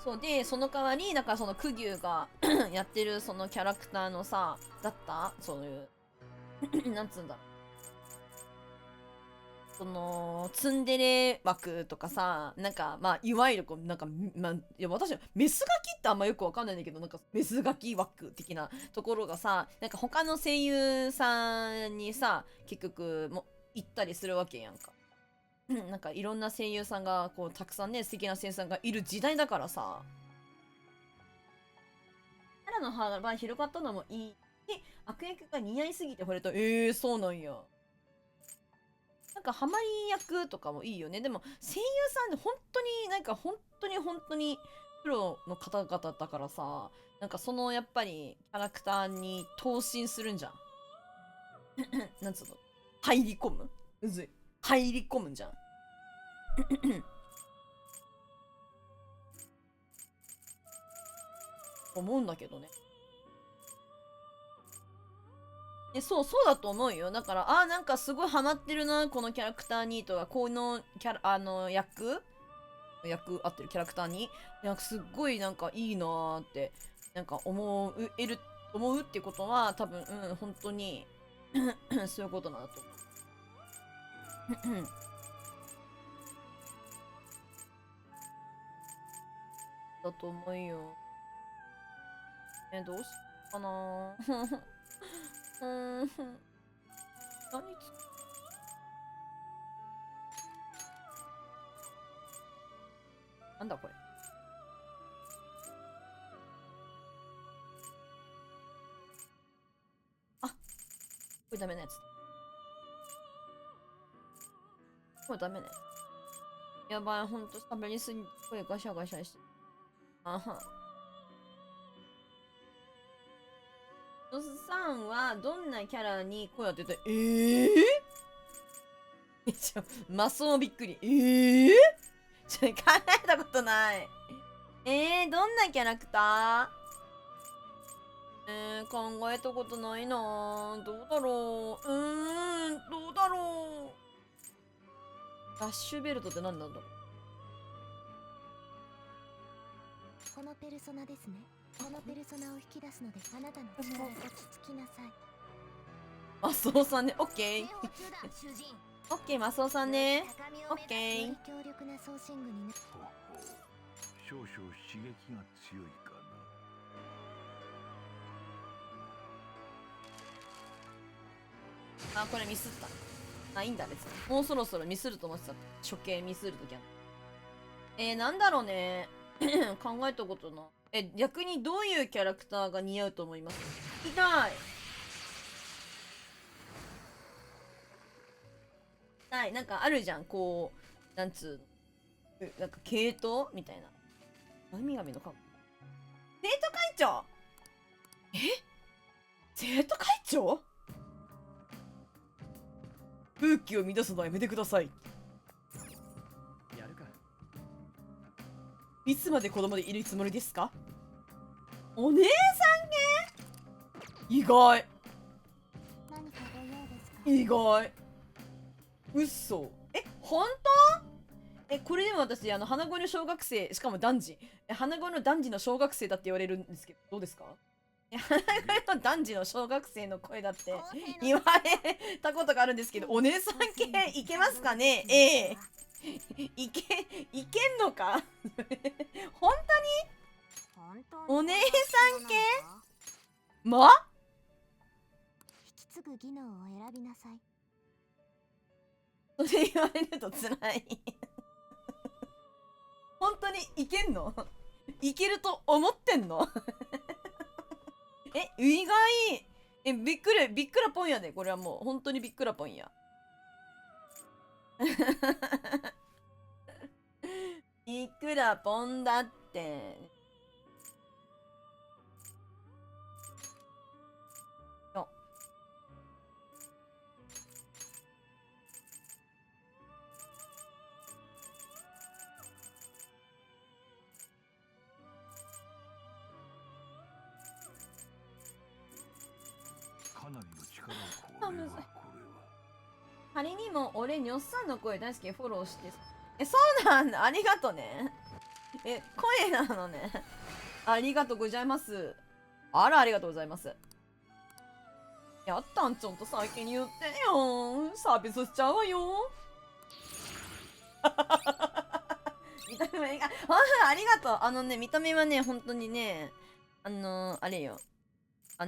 そうで、その代わり、だからそのクギュがやってるそのキャラクターのさ、だったそういう、なんつうんだろう。その、ツンデレ枠とかさ、なんか、まあ、いわゆるこう、なんか、まあ、いや、私、メスガキってあんまよくわかんないんだけど、なんか、メスガキ枠的なところがさ、なんか他の声優さんにさ、結局、行ったりするわけやんか。なんかいろんな声優さんがこうたくさんね素敵な声優さんがいる時代だからさ、キャラの幅が広がったのもいいし、悪役が似合いすぎて惚れた。そうなんや。なんかハマり役とかもいいよね。でも声優さんで本当になんか本当にプロの方々だからさ、なんかそのやっぱりキャラクターに投身するんじゃん。なんつうの、入り込む、うずい、入り込むんじゃん。思うんだけどね。そうだと思うよ。だから、なんかすごいハマってるな、このキャラクターにとか、このキャラ、役合ってるキャラクターに、なんかすっごいなんかいいなーって、なんか思うってことは、多分、本当に、そういうことなんだと思う。だと思うよ。どうしようかな何なんだこれ。これダメなやつ。これダメなやつ。やばい、ほんと喋りすぎ、声ガシャガシャして。ノスさんはどんなキャラに声当てた？マスもびっくり。考えたことない。どんなキャラクター？考えたことないなぁ。どうだろう。どうだろう。ラッシュベルトって何なんだろう。このペルソナですね。このペルソナを引き出すので、あなたの力が落ち着きなさい。マスオさんね。オッケー。オッケー、マスオさんね。オッケー。強力なソーシングにな。ほほ少々刺激が強いかな。これミスった。いいんだ別に。もうそろそろミスると思ってた。処刑ミスるときは。なんだろうね。考えたことない。逆にどういうキャラクターが似合うと思います？聞きたい。なんかあるじゃん、こう、なんつうの。なんか系統みたいな。神々の顔。生徒会長？生徒会長？風紀を乱すのはやめてください。やるか。いつまで子供でいるつもりですか？お姉さん系？意外。何かご用ですか？意外。嘘。本当？これでも私、花子の小学生、しかも男児。花子の男児の小学生だって言われるんですけど、どうですか？花子の男児の小学生の声だって言われたことがあるんですけど、お姉さん系いけますかね？いけんのか？本当に？お姉さん系？引き継ぐ技能を選びなさい。それ言われると辛い。本当にいけんの？いけると思ってんの？意外。びっくらぽんやで。これはもう本当にびっくらぽんや。びっくらぽんだって。かなりの力を。これは仮にも俺ニョッサンの声大好きでフォローして。そうなんだ。ありがとね。声なのね。ありがとうございます。あら、ありがとうございます。やったんちょっと先に言ってよ。サービスしちゃうわよ。見た目が、ありがとう。見た目はね、本当にね、あれよ。マ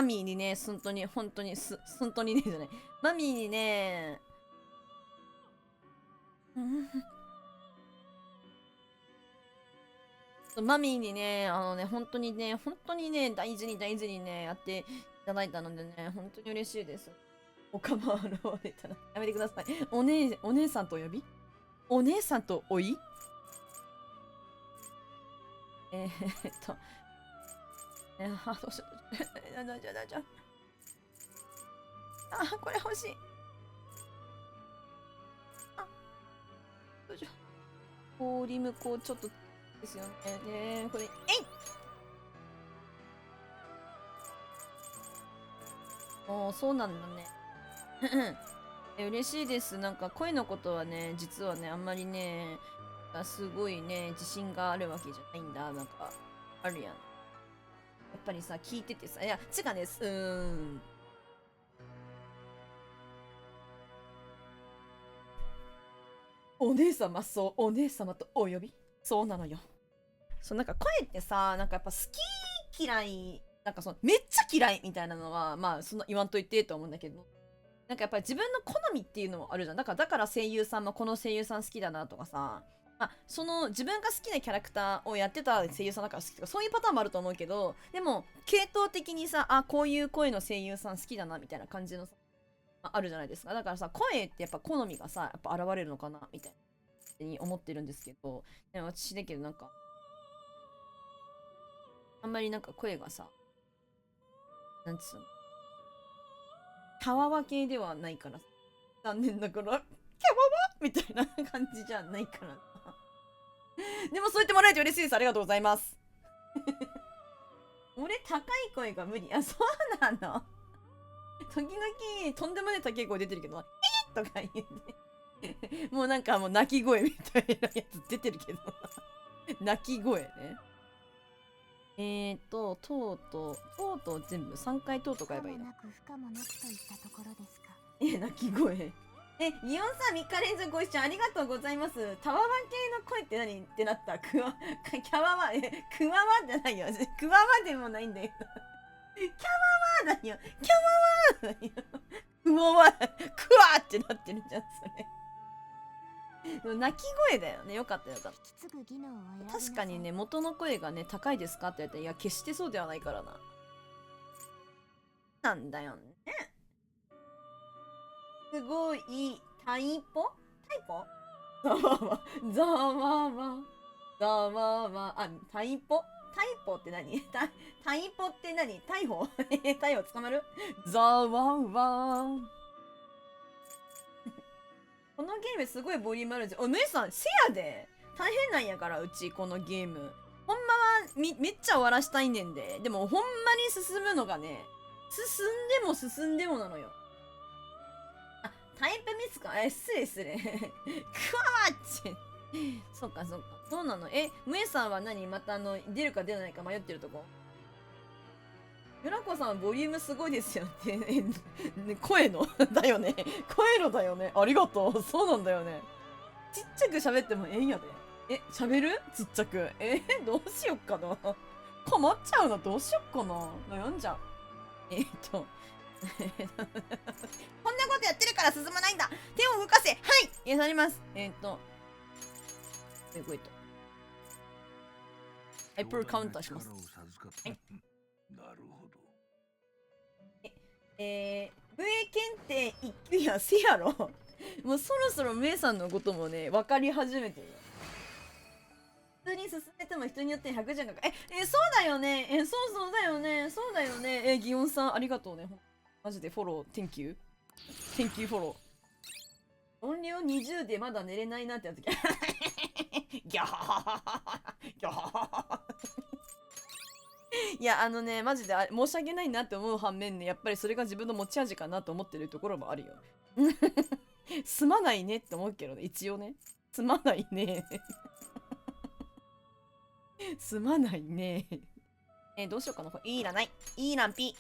ミーにね、本当にね、じゃない。マミーにね、マミーにね、本当にね、大事にね、やっていただいたのでね、本当に嬉しいです。おかま現れたら、やめてください。お姉さんとお呼び？お姉さんとおい？どうしよう。これ欲しい。どうしよう。リムコちょっとですよね。これ、そうなんだね。嬉しいです。なんか声のことはね、実はね、あんまりね、すごいね、自信があるわけじゃないんだ。なんか、あるやん。やっぱりさ、聞いててさ、いや、違うです。お姉様とお呼び？そうなのよ。そう、なんか声ってさ、なんかやっぱ好き嫌い、なんかめっちゃ嫌いみたいなのは、まあ、そんな言わんといてと思うんだけど、なんかやっぱり自分の好みっていうのもあるじゃん。だから声優さんもこの声優さん好きだなとかさ、その自分が好きなキャラクターをやってた声優さんだから好きとか、そういうパターンもあると思うけど、でも、系統的にさ、こういう声の声優さん好きだなみたいな感じのさ、あるじゃないですか。だからさ、声ってやっぱ好みがさ、やっぱ現れるのかなみたいなに思ってるんですけど、でも私だけどなんか、あんまりなんか声がさ、なんつうの、たわわ系ではないから、残念ながら、キャワワみたいな感じじゃないからな。でもそう言ってもらえて嬉しいです。ありがとうございます。俺、高い声が無理。そうなの。時々、とんでもない高い声出てるけど、とか言って。もうなんかもう泣き声みたいなやつ出てるけど。泣き声ね。とうとう全部3回とうと買えばいいな。泣き声。ギオンさん3日連続ご視聴ありがとうございます。たわわ系の声って何ってなった。キャワワ、クワワじゃないよ。クワワでもないんだよ。キャワワだよ。キャワワだよ。クワワ、クワってなってるじゃん、それ。泣き声だよね。よかったよかった。確かにね、元の声がね、高いですかって言われて、いや、決してそうではないからな。なんだよね。すごい、タイポざわわ。タイポって何タイポって何逮捕逮捕捕まるざわわ。このゲームすごいボリュームあるんですよ。姉さん、せやで大変なんやから、うち、このゲーム。ほんまはめっちゃ終わらしたいねんで。でも、ほんまに進むのがね、進んでもなのよ。タイプミスか失礼。クワワッチそっか。そうなの。ムエさんは何また出るか出ないか迷ってるとこ？ユラコさんはボリュームすごいですよって。声のだよね。声のだよね。ありがとう。そうなんだよね。ちっちゃく喋ってもええんやで。喋る？ちっちゃく。どうしよっかな。困っちゃうな。どうしよっかな。悩んじゃう。こんなことやってるから進まないんだ。手を動かせ。はい。やります。プルカウンターします。はい。なるほど。武衛検定1級やせやろ。もうそろそろムエさんのこともね、分かり始めてる。普通に進めても人によって100じゃんか。そうだよね。そうだよね。ギオンさん、ありがとうね。マジでフォロー、Thank you フォロー。音量20でまだ寝れないなってやつ。ギャーいや、マジで申し訳ないなって思う反面ね、やっぱりそれが自分の持ち味かなと思ってるところもあるよ。すまないねって思うけどね、一応ね。すまないね。すまないね。どうしようかな。これいいらない。いいらんぴ。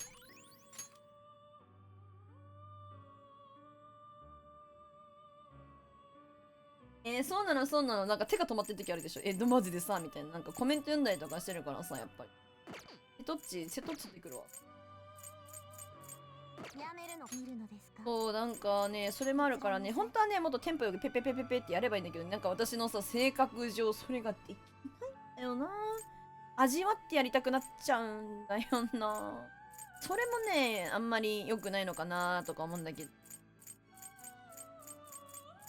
そうなの、そうなの。なんか手が止まってる時あるでしょ。マジでさ、みたいな。なんかコメント読んだりとかしてるからさ、やっぱり。瀬戸っちってくるわ。やめるの見るのですか。そう、なんかね、それもあるからね、本当はね、もっとテンポよくペペペペペってやればいいんだけど、なんか私のさ、性格上、それができないんだよな。味わってやりたくなっちゃうんだよな。それもね、あんまり良くないのかなとか思うんだけど。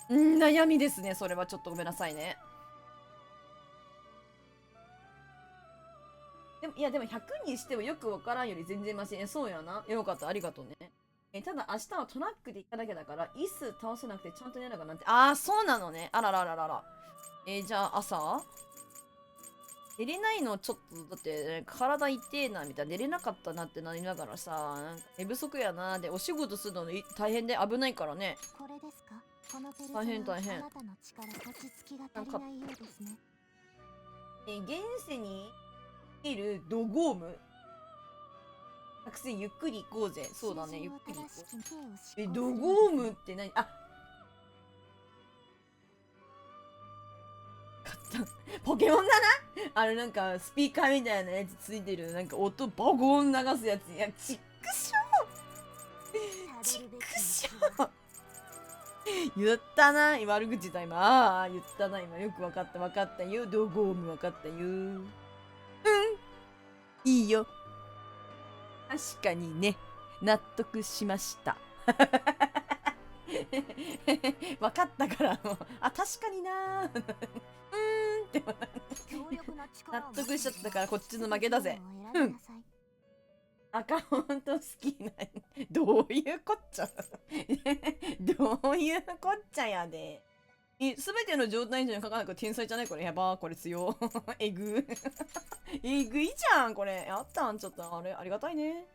悩みですね。それはちょっとごめんなさいね。でも100にしてもよくわからんより全然マシね。そうやな。よかった。ありがとうね。ただ明日はトラックで行っただけだから、椅子倒せなくてちゃんと寝なかなんて。ああ、そうなのね。あららららら。じゃあ朝寝れないのちょっと、だって、体痛えな、みたいな。寝れなかったなってなりながらさ、なんか寝不足やな。で、お仕事するの大変で危ないからね。これですか。このペルソナ大変大変あなたの力落ち着きが足りないようですね。現世にいるドゴーム作戦ゆっくり行こうぜ。そうだね、ゆっくり行こう。ドゴームって何？あ、買った。ポケモンだな。なんかスピーカーみたいなやつついてる、なんか音ボコン流すやつ。いや、ちっくしょちっくしょ言ったな、悪口だ今。言ったな今。よくわかったわかったよ。ドゴームわかったよ。いいよ。確かにね、納得しました。分かったからもう、確かになって納得しちゃったからこっちの負けだぜ。アカウント好きな、どういうこっちゃどういうこっちゃやで。すべての状態以上に書かなくて天才じゃないこれ。やばー、これ強。えぐ。えぐいじゃん、これ。あったんちょっと、あれ、ありがたいね。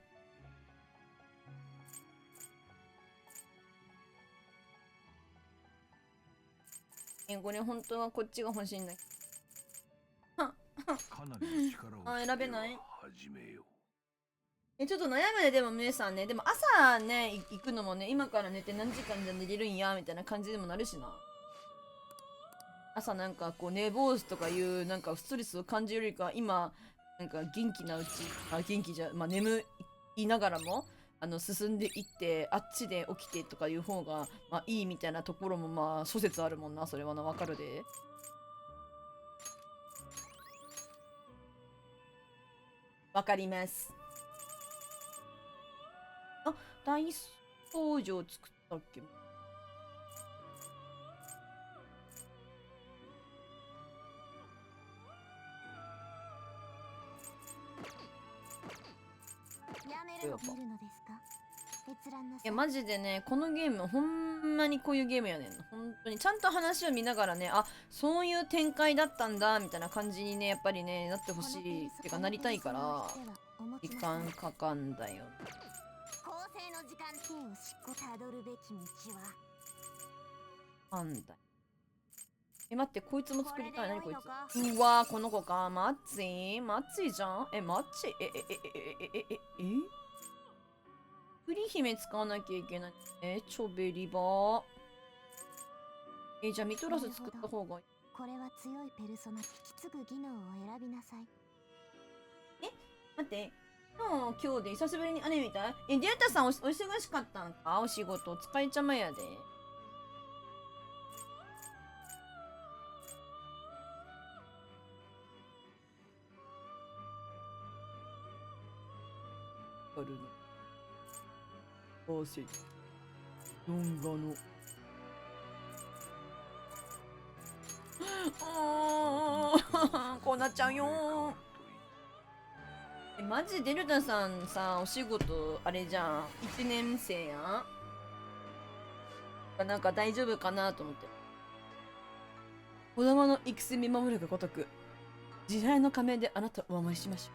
これ本当はこっちが欲しいんだけど。かなりの力を選べない始めよちょっと悩むね、でも皆さんね。でも朝ね、行くのもね、今から寝て何時間じゃ寝れるんや、みたいな感じでもなるしな。朝なんかこう寝坊主とかいうなんかストレスを感じるよりか、今、なんか元気なうち、元気じゃ、眠いながらも、進んでいって、あっちで起きてとかいう方が、いいみたいなところも諸説あるもんな。それはな、わかるで。わかります。大工場作ったっけ？やめるの見るのですか。閲覧なさい。いやマジでね、このゲームほんまにこういうゲームやねん。本当にちゃんと話を見ながらね、そういう展開だったんだみたいな感じにね、やっぱりね、なってほしいってかなりたいから、時間かかんだよ。構成の時間手をしっこたどるべき道はなんだ。待って、こいつも作りたい。何こいつ。うわー、この子か。マッチーじゃん。マッチ栗姫使わなきゃいけない。チョベリバー。じゃあミトラス作った方がいい。これは強いペルソナ引き継ぐ技能を選びなさい。待って。今日で久しぶりにアニメ見た？デュータさんお忙しかったんか？お仕事疲れちゃまやで。あるの。汗。動画の。こうなっちゃうよマジデルタさんさ、お仕事あれじゃん。1年生やん。なんか大丈夫かなと思って。子供の育成見守るがごとく、時代の仮面であなたをお守りしまし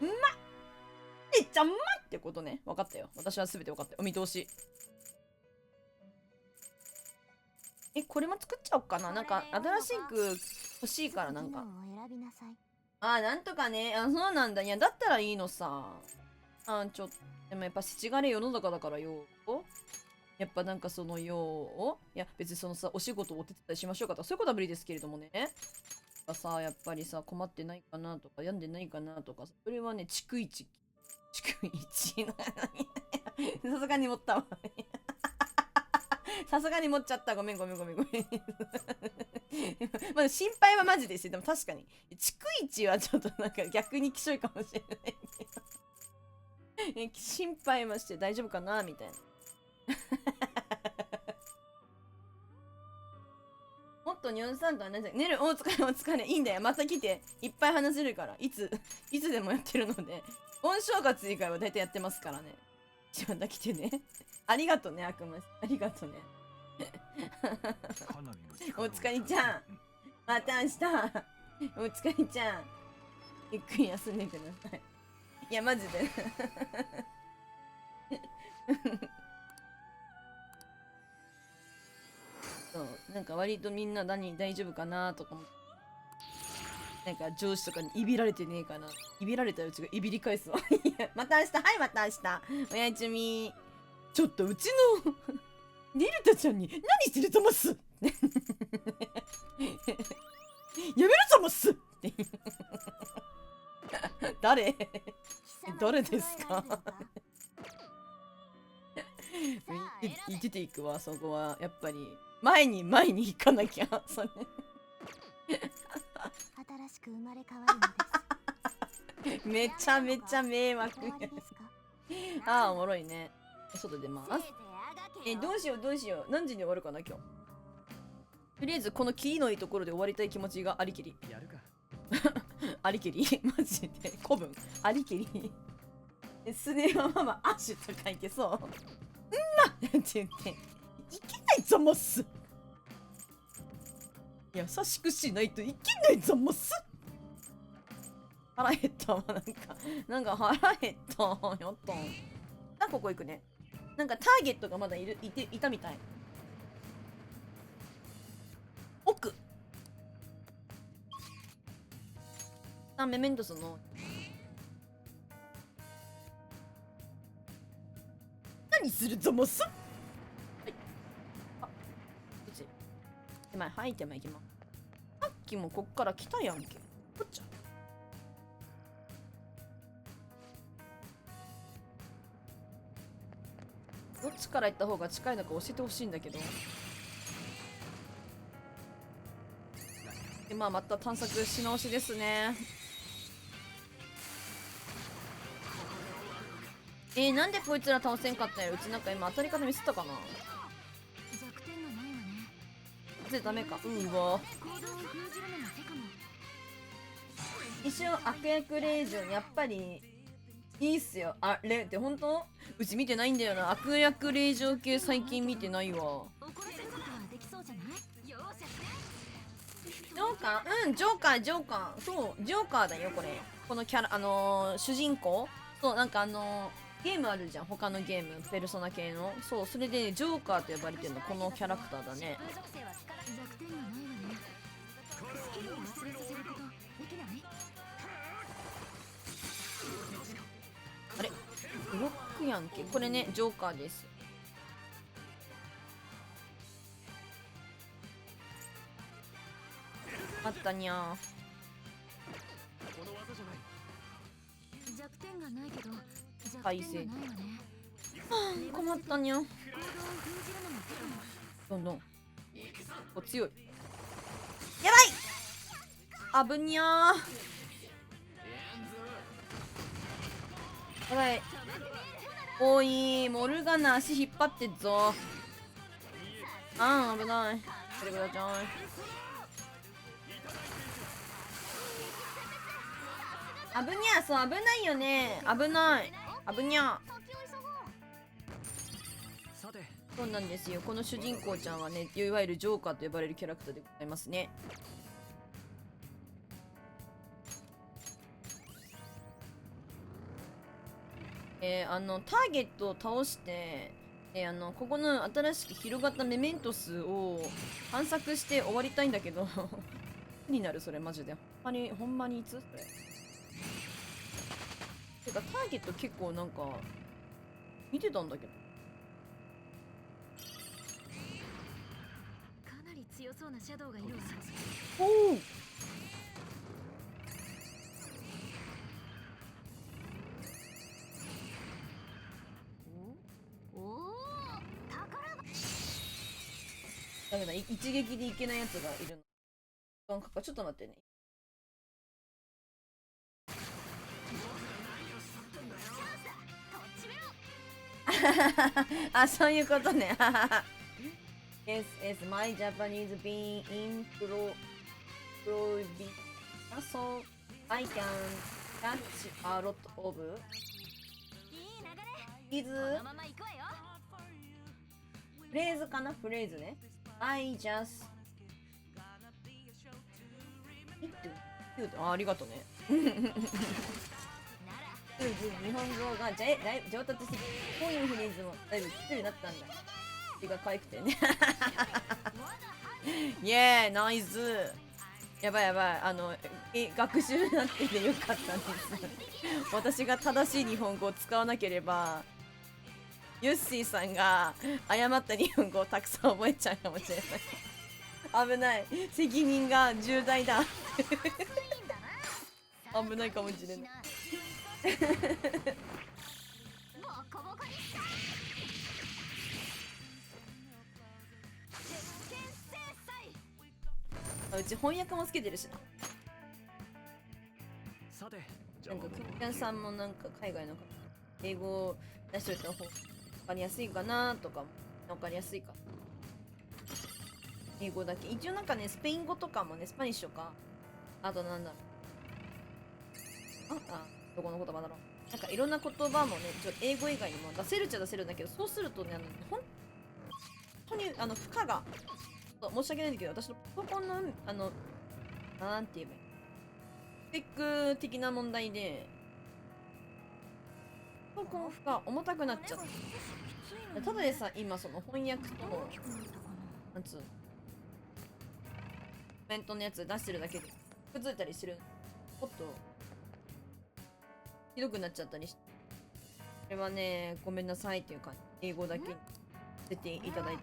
ょう。めっちゃうまいってことね。分かったよ。私は全て分かったよ。お見通し。これも作っちゃおうかな。なんか新しく欲しいからなんか。技能を選びなさい。あ、なんとかね。あ、そうなんだ。いや、だったらいいのさ。ちょっと、でもやっぱ世知辛い世の中だからよ。やっぱなんかそのよ。いや、別にそのさ、お仕事をお手伝いしましょうかとか、そういうことは無理ですけれどもね。さ、やっぱりさ、困ってないかなとか、病んでないかなとか、それはね、逐一。さすがに持ったわ。さすがに持っちゃった。ごめん。まあ心配はマジですよ。でも確かに。逐一はちょっとなんか逆にきしょいかもしれないけど。心配はして大丈夫かなみたいな。もっとニュースさんとは何じゃ寝る。お疲れ。いいんだよ。また来て。いっぱい話せるから。いつでもやってるので。本正月以外は大体やってますからね。また来てね。ありがとね、悪魔。ありがとね。お疲れちゃん。また明日。お疲れちゃん。ゆっくり休んでください。いや、マジで。そう、なんか割とみんな大丈夫かなとかも。なんか上司とかにいびられてねえかな。いびられたうちがいびり返すわ。いや、また明日。はい、また明日。おやすみ。ちょっとうちのリルタちゃんに何してるざますやめるざますって誰ですか出ていくわ、そこは。やっぱり前に行かなきゃ。それ新しく生まれ変わるのです。めちゃめちゃ迷惑。終わりですか？ああ、おもろいね。外出ます。どうしよう。何時に終わるかな、今日。とりあえず、このキーのいいところで終わりたい気持ちがありきり。やるか。ありきりマジで。古文。ありきり。スネはママ、アッシュと書いてそう。って言って、いけないざます優しくしないといけないざます腹減ったわ、なんか腹減った。やった。ここ行くね。なんかターゲットがまだいたみたい。奥。メメントスの。何するざますはい。あ、こっち。手前、はい、手前行きます。さっきもこっから来たやんけ。こっちゃ。どっちから行った方が近いのか教えてほしいんだけど。で、また探索し直しですね。なんでこいつら倒せんかったんやろ。うちなんか今当たり方ミスったかな。弱点がないわね。ダメか。わ。行動を封じるのも手かも。一応悪役令嬢やっぱりいいっすよ。あれって本当？うち見てないんだよな。悪役令嬢系最近見てないわ。怒らせることはできそうじゃない？容赦して。ジョーカー？うん、ジョーカー。そう、ジョーカーだよ、これ。このキャラ、主人公？そう、なんかゲームあるじゃん。他のゲーム、ペルソナ系の。そう、それで、ジョーカーと呼ばれてるの、このキャラクターだね。弱点がないわね。スキルを忘れさせることできない？あれブロックやんけ。これね、ジョーカーです。あったにゃー。弱点がないけど弱改正。点がないわね。困ったにゃ。行動を封じるのも手かも。どんどん。お、強い。やばい。あぶにゃー。やばい。おい、モルガナ足引っ張ってっぞ。危ない。見てください。危にゃ、そう、危ないよね。危ない。危にゃ。さて、そうなんですよ。この主人公ちゃんはね、いわゆるジョーカーと呼ばれるキャラクターでございますね。ターゲットを倒して、ここの新しく広がったメメントスを探索して終わりたいんだけど気になるそれマジでほんまにいつそれてかターゲット結構なんか見てたんだけどかなり強そうなシャドウがいるわ。おおおお、宝箱。ダメだ一撃でいけないやつがいるのちょっと待ってねあ、そういうことね。Yes, yes, my Japanese being improved, so I can catch a lot of いい流れ。 is このまま行くわよ。フレーズかなフレーズね。I justありがとうね。日本語がだいぶ上達してこういうフレーズもだいぶきつくなったんだ。字が可愛くてね。イエーイナイスやばいやばい学習になっててよかったんです。私が正しい日本語を使わなければユッシーさんが誤った日本語をたくさん覚えちゃうかもしれない。危ない責任が重大だ。危ないかもしれない。うち翻訳もつけてるしな。さてなんかクッキャンさんもなんか海外の方英語を出しておいた方が分かりやすいかなとかも分かりやすいか英語だけ一応なんかねスペイン語とかもねスパニッシュとかあとなんだろうどこの言葉だろうなんかいろんな言葉もね英語以外にも出せるっちゃ出せるんだけどそうするとね本当に負荷が申し訳ないんだけど私のパソコンのなんて言えばいいスペック的な問題でパソコン負荷重たくなっちゃってただでさ今その翻訳となんつうコメントのやつ出してるだけで崩れたりしてるもっとひどくなっちゃったりしてこれはねごめんなさいっていうか英語だけに出ていただいて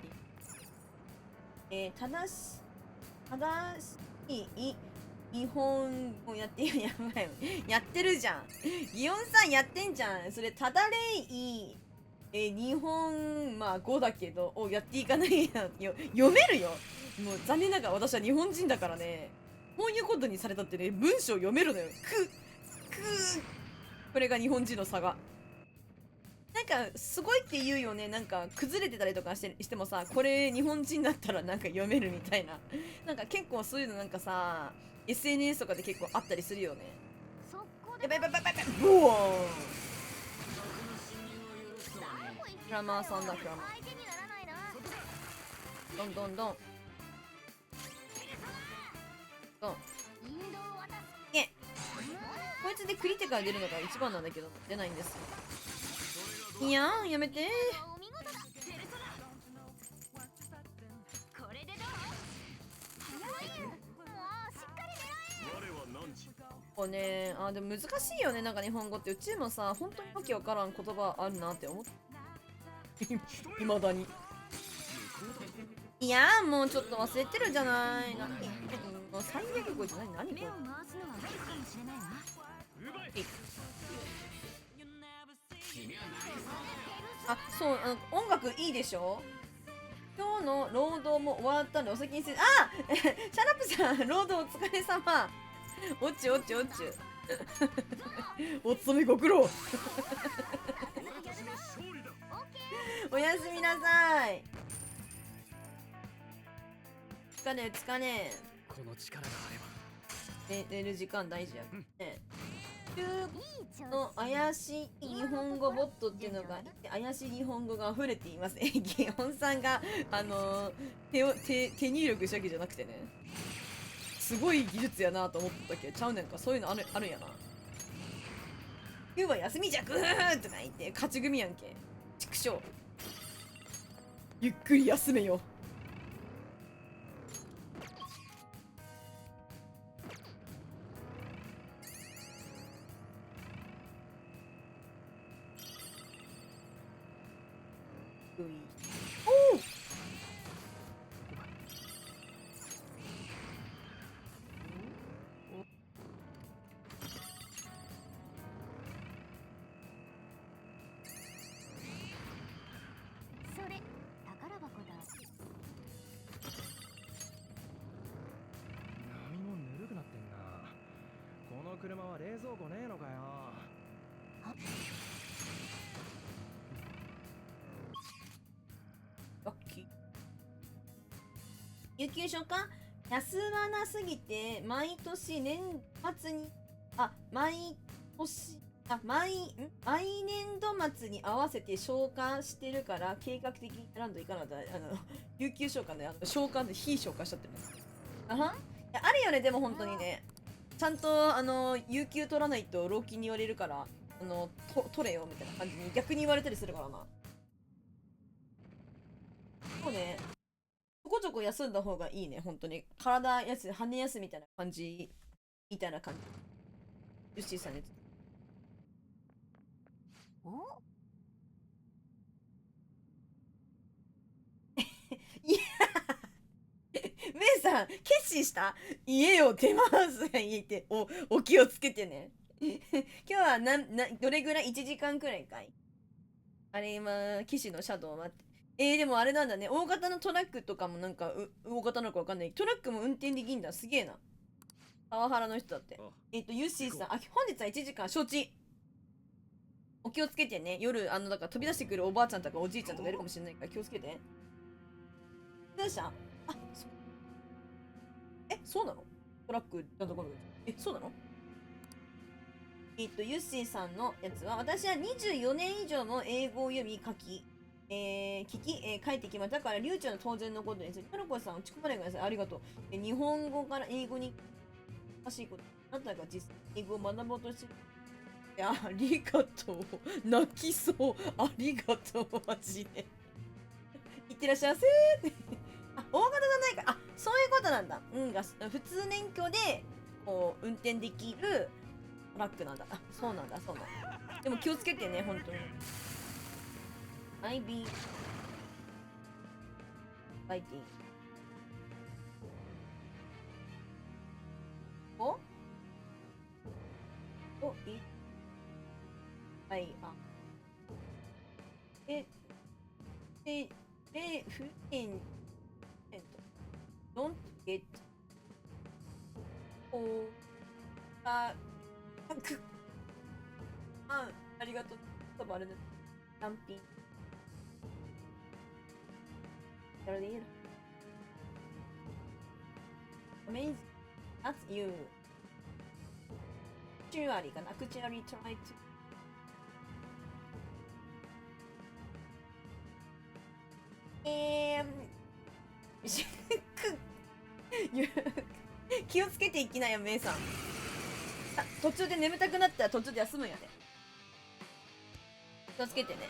正しい日本語やってやばいやってるじゃんギオンさんやってんじゃんそれただれい日本語だけどやっていかないな読めるよもう残念ながら私は日本人だからねこういうことにされたってね文章読めるのよこれが日本人の差がなんかすごいって言うよねなんか崩れてたりとかしてもさこれ日本人だったらなんか読めるみたいななんか結構そういうのなんかさ SNS とかで結構あったりするよねやばいボーンクラマーさんだクラマーどんどんこいつでクリティカル出るのが一番なんだけど出ないんですいやーやめてこうねでも難しいよねなんか日本語ってうちもさ本当にわけわからん言葉あるなって思っていまだにいやーもうちょっと忘れてるじゃない何もう最悪こいつ何これ目を回すのは悪かもしれないわ。そう音楽いいでしょ今日の労働も終わったんでお先にシャラップさん労働お疲れ様おっちゅお勤めご苦労おやすみなさい疲れこの力があれば寝る時間大事やねの怪しい日本語ボットっていうのが怪しい日本語が溢れていますギオンさんが手入力したわけじゃなくてねすごい技術やなと思ったけどちゃうねんかそういうのあるんやな今日は休みじゃグーとか言って勝ち組やんけ畜生ゆっくり休めよ。おお。それ宝箱だ。波もぬるくなってんな。この車は冷蔵庫ねえのかよ。ラッキー。有給消化休まなすぎて毎年年末に毎年度末に合わせて消化してるから計画的に選んといかなと有給消化で消化で非消化しちゃってる。あはんいやあるよね。でも本当にねちゃんと有給取らないと老金に言われるから取れよみたいな感じに逆に言われたりするからな。そうね、ちょこちょこ休んだ方がいいね。本当に体休み羽休みみたいな感じユッシーさんにおいやメイさん決心した？家を出ます言ってお気をつけてね今日はどれぐらい1時間くらいかい？あれ今騎士のシャドウを待って。でもあれなんだね。大型のトラックとかもなんか大型なのかわかんない。トラックも運転できんだ。すげえな。パワハラの人だって。ユッシーさん、本日は1時間承知。お気をつけてね。夜、だから飛び出してくるおばあちゃんとかおじいちゃんとかいるかもしれないから気をつけて。どうした？そうなの？トラックなんとかそうなの？ユッシーさんのやつは、私は24年以上も英語を読み書き、書いてきました。だから流暢な当然のことです。トロコさん、落ち込まないでください。ありがとう。日本語から英語に難しいこと。あなたが実際英語を学ぼうとしてる。ありがとう。泣きそう。ありがとう。マジで。いってらっしゃいませー。大型じゃないか。そういうことなんだ。普通免許でこう運転できるトラックなんだ。そうなんだ。でも気をつけてね、本当に。IB fighting don't get ありがとう。多分あれだ。単品Amazing. That's you. Actually かな Actually try to. 気をつけていきなよ、メイさん。途中で眠たくなったら途中で休むんやね。気をつけてね。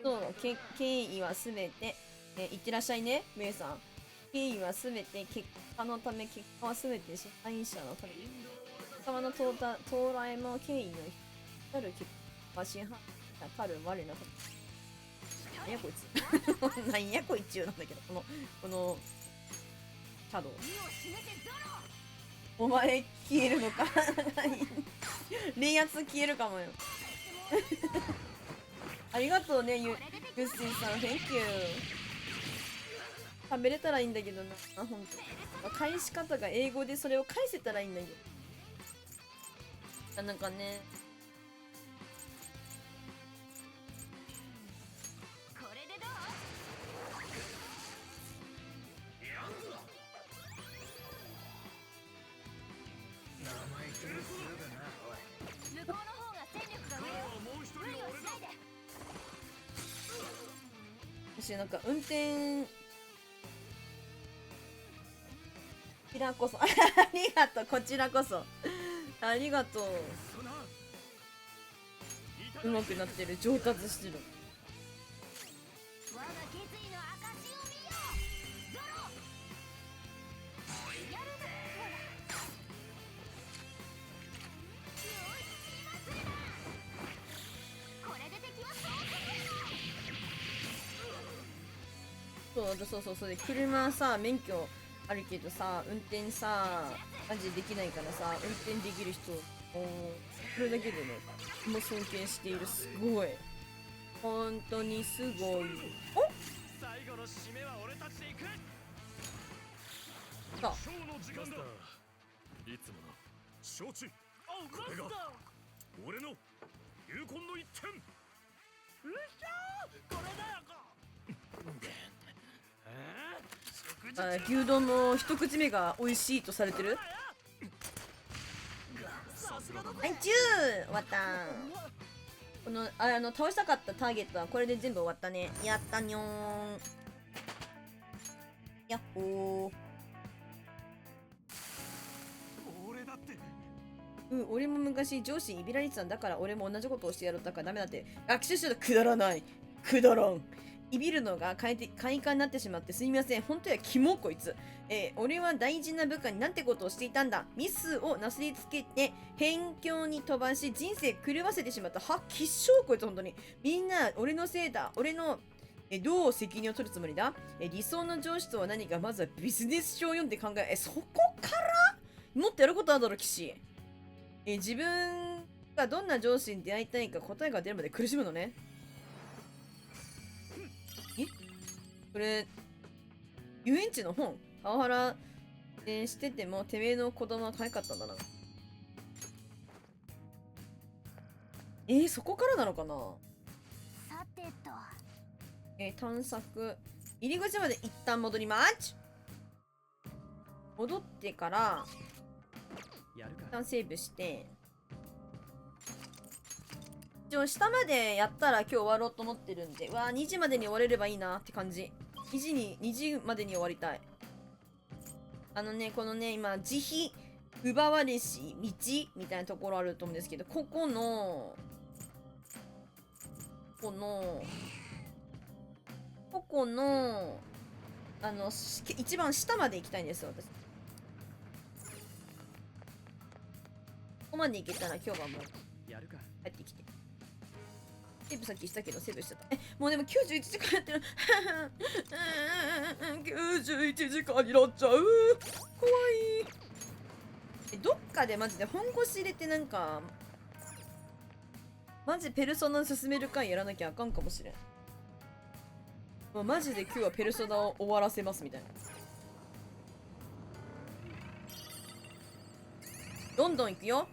そう、経緯はすべて。いってらっしゃいね、メイさん。経緯はすべて結果のため、結果はすべて支配者のため。結果の到来も経緯の光る結果は支配者たる我のため。何やこいつ。何やこいつなんだけど、このシャドウ。お前消えるのか。冷圧消えるかもよ。ありがとうね、ユッシーさん。Thank you。食べれたらいいんだけどな、本当。返し方が英語でそれを返せたらいいんだけど。なんかね。これでどう？向こうの方が戦力が上よ。無理をしないで。私なんか運転こちらこそありがとう。こちらこそありがとう。うまくなってる。上達してる。我が決意の証を見よゾロ。やるぞほら。よし祭りだ。これで敵はそうで、車さ免許あるけどさ、運転さマジできないからさ、運転できる人、これだけでねもう尊敬している。すごい、本当にすごい。最後の締めは俺たちで行く。さあショーの時間だ。いつもの承知。これが俺の有根の一点。うっしゃー、これだよ牛丼の一口目が美味しいとされてる。はいチュー終わったー。この倒したかったターゲットはこれで全部終わったね。やったにょーん。やっほー。俺だって俺も昔上司にいびられてたんだから、俺も同じことをしてやろう。だからダメだって。学習してた。くだらない、くだらん。いびるのが快感になってしまってすみません。本当やキモこいつ。俺は大事な部下になんてことをしていたんだ。ミスをなすりつけて辺境に飛ばし人生狂わせてしまった。はっきっしょこいつ本当に。みんな俺のせいだ。俺のどう責任を取るつもりだ。理想の上司とは何か、まずはビジネス書を読んで考え。そこからもっとやることあるだろ騎士。自分がどんな上司に出会いたいか答えが出るまで苦しむのね。これ遊園地の本。パワハラしててもてめえの子供は可愛かったんだな。そこからなのかな。さてと。探索入り口まで一旦戻ります。戻ってからやるか。一旦セーブして、一応下までやったら今日終わろうと思ってるんで、2時までに終われればいいなって感じ。2時までに終わりたい。このね今慈悲奪われし道みたいなところあると思うんですけど、ここの一番下まで行きたいんですよ私。ここまで行けたら今日はもうやるか。帰ってきて。セーブさっきしたけどセーブしちゃった。もうでも91時間やってる。91時間になっちゃう。怖い。どっかでマジで本腰入れてなんかマジペルソナ進める回やらなきゃあかんかもしれん。もうマジで今日はペルソナを終わらせますみたいな。どんどん行くよ。よ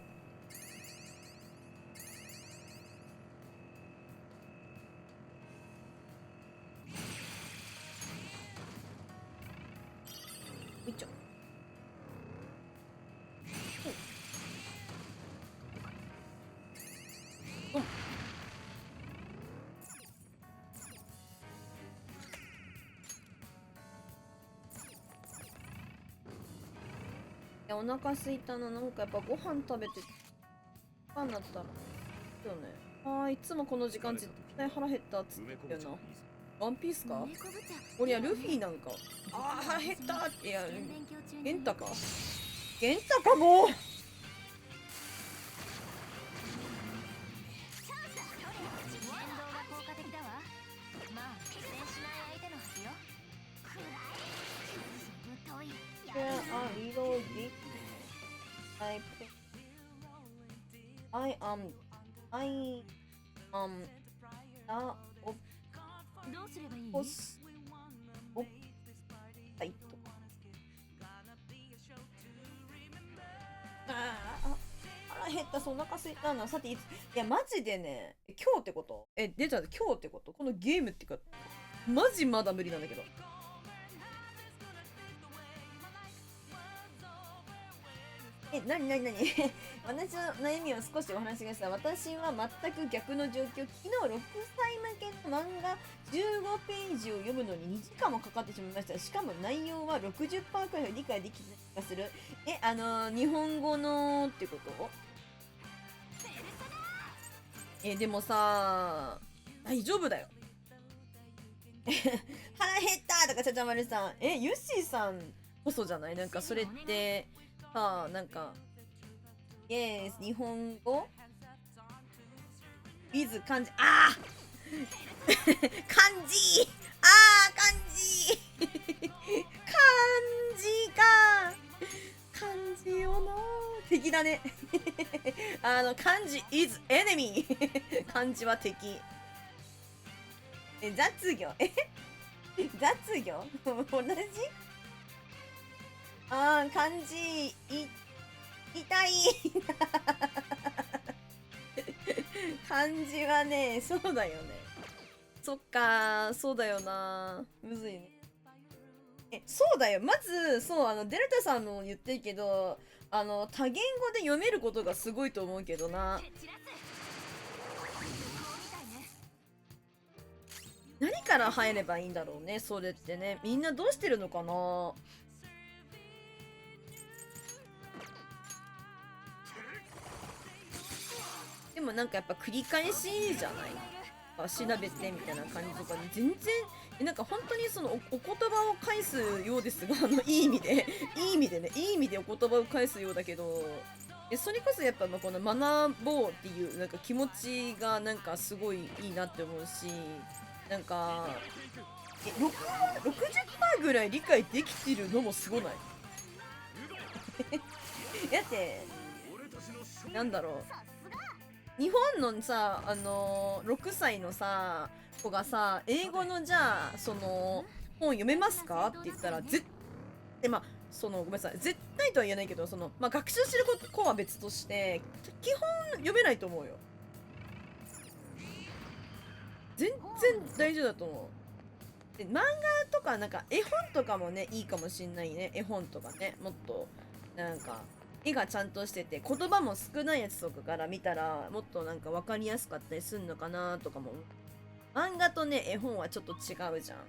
いしょ。お腹すいたな。なんかやっぱご飯食べてパンだったらそうね。いつもこの時間絶対腹減ったっつってたよな。ワンピースか。俺はルフィなんか。腹減ったって。いやゲンタか。ゲンタかも。どうすればいい？腹減った。お腹すいたな。さていやマジでね、今日ってこと？出た。今日ってこと？このゲームってかマジまだ無理なんだけど。なに私の悩みを少しお話ししました。私は全く逆の状況。昨日6歳向けの漫画15ページを読むのに2時間もかかってしまいました。しかも内容は 60% くらい理解できない気がする。日本語のってこと？でもさ大丈夫だよ。腹減ったとかちゃちゃまるさん、ユッシーさんこそじゃない？なんかそれってさあ、なんかイエス日本語 with 漢字、ああ漢字、ああ漢字漢字か、漢字よな、敵だね漢字 is enemy 漢字は敵。雑魚雑魚同じ。ああ漢字痛い漢字はね、そうだよね。そっかー、そうだよな、むずいね。そうだよ、まずそうデルタさんも言ってるけど、多言語で読めることがすごいと思うけどな。何から入ればいいんだろうね、それってね。みんなどうしてるのかな。でもなんかやっぱ繰り返しじゃない？調べてみたいな感じとかで全然なんか本当にそのお言葉を返すようですが、いい意味でいい意味でね、いい意味でお言葉を返すようだけど、それこそやっぱこの学ぼうっていうなんか気持ちがなんかすごいいいなって思うし、なんか60% ぐらい理解できてるのもすごない？だってなんだろう、日本のさ6歳のさ子がさ英語のじゃあその本読めますかって言ったらまあごめんなさい、絶対とは言えないけど学習してる子は別として基本読めないと思うよ。全然大丈夫だと思う。で漫画とかなんか絵本とかもねいいかもしんないね。絵本とかね、もっとなんか絵がちゃんとしてて言葉も少ないやつとかから見たらもっとなんか分かりやすかったりするのかなとかも。漫画とね絵本はちょっと違うじゃん。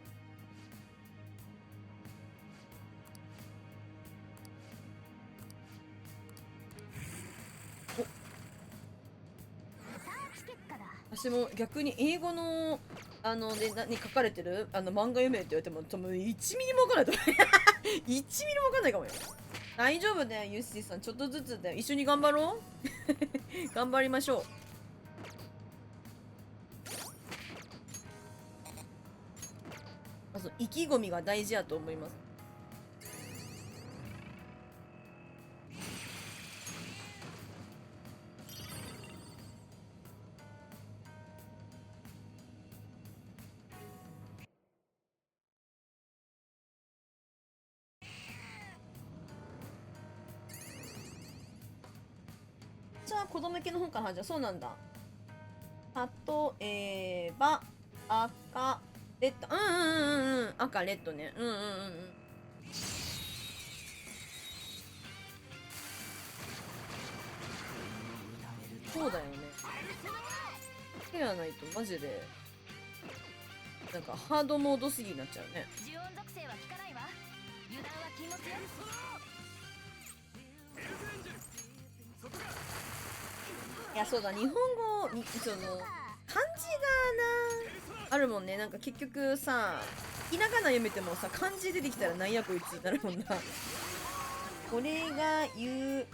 私も逆に英語のでに書かれてる漫画読めって言われても多分1ミリも分かんないと思う1ミリも分かんないかもよ。大丈夫だよユッシーさん、ちょっとずつだよ。一緒に頑張ろう頑張りましょう。意気込みが大事やと思います。じゃあ子供向けの本からじゃあそうなんだ。例えば赤レッド、赤レッドね、そうだよね。手がないとマジでなんかハードモードすぎになっちゃうね。呪音属性は効かないわ。油断は禁物よ。いやそうだ、日本語に漢字がなあるもんね。なんか結局さひらがな読めてもさ漢字出てきたらなんやこいつになるもんな。これが読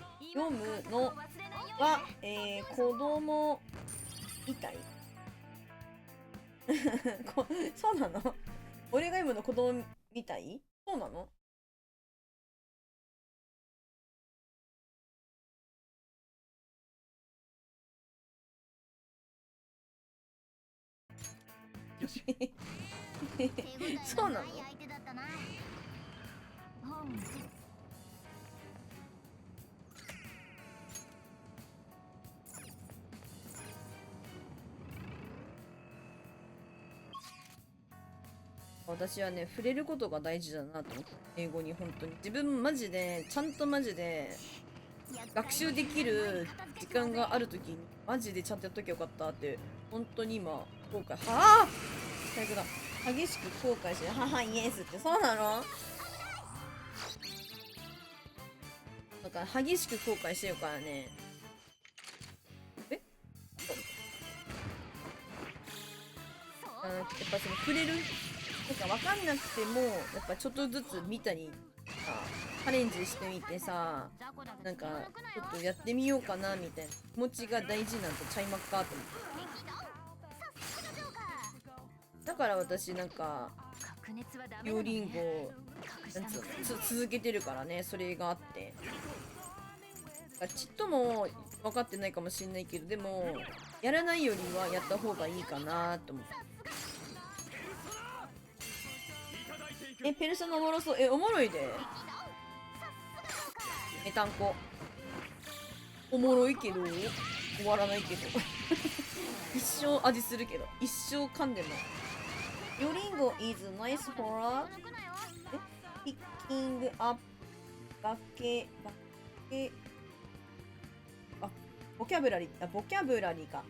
むのは、子供みたいそうなの？俺が読むの子供みたい？そうなの？そうなの？私はね触れることが大事だなと思って、英語に。本当に自分マジでちゃんとマジで学習できる時間があるときにマジでちゃんとやっときゃよかったって本当に今後悔。はあ最悪だ。激しく後悔して母イエスって。そうなの？だから激しく後悔してるからね。やっぱその触れるなんか分かんなくてもやっぱちょっとずつ見たりチャレンジしてみてさ、なんかちょっとやってみようかなみたいな気持ちが大事なんとちゃいまっかと思って。だから私なんかデュオリンゴをなんつうの続けてるからね、それがあって。ちっとも分かってないかもしれないけど、でもやらないよりはやった方がいいかなと思って。ペルソナおもろそう。おもろいで。メタンコおもろいけど終わらないけど一生味するけど一生噛んでも。ヨリンゴ is nice for picking up ボキャブラリーか。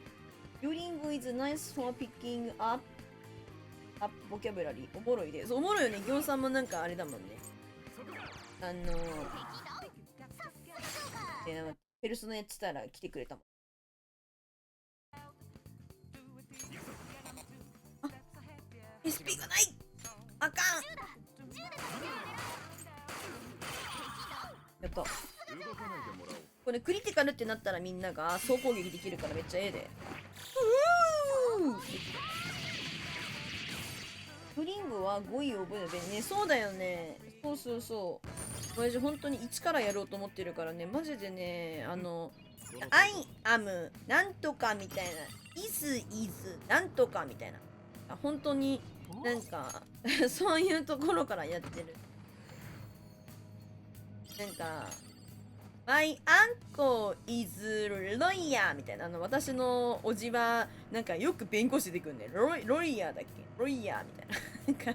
ヨリンゴ is nice for picking up ボキャブラリー。おもろいで。そうおもろいよね。ギョンさんもなんかあれだもんね。ペルソナやってたら来てくれたもん。SP がない。あかん。やった。これクリティカルってなったらみんなが総攻撃できるからめっちゃええで。フリングは語彙を覚えるべね。そうだよね。そうそうそう。私本当に一からやろうと思ってるからね。マジでね、I am なんとかみたいな。is なんとかみたいな。本当になんかそういうところからやってる。なんか My uncle is lawyer みたいな。私のおじはなんかよく弁護士でくんね。ロイヤーだっけ、ロイヤーみたいな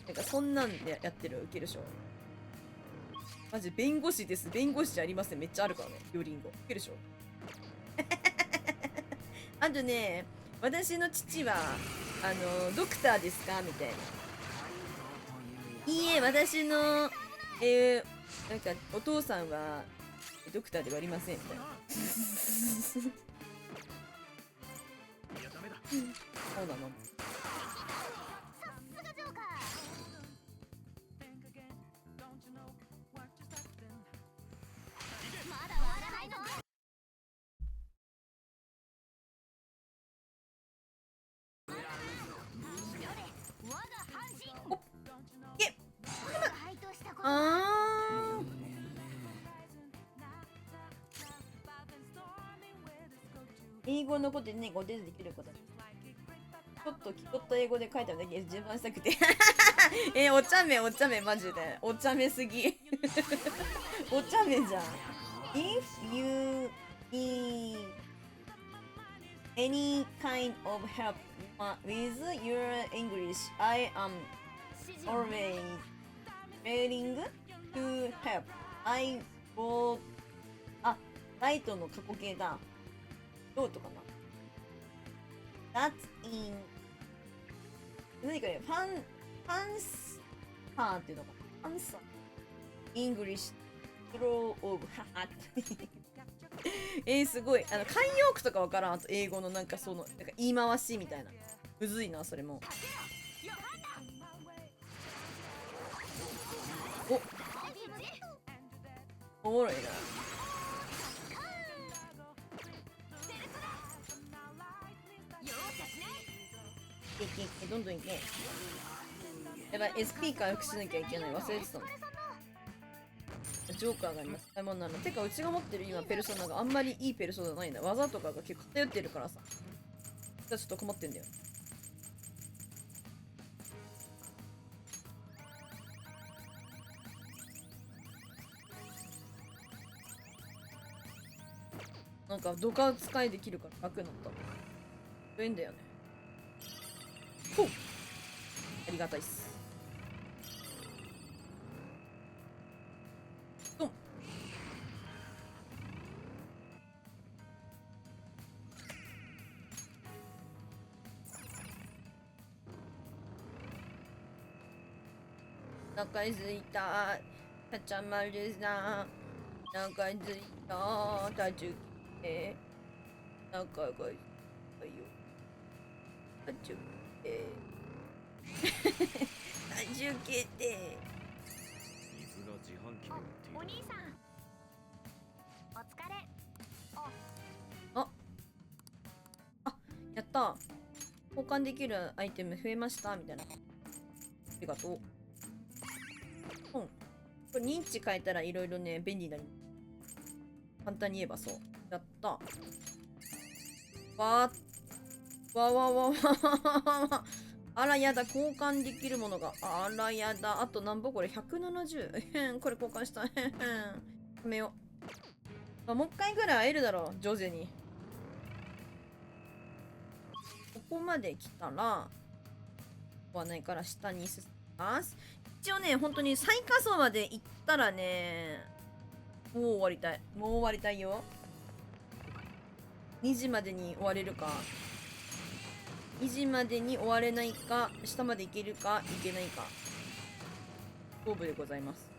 なんかそんなんでやってる。ウケるでしょ。マジ弁護士です、弁護士じゃありません、めっちゃあるからね。ヨリンゴウケるでしょあとね、私の父はドクターですかみたいな。いいえ、私のなんかお父さんはドクターではありませんみたいなそうなの。英語のことでね、ご伝授できること。ちょっと気取った英語で書いただけ自慢したくてお茶目マジでお茶目すぎお茶目じゃん。 If you need any kind of help with your English, I am always willing to help. I will ライトの過去形だ。どうとかな。That's in 何かね、ファンスターっていうのかな。ファンスター English Pro of すごい慣用句とかわからん。あと英語のなんかそのなんか言い回しみたいな。むずいなそれも。おもろいな。どんどんいけ。やばい、SP 回復しなきゃいけない。忘れてたの。ジョーカーがあります。買い物なの。てかうちが持ってる今ペルソナがあんまりいいペルソナないんだ。技とかが結構偏ってるからさ。ちょっと困ってんだよ。なんかドカ使いできるから楽になった。いいんだよね。ほう、ありがたいっす。ドン。お腹すいた。たちゃまるさん。お腹すいた。たちゅけ。お腹がすいたよ。受け受けて水が自販機に売っている。お兄さんお疲れ。やった交換できるアイテム増えましたみたいな。ありがとう。これ認知変えたらいろいろね便利になる。簡単に言えばそう。やった。わあらやだ、交換できるものが。あらやだ。あとなんぼこれ170。これ交換した。やめよう。もう一回ぐらい会えるだろう、ジョゼに。ここまで来たら、ここはないから下に進みます。一応ね、本当に最下層まで行ったらね、もう終わりたい。もう終わりたいよ。2時までに終われるか。2時までに終われないか、下まで行けるか、行けないか。勝負でございます。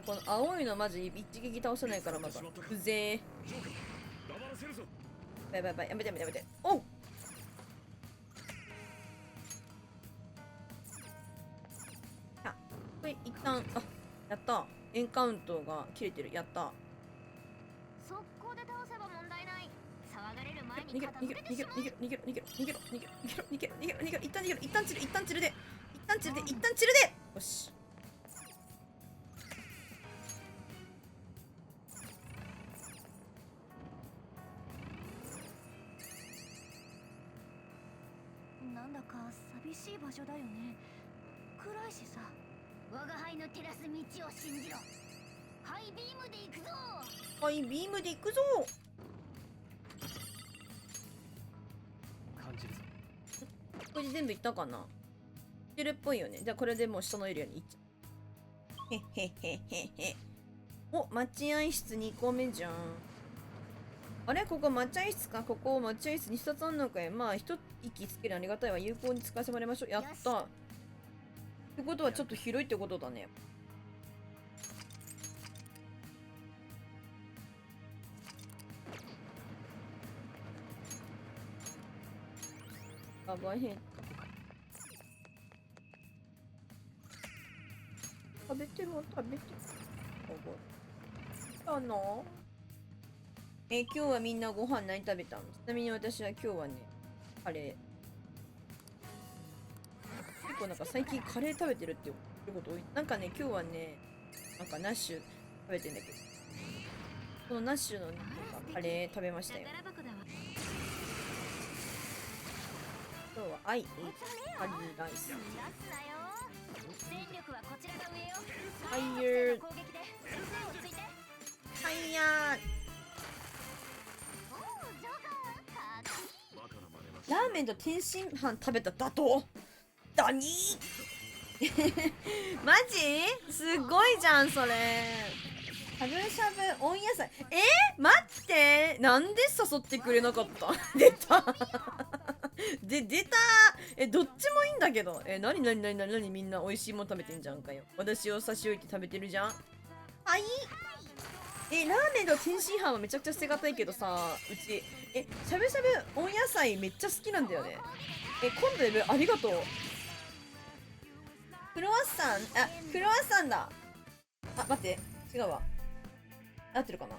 この青いのマジ一撃倒せないからまたうぜえ。ジョーカー黙らせるぞ。やばいやめてやめてやめて。おうあ、これ一旦やった。エンカウントが切れてる。やった。速攻で倒せば問題ない。騒がれる前逃げろに片付けてしまう。一旦逃げろ。一旦散る。一旦散るで。よし。なんだか寂しい場所だよね。暗いしさ。我が輩の照らす道を信じろ。ハイビームで行くぞ。はい、ビームで行くぞ。感じるぞ。これで全部いったかな。いってるっぽいよね。じゃあこれでもう下のエリアに行っちゃう。へへへへへ。お、待合室2個目じゃん。あれここ待合室か。ここ待合室に2つあんのかい。まあ一息つけるありがたいわ。有効に使わせてもらいましょう。やったってことはちょっと広いってことだね。やばいへん。食べても食べてもあの今日はみんなご飯何食べたの？ちなみに私は今日はねカレー。結構なんか最近カレー食べてるってこと多い。なんかね今日はねなんかナッシュ食べてんだけど、このナッシュの、ね、なんかカレー食べましたよ。今日はアイエイカリーライス。出すなよ。戦力はこちらが上よ。ファイヤー攻撃で先生をついて。ファイヤおお、ジョーカーかっこいい。バカな真似はしー。ラーメンと天津飯食べただとだにマジすごいじゃんそれ。しゃぶしゃぶ温野菜。待ってなんで誘ってくれなかった出た出たどっちもいいんだけど。なにみんな美味しいもん食べてんじゃんかよ。私を差し置いて食べてるじゃん。はい。ラーメンと天津飯はめちゃくちゃ捨てがたいけどさ、うちしゃぶしゃぶ温野菜めっちゃ好きなんだよね。今度やる。ありがとう。クロワッサン、クロワッサンだ。待って違うわ。合ってるかな。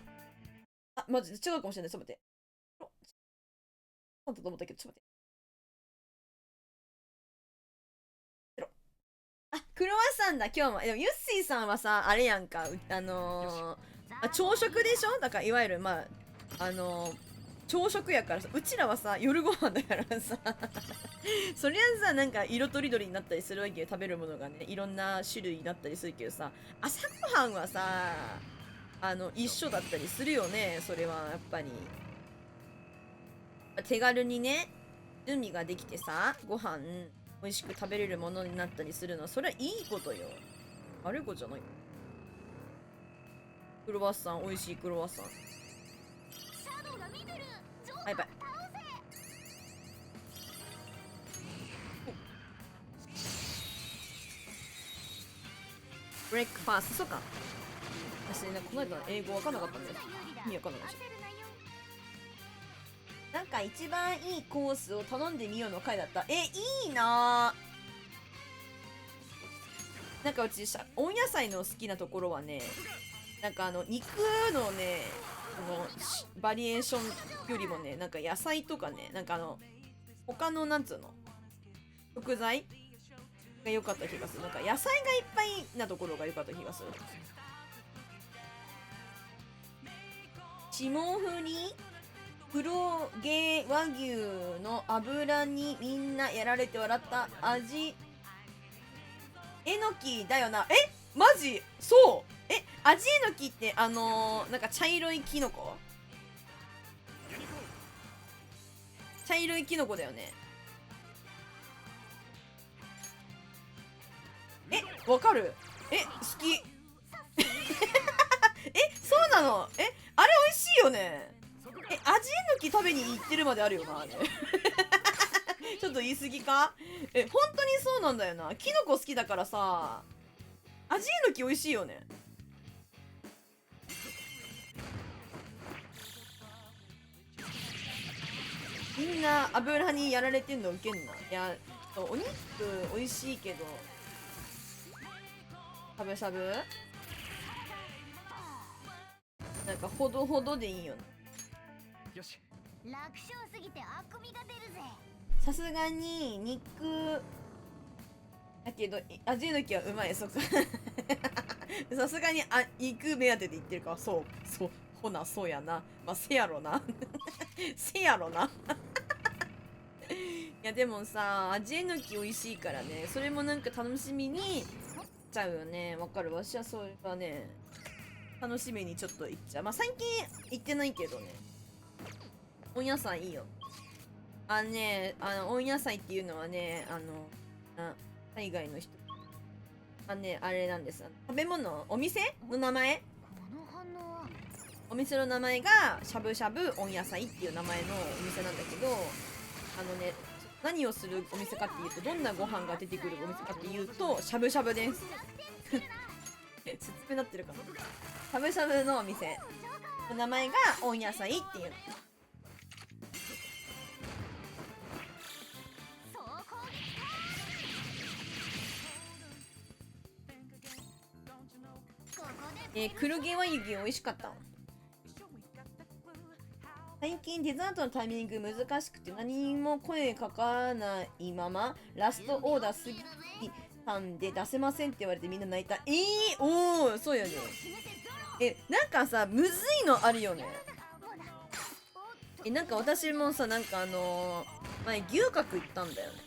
マジで違うかもしれない。ちょっと待って。なんだと思ったけどちょっと待って。クロワッサンだ今日も。でもユッシーさんはさあれやんか、朝食でしょ。だからいわゆる朝食やからさ、うちらはさ夜ご飯だからさそりゃさなんか色とりどりになったりするわけよ。食べるものがねいろんな種類になったりするけどさ、朝ごはんはさ一緒だったりするよね。それはやっぱり手軽にね準備ができてさ、ご飯美味しく食べれるものになったりするのはそれはいいことよ。悪いことじゃない。クロワッサン美味しいクロワッサン。はいバイ。ブレックファースト。そうか私ね、この間の英語わかんなかったんだよ。意味わかんなかった。なんか一番いいコースを頼んでみようの回だった。いいなぁ。なんかうち温野菜の好きなところはね、なんか肉のね、バリエーションよりもね、なんか野菜とかね、なんか他のなんつうの食材が良かった気がする。なんか野菜がいっぱいなところが良かった気がする。霜降り黒毛和牛の油にみんなやられて笑った味。えのきだよな。マジそう。味えのきってなんか茶色いキノコ、茶色いキノコだよね。わかる？好き。そうなの？あれ美味しいよね。味えのき食べに行ってるまであるよな、あれ。ちょっと言い過ぎか？本当にそうなんだよな。キノコ好きだからさ、味えのき美味しいよね。みんな油にやられてんのウケんな。いや、お肉美味しいけど、しゃぶしゃぶなんかほどほどでいいよな。よし。楽勝すぎてあくびが出るぜ。さすがに肉だけど味えのきはうまい。そっか。さすがに肉目当てで言ってるから、そうほなそうやな。まあせやろな。せやろな。いやでもさ、味えのき美味しいからね、それもなんか楽しみにちゃうよね。わかる。私はそれがね楽しみにちょっと行っちゃう。まあ最近行ってないけどね。温野菜いいよ。温野菜っていうのはね、海外の人あれなんです。食べ物、お店の名前、この反応はお店の名前がしゃぶしゃぶ温野菜っていう名前のお店なんだけど、何をするお店かっていうと、どんなご飯が出てくるお店かっていうと、しゃぶしゃぶです。説明になってるかな。しゃぶしゃぶのお店の名前が温野菜っていうの。黒毛和牛美味しかった。最近デザートのタイミング難しくて何も声かからないままラストオーダー過ぎたんで出せませんって言われてみんな泣いた。おー、そうよね。なんかさ、むずいのあるよね。なんか私もさ、なんか前牛角行ったんだよね。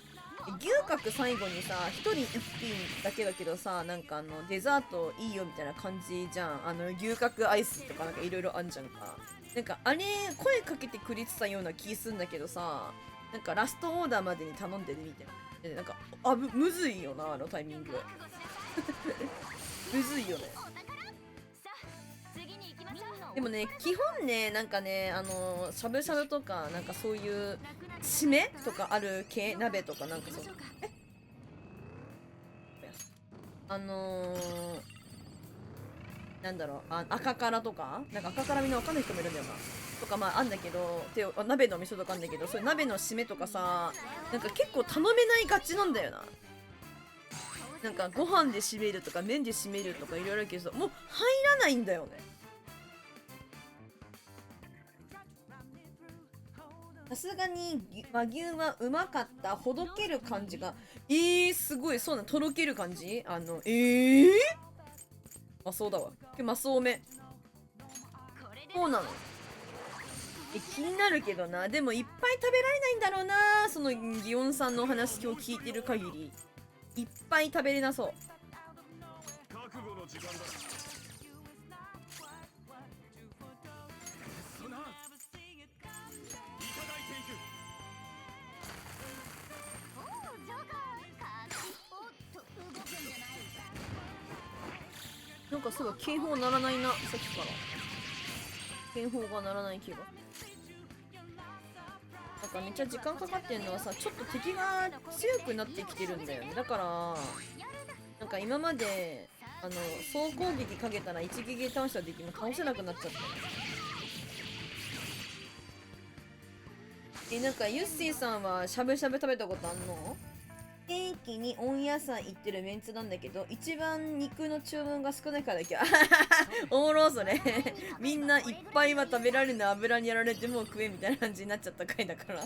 牛角最後にさ、1人1品だけだけどさ、なんかデザートいいよみたいな感じじゃん。牛角アイスとかなんかいろいろあんじゃんか。なんかあれ声かけてくれてたような気すんだけどさ、なんかラストオーダーまでに頼んでるみたいな。なんかむずいよな、あのタイミング。むずいよね。でもね、基本ね、なんかね、しゃぶしゃぶとかなんかそういう締めとかある系、鍋とかなんかそうなんだろう、赤からとかなんか赤からみんなわかんない人もいるんだよなとか、まああんだけど、鍋の味噌とかあんだけど、そういう鍋の締めとかさ、なんか結構頼めないがちなんだよな。なんかご飯で締めるとか麺で締めるとかいろいろあるけど、もう入らないんだよね。さすがに和牛はうまかった。ほどける感じがすごい。そうな、とろける感じ。まあそうだわ。マス多め。そうなの。気になるけどな。でもいっぱい食べられないんだろうな。その祇園さんのお話今日聞いてる限りいっぱい食べれなそう。覚悟の時間だ。なんかすごい警報鳴らないな、さっきから警報が鳴らない気が。なんかめっちゃ時間かかってんのはさ、ちょっと敵が強くなってきてるんだよね。だからなんか今まで総攻撃かけたら一撃で倒した敵も倒せなくなっちゃった。なんかユッシーさんはしゃぶしゃぶ食べたことあんの？元気に温野菜行ってるメンツなんだけど、一番肉の注文が少ないからだけおもろそれみんないっぱいは食べられるの油にやられてもう食えみたいな感じになっちゃった回だから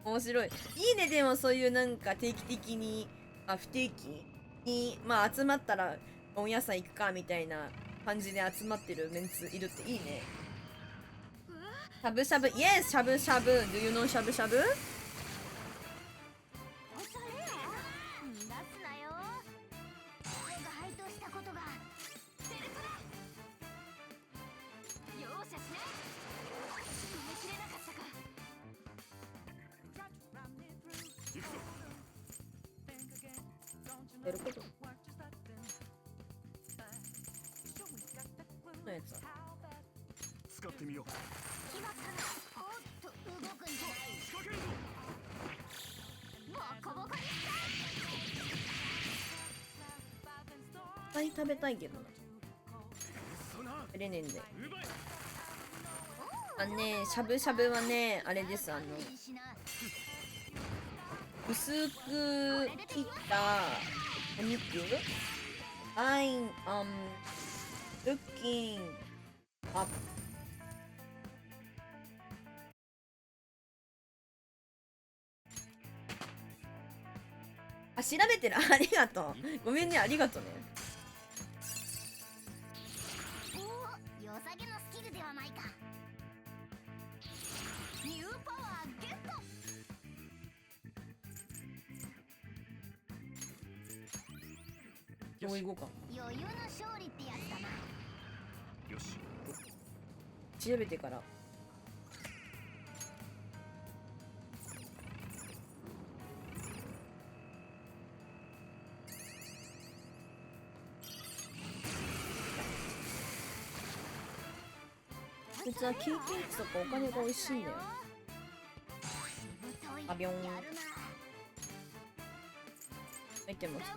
面白い。いいね。でもそういうなんか定期的に不定期にまあ集まったら温野菜行くかみたいな感じで集まってるメンツいるっていいね。しゃぶしゃぶ、イエス、しゃぶしゃぶ。Do you know しゃぶしゃぶ？おしゃれ出すなよ。俺が配当したことがセルフだ。容赦しない。逃げ切れなかったか。行くぞ。やることのやつだ。使ってみよう。決まったな。おっと動くんじゃない。仕掛けるぞ。ボコボコにした。いっぱい食べたいけどな。そな食べれねえんで。奪え。ね、しゃぶしゃぶはね、あれです。薄く切ったお肉。I'm looking up。調べてる。ありがとう。ごめんね、ありがとうね。おお、良さげのスキルではないか。ニューパワーゲット。もう行こうか。余裕の勝利ってやつだな。よし。調べてから。こいつは経験値とかお金が美味しいんだよ。アビョン。入ってます。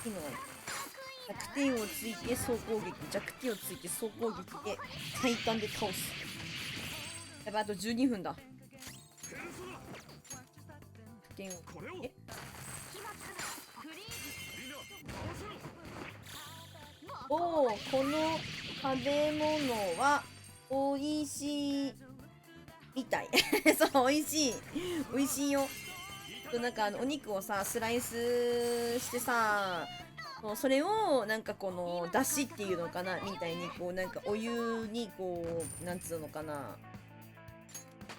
機能弱点をついて総攻撃、弱点をついて総攻撃で最短で倒す。やばい、あと12分だ。弱点をこれを。おお、この食べ物は美味しいみたいそう、美味しい美味しいよ。なんかお肉をさスライスしてさ、それをなんかこのだしっていうのかなみたいにこうなんかお湯にこうなんつうのかな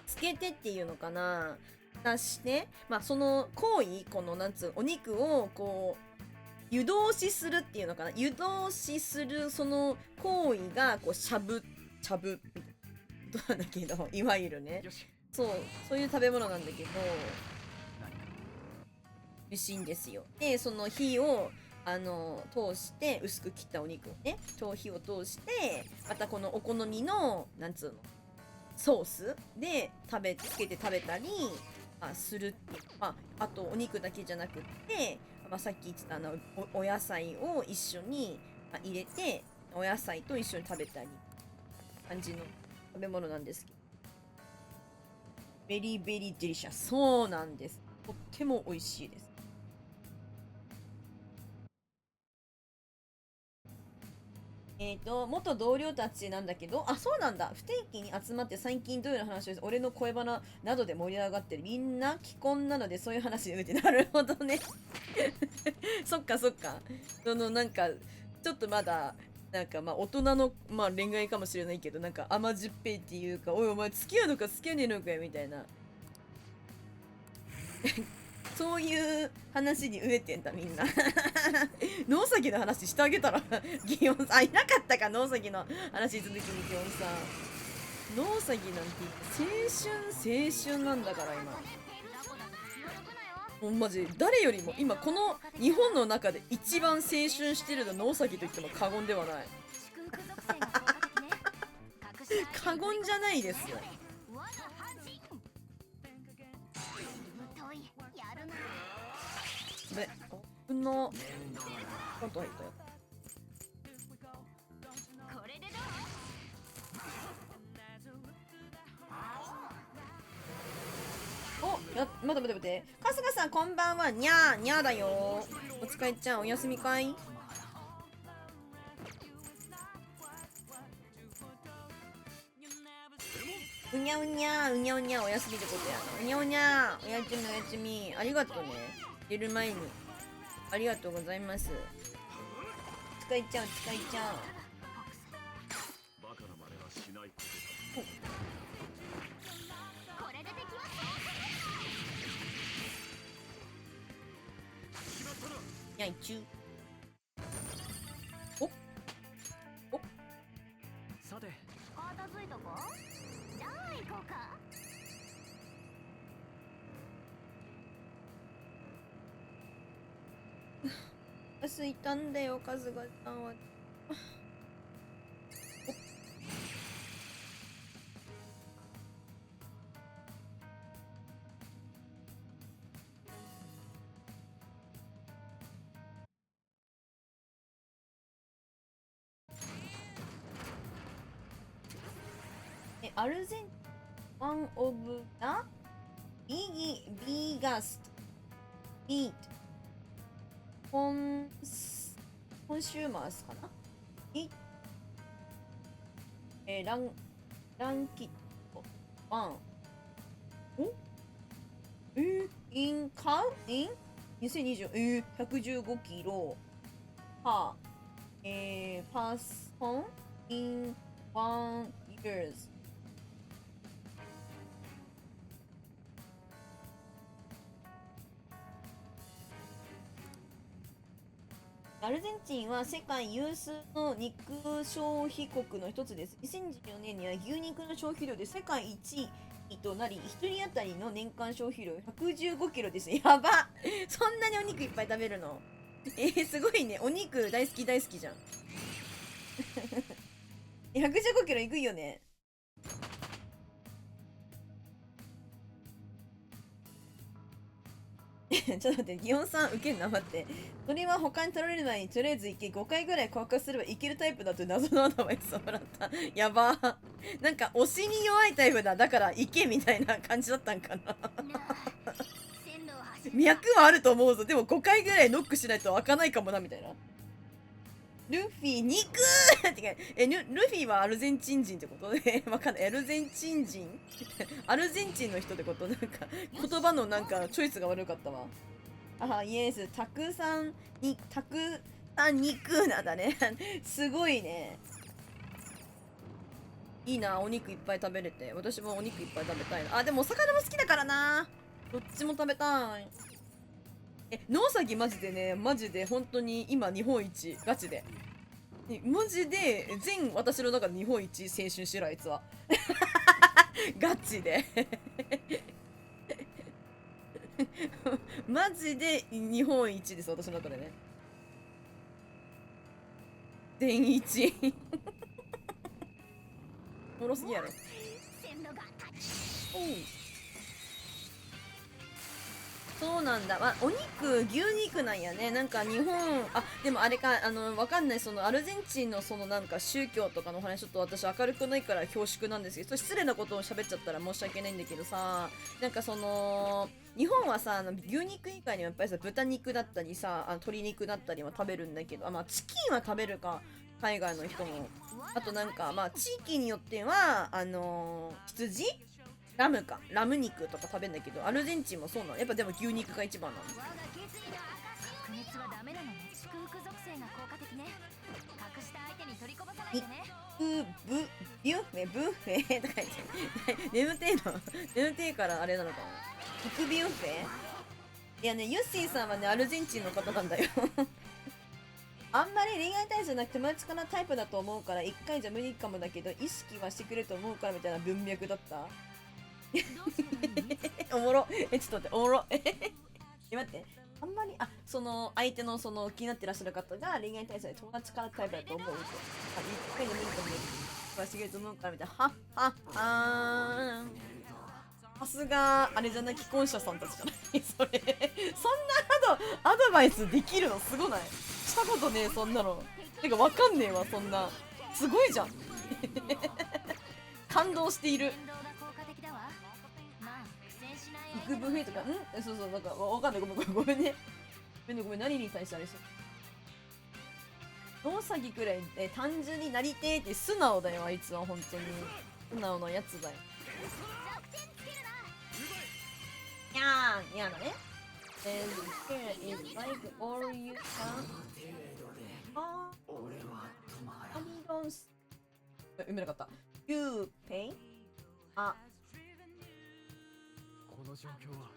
つけてっていうのかな出して、まあその行為、このなんつうお肉をこう湯通しするっていうのかな、湯通しするその行為がこうしゃぶみたいなことなんだけど、いわゆるね、そういう食べ物なんだけど美味しいんですよ。でその火を通して薄く切ったお肉をね火を通して、またこのお好みのなんつうのソースでつけて食べたりするっていう、あとお肉だけじゃなくって、さっき言ってたお野菜を一緒に入れてお野菜と一緒に食べたり感じの食べ物なんですけど、ベリーベリーデリシャス。そうなんです。とっても美味しいです。元同僚たちなんだけど、そうなんだ。不定期に集まって最近どういう話を俺の声バナなどで盛り上がってる。みんな既婚なのでそういう話でなるほどねそっかそっか。なんかちょっとまだなんか大人の恋愛かもしれないけど、なんか甘じっぺいっていうか、おいお前付き合うのか付き合えねえのかよみたいなそういう話に飢えてんだみんな野崎の話してあげたらギヨンさんいなかったか。野崎の話するときにギヨンさん、野崎なんて青春なんだから今。もうマジ誰よりも今この日本の中で一番青春してるの野崎と言っても過言ではない過言じゃないですよ。こんなこと入ったよ。待って待って待って。春日さんこんばんは。にゃーにゃーだよ。おつかいちゃんお休みかい？うにゃうにゃうにゃうにゃお休みってことやな。うにゃうにゃおやちみおやちみ。ありがとうね。出る前に。ありがとうございます。おつかいちゃんおつかいちゃん。バカな真似はしないことだ。これで敵は決まったな。にゃいちゅう。さて片付いたか？じゃあ行こうか。空いたんだよ、春日さんは。アルゼンワンオブザビガストビートコンシューマーズかな。ランキットワンイン2020 115キロパーソンイン1 years。アルゼンチンは世界有数の肉消費国の一つです。2014年には牛肉の消費量で世界1位となり、1人当たりの年間消費量115キロです。やばそんなにお肉いっぱい食べるの？すごいね。お肉大好き大好きじゃん。115キロいくよね。ちょっと待って、ギオンさん受けんな、待って。それは他に取られる前にとりあえず行け、5回ぐらい告白すればいけるタイプだと謎のアドバイスをもらった。やばー。なんか推しに弱いタイプだ。だから行けみたいな感じだったんかな。脈はあると思うぞ。でも5回ぐらいノックしないと開かないかもな、みたいな。ルフィ、肉ってか、ルフィはアルゼンチン人ってことで、わかんない。アルゼンチン人アルゼンチンの人ってこと？なんか、言葉のなんか、チョイスが悪かったわ。あ、イエス、たくさん肉なんだね。すごいね。いいな、お肉いっぱい食べれて。私もお肉いっぱい食べたいな。あ、でもお魚も好きだからな。どっちも食べたい。ノウサギマジでね、マジで本当に今日本一、ガチで。マジで、全私の中で日本一青春してるあいつは。ガチで。マジで日本一です、私の中でね。全一。おもろすぎやろ。おう。そうなんだ。お肉、牛肉なんやね。なんか日本、でもあれか、わかんない。そのアルゼンチンのそのなんか宗教とかの話、ちょっと私明るくないから恐縮なんですけど、失礼なことを喋っちゃったら申し訳ないんだけどさ、なんかその、日本はさ、牛肉以外にもやっぱりさ、豚肉だったりさ、鶏肉だったりは食べるんだけど、チキンは食べるか、海外の人も。あとなんか、地域によっては、羊ラム肉とか食べるんだけど、アルゼンチンもそうなの。やっぱでも牛肉が一番なの。白熱はダメなのね。祝福属性が効果的ね。隠した相手に取りこぼさないでね。ビュッフェとか言って眠てえからあれなのかな。肉ビュッフェ。いやね、ユッシーさんはね、アルゼンチンの方なんだよ。あんまり恋愛対象じゃなくて友達からタイプだと思うから1回じゃ無理かもだけど意識はしてくれると思うからみたいな文脈だった。おもろ。ちょっと待って、おもろ。待って。あんまり、その、相手のその、気になってらっしゃる方が恋愛対象で友達からタイプだと思うと。一回で無理かも。はしてくれると思うからみたいな。さすが、あれじゃない、既婚者さんたちじゃないそれ。そんなアドバイスできるのすごない？したことねえ、そんなの。てか、わかんねえわ、そんな。すごいじゃん。感動している。グブフェとか、そうそう、なんかわかんない。ごめんね。ごめん、何に対してあれしてノウサギくらい、単純になりてーって素直だよ、あいつは本当に。素直なやつだよ。にゃーだね。And here is like all you can. 読めなかった。You pay? あ。この状況は。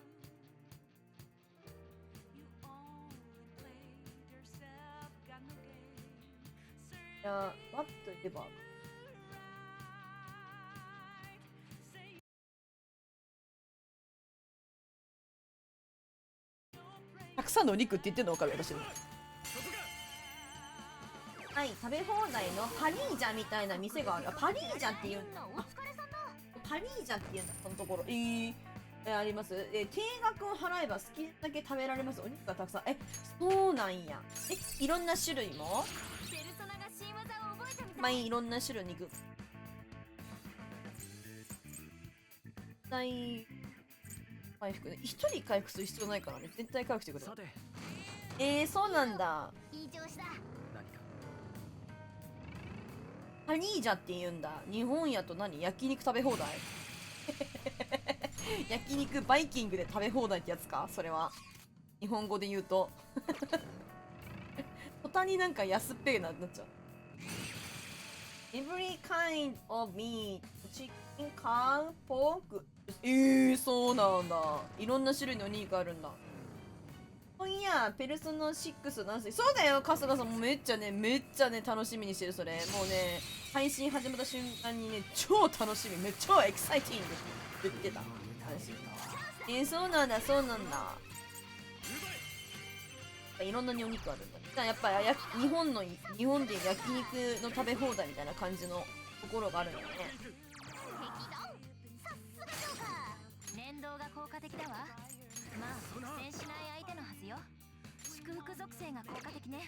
いや、what ever? たくさんのお肉って言ってんのか私の。はい、食べ放題のパリージャみたいな店がある。パリージャっていうんだ。パリージャっていうんだ、このところ。あります。定額を払えば好きだけ食べられます。お肉がたくさん。そうなんや。いろんな種類もまあいろんな種類の肉。回復ね。一人回復する必要ないからね。絶対回復してくれ。さて。そうなんだ。いい調子だ。パリージャって言うんだ。日本やと何？焼肉食べ放題焼肉バイキングで食べ放題ってやつかそれは。日本語で言うと。途端になんか安っぺえなっちゃう。Every kind of meat, chicken, cow, pork. そうなんだ。いろんな種類のお肉あるんだ。いや、ペルソナ6なんせ。そうだよ、春日さんもめっちゃね、楽しみにしてる、それ。もうね、配信始まった瞬間にね、超楽しみ、超エキサイティングって言ってた。そうなんだ。いろんなにお肉あるんだ。やっぱ日本で焼肉の食べ放題みたいな感じのところがあるんだよね。連動が効果的だわ。まあ苦戦しない相手のはずよ。祝福属性が効果的ね。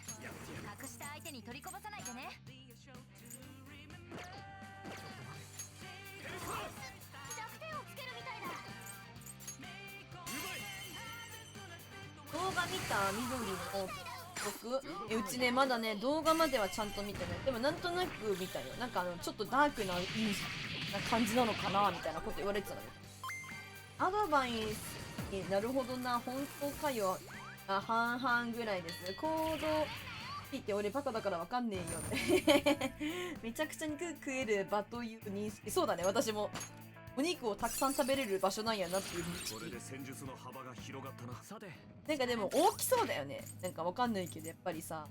隠した相手に取りこぼさないでね。弱点をつけるみたいだ。動画見た緑の僕うちねまだね動画まではちゃんと見てない。でもなんとなく見たよ。なんかちょっとダークな感じなのかなみたいなこと言われてたのよ。アドバイスなるほどな、本当かよ。半々ぐらいです。コード聞いて俺バカだからわかんねえよってめちゃくちゃ肉食える場という認識。そうだね、私もお肉をたくさん食べれる場所なんやなっていう認識。これで戦術の幅が広がったな。さて。なんかでも大きそうだよね。なんかわかんないけどやっぱりさ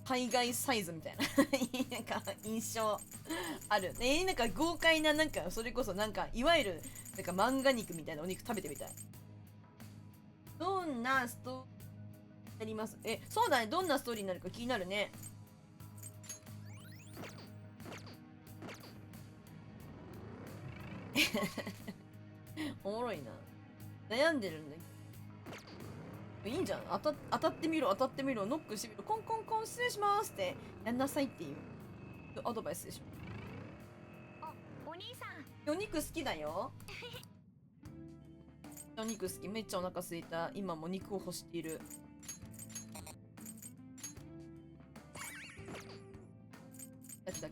海外サイズみたいななんか印象ある。なんか豪快な、なんかそれこそなんかいわゆるなんか漫画肉みたいなお肉食べてみたい。どんなストーリーになります？そうだね、どんなストーリーになるか気になるね。おもろいな。悩んでるんだけどいいんじゃん。当たってみろ、ノックしてみろ、コンコンコン失礼しますってやんなさいっていうアドバイスでしょ。お兄さおん。肉好きだよ。お肉好き。めっちゃお腹すいた。今も肉を欲している。来た。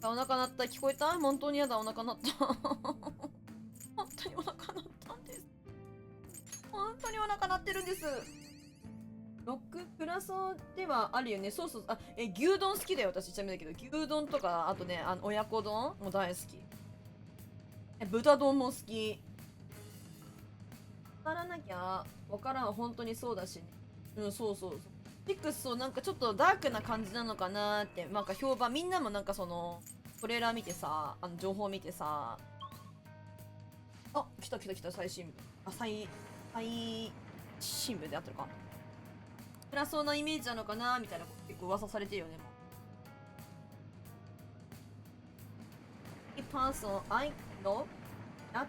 お腹鳴った。聞こえた？本当にやだ、お腹鳴った本当にお腹鳴ったんです。本当にお腹鳴ってるんです。ロックプラソではあるよね。そう。牛丼好きだよ私。ちなみにだけど牛丼とか、あとね親子丼も大好き。豚丼も好き。わからなきゃわからん。本当にそうだし、ね、そう6そうなんかちょっとダークな感じなのかなって、なんか評判、みんなもなんかそのトレーラー見てさ、情報見てさ、来た最新聞で合ってるか、暗そうなイメージなのかなみたいなこと結構噂されてるよね。A person I know that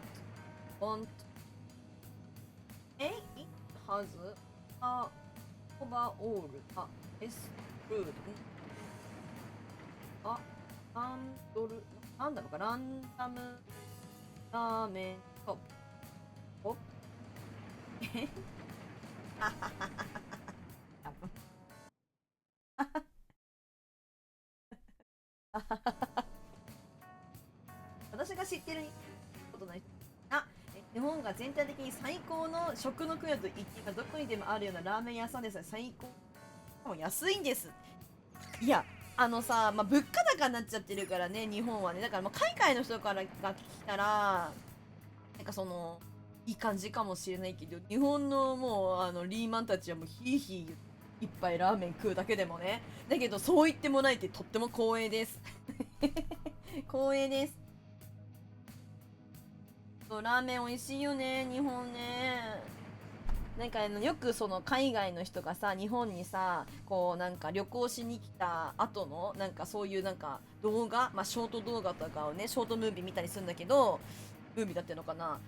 want it has a overall S food ランドル、なんだろうか、ランダムラーメンショップ。おえあはははは私が知ってることない。日本が全体的に最高の食の国だと言っていいか、どこにでもあるようなラーメン屋さんですね。最高。もう安いんです。いや、物価高になっちゃってるからね、日本はね。だから海外の人からが来たら、なんかいい感じかもしれないけど、日本のもう、リーマンたちはもうヒーヒーいっぱいラーメン食うだけでもね。だけど、そう言ってもらえてとっても光栄です。光栄です。ラーメン美味しいよね、日本ね。なんかよく海外の人がさ、日本にさ、こうなんか旅行しに来た後のなんかそういうなんか動画、ショート動画とかをね、ショートムービー見たりするんだけど、ムービーだってのかな、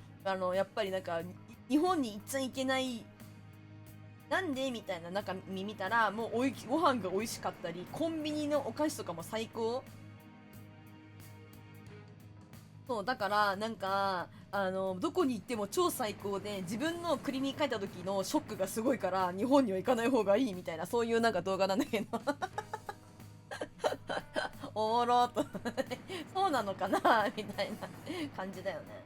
やっぱりなんか日本に行っちゃいけない、なんでみたいな中見たら、もうご飯が美味しかったり、コンビニのお菓子とかも最高。そう、だからなんかどこに行っても超最高で、自分の国に帰った時のショックがすごいから、日本には行かない方がいいみたいな、そういうなんか動画なんだけどおもろーとそうなのかなみたいな感じだよね。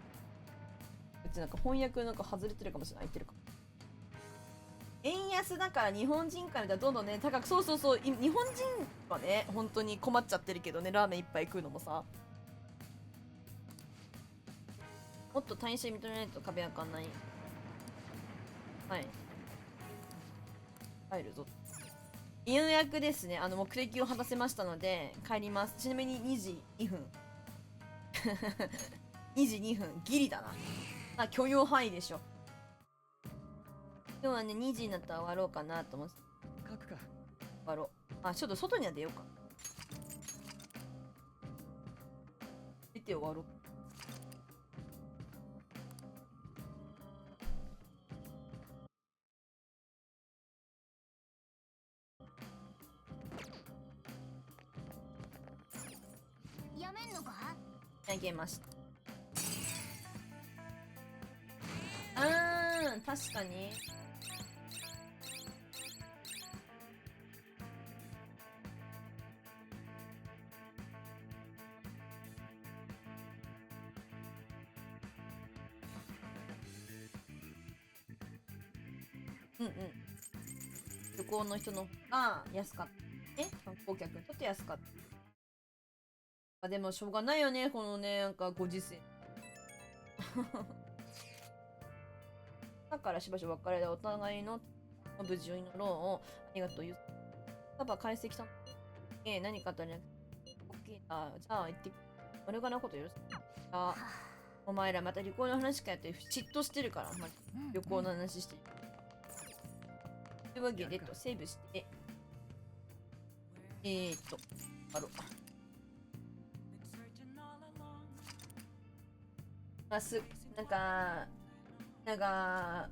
うちなんか翻訳なんか外れてるかもしれない。言ってるかも。円安だから日本人から見たらどんどんね高く、そうそうそう、日本人はね本当に困っちゃってるけどね、ラーメンいっぱい食うのもさ、もっと体制認めないと壁開かんない。はい。帰るぞ。予約ですね。目的を果たせましたので、帰ります。ちなみに2時2分。2時2分。ギリだな。許容範囲でしょ。今日はね、2時になったら終わろうかなと思って。書くか。終わろう。ちょっと外には出ようか。出て終わろう。やめんのか？あげました。確かに。うんうん。旅行の人のが安かった。観光客にとって安かった。でもしょうがないよね、このね、なんかご時世。だからしばしば別れたお互いの無事を祈ろうを、ありがとう。パパ解析したの。何かとね、OK だ。じゃあ行って、俺がなこと許す。お前らまた旅行の話かやって嫉妬してるから、旅行の話してる。というわけで、セーブして、あろう。なんか、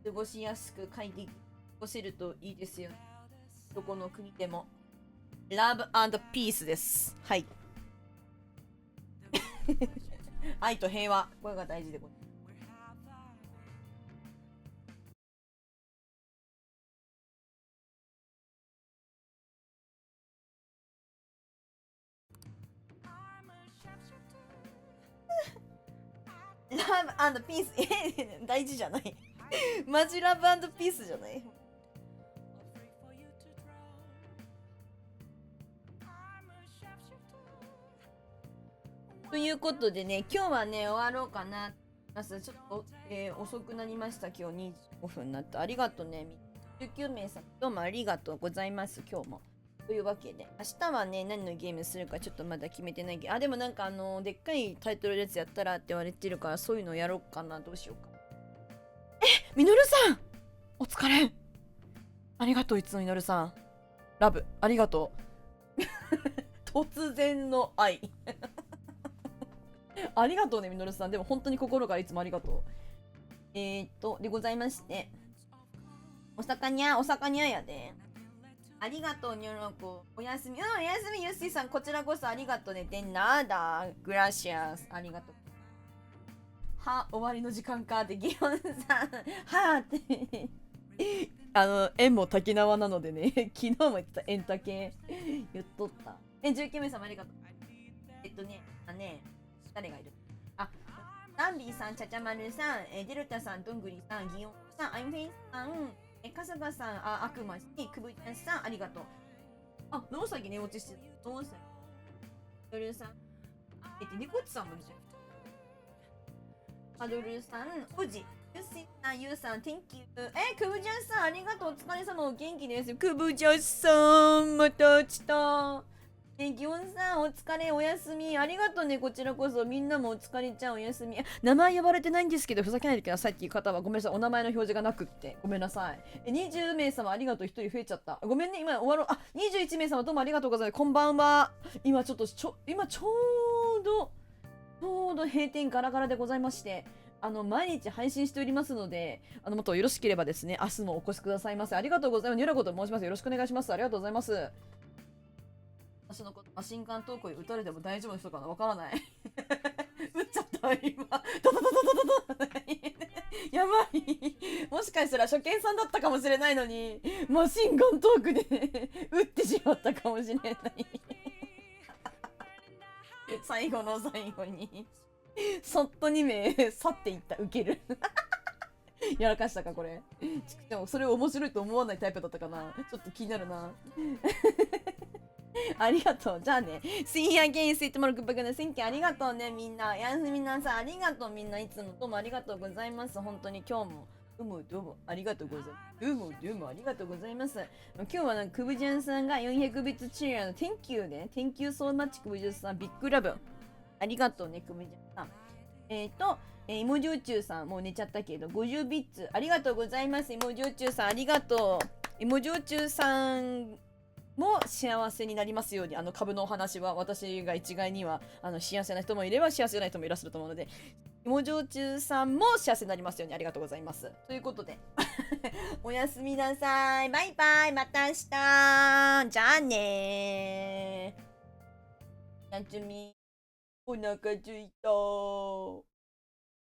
過ごしやすく快適過ごせるといいですよ。どこの国でも。ラブ&ピースです。はい。愛と平和。これが大事でございます。ラブ&ピース大事じゃないマジラブ&ピースじゃない。ということでね、今日はね終わろうかな。ちょっと、遅くなりました。今日25分になった。ありがとうね。19名さんどうもありがとうございます。今日もというわけで、明日はね、何のゲームするかちょっとまだ決めてないけど、でもなんかでっかいタイトルのやつやったらって言われてるから、そういうのやろうかな。どうしようか。みのるさんお疲れ。ありがとう、いつもみのるさん。ラブ、ありがとう。突然の愛。ありがとうね、みのるさん。でも本当に心からいつもありがとう。でございまして。おさかにゃやで。ありがとう、ニョロコ。おやすみ。おやすみ、ユッシーさん。こちらこそありがとうね。でなだ。グラシアス。ありがとう。は、終わりの時間か。で、ギオンさん。はって。縁も滝縄なのでね。昨日も言ってた、縁竹。言っとった。19名様ありがとう。誰がいる？ダンビーさん、ちゃちゃまるさん、デルタさん、どんぐりさん、ギオンさん、アイムフェイスさん、春日さん、悪魔し、くぶちゃんさん、ありがとう。ノウサギ寝落ちしてる。ノウサギ。ドルさん。ニコッチさんもいるじゃん。パドルさん、おじ。ユッシーさん、ユウさん、Thank you。くぶちゃんさん、ありがとう。お疲れ様。お元気ですよ。くぶちゃんさん、また落ちた。ギオンさん、お疲れ、おやすみ。ありがとうね、こちらこそ。みんなもお疲れちゃん、おやすみ。名前呼ばれてないんですけど、ふざけないでくださいっていう方はごめんなさい。お名前の表示がなくって。ごめんなさい。20名様ありがとう。1人増えちゃった。ごめんね、今終わろう。21名様どうもありがとうございます。こんばんは。今ちょうど閉店ガラガラでございまして。毎日配信しておりますので、もっとよろしければですね、明日もお越しくださいませ。ありがとうございます。ニュラコと申します。よろしくお願いします。ありがとうございます。私のことマシンガントークに撃たれても大丈夫な人かな、わからない。撃っちゃった今。ドドドドドドドやばい。もしかしたら初見さんだったかもしれないのに、マシンガントークで撃ってしまったかもしれない。最後の最後にそっと2名去っていった。ウケる。やらかしたかこれ。でもそれを面白いと思わないタイプだったかな。ちょっと気になるな。ありがとう。じゃあね。See you again. See you tomorrow. Goodbye. Thank you. ありがとうね、みんな。おやすみなさい。ありがとう、みんな。いつもどうもありがとうございます。本当に今日も。どうもありがとうございます。どうもありがとうございます。今日はクブジャンさんが400ビットチェアの Thank you ね。Thank you so much クブジャンさん。ビッグラブ。ありがとうね、クブジャンさん。イモジューチューさん、もう寝ちゃったけど、50ビッツ。ありがとうございます。イモジューチューさん、ありがとう。イモジューチューさんも幸せになりますように。株のお話は私が一概には幸せな人もいれば幸せじゃない人もいらっしゃると思うので、芋焼酎さんも幸せになりますように。ありがとうございます。ということでおやすみなさい。バイバイ。また明日。じゃあねー。なつみお腹すいた。